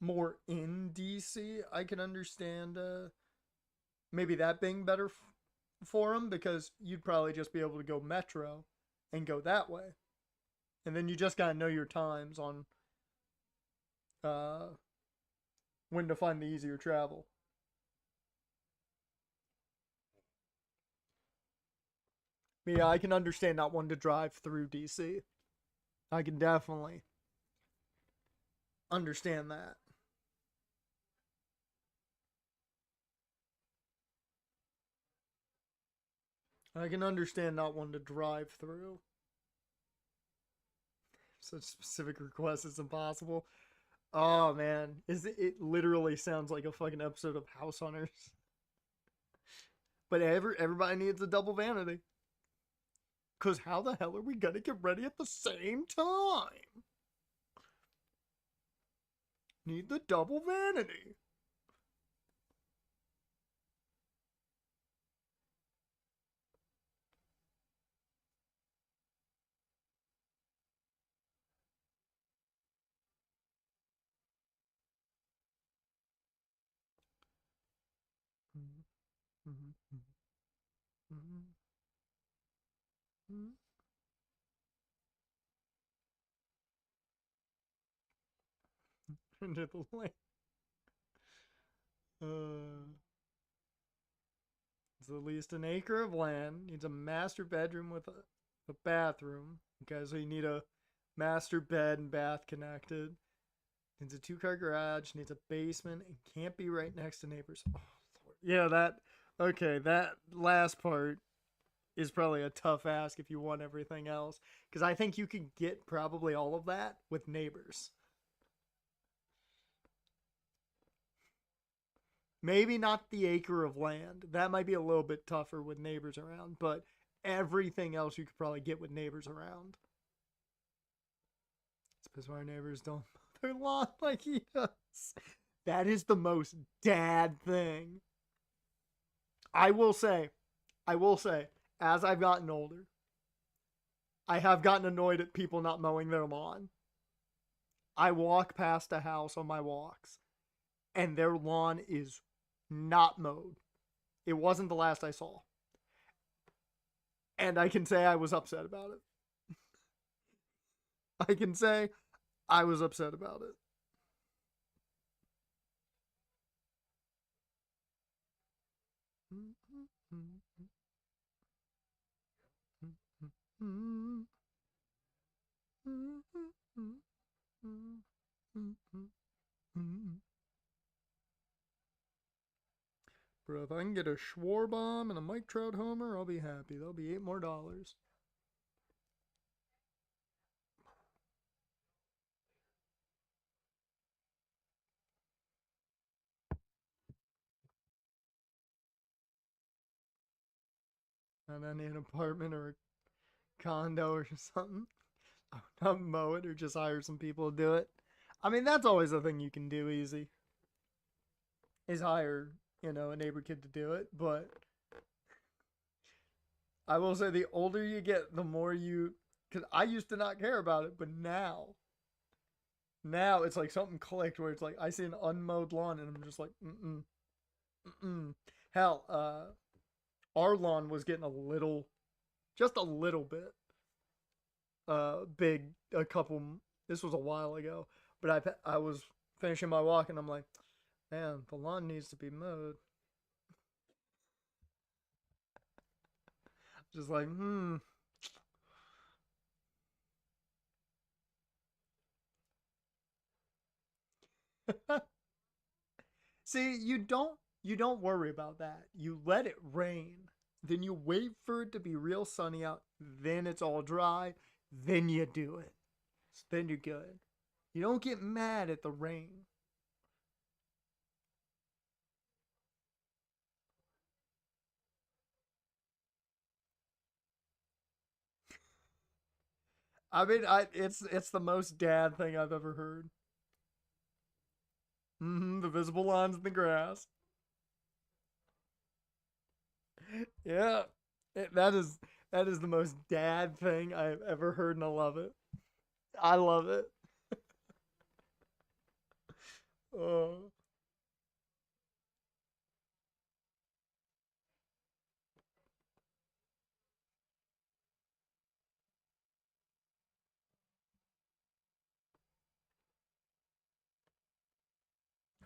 more in DC, I can understand maybe that being better for them because you'd probably just be able to go metro and go that way. And then you just gotta know your times on uh, when to find the easier travel. But yeah, I can understand not wanting to drive through DC. I can definitely understand that. I can understand not wanting to drive through. Such specific requests is impossible. Oh man, is it literally sounds like a fucking episode of House Hunters. But everybody needs a double vanity. Cause how the hell are we gonna get ready at the same time? Need the double vanity. Into the lake. It's at least an acre of land. Needs a master bedroom with a bathroom. Okay, so you need a master bed and bath connected. Needs a 2-car garage. Needs a basement and can't be right next to neighbors. Oh, Lord. Yeah, that. Okay, that last part is probably a tough ask if you want everything else. Because I think you can get probably all of that with neighbors. Maybe not the acre of land. That might be a little bit tougher with neighbors around, but everything else you could probably get with neighbors around. It's because our neighbors don't mow their lawn like he does. That is the most dad thing. I will say, as I've gotten older, I have gotten annoyed at people not mowing their lawn. I walk past a house on my walks, and their lawn is not mowed. It wasn't the last I saw. And I can say I was upset about it. I can say I was upset about it. Bro, if I can get a Schwarbomb and a Mike Trout homer, I'll be happy. That'll be $8 more. And I need an apartment or a condo or something. Not mow it or just hire some people to do it. I mean, that's always a thing you can do easy. Is hire, a neighbor kid to do it. But I will say the older you get, the more you. Because I used to not care about it, but now it's like something clicked where it's like I see an unmowed lawn and I'm just like, mm. Hell, our lawn was getting a little, just a little bit, big. A couple. This was a while ago, but I was finishing my walk and I'm like, man, the lawn needs to be mowed. Just like, See, you don't worry about that. You let it rain. Then you wait for it to be real sunny out. Then it's all dry. Then you do it. Then you're good. You don't get mad at the rain. I mean, it's the most dad thing I've ever heard. The visible lines in the grass. Yeah, that is the most dad thing I've ever heard, and I love it. I love it. Oh,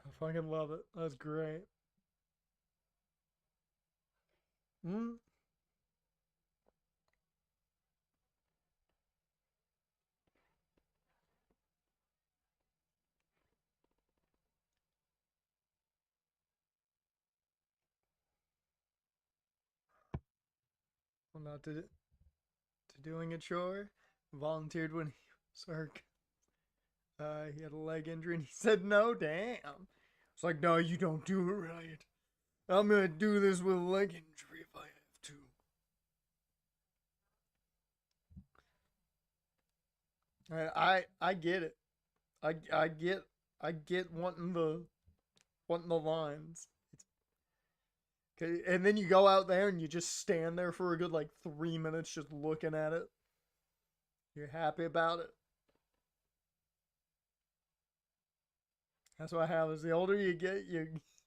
I fucking love it. That's great. Mm, well, not to doing a chore. Volunteered when he was hurt. He had a leg injury, and he said no. Damn. It's like, no, you don't do it right. I'm gonna do this with a leg injury if I have to. I get it. I get wanting the lines. Okay, and then you go out there and you just stand there for a good like 3 minutes just looking at it. You're happy about it. That's what happens. The older you get,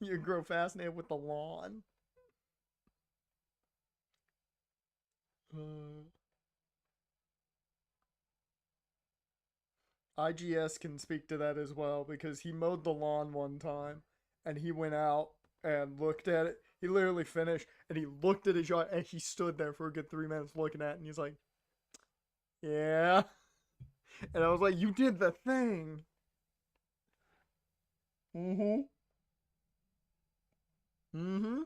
you grow fascinated with the lawn. Uh, IGS can speak to that as well because he mowed the lawn one time and he went out and looked at it. He literally finished and he looked at his yard and he stood there for a good 3 minutes looking at it and he's like, yeah. And I was like, you did the thing. Mm hmm. Mm hmm.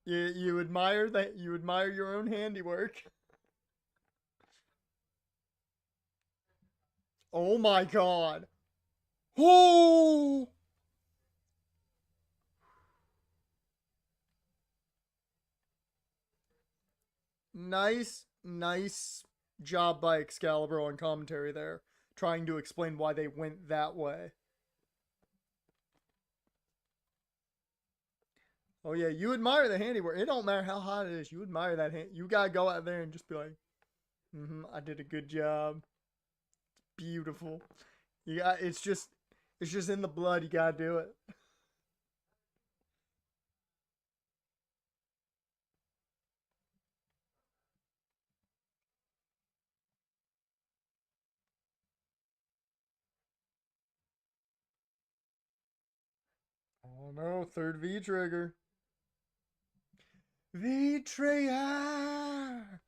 You admire that, you admire your own handiwork. Oh my god. Oh, nice job by Excalibur on commentary there, trying to explain why they went that way. Oh yeah, you admire the handiwork. It don't matter how hot it is. You admire that hand. You gotta go out there and just be like, I did a good job. Beautiful. You got. It's just in the blood. You gotta do it. Oh no, third V trigger. V trigger.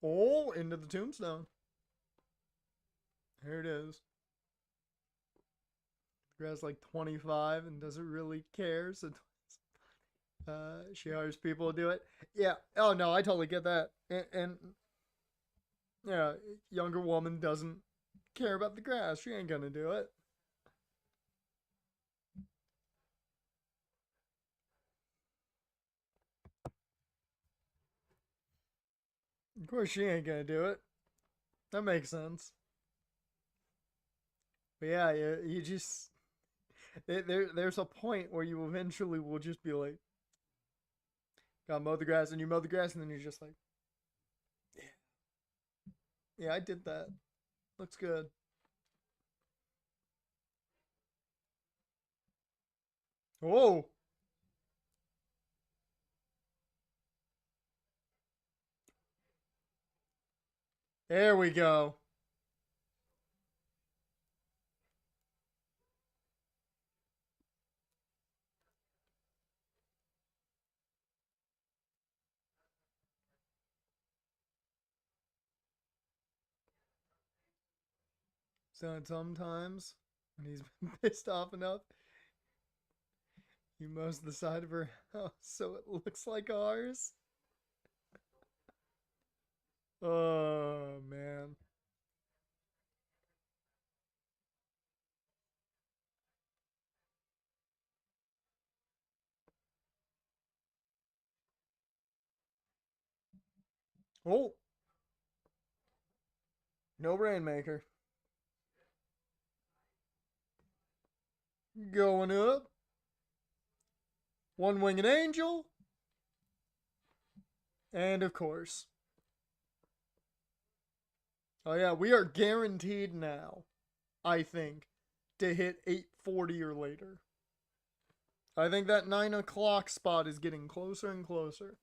Oh, into the tombstone. Here it is. The guy's like 25 and doesn't really care, so she hires people to do it. Yeah. Oh no, I totally get that. And yeah, younger woman doesn't care about the grass. She ain't gonna do it. Of course, she ain't gonna do it. That makes sense. But yeah, you just there's a point where you eventually will just be like, "Got mow the grass," and you mow the grass, and then you're just like, "Yeah, I did that. Looks good." Whoa! There we go. So sometimes when he's been pissed off enough, he mows the side of her house so it looks like ours. Oh man. Oh, no rainmaker. Going up. One winged angel. And of course. Oh yeah, we are guaranteed now, I think, to hit 8:40 or later. I think that 9 o'clock spot is getting closer and closer.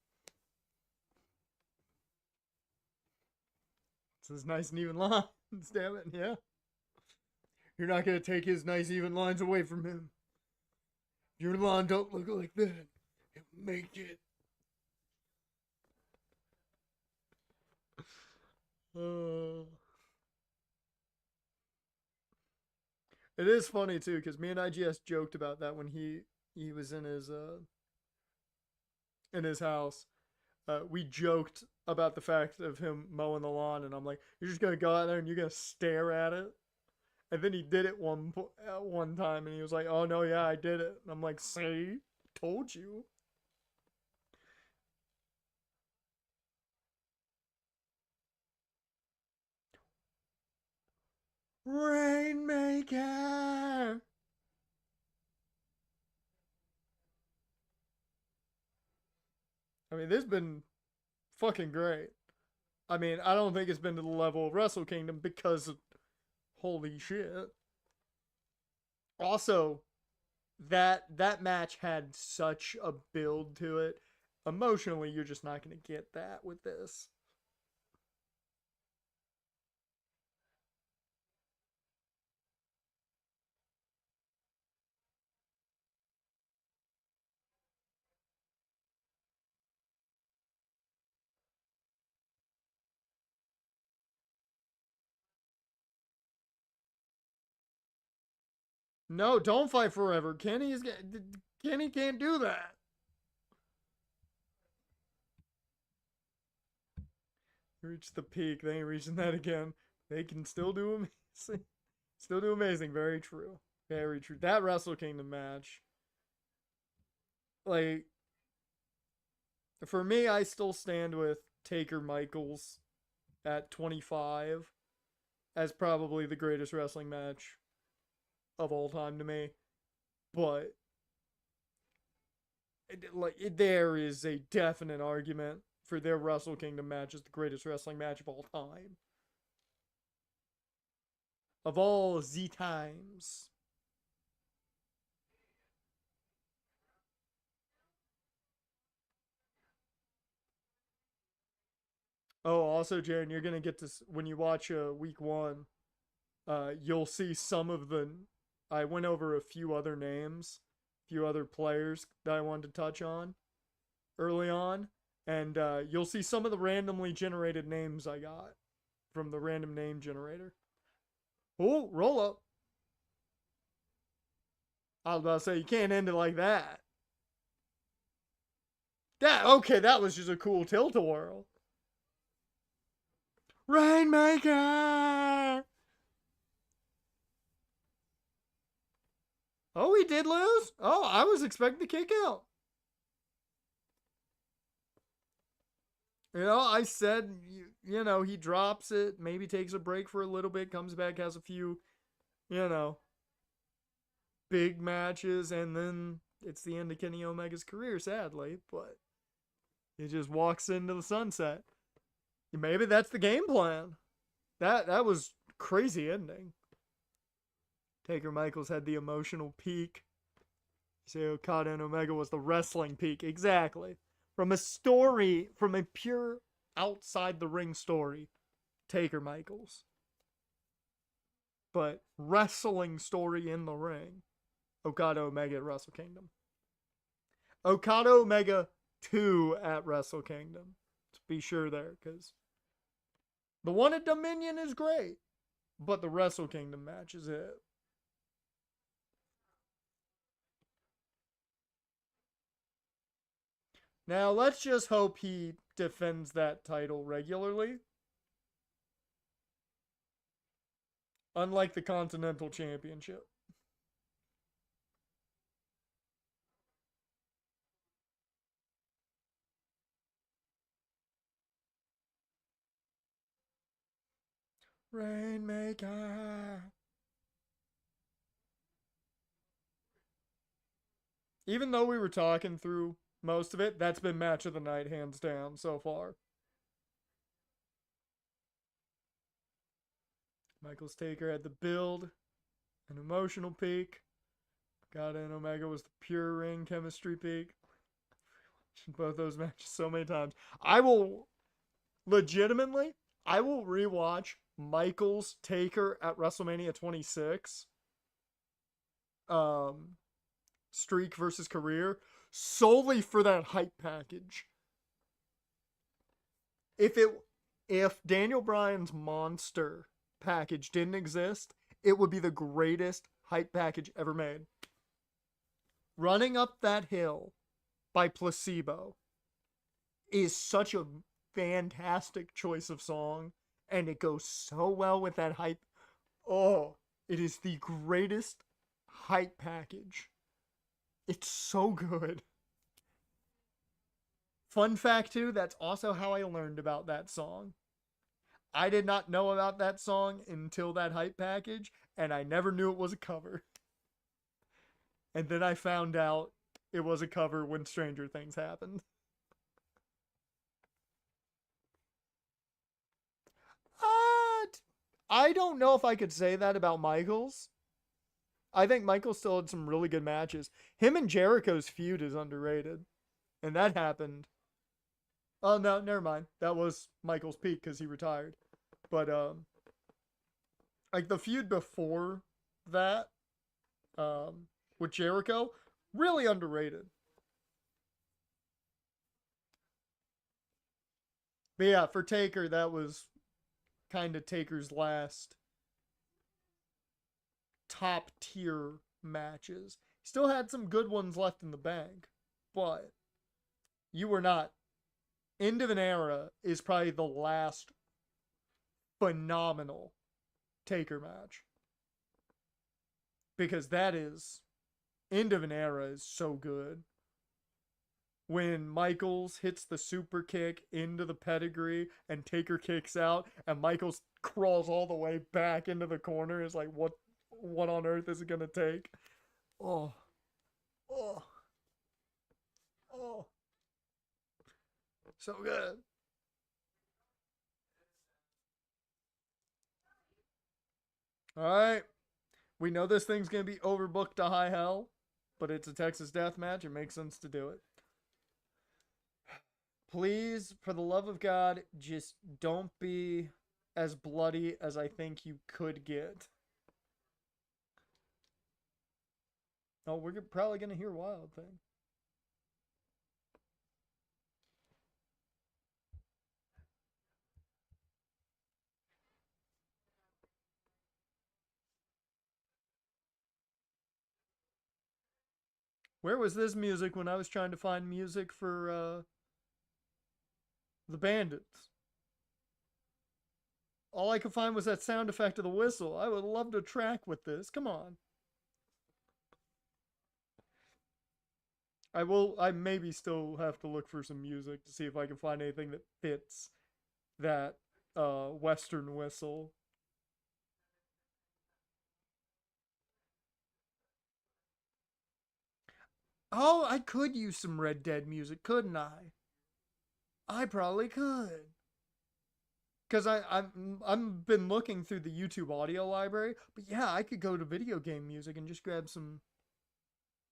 It's his nice and even lines, damn it, yeah. You're not gonna take his nice even lines away from him. Your line don't look like that. It'll make it. Uh, it is funny too, because me and IGS joked about that when he was in his house. We joked about the fact of him mowing the lawn, and I'm like, "You're just gonna go out there and you're gonna stare at it." And then he did it one time, and he was like, "Oh no, yeah, I did it." And I'm like, "See, told you." Rainmaker. I mean, this has been fucking great. I mean, I don't think it's been to the level of Wrestle Kingdom because of, holy shit. Also, that match had such a build to it. Emotionally, you're just not going to get that with this. No, don't fight forever. Kenny can't do that. Reach the peak. They ain't reaching that again. They can still do amazing. Still do amazing. Very true. Very true. That Wrestle Kingdom match, like, for me, I still stand with Taker Michaels at 25 as probably the greatest wrestling match of all time to me. But there is a definite argument for their Wrestle Kingdom match as the greatest wrestling match of all time. Of all the times. Oh, also, Jaren, you're gonna get to when you watch week one. You'll see some of the. I went over a few other names, a few other players that I wanted to touch on early on, and you'll see some of the randomly generated names I got from the random name generator. Oh, roll up. I was about to say you can't end it like that. That okay? That was just a cool tilt-a-whirl. Rainmaker. Oh, he did lose? Oh, I was expecting to kick out. You know, I said he drops it, maybe takes a break for a little bit, comes back, has a few, you know, big matches, and then it's the end of Kenny Omega's career, sadly, but he just walks into the sunset. Maybe that's the game plan. That was crazy ending. Taker Michaels had the emotional peak. You say Okada and Omega was the wrestling peak. Exactly. From a pure outside the ring story, Taker Michaels. But wrestling story in the ring, Okada Omega at Wrestle Kingdom. Okada Omega 2 at Wrestle Kingdom. To be sure there, because the one at Dominion is great, but the Wrestle Kingdom match is it. Now, let's just hope he defends that title regularly. Unlike the Continental Championship. Rainmaker. Even though we were talking through most of it, that's been match of the night, hands down, so far. Michaels Taker had the build, an emotional peak. Okada and Omega was the pure ring chemistry peak. Both those matches so many times. I will rewatch Michaels Taker at WrestleMania 26. Streak versus career solely for that hype package. If Daniel Bryan's monster package didn't exist, it would be the greatest hype package ever made. Running Up That Hill by Placebo is such a fantastic choice of song, and it goes so well with that hype. Oh, it is the greatest hype package. It's so good. Fun fact too, that's also how I learned about that song. I did not know about that song until that hype package, and I never knew it was a cover. And then I found out it was a cover when Stranger Things happened. I don't know if I could say that about Michaels. I think Michaels still had some really good matches. Him and Jericho's feud is underrated. And that happened. Oh, no, never mind. That was Michaels' peak because he retired. But, like the feud before that, with Jericho, really underrated. But yeah, for Taker, that was kind of Taker's last top tier matches. Still had some good ones left in the bank, but you were not. End of an Era is probably the last phenomenal Taker match. Because that is. End of an Era is so good. When Michaels hits the super kick into the pedigree and Taker kicks out and Michaels crawls all the way back into the corner, is like, what on earth is it gonna take? Oh, oh, oh, so good. All right, we know this thing's gonna be overbooked to high hell, but it's a Texas death match. It makes sense to do it. Please, for the love of God, just don't be as bloody as I think you could get. Oh, we're probably gonna hear Wild Thing. Where was this music when I was trying to find music for the Bandits? All I could find was that sound effect of the whistle. I would love to track with this. Come on. I maybe still have to look for some music to see if I can find anything that fits that Western whistle. Oh, I could use some Red Dead music, couldn't I? I probably could. Cause I'm been looking through the YouTube audio library, but yeah, I could go to video game music and just grab some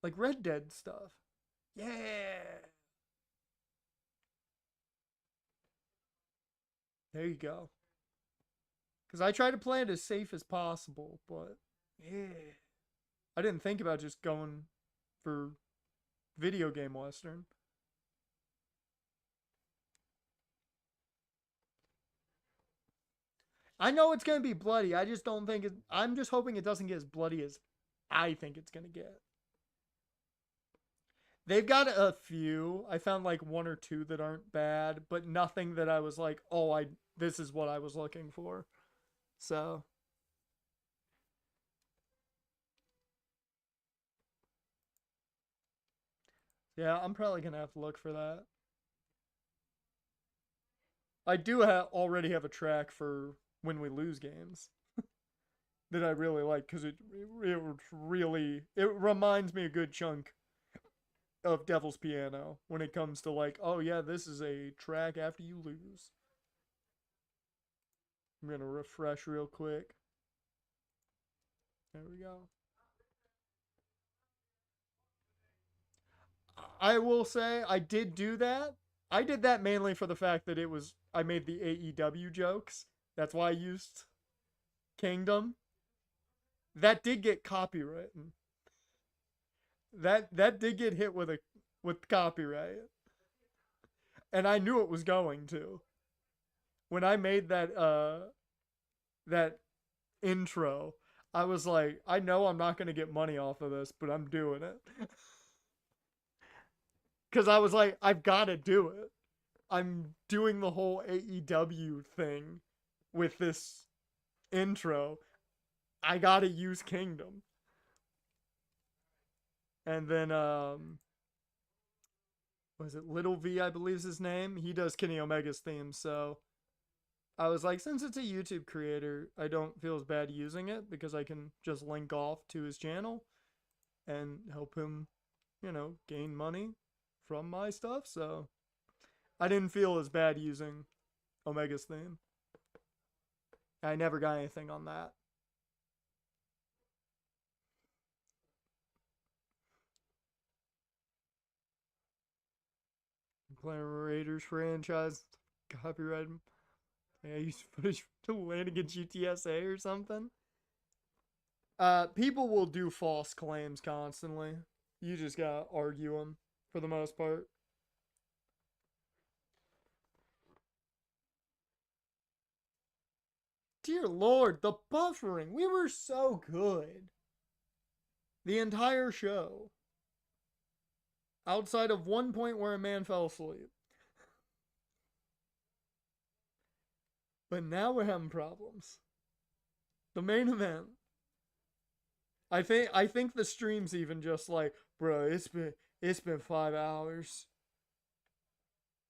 like Red Dead stuff. Yeah, there you go. Cause I try to play it as safe as possible, but yeah, I didn't think about just going for video game western. I know it's gonna be bloody. I just don't think it. I'm just hoping it doesn't get as bloody as I think it's gonna get. They've got a few. I found like one or two that aren't bad, but nothing that I was like, oh, I this is what I was looking for. So yeah, I'm probably gonna have to look for that. I do already have a track for when we lose games that I really like because it reminds me a good chunk of Devil's Piano when it comes to like, oh yeah, this is a track after you lose. I'm gonna refresh real quick. There we go. I will say I did do that. I did that mainly for the fact that it was I made the AEW jokes. That's why I used Kingdom. That did get copywritten. That did get hit with copyright, and I knew it was going to. When I made that intro, I was like, I know I'm not gonna get money off of this, but I'm doing it because I was like, I've got to do it. I'm doing the whole AEW thing with this intro. I gotta use Kingdom. And then was it Little V, I believe is his name? He does Kenny Omega's theme, so I was like, since it's a YouTube creator, I don't feel as bad using it because I can just link off to his channel and help him, gain money from my stuff. So I didn't feel as bad using Omega's theme. I never got anything on that. Playing Raiders franchise, copyright. Yeah, use footage to land against UTSA or something. People will do false claims constantly. You just gotta argue them for the most part. Dear Lord, the buffering. We were so good. The entire show. Outside of one point where a man fell asleep. But now we're having problems. The main event. I think the stream's even just like, bro, it's been 5 hours.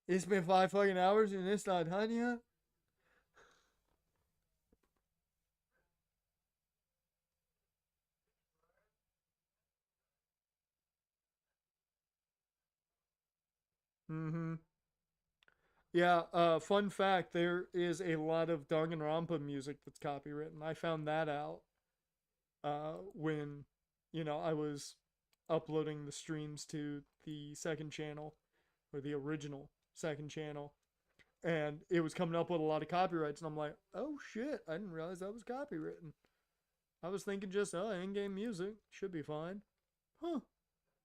It's been 5 fucking hours and it's not done yet. Mm-hmm. Yeah, fun fact, there is a lot of Danganronpa music that's copywritten. I found that out when, I was uploading the streams to the second channel, or the original second channel, and it was coming up with a lot of copyrights, and I'm like, oh shit, I didn't realize that was copywritten. I was thinking just, oh, in-game music, should be fine. Huh. Of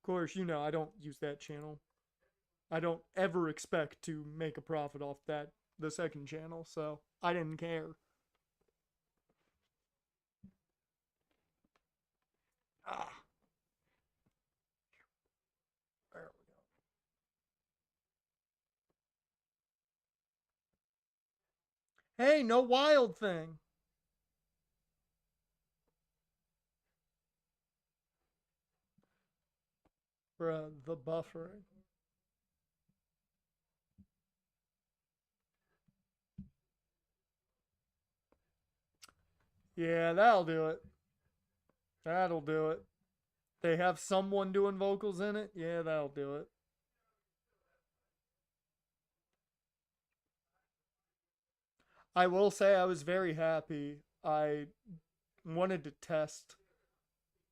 course, I don't use that channel. I don't ever expect to make a profit off the second channel, so I didn't care. Ah, there we go. Hey, no wild thing. Bruh, the buffering. Yeah, that'll do it. That'll do it. They have someone doing vocals in it. Yeah, that'll do it. I will say I was very happy. I wanted to test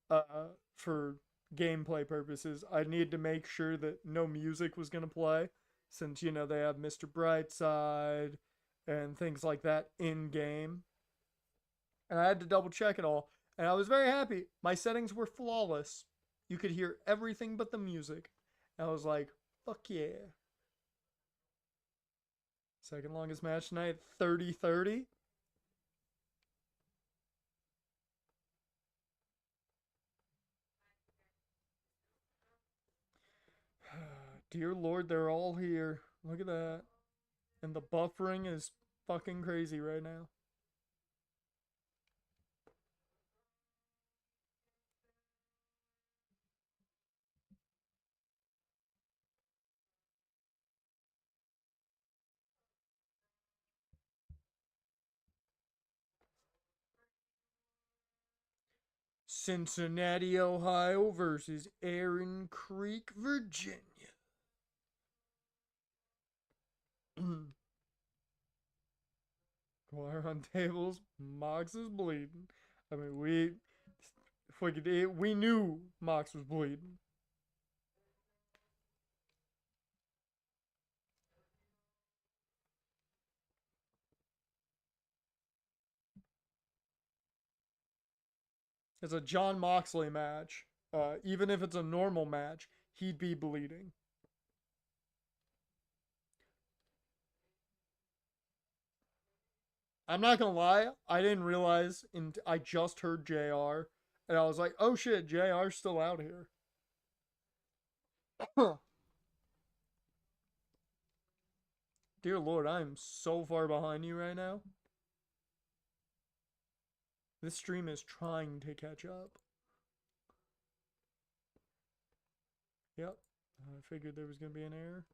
for gameplay purposes. I needed to make sure that no music was going to play since they have Mr. Brightside and things like that in game. And I had to double check it all. And I was very happy. My settings were flawless. You could hear everything but the music. And I was like, fuck yeah. Second longest match tonight, 30-30. Dear Lord, they're all here. Look at that. And the buffering is fucking crazy right now. Cincinnati, Ohio versus Aaron Creek, Virginia. Choir on tables. Mox is bleeding. I mean, we knew Mox was bleeding. It's a John Moxley match. Even if it's a normal match, he'd be bleeding. I'm not gonna lie, I didn't realize. I just heard JR, and I was like, "Oh shit, JR's still out here." Dear Lord, I am so far behind you right now. This stream is trying to catch up. Yep, I figured there was gonna be an error.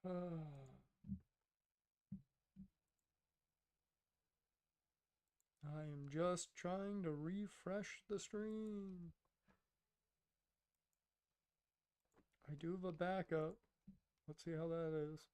I am just trying to refresh the stream. I do have a backup. Let's see how that is.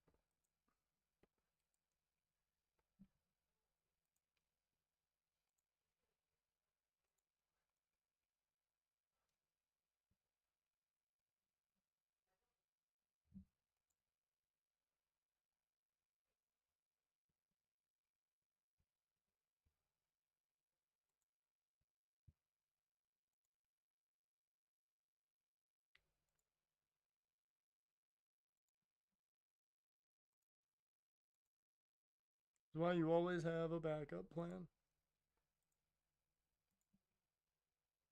That's why you always have a backup plan.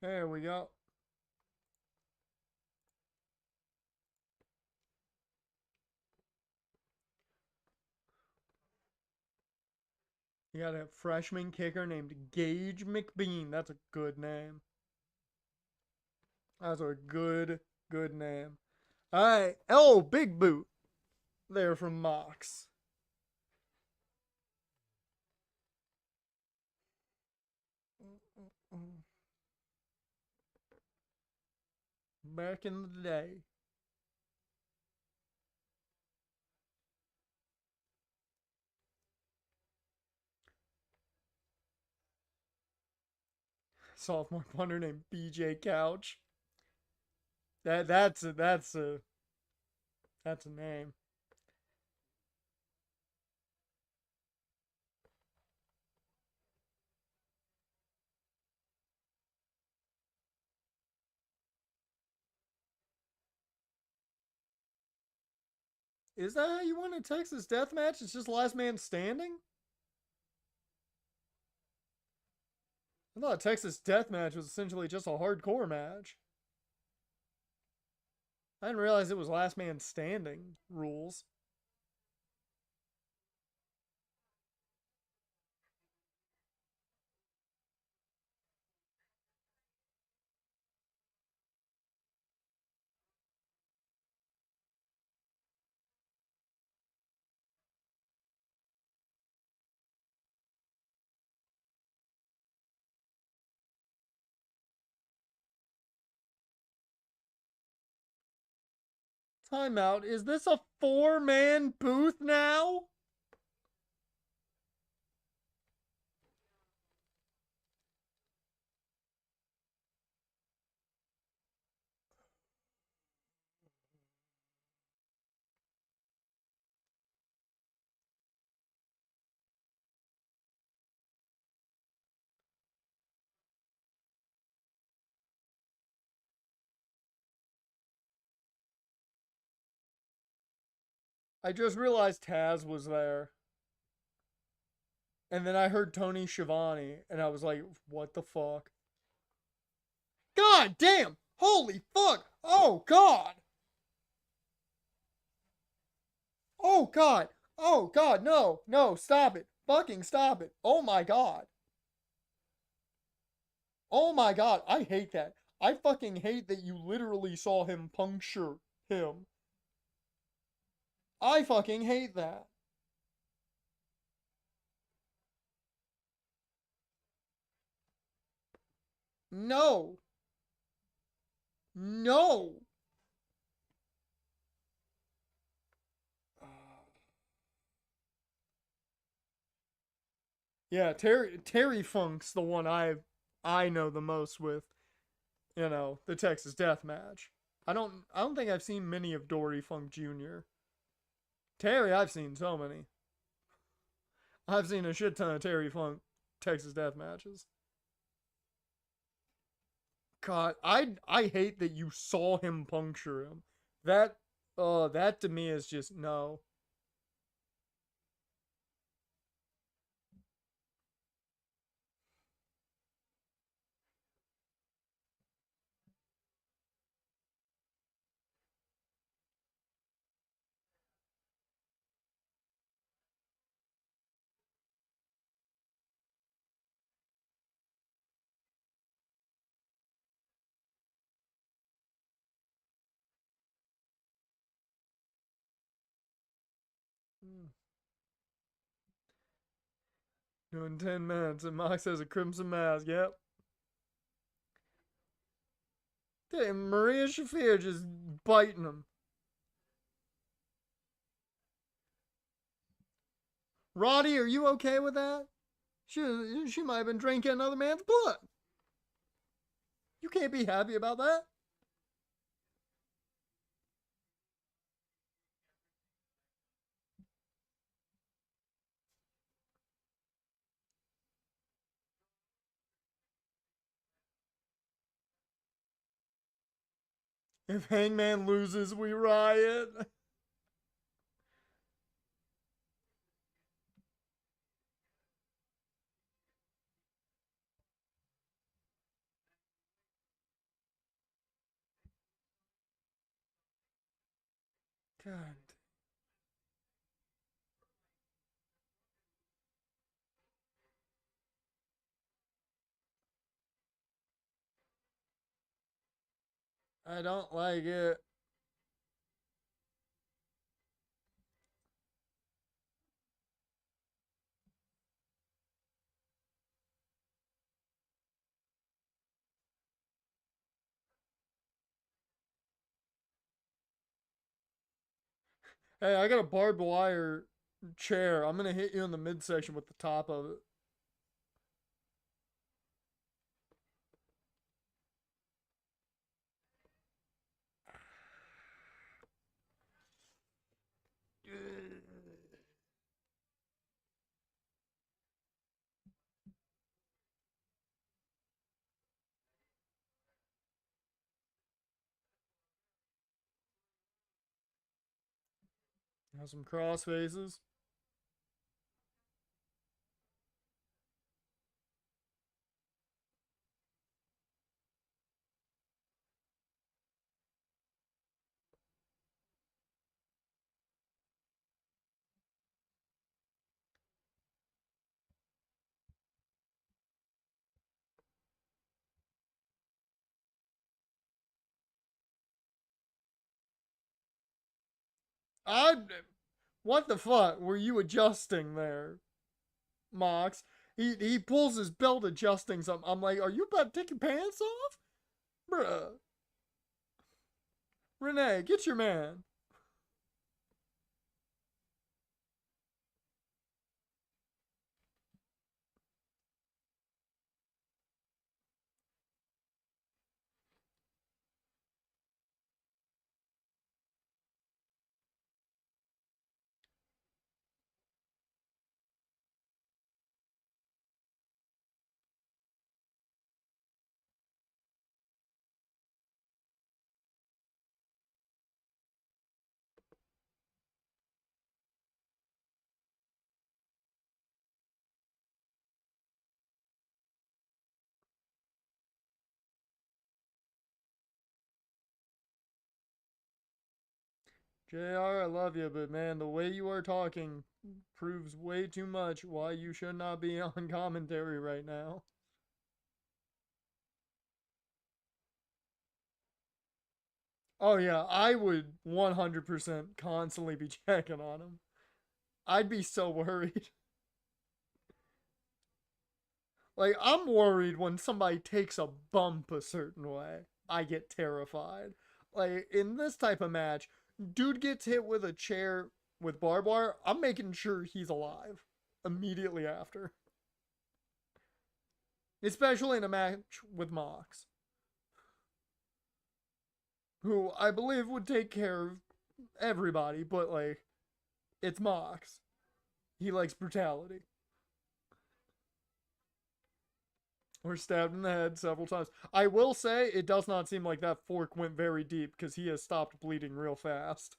There we go. You got a freshman kicker named Gage McBean. That's a good name. That's a good name. Alright. Oh, Big Boot. There from Mox. Back in the day. Sophomore punter named BJ Couch. That's a name. Is that how you win a Texas death match? It's just last man standing? I thought Texas death match was essentially just a hardcore match. I didn't realize it was last man standing rules. Timeout. Is this a 4-man booth now? I just realized Taz was there. And then I heard Tony Schiavone, and I was like, what the fuck? God damn! Holy fuck! Oh god! Oh god! Oh god, no! No, stop it! Fucking stop it! Oh my god! Oh my god, I hate that. I fucking hate that you literally saw him puncture him. I fucking hate that. No! No! Yeah, Terry Funk's the one I know the most with, the Texas Death Match. I don't think I've seen many of Dory Funk Jr. Terry, I've seen so many. I've seen a shit ton of Terry Funk Texas Death Matches. God, I hate that you saw him puncture him. That that to me is just no. Doing 10 minutes and Mox has a crimson mask. Yep. Damn, Maria Shafir just biting him. Roddy, are you okay with that? She might have been drinking another man's blood. You can't be happy about that. If Hangman loses, we riot. God. I don't like it. Hey, I got a barbed wire chair. I'm gonna hit you in the midsection with the top of it. Have some cross faces. I. What the fuck were you adjusting there, Mox? He pulls his belt adjusting something. I'm like, are you about to take your pants off? Bruh. Renee, get your man. JR, I love you, but man, the way you are talking proves way too much why you should not be on commentary right now. Oh, yeah, I would 100% constantly be checking on him. I'd be so worried. Like, I'm worried when somebody takes a bump a certain way. I get terrified. Like, in this type of match, dude gets hit with a chair with barbed wire. I'm making sure he's alive immediately after. Especially in a match with Mox, who I believe would take care of everybody, but like, it's Mox. He likes brutality. Or stabbed in the head several times. I will say, it does not seem like that fork went very deep because he has stopped bleeding real fast.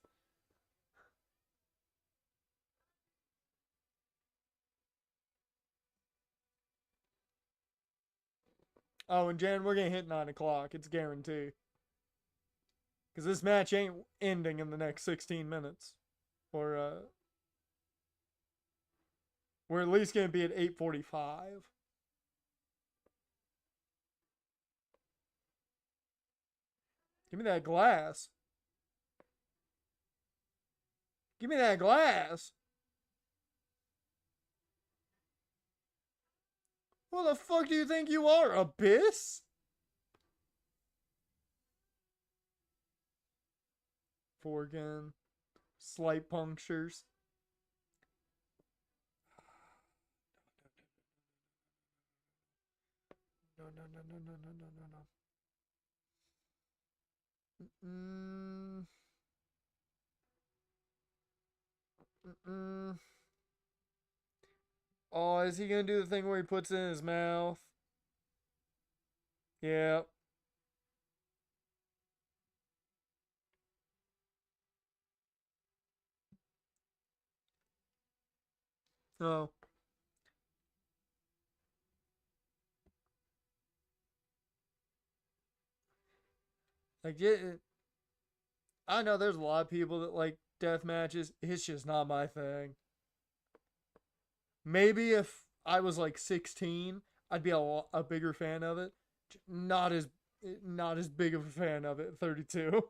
Oh, and Jan, we're gonna hit 9 o'clock. It's guaranteed. Because this match ain't ending in the next 16 minutes. Or, we're at least gonna be at 8:45. Give me that glass. Give me that glass. What the fuck do you think you are, Abyss? Forgan. Slight punctures. No, no, no, no, no, no, no, no, no. Mm, mm. Oh, is he gonna do the thing where he puts it in his mouth? Yeah. Oh. Like, I know there's a lot of people that like death matches. It's just not my thing. Maybe if I was like 16, I'd be a bigger fan of it. Not as not as big of a fan of it at 32.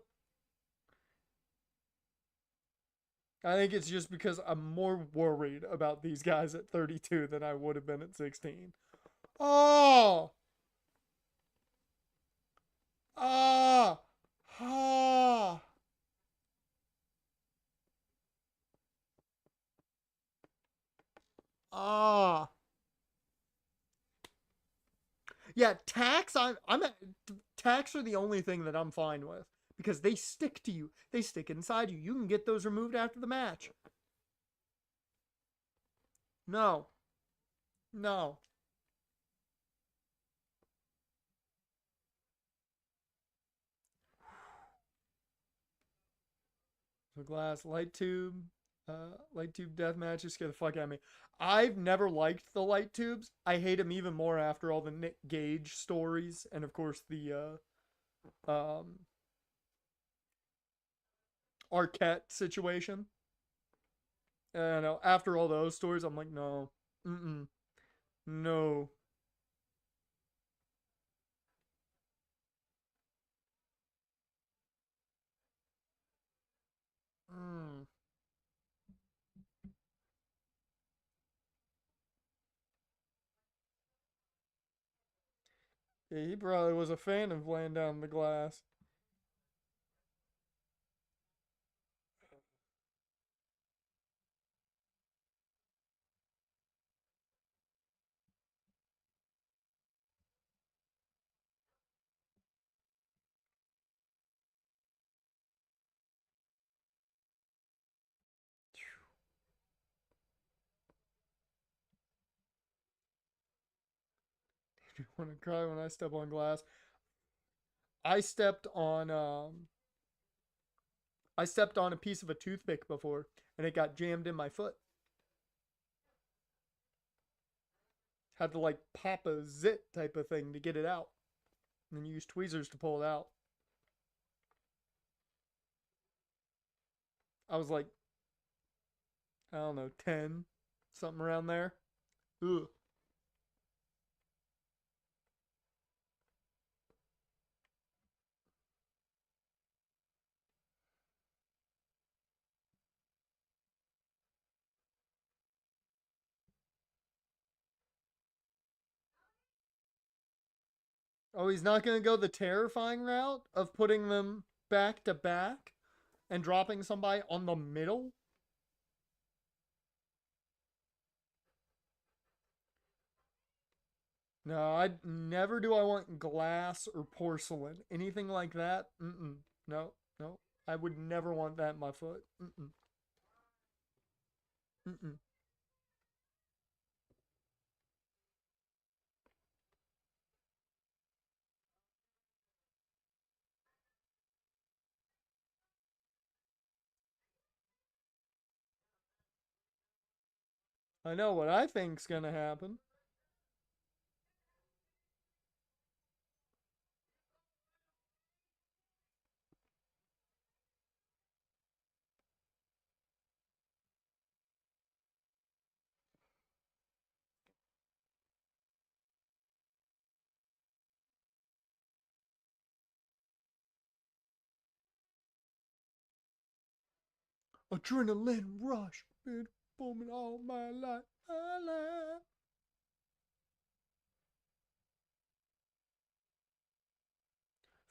I think it's just because I'm more worried about these guys at 32 than I would have been at 16. Oh! Ah! Ah! Ah! Yeah, I'm tax are the only thing that I'm fine with because they stick to you. They stick inside you. You can get those removed after the match. No. No. So glass light tube death matches scare the fuck out of me. I've never liked the light tubes. I hate them even more after all the Nick Gage stories and of course the Arquette situation. And after all those stories, I'm like, no, no. Mm. Yeah, he probably was a fan of laying down the glass. I want to cry when I step on glass. I stepped on I stepped on a piece of a toothpick before and it got jammed in my foot. Had to like pop a zit type of thing to get it out. And then use tweezers to pull it out. I was like, I don't know, 10, something around there. Ugh. Oh, he's not going to go the terrifying route of putting them back to back and dropping somebody on the middle? No, I never do I want glass or porcelain. Anything like that? Mm-mm. No, no. I would never want that in my foot. Mm-mm. Mm-mm. I know what I think's gonna happen. Adrenaline rush. Been booming all my life. My life.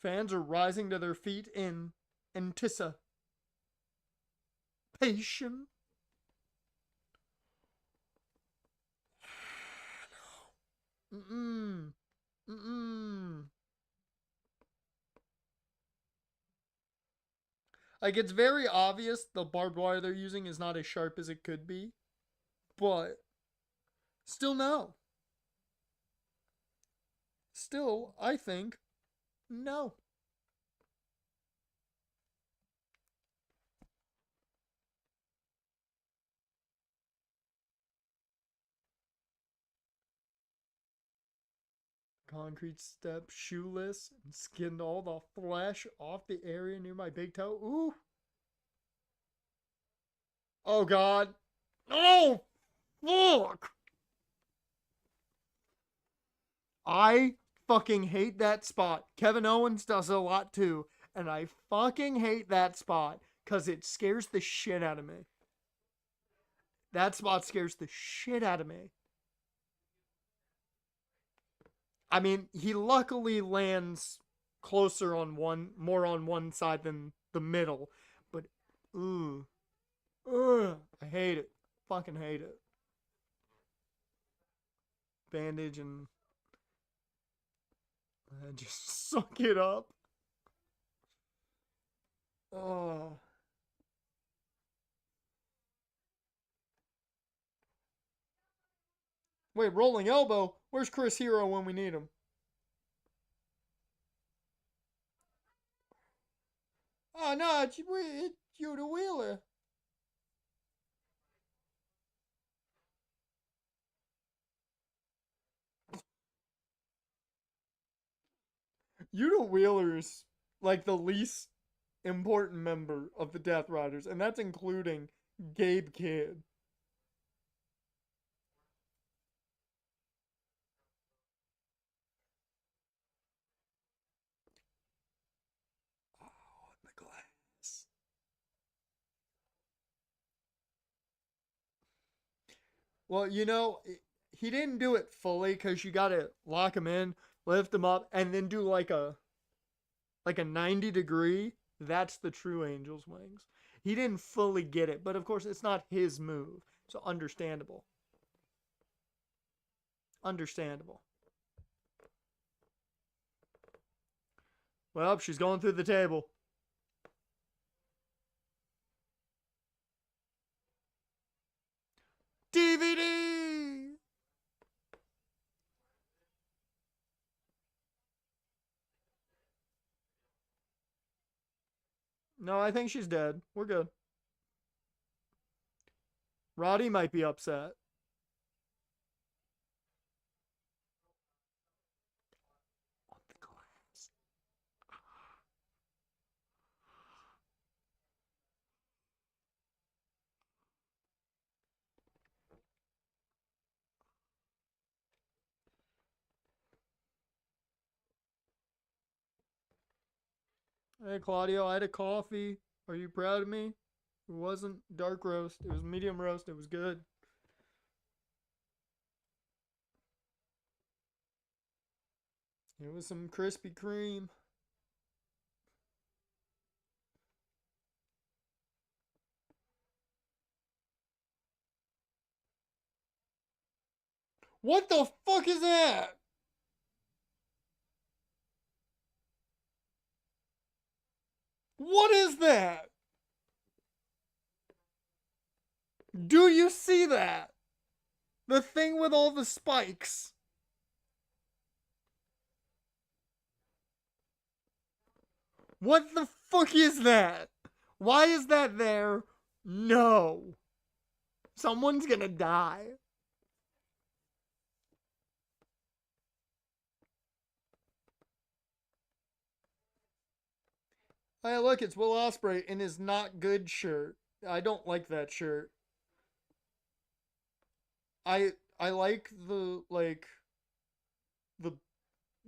Fans are rising to their feet in anticipation. Mm-mm. Mm-mm. Like, it's very obvious the barbed wire they're using is not as sharp as it could be. But, still no. Still, I think, no. Concrete step, shoeless, and skinned all the flesh off the area near my big toe. Ooh. Oh, God. Oh, fuck. I fucking hate that spot. Kevin Owens does it a lot too. And I fucking hate that spot because it scares the shit out of me. That spot scares the shit out of me. I mean, he luckily lands closer on one, more on one side than the middle. But, ooh. Ugh, I hate it. Fucking hate it. Bandage and just suck it up. Oh. Wait, rolling elbow? Where's Chris Hero when we need him? Oh, no, it's you, the Wheeler. Yuta Wheeler's like the least important member of the Death Riders, and that's including Gabe Kidd. Oh, the glass. Well, he didn't do it fully because you got to lock him in, lift him up, and then do like a 90-degree. That's the true angel's wings. He didn't fully get it, but of course it's not his move, so understandable. Understandable. Well, she's going through the table. DVD! No, I think she's dead. We're good. Roddy might be upset. Hey, Claudio, I had a coffee. Are you proud of me? It wasn't dark roast. It was medium roast. It was good. It was some Krispy Kreme. What the fuck is that? What is that? Do you see that? The thing with all the spikes. What the fuck is that? Why is that there? No. Someone's gonna die. Hey, look, it's Will Ospreay in his not good shirt. I don't like that shirt. I like the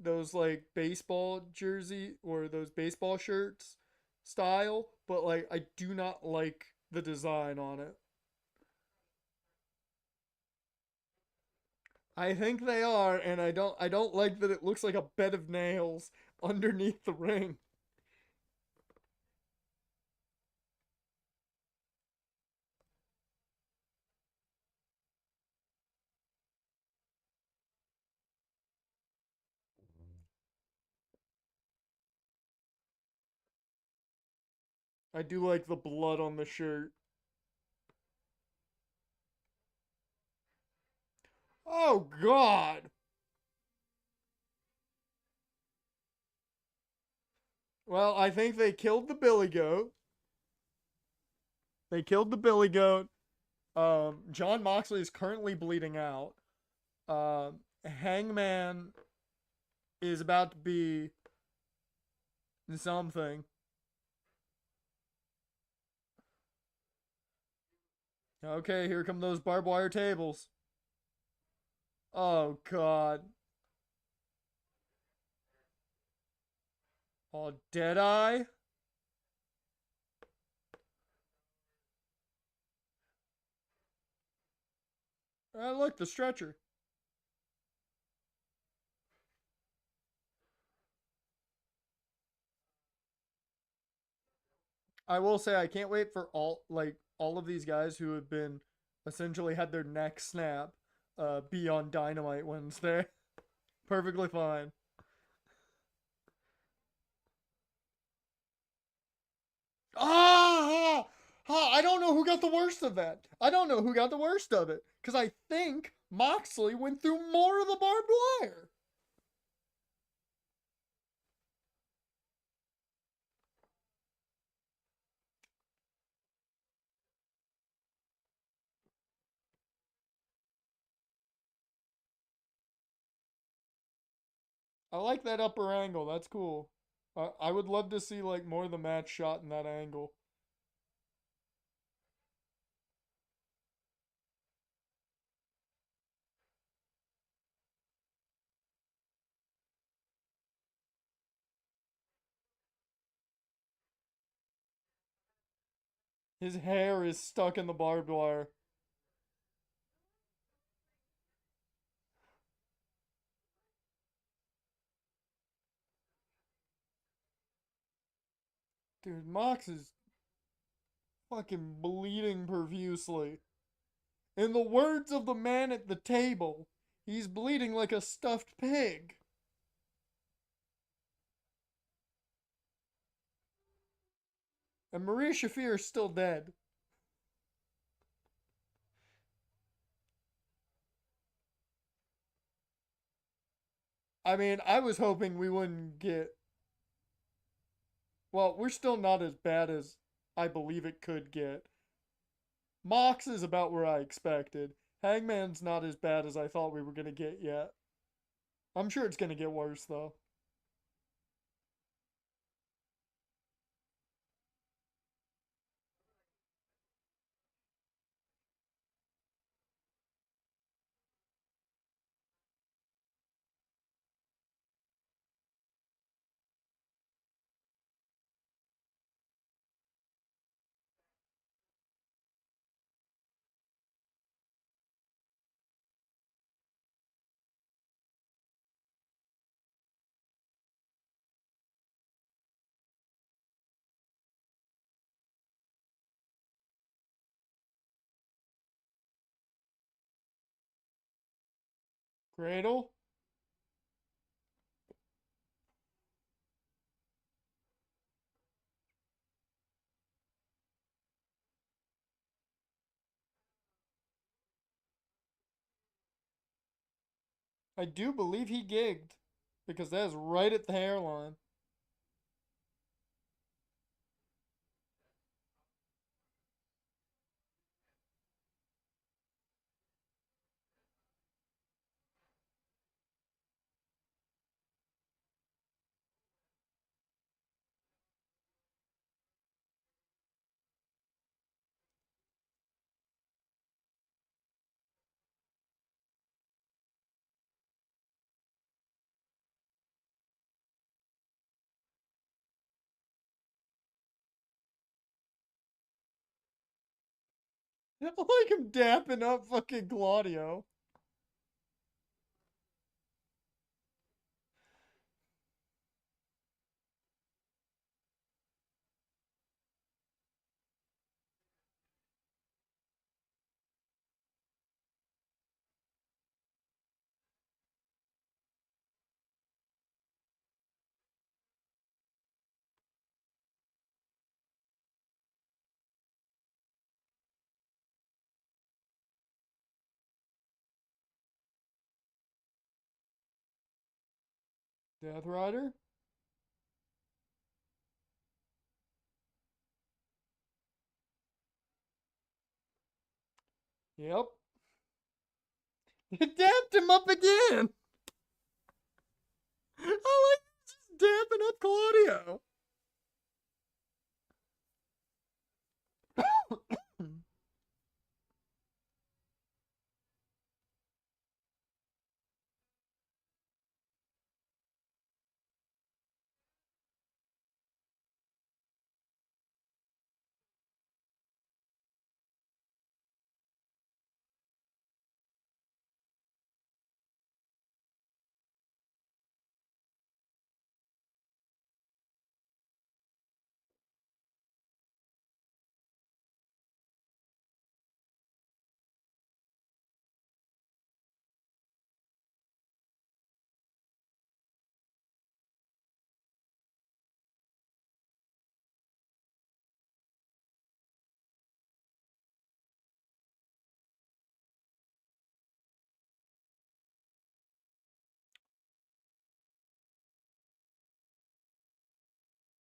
those like baseball jersey or those baseball shirts style, but like I do not like the design on it. I think they are, and I don't like that it looks like a bed of nails underneath the ring. I do like the blood on the shirt. Oh god. Well, I think they killed the billy goat. They killed the billy goat. John Moxley is currently bleeding out. Hangman is about to be something. Okay, here come those barbed wire tables. Oh god. Oh, Deadeye? Look, the stretcher. I will say I can't wait for all of these guys who have been essentially had their neck snap be on Dynamite Wednesday. Perfectly fine. Ah! I don't know who got the worst of that. I don't know who got the worst of it. Because I think Moxley went through more of the barbed wire. I like that upper angle. That's cool. I would love to see like more of the match shot in that angle. His hair is stuck in the barbed wire. Dude, Mox is fucking bleeding profusely. In the words of the man at the table, he's bleeding like a stuffed pig. And Maria Shafir is still dead. I mean, I was hoping we wouldn't get. Well, we're still not as bad as I believe it could get. Mox is about where I expected. Hangman's not as bad as I thought we were going to get yet. I'm sure it's going to get worse, though. Cradle? I do believe he gigged. Because that is right at the hairline. I like him dapping up fucking Claudio. Death Rider? Yep. He dapped him up again. I like just dapping up Claudio.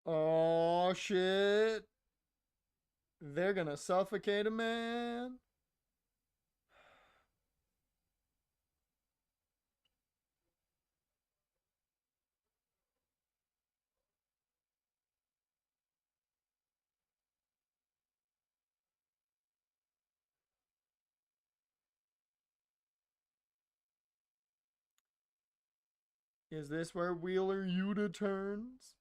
Oh shit. They're gonna suffocate a man. Is this where Wheeler Yuta turns?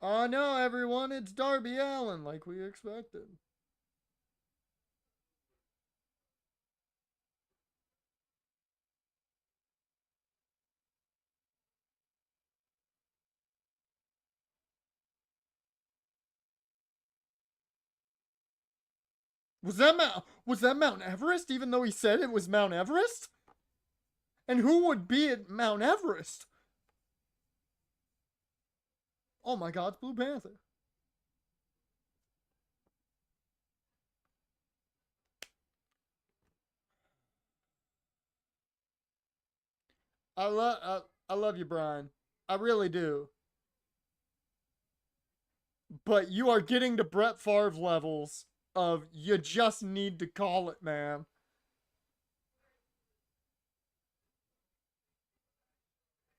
Oh no, everyone, it's Darby Allin, like we expected. Was that Mount Everest? Even though he said it was Mount Everest. And who would be at Mount Everest? Oh my God, it's Blue Panther. I love you, Brian. I really do. But you are getting to Brett Favre levels of you just need to call it, man.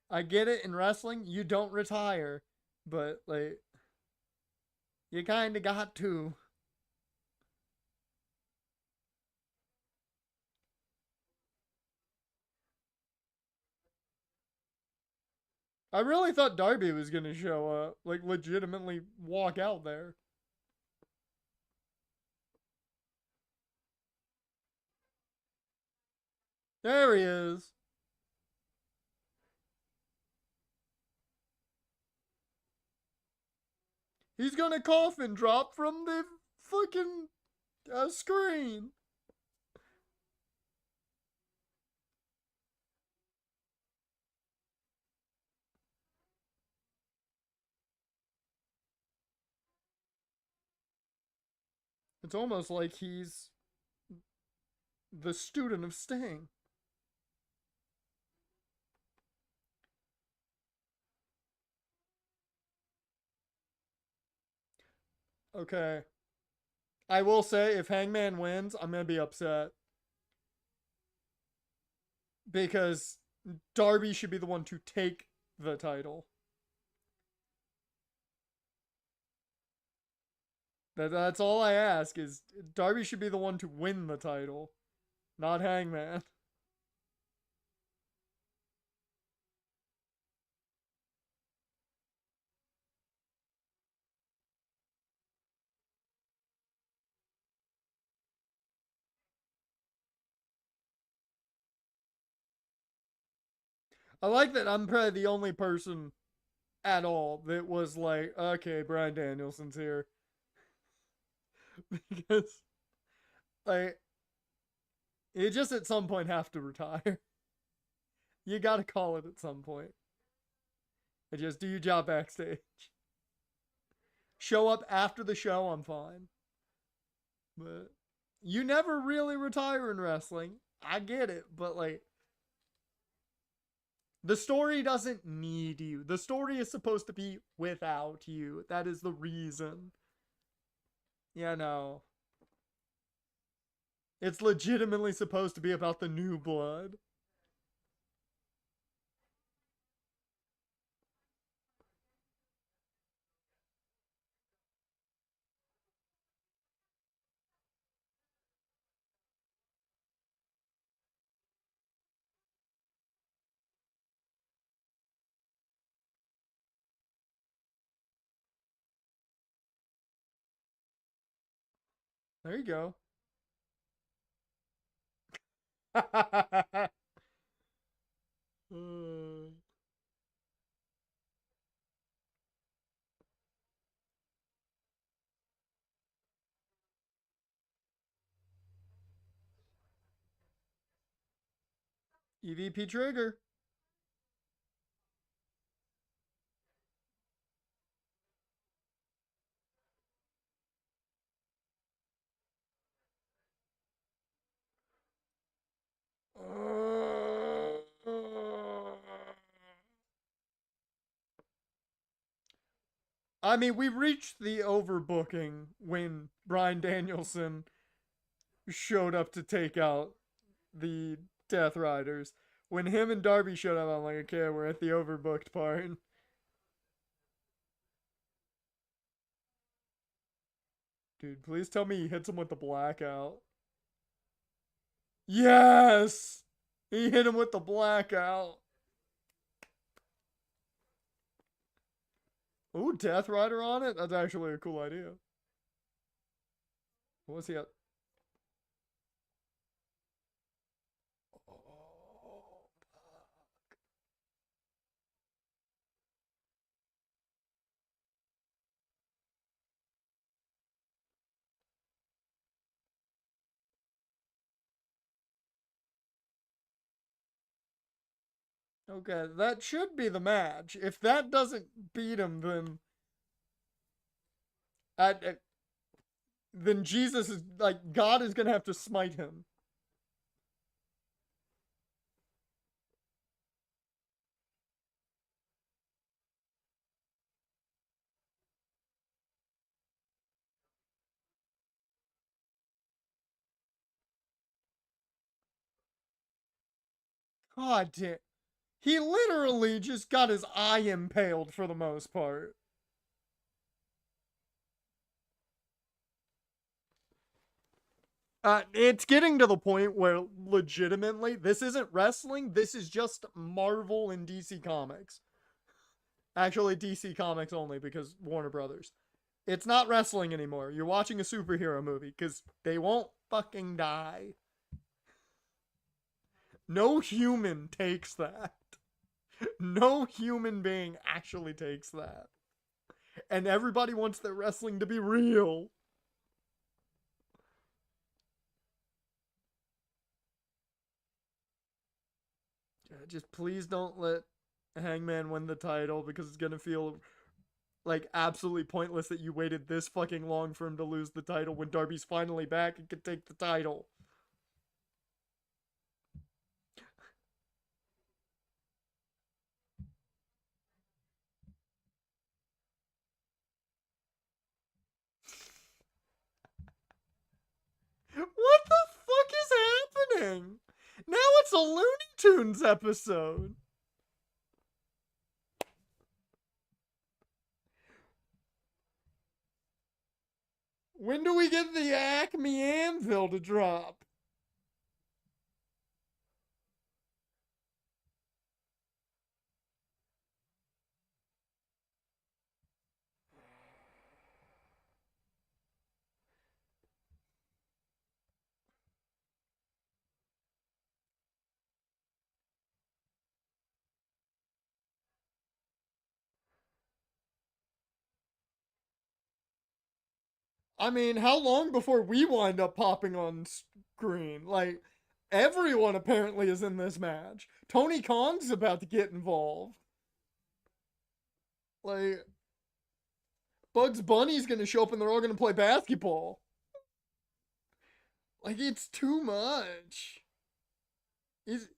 I get it in wrestling, you don't retire, but like you kind of got to. I really thought Darby was gonna show up, like legitimately walk out there. There he is. He's gonna coffin drop from the fucking screen. It's almost like he's the student of Sting. Okay. I will say, if Hangman wins, I'm gonna be upset. Because Darby should be the one to take the title. That's all I ask is Darby should be the one to win the title, not Hangman. I like that I'm probably the only person at all that was like, okay, Bryan Danielson's here. Because like you just at some point have to retire. You gotta call it at some point. And just do your job backstage. Show up after the show, I'm fine. But you never really retire in wrestling. I get it, but like the story doesn't need you. The story is supposed to be without you. That is the reason. Yeah, no. It's legitimately supposed to be about the new blood. There you go. EVP trigger. I mean, we reached the overbooking when Bryan Danielson showed up to take out the Death Riders. When him and Darby showed up, I'm like, okay, we're at the overbooked part. Dude, please tell me he hits him with the blackout. Yes! He hit him with the blackout. Ooh, Death Rider on it? That's actually a cool idea. What was he at? Oh, Okay, that should be the match. If that doesn't beat him, uh, then Jesus is like God is gonna have to smite him. God damn. He literally just got his eye impaled for the most part. It's getting to the point where legitimately this isn't wrestling, this is just Marvel and DC Comics. Actually, DC Comics only because Warner Brothers. It's not wrestling anymore. You're watching a superhero movie because they won't fucking die. No human takes that. No human being actually takes that. And everybody wants their wrestling to be real. Just please don't let Hangman win the title because it's gonna feel like absolutely pointless that you waited this fucking long for him to lose the title when Darby's finally back and can take the title. What the fuck is happening? Now it's a Looney Tunes episode. When do we get the Acme Anvil to drop? I mean, how long before we wind up popping on screen? Like, everyone apparently is in this match. Tony Khan's about to get involved. Like, Bugs Bunny's gonna show up and they're all gonna play basketball. Like, it's too much. Is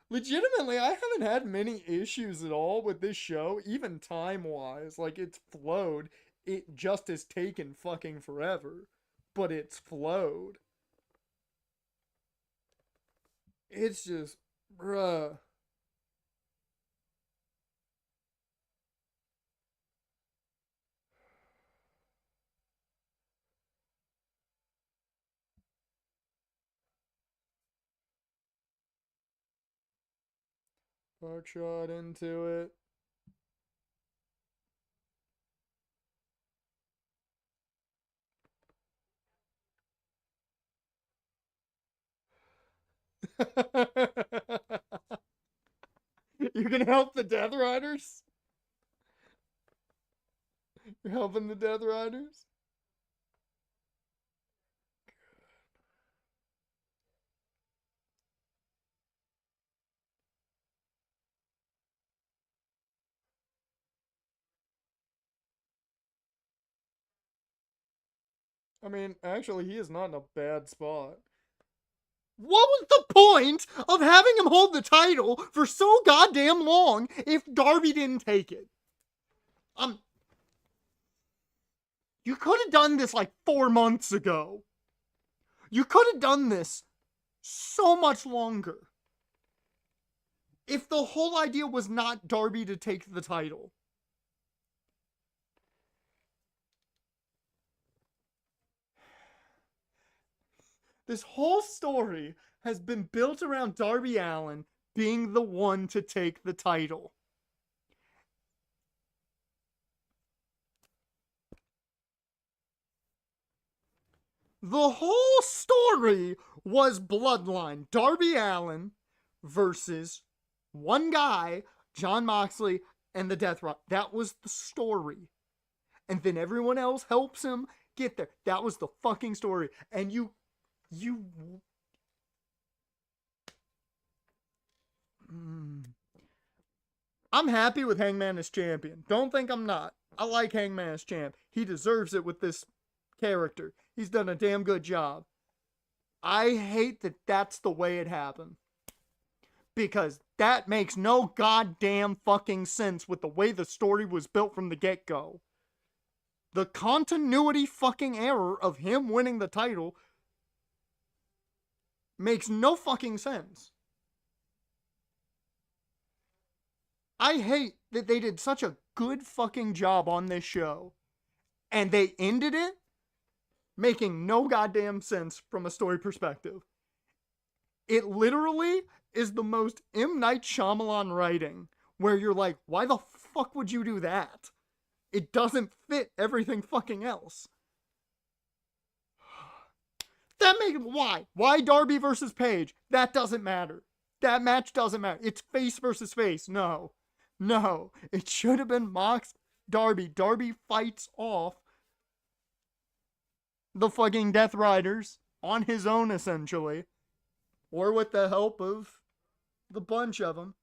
legitimately, I haven't had many issues at all with this show, even time wise. Like, it's flowed. It just has taken fucking forever, but it's flowed. It's just, bruh. Buckshot into it. You're gonna help the Death Riders? You're helping the Death Riders? I mean, actually, he is not in a bad spot. What was the point of having him hold the title for so goddamn long if Darby didn't take it? Um, you could have done this like 4 months ago. You could have done this so much longer. If the whole idea was not Darby to take the title. This whole story has been built around Darby Allin being the one to take the title. The whole story was Bloodline. Darby Allin versus one guy, Jon Moxley, and the Death Rock. That was the story. And then everyone else helps him get there. That was the fucking story. And you I'm happy with Hangman as champion. Don't think I'm not. I like Hangman as champ. He deserves it with this character. He's done a damn good job. I hate that that's the way it happened. Because that makes no goddamn fucking sense with the way the story was built from the get-go. The continuity fucking error of him winning the title makes no fucking sense. I hate that they did such a good fucking job on this show, and they ended it making no goddamn sense from a story perspective. It literally is the most M. Night Shyamalan writing, where you're like, why the fuck would you do that? It doesn't fit everything fucking else. That makes why? Why Darby versus Paige? That doesn't matter. That match doesn't matter. It's face versus face. No. No. It should have been Mox Darby. Darby fights off the fucking Death Riders on his own, essentially. Or with the help of the bunch of them.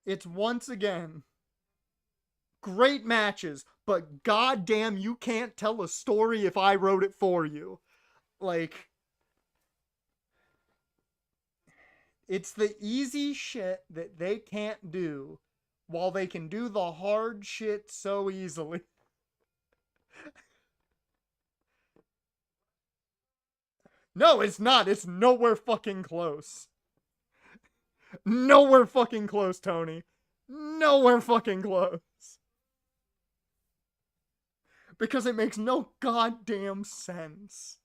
It's once again great matches, but goddamn, you can't tell a story if I wrote it for you. Like, it's the easy shit that they can't do while they can do the hard shit so easily. No, it's not. It's nowhere fucking close. Nowhere fucking close, Tony. Nowhere fucking close. Because it makes no goddamn sense.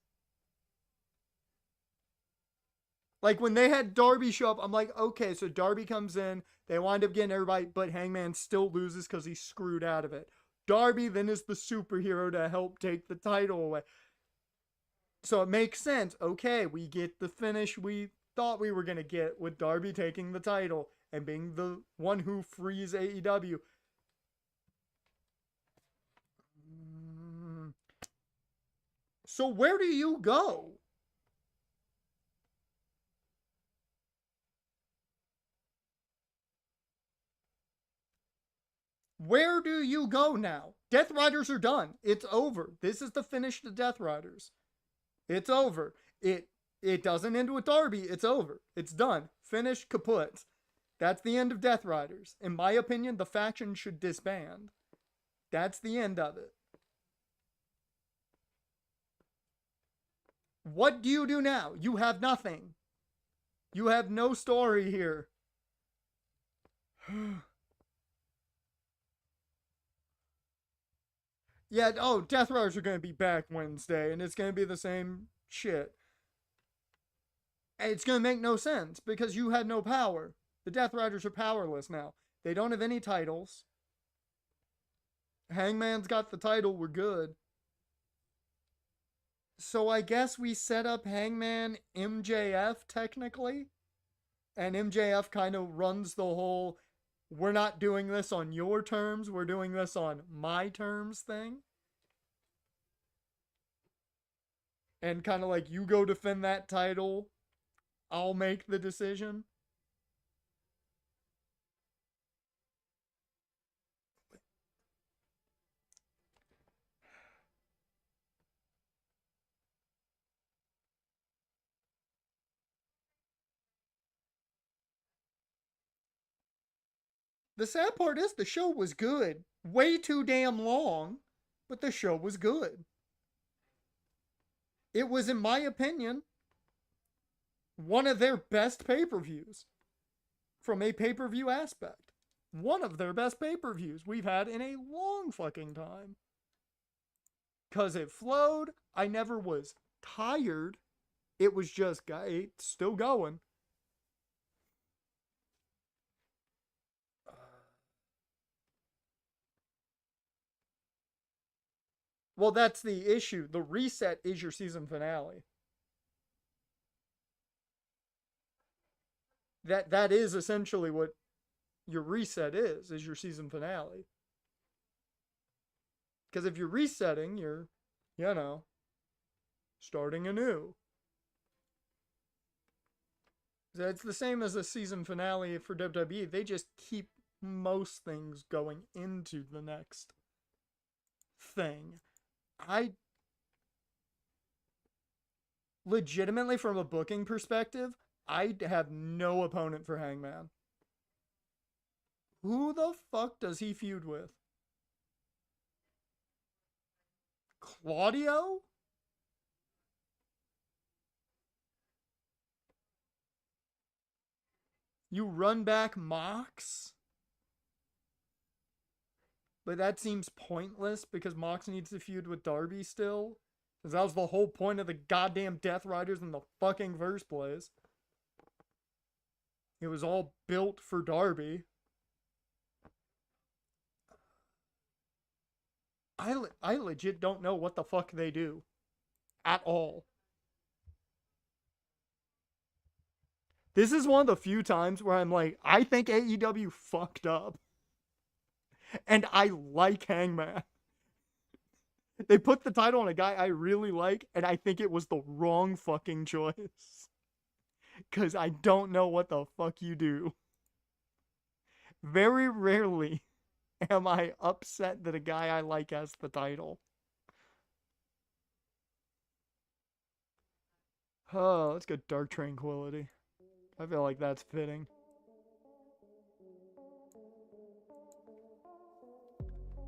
Like, when they had Darby show up, I'm like, okay, so Darby comes in, they wind up getting everybody, but Hangman still loses because he's screwed out of it. Darby then is the superhero to help take the title away. So it makes sense. Okay, we get the finish we thought we were going to get with Darby taking the title and being the one who frees AEW. So where do you go? Where do you go now? Death Riders are done. It's over. This is the finish to Death Riders. It's over. It doesn't end with Darby. It's over. It's done. Finished, kaput. That's the end of Death Riders. In my opinion, the faction should disband. That's the end of it. What do you do now? You have nothing. You have no story here. Yeah, oh, Death Riders are going to be back Wednesday, and it's going to be the same shit. And it's going to make no sense, because you had no power. The Death Riders are powerless now. They don't have any titles. Hangman's got the title, we're good. So I guess we set up Hangman MJF, technically. And MJF kind of runs the whole, we're not doing this on your terms, we're doing this on my terms thing. And kind of like, you go defend that title, I'll make the decision. The sad part is the show was good. Way too damn long, but the show was good. It was, in my opinion, one of their best pay-per-views. From a pay-per-view aspect. One of their best pay-per-views we've had in a long fucking time. Because it flowed. I never was tired. It was just, it's still going. Well, that's the issue. The reset is your season finale. That is essentially what your reset is your season finale. Because if you're resetting, you're starting anew. It's the same as a season finale for WWE. They just keep most things going into the next thing. I legitimately, from a booking perspective, I have no opponent for Hangman. Who the fuck does he feud with? Claudio? You run back Mox? But that seems pointless because Mox needs to feud with Darby still. Because that was the whole point of the goddamn Death Riders in the fucking first place. It was all built for Darby. I legit don't know what the fuck they do. At all. This is one of the few times where I'm like, I think AEW fucked up. And I like Hangman. They put the title on a guy I really like, and I think it was the wrong fucking choice. Because I don't know what the fuck you do. Very rarely am I upset that a guy I like has the title. Oh, let's go Dark Tranquility. I feel like that's fitting.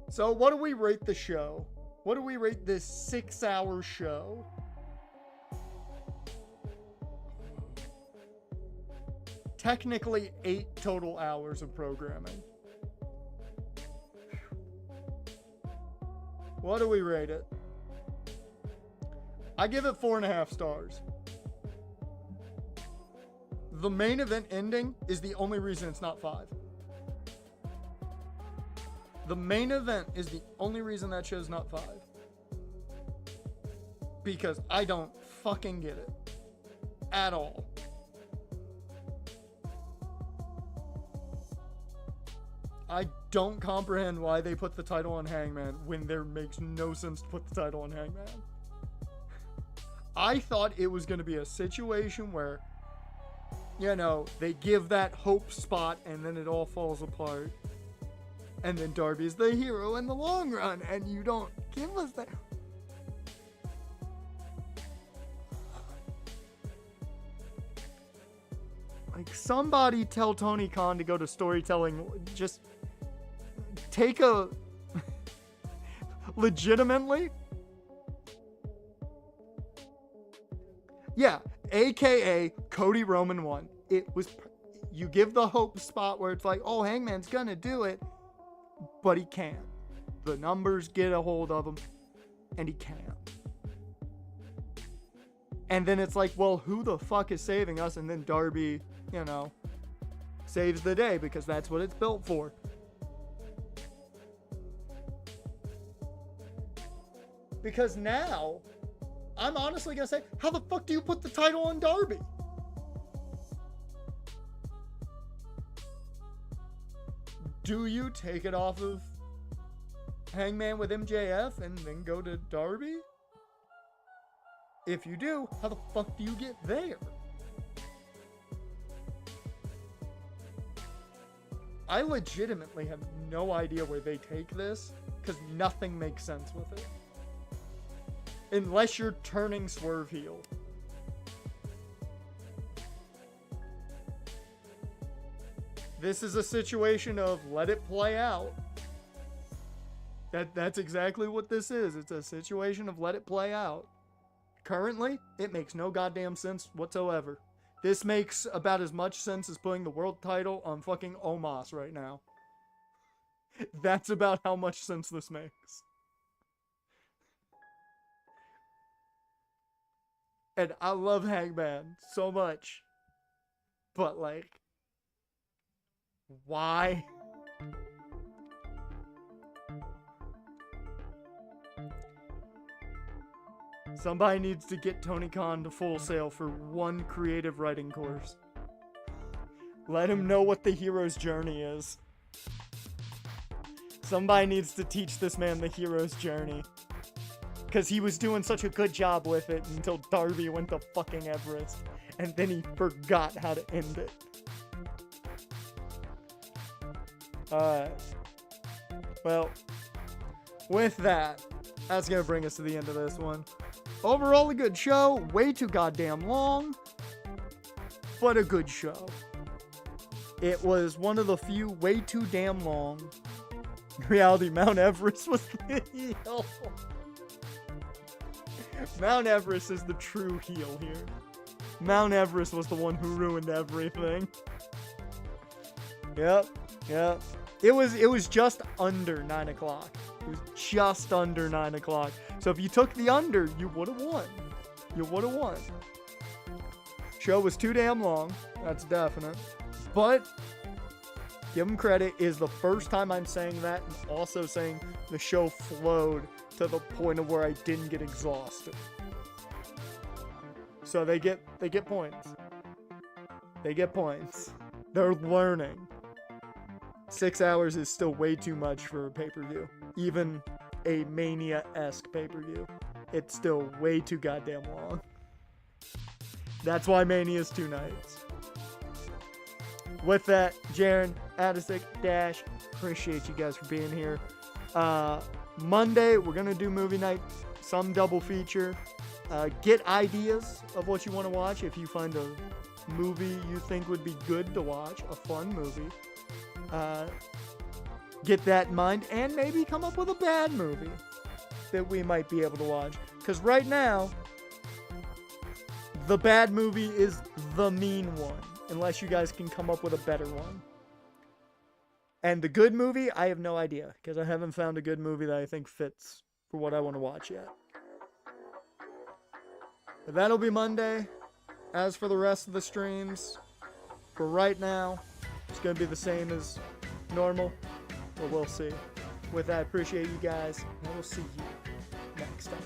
So, what do we rate the show? What do we rate this 6-hour show? Technically 8 total hours of programming. What do we rate it? I give it 4.5 stars. The main event ending is the only reason it's not 5. The main event is the only reason that show's not 5. Because I don't fucking get it. At all. I don't comprehend why they put the title on Hangman when there makes no sense to put the title on Hangman. I thought it was going to be a situation where, they give that hope spot and then it all falls apart. And then Darby's the hero in the long run, and you don't give us that. Like, somebody tell Tony Khan to go to storytelling. Just take a... Legitimately? Yeah, AKA Cody Roman won. It was... You give the hope spot where it's like, oh, Hangman's gonna do it. But he can't. The numbers get a hold of him, and he can't. And then it's like, well, who the fuck is saving us? And then Darby, saves the day because that's what it's built for. Because now, I'm honestly going to say, how the fuck do you put the title on Darby? Do you take it off of Hangman with MJF and then go to Darby? If you do, how the fuck do you get there? I legitimately have no idea where they take this, because nothing makes sense with it. Unless you're turning Swerve heel. This is a situation of let it play out. That's exactly what this is. It's a situation of let it play out. Currently, it makes no goddamn sense whatsoever. This makes about as much sense as putting the world title on fucking Omos right now. That's about how much sense this makes. And I love Hangman so much. But like... Why? Somebody needs to get Tony Khan to Full Sail for one creative writing course. Let him know what the hero's journey is. Somebody needs to teach this man the hero's journey. Because he was doing such a good job with it until Darby went to fucking Everest. And then he forgot how to end it. Alright. Well, with that, that's going to bring us to the end of this one. Overall, a good show. Way too goddamn long. But a good show. It was one of the few way too damn long. In reality, Mount Everest was the heel. Mount Everest is the true heel here. Mount Everest was the one who ruined everything. Yep. It was just under 9 o'clock. It was just under 9 o'clock. So if you took the under, you would have won. Show was too damn long. That's definite. But give them credit, is the first time I'm saying that, and also saying the show flowed to the point of where I didn't get exhausted. So they get points. They get points. They're learning. 6 hours is still way too much for a pay-per-view. Even a Mania-esque pay-per-view. It's still way too goddamn long. That's why Mania's 2 nights. With that, Jaren, Adisic, Dash, appreciate you guys for being here. Monday, we're going to do movie night, some double feature. Get ideas of what you want to watch. If you find a movie you think would be good to watch, a fun movie, get that in mind, and maybe come up with a bad movie that we might be able to watch. Because right now, the bad movie is the mean one, unless you guys can come up with a better one. And the good movie, I have no idea, because I haven't found a good movie that I think fits for what I want to watch yet. But that'll be Monday. As for the rest of the streams, for right now, it's going to be the same as normal, but we'll see. With that, I appreciate you guys, and I will see you next time.